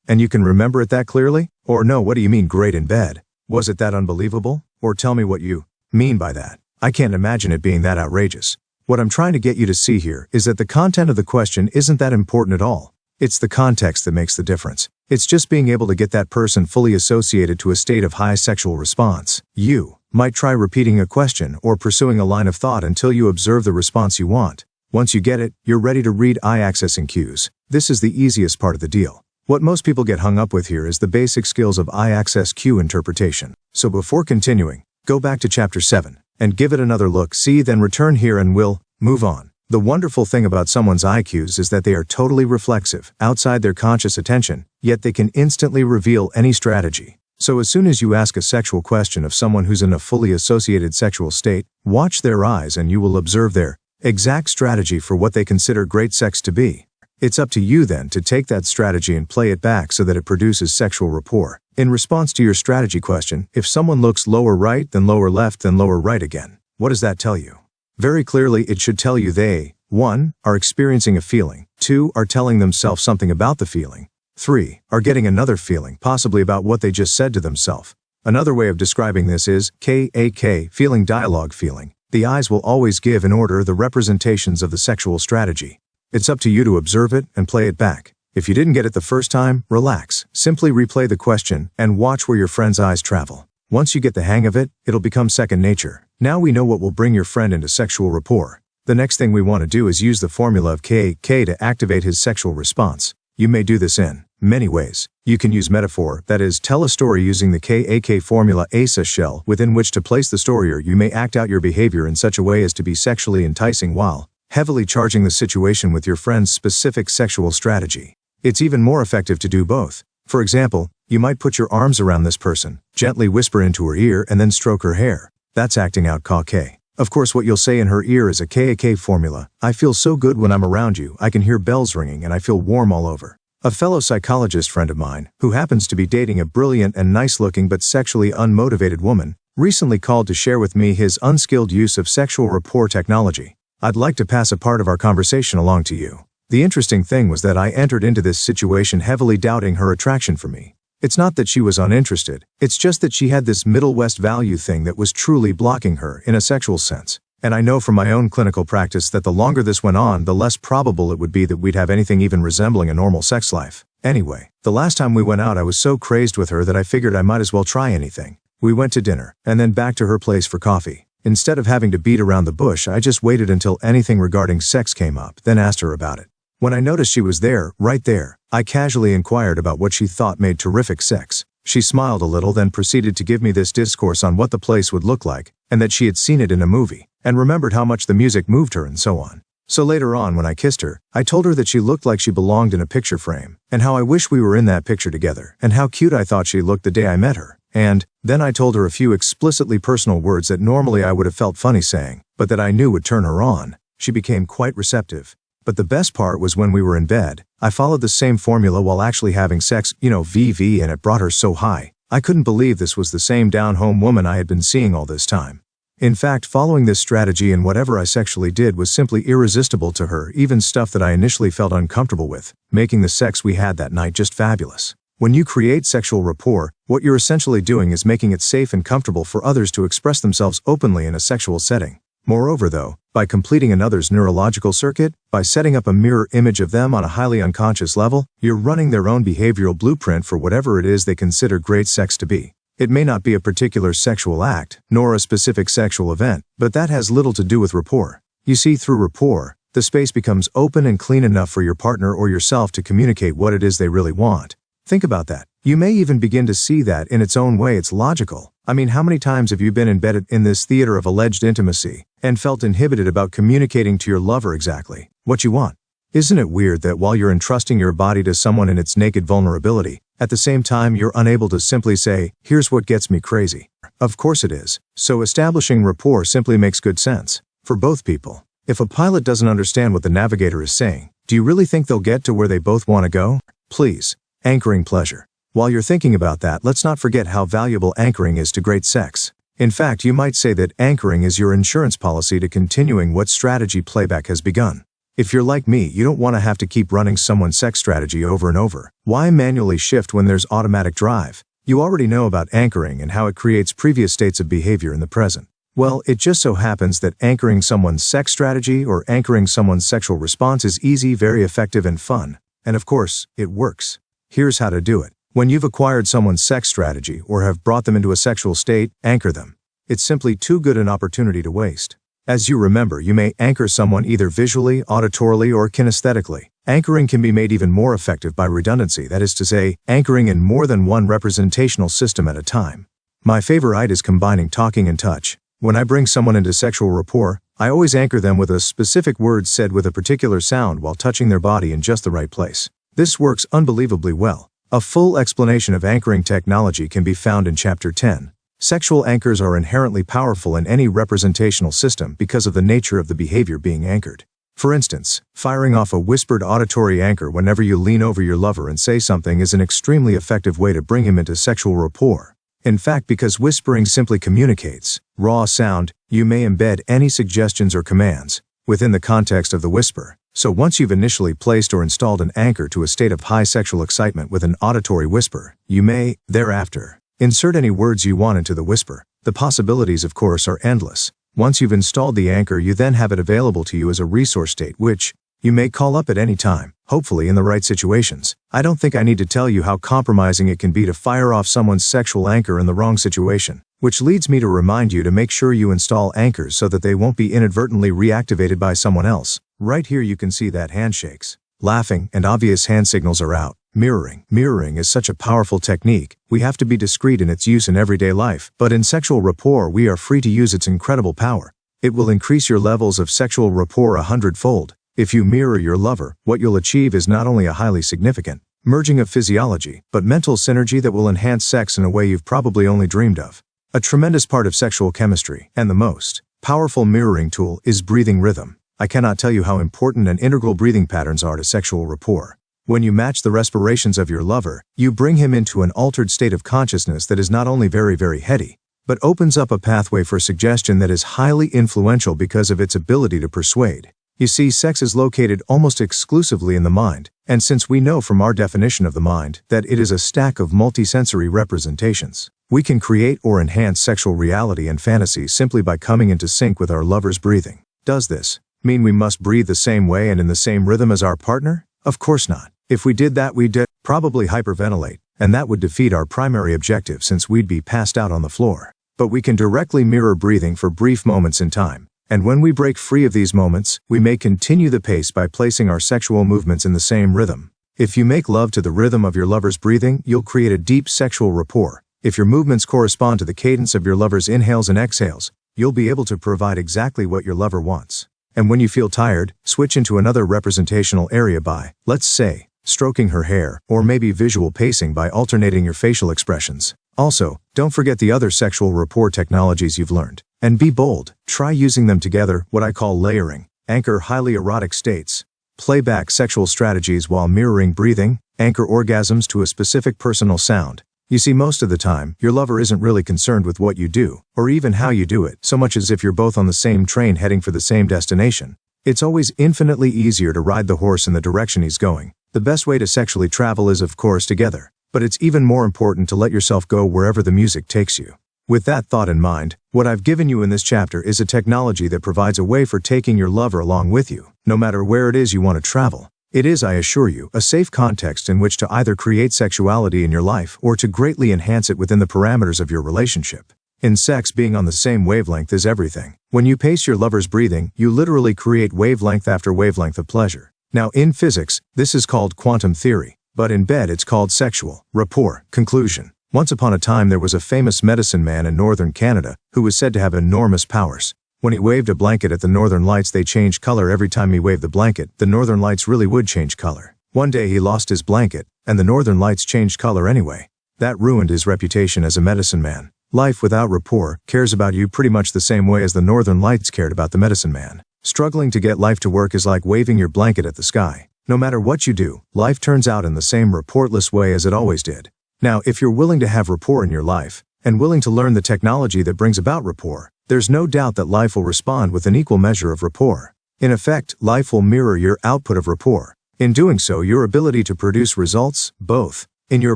And you can remember it that clearly? Or no, what do you mean great in bed? Was it that unbelievable? Or tell me what you mean by that. I can't imagine it being that outrageous. What I'm trying to get you to see here is that the content of the question isn't that important at all. It's the context that makes the difference. It's just being able to get that person fully associated to a state of high sexual response. You might try repeating a question or pursuing a line of thought until you observe the response you want. Once you get it, you're ready to read eye-accessing cues. This is the easiest part of the deal. What most people get hung up with here is the basic skills of eye-access cue interpretation. So before continuing, go back to Chapter 7 and give it another look, see, then return here and we'll move on. The wonderful thing about someone's eye cues is that they are totally reflexive, outside their conscious attention, yet they can instantly reveal any strategy. So as soon as you ask a sexual question of someone who's in a fully associated sexual state, watch their eyes and you will observe their exact strategy for what they consider great sex to be. It's up to you then to take that strategy and play it back so that it produces sexual rapport. In response to your strategy question, if someone looks lower right, then lower left, then lower right again, what does that tell you? Very clearly, it should tell you they, 1, are experiencing a feeling, 2, are telling themselves something about the feeling, 3, are getting another feeling, possibly about what they just said to themselves. Another way of describing this is KAK, feeling dialogue feeling. The eyes will always give in order the representations of the sexual strategy. It's up to you to observe it and play it back. If you didn't get it the first time, relax. Simply replay the question and watch where your friend's eyes travel. Once you get the hang of it, it'll become second nature. Now we know what will bring your friend into sexual rapport. The next thing we want to do is use the formula of KAK to activate his sexual response. You may do this in many ways. You can use metaphor, that is, tell a story using the KAK formula ASA shell within which to place the story, or you may act out your behavior in such a way as to be sexually enticing while heavily charging the situation with your friend's specific sexual strategy. It's even more effective to do both. For example, you might put your arms around this person, gently whisper into her ear and then stroke her hair. That's acting out KAK. Of course, what you'll say in her ear is a KAK formula. I feel so good when I'm around you, I can hear bells ringing and I feel warm all over. A fellow psychologist friend of mine, who happens to be dating a brilliant and nice-looking but sexually unmotivated woman, recently called to share with me his unskilled use of sexual rapport technology. I'd like to pass a part of our conversation along to you. The interesting thing was that I entered into this situation heavily doubting her attraction for me. It's not that she was uninterested, it's just that she had this Middle West value thing that was truly blocking her in a sexual sense. And I know from my own clinical practice that the longer this went on, the less probable it would be that we'd have anything even resembling a normal sex life. Anyway, the last time we went out I was so crazed with her that I figured I might as well try anything. We went to dinner, and then back to her place for coffee. Instead of having to beat around the bush, I just waited until anything regarding sex came up, then asked her about it. When I noticed she was there, right there, I casually inquired about what she thought made terrific sex. She smiled a little, then proceeded to give me this discourse on what the place would look like, and that she had seen it in a movie, and remembered how much the music moved her and so on. So later on, when I kissed her, I told her that she looked like she belonged in a picture frame, and how I wish we were in that picture together, and how cute I thought she looked the day I met her. And then I told her a few explicitly personal words that normally I would have felt funny saying, but that I knew would turn her on. She became quite receptive. But the best part was when we were in bed, I followed the same formula while actually having sex, VV, and it brought her so high. I couldn't believe this was the same down-home woman I had been seeing all this time. In fact, following this strategy in whatever I sexually did was simply irresistible to her, even stuff that I initially felt uncomfortable with, making the sex we had that night just fabulous. When you create sexual rapport, what you're essentially doing is making it safe and comfortable for others to express themselves openly in a sexual setting. Moreover though, by completing another's neurological circuit, by setting up a mirror image of them on a highly unconscious level, you're running their own behavioral blueprint for whatever it is they consider great sex to be. It may not be a particular sexual act, nor a specific sexual event, but that has little to do with rapport. You see, through rapport, the space becomes open and clean enough for your partner or yourself to communicate what it is they really want. Think about that. You may even begin to see that in its own way it's logical. I mean, how many times have you been embedded in this theater of alleged intimacy and felt inhibited about communicating to your lover exactly what you want? Isn't it weird that while you're entrusting your body to someone in its naked vulnerability, at the same time you're unable to simply say, "Here's what gets me crazy"? Of course it is. So establishing rapport simply makes good sense for both people. If a pilot doesn't understand what the navigator is saying, do you really think they'll get to where they both want to go? Please. Anchoring pleasure. While you're thinking about that, let's not forget how valuable anchoring is to great sex. In fact, you might say that anchoring is your insurance policy to continuing what strategy playback has begun. If you're like me, you don't want to have to keep running someone's sex strategy over and over. Why manually shift when there's automatic drive? You already know about anchoring and how it creates previous states of behavior in the present. Well, it just so happens that anchoring someone's sex strategy or anchoring someone's sexual response is easy, very effective, and fun. And of course, it works. Here's how to do it. When you've acquired someone's sex strategy or have brought them into a sexual state, anchor them. It's simply too good an opportunity to waste. As you remember, you may anchor someone either visually, auditorily, or kinesthetically. Anchoring can be made even more effective by redundancy, that is to say, anchoring in more than one representational system at a time. My favorite is combining talking and touch. When I bring someone into sexual rapport, I always anchor them with a specific word said with a particular sound while touching their body in just the right place. This works unbelievably well. A full explanation of anchoring technology can be found in Chapter 10. Sexual anchors are inherently powerful in any representational system because of the nature of the behavior being anchored. For instance, firing off a whispered auditory anchor whenever you lean over your lover and say something is an extremely effective way to bring him into sexual rapport. In fact, because whispering simply communicates raw sound, you may embed any suggestions or commands within the context of the whisper. So once you've initially placed or installed an anchor to a state of high sexual excitement with an auditory whisper, you may, thereafter, insert any words you want into the whisper. The possibilities, of course, are endless. Once you've installed the anchor, you then have it available to you as a resource state which you may call up at any time, hopefully in the right situations. I don't think I need to tell you how compromising it can be to fire off someone's sexual anchor in the wrong situation, which leads me to remind you to make sure you install anchors so that they won't be inadvertently reactivated by someone else. Right here you can see that handshakes, laughing, and obvious hand signals are out. Mirroring. Mirroring is such a powerful technique. We have to be discreet in its use in everyday life, but in sexual rapport we are free to use its incredible power. It will increase your levels of sexual rapport 100-fold. If you mirror your lover, what you'll achieve is not only a highly significant merging of physiology, but mental synergy that will enhance sex in a way you've probably only dreamed of. A tremendous part of sexual chemistry, and the most powerful mirroring tool, is breathing rhythm. I cannot tell you how important and integral breathing patterns are to sexual rapport. When you match the respirations of your lover, you bring him into an altered state of consciousness that is not only very, very heady, but opens up a pathway for suggestion that is highly influential because of its ability to persuade. You see, sex is located almost exclusively in the mind, and since we know from our definition of the mind that it is a stack of multisensory representations, we can create or enhance sexual reality and fantasy simply by coming into sync with our lover's breathing. Does this mean we must breathe the same way and in the same rhythm as our partner? Of course not. If we did that, we'd probably hyperventilate, and that would defeat our primary objective since we'd be passed out on the floor. But we can directly mirror breathing for brief moments in time, and when we break free of these moments, we may continue the pace by placing our sexual movements in the same rhythm. If you make love to the rhythm of your lover's breathing, you'll create a deep sexual rapport. If your movements correspond to the cadence of your lover's inhales and exhales, you'll be able to provide exactly what your lover wants. And when you feel tired, switch into another representational area by, let's say, stroking her hair, or maybe visual pacing by alternating your facial expressions. Also, don't forget the other sexual rapport technologies you've learned. And be bold. Try using them together, what I call layering. Anchor highly erotic states. Play back sexual strategies while mirroring breathing. Anchor orgasms to a specific personal sound. You see, most of the time, your lover isn't really concerned with what you do, or even how you do it, so much as if you're both on the same train heading for the same destination. It's always infinitely easier to ride the horse in the direction he's going. The best way to sexually travel is, of course, together, but it's even more important to let yourself go wherever the music takes you. With that thought in mind, what I've given you in this chapter is a technology that provides a way for taking your lover along with you, no matter where it is you want to travel. It is, I assure you, a safe context in which to either create sexuality in your life or to greatly enhance it within the parameters of your relationship. In sex, being on the same wavelength is everything. When you pace your lover's breathing, you literally create wavelength after wavelength of pleasure. Now, in physics, this is called quantum theory, but in bed it's called sexual rapport. Conclusion. Once upon a time there was a famous medicine man in northern Canada who was said to have enormous powers. When he waved a blanket at the northern lights, they changed color. Every time he waved the blanket, the northern lights really would change color. One day he lost his blanket, and the northern lights changed color anyway. That ruined his reputation as a medicine man. Life without rapport cares about you pretty much the same way as the northern lights cared about the medicine man. Struggling to get life to work is like waving your blanket at the sky. No matter what you do, life turns out in the same rapportless way as it always did. Now, if you're willing to have rapport in your life, and willing to learn the technology that brings about rapport, there's no doubt that life will respond with an equal measure of rapport. In effect, life will mirror your output of rapport. In doing so, your ability to produce results, both in your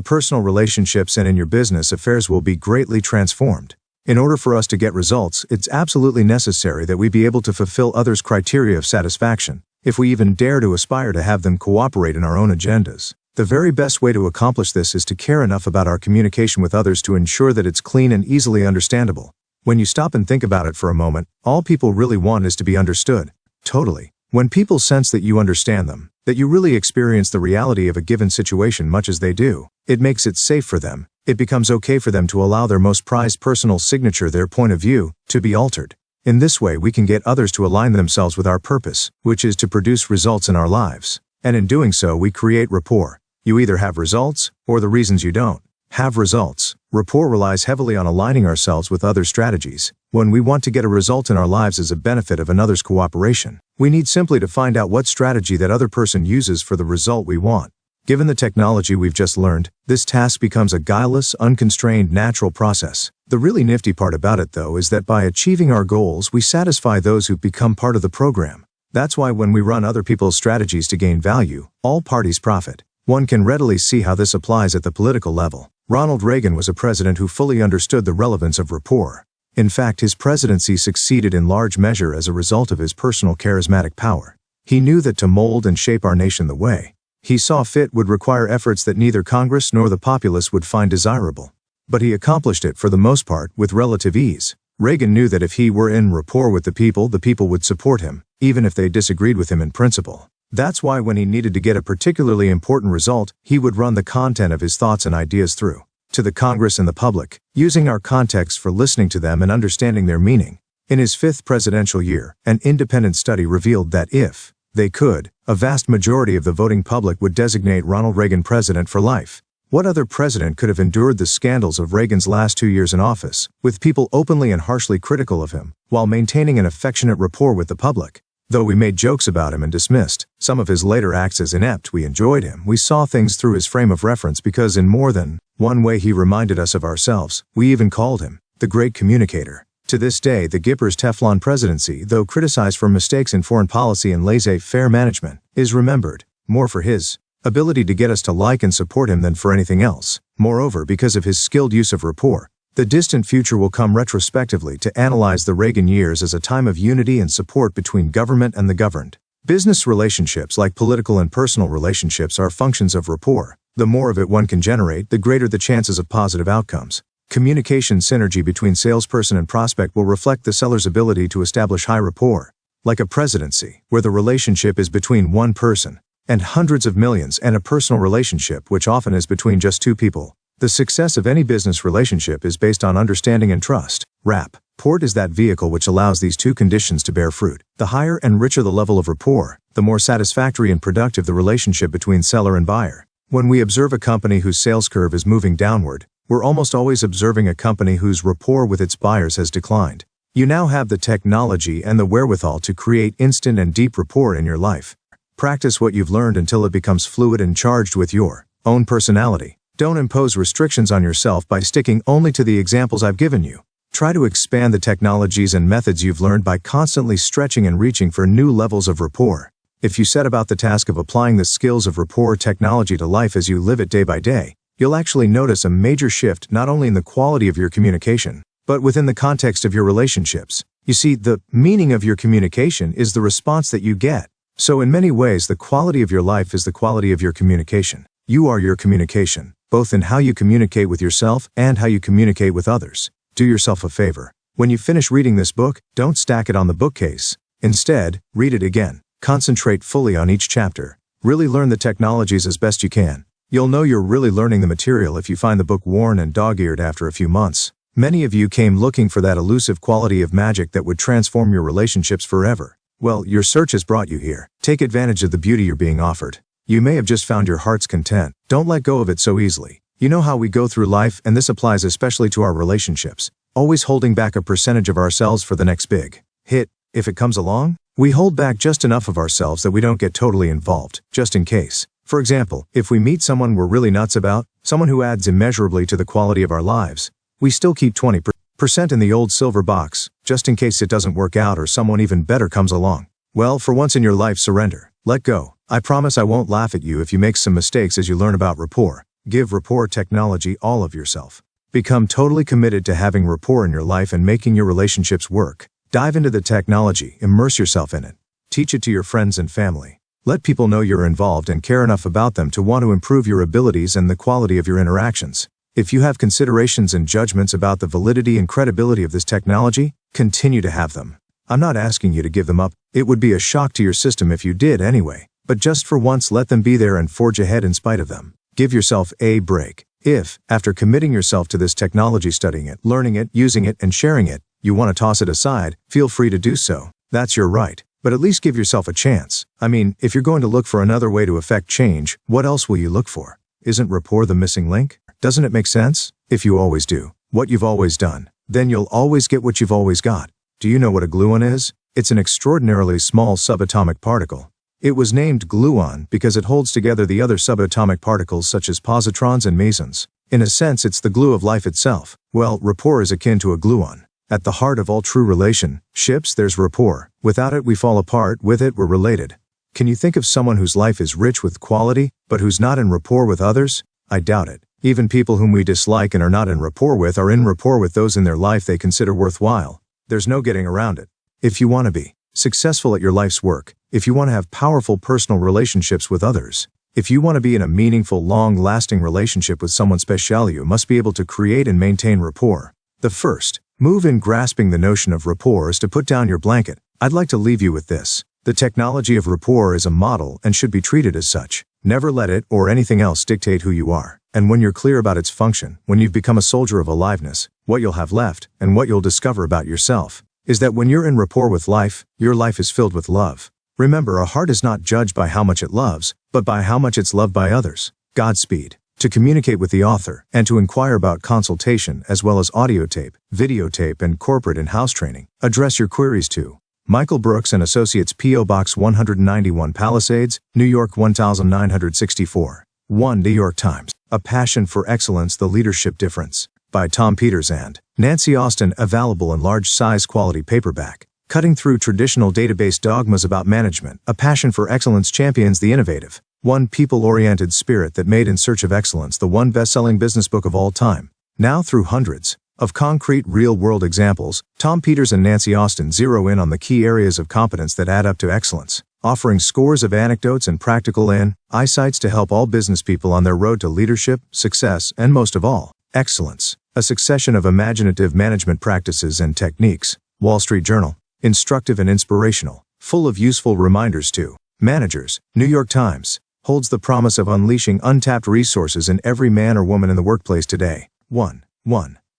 personal relationships and in your business affairs, will be greatly transformed. In order for us to get results, it's absolutely necessary that we be able to fulfill others' criteria of satisfaction, if we even dare to aspire to have them cooperate in our own agendas. The very best way to accomplish this is to care enough about our communication with others to ensure that it's clean and easily understandable. When you stop and think about it for a moment, all people really want is to be understood. Totally. When people sense that you understand them, that you really experience the reality of a given situation much as they do, it makes it safe for them. It becomes okay for them to allow their most prized personal signature, their point of view, to be altered. In this way, we can get others to align themselves with our purpose, which is to produce results in our lives. And in doing so, we create rapport. You either have results, or the reasons you don't have results. Rapport relies heavily on aligning ourselves with other strategies. When we want to get a result in our lives as a benefit of another's cooperation, we need simply to find out what strategy that other person uses for the result we want. Given the technology we've just learned, this task becomes a guileless, unconstrained, natural process. The really nifty part about it, though, is that by achieving our goals, we satisfy those who've become part of the program. That's why when we run other people's strategies to gain value, all parties profit. One can readily see how this applies at the political level. Ronald Reagan was a president who fully understood the relevance of rapport. In fact, his presidency succeeded in large measure as a result of his personal charismatic power. He knew that to mold and shape our nation the way he saw fit would require efforts that neither Congress nor the populace would find desirable. But he accomplished it for the most part with relative ease. Reagan knew that if he were in rapport with the people would support him, even if they disagreed with him in principle. That's why when he needed to get a particularly important result, he would run the content of his thoughts and ideas through to the Congress and the public, using our context for listening to them and understanding their meaning. In his fifth presidential year, an independent study revealed that if they could, a vast majority of the voting public would designate Ronald Reagan president for life. What other president could have endured the scandals of Reagan's last 2 years in office, with people openly and harshly critical of him, while maintaining an affectionate rapport with the public? Though we made jokes about him and dismissed some of his later acts as inept, we enjoyed him. We saw things through his frame of reference because in more than one way he reminded us of ourselves. We even called him the great communicator. To this day, the Gipper's Teflon presidency, though criticized for mistakes in foreign policy and laissez-faire management, is remembered more for his ability to get us to like and support him than for anything else. Moreover, because of his skilled use of rapport, the distant future will come retrospectively to analyze the Reagan years as a time of unity and support between government and the governed. Business relationships, like political and personal relationships, are functions of rapport. The more of it one can generate, the greater the chances of positive outcomes. Communication synergy between salesperson and prospect will reflect the seller's ability to establish high rapport. Like a presidency, where the relationship is between one person and hundreds of millions, and a personal relationship, which often is between just two people. The success of any business relationship is based on understanding and trust. Rapport is that vehicle which allows these two conditions to bear fruit. The higher and richer the level of rapport, the more satisfactory and productive the relationship between seller and buyer. When we observe a company whose sales curve is moving downward, we're almost always observing a company whose rapport with its buyers has declined. You now have the technology and the wherewithal to create instant and deep rapport in your life. Practice what you've learned until it becomes fluid and charged with your own personality. Don't impose restrictions on yourself by sticking only to the examples I've given you. Try to expand the technologies and methods you've learned by constantly stretching and reaching for new levels of rapport. If you set about the task of applying the skills of rapport technology to life as you live it day by day, you'll actually notice a major shift not only in the quality of your communication, but within the context of your relationships. You see, the meaning of your communication is the response that you get. So in many ways, the quality of your life is the quality of your communication. You are your communication, both in how you communicate with yourself and how you communicate with others. Do yourself a favor. When you finish reading this book, don't stack it on the bookcase. Instead, read it again. Concentrate fully on each chapter. Really learn the technologies as best you can. You'll know you're really learning the material if you find the book worn and dog-eared after a few months. Many of you came looking for that elusive quality of magic that would transform your relationships forever. Well, your search has brought you here. Take advantage of the beauty you're being offered. You may have just found your heart's content. Don't let go of it so easily. You know how we go through life, and this applies especially to our relationships. Always holding back a percentage of ourselves for the next big hit. If it comes along, we hold back just enough of ourselves that we don't get totally involved, just in case. For example, if we meet someone we're really nuts about, someone who adds immeasurably to the quality of our lives, we still keep 20% in the old silver box, just in case it doesn't work out or someone even better comes along. Well, for once in your life, surrender. Let go. I promise I won't laugh at you if you make some mistakes as you learn about rapport. Give rapport technology all of yourself. Become totally committed to having rapport in your life and making your relationships work. Dive into the technology, immerse yourself in it. Teach it to your friends and family. Let people know you're involved and care enough about them to want to improve your abilities and the quality of your interactions. If you have considerations and judgments about the validity and credibility of this technology, continue to have them. I'm not asking you to give them up. It would be a shock to your system if you did anyway, but just for once let them be there and forge ahead in spite of them. Give yourself a break. If, after committing yourself to this technology, studying it, learning it, using it, and sharing it, you want to toss it aside, feel free to do so. That's your right. But at least give yourself a chance. I mean, if you're going to look for another way to affect change, what else will you look for? Isn't rapport the missing link? Doesn't it make sense? If you always do what you've always done, then you'll always get what you've always got. Do you know what a gluon is? It's an extraordinarily small subatomic particle. It was named gluon because it holds together the other subatomic particles such as positrons and mesons. In a sense, it's the glue of life itself. Well, rapport is akin to a gluon. At the heart of all true relationships, there's rapport. Without it, we fall apart. With it, we're related. Can you think of someone whose life is rich with quality, but who's not in rapport with others? I doubt it. Even people whom we dislike and are not in rapport with are in rapport with those in their life they consider worthwhile. There's no getting around it. If you want to be successful at your life's work, if you want to have powerful personal relationships with others, if you want to be in a meaningful, long-lasting relationship with someone special, you must be able to create and maintain rapport. The first move in grasping the notion of rapport is to put down your blanket. I'd like to leave you with this. The technology of rapport is a model and should be treated as such. Never let it or anything else dictate who you are. And when you're clear about its function, when you've become a soldier of aliveness, what you'll have left, and what you'll discover about yourself, is that when you're in rapport with life, your life is filled with love. Remember, a heart is not judged by how much it loves, but by how much it's loved by others. Godspeed. To communicate with the author, and to inquire about consultation as well as audio tape, videotape, and corporate and house training, address your queries to Michael Brooks and Associates, P.O. Box 191, Palisades, New York 1964. 1 New York Times. A Passion for Excellence, The Leadership Difference. By Tom Peters and Nancy Austin. Available in large size quality paperback. Cutting through traditional database dogmas about management. A Passion for Excellence champions the innovative, people-oriented spirit that made In Search of Excellence the one best-selling business book of all time. Now, through hundreds of concrete, real-world examples, Tom Peters and Nancy Austin zero in on the key areas of competence that add up to excellence, offering scores of anecdotes and practical insights to help all business people on their road to leadership, success, and most of all, excellence. A succession of imaginative management practices and techniques. Wall Street Journal. Instructive and inspirational, full of useful reminders to managers. New York Times. Holds the promise of unleashing untapped resources in every man or woman in the workplace today. 1.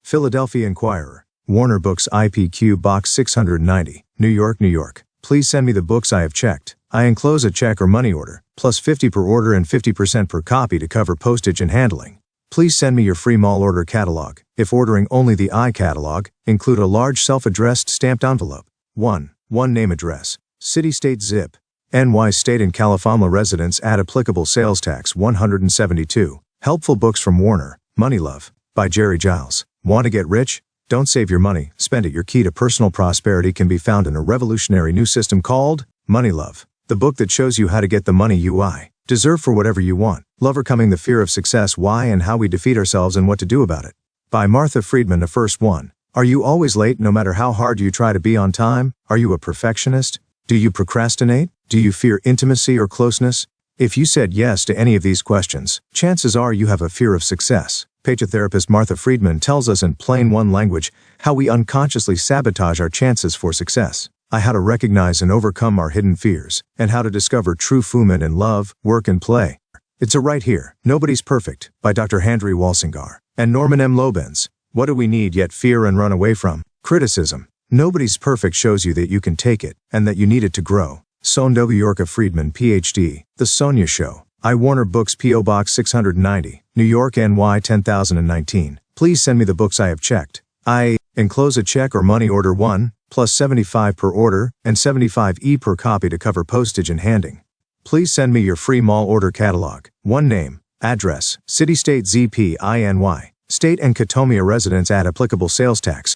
Philadelphia Inquirer. Warner Books, IPQ Box 690, New York, New York. Please send me the books I have checked. I enclose a check or money order, plus 50 per order and 50% per copy to cover postage and handling. Please send me your free mall order catalog. If ordering only the iCatalog, include a large self-addressed stamped envelope. 1. Name, address, city, state, zip. NY State and California residents add applicable sales tax 172. Helpful books from Warner. Money Love. By Jerry Giles. Want to get rich? Don't save your money, spend it. Your key to personal prosperity can be found in a revolutionary new system called Money Love. The book that shows you how to get the money you deserve for whatever you want. Love Overcoming the Fear of Success, Why and How We Defeat Ourselves and What to Do About It. By Martha Friedman. The first one. Are you always late no matter how hard you try to be on time? Are you a perfectionist? Do you procrastinate? Do you fear intimacy or closeness? If you said yes to any of these questions, chances are you have a fear of success. Therapist Martha Friedman tells us in plain one language how we unconsciously sabotage our chances for success, how to recognize and overcome our hidden fears, and how to discover true fulfillment in love, work, and play. It's a right here. Nobody's Perfect by Dr. Handry Walsingar and Norman M. Lobenz. What do we need yet fear and run away from? Criticism. Nobody's Perfect shows you that you can take it and that you need it to grow. Sonia Yorka Friedman, Ph.D. The Sonia Show. I. Warner Books, P.O. Box 690, New York, NY 10019. Please send me the books I have checked. I enclose a check or money order 1, plus 75 per order, and 75 per copy to cover postage and handing. Please send me your free mall order catalog. 1 name, address, city state ZPINY, state and Katomia residence at applicable sales tax.